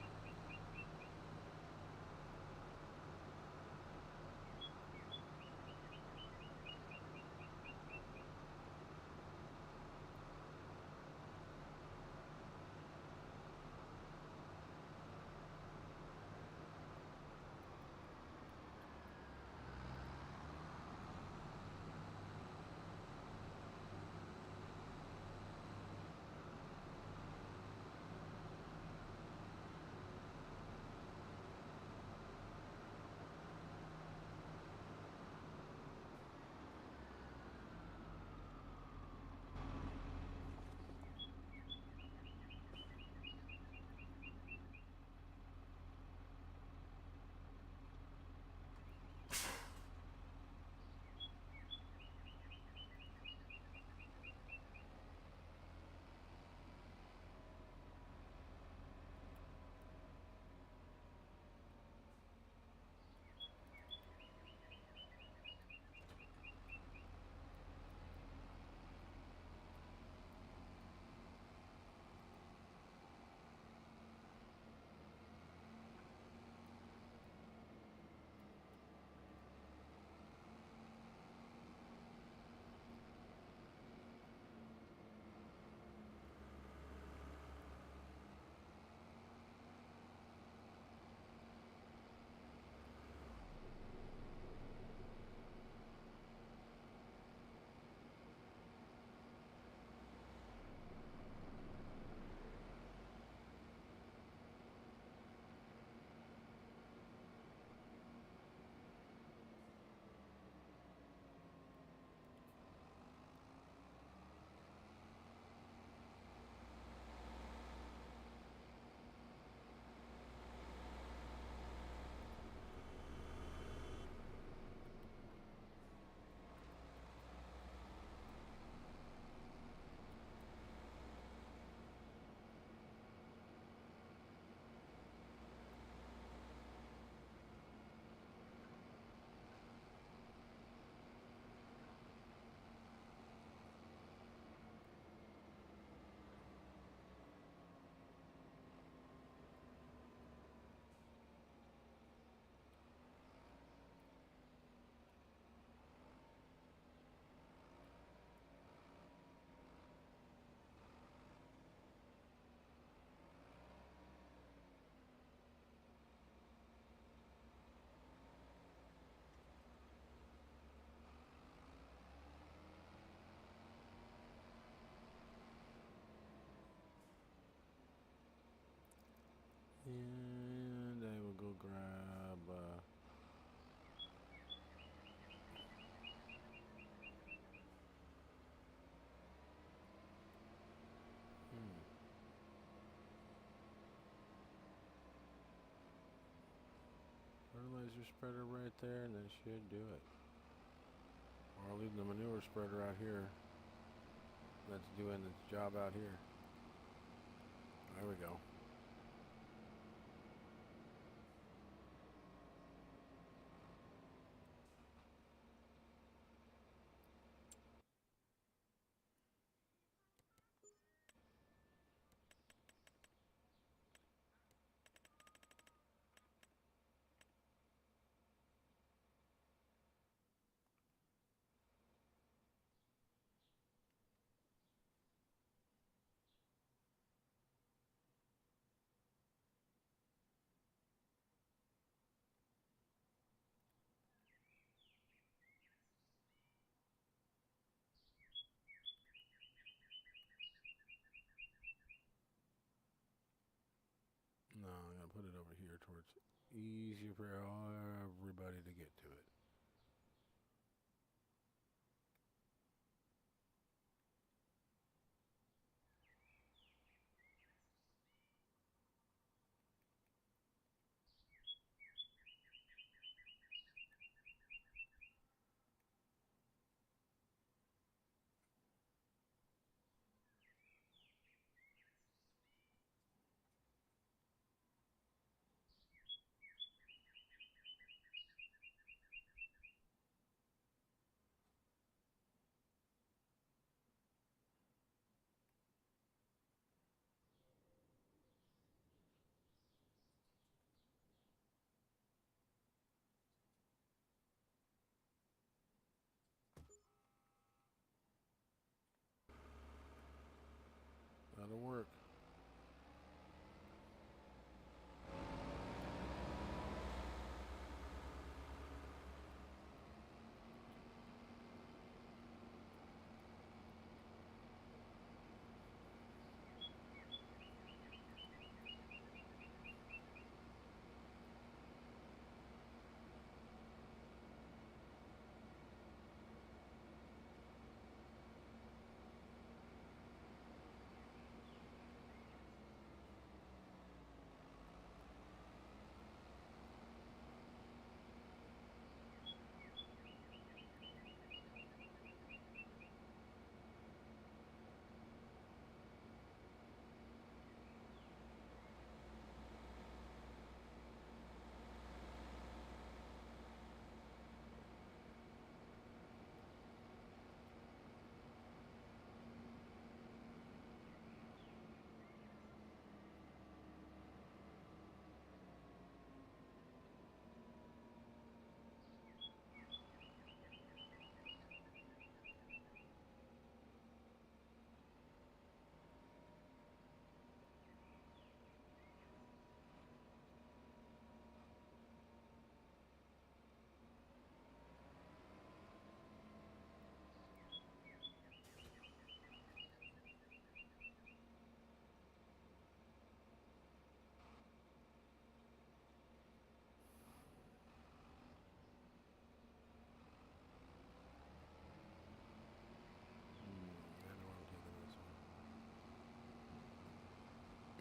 fertilizer spreader right there, and that should do it. Or I'll leave the manure spreader out here. That's doing its job out here. There we go. No, I'm going to put it over here towards easier for everybody to get to it. That'll work.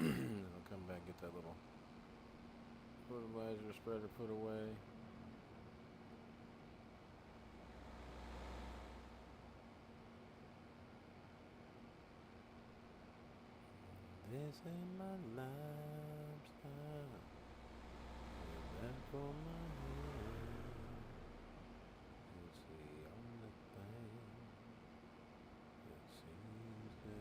I'll come back and get that little fertilizer spreader put away. This ain't my lifestyle. That for my head. You see on the thing that seems to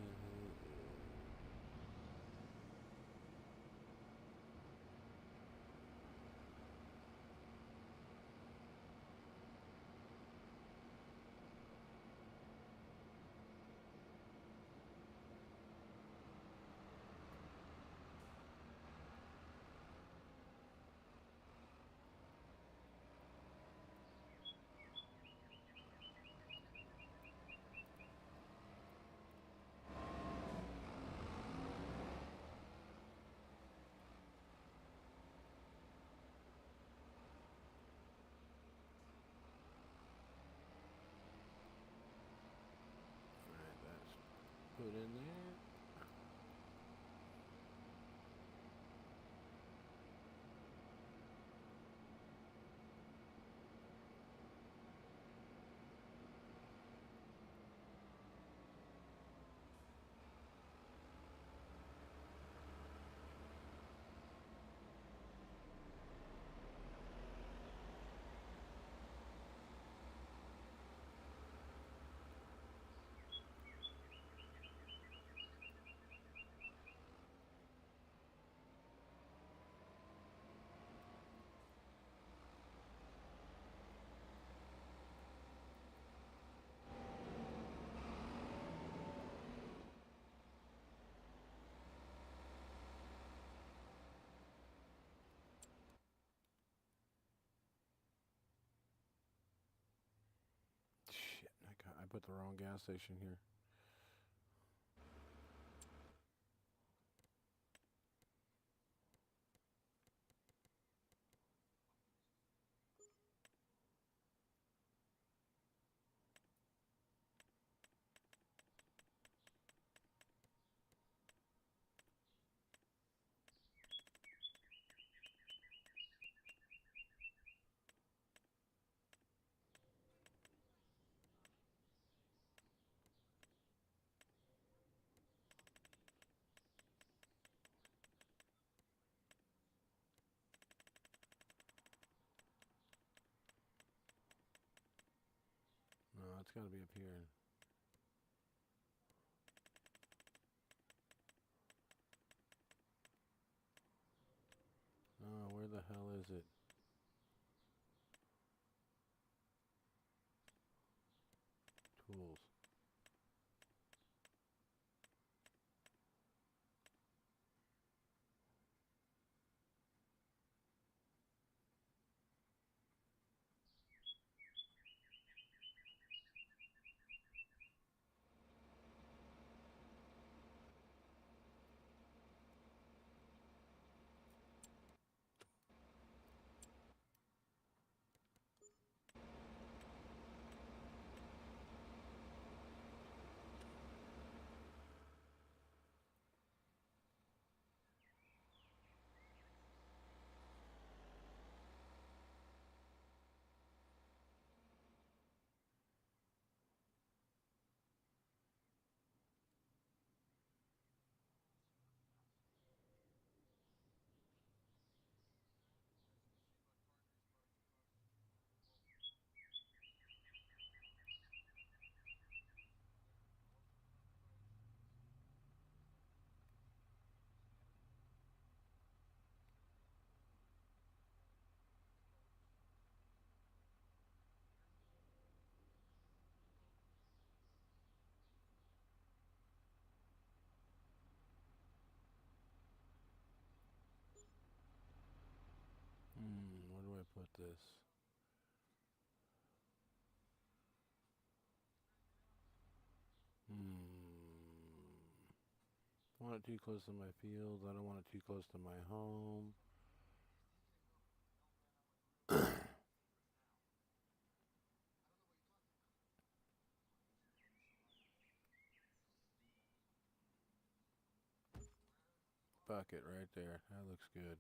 put the wrong gas station here. No, it's got to be up here. Oh, where the hell is it? Tools. Where do I put this? I want it too close to my fields. I don't want it too close to my home. Bucket right there. That looks good.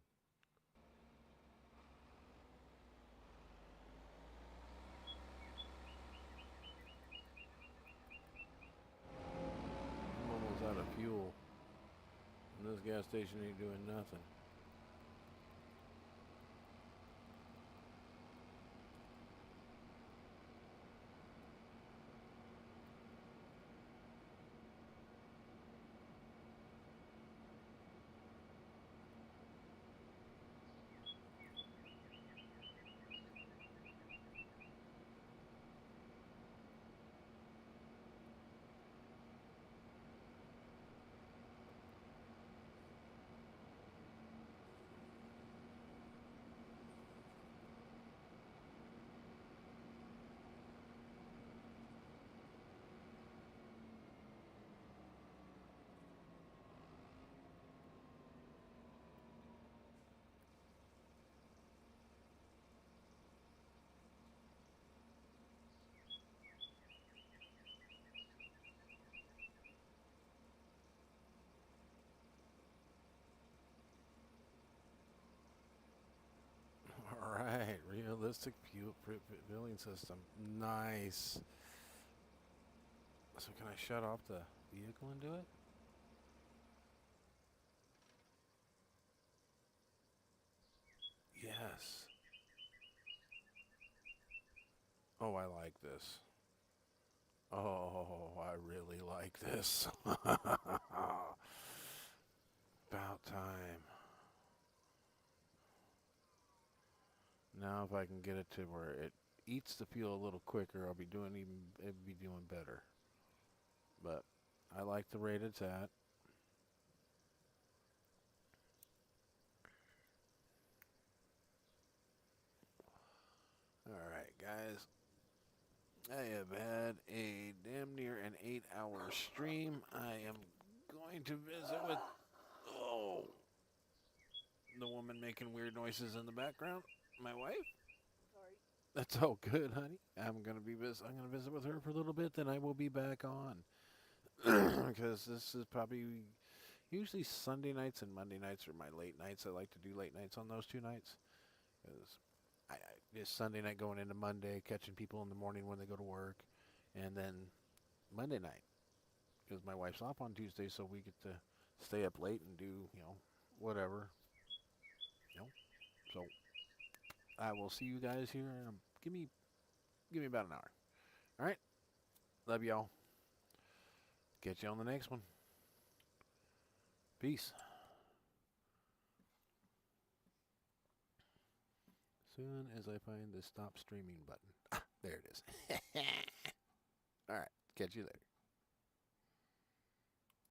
I'm almost out of fuel. And this gas station ain't doing nothing. Alright, realistic billing system. Nice. So can I shut off the vehicle and do it? Yes. Oh, I like this. Oh, I really like this. About time. Now if I can get it to where it eats the fuel a little quicker, it'll be doing better. But I like the rate it's at. Alright, guys. I have had a damn near an 8-hour stream. I am going to visit with the woman making weird noises in the background. My wife. Sorry. That's all good, honey. I'm gonna visit with her for a little bit. Then I will be back on because this is probably usually Sunday nights and Monday nights are my late nights. I like to do late nights on those 2 nights because I just Sunday night going into Monday, catching people in the morning when they go to work, and then Monday night because my wife's off on Tuesday, so we get to stay up late and do whatever. So I will see you guys here. Give me about an hour. All right. Love y'all. Catch you on the next one. Peace. Soon as I find the stop streaming button. Ah, there it is. All right. Catch you later.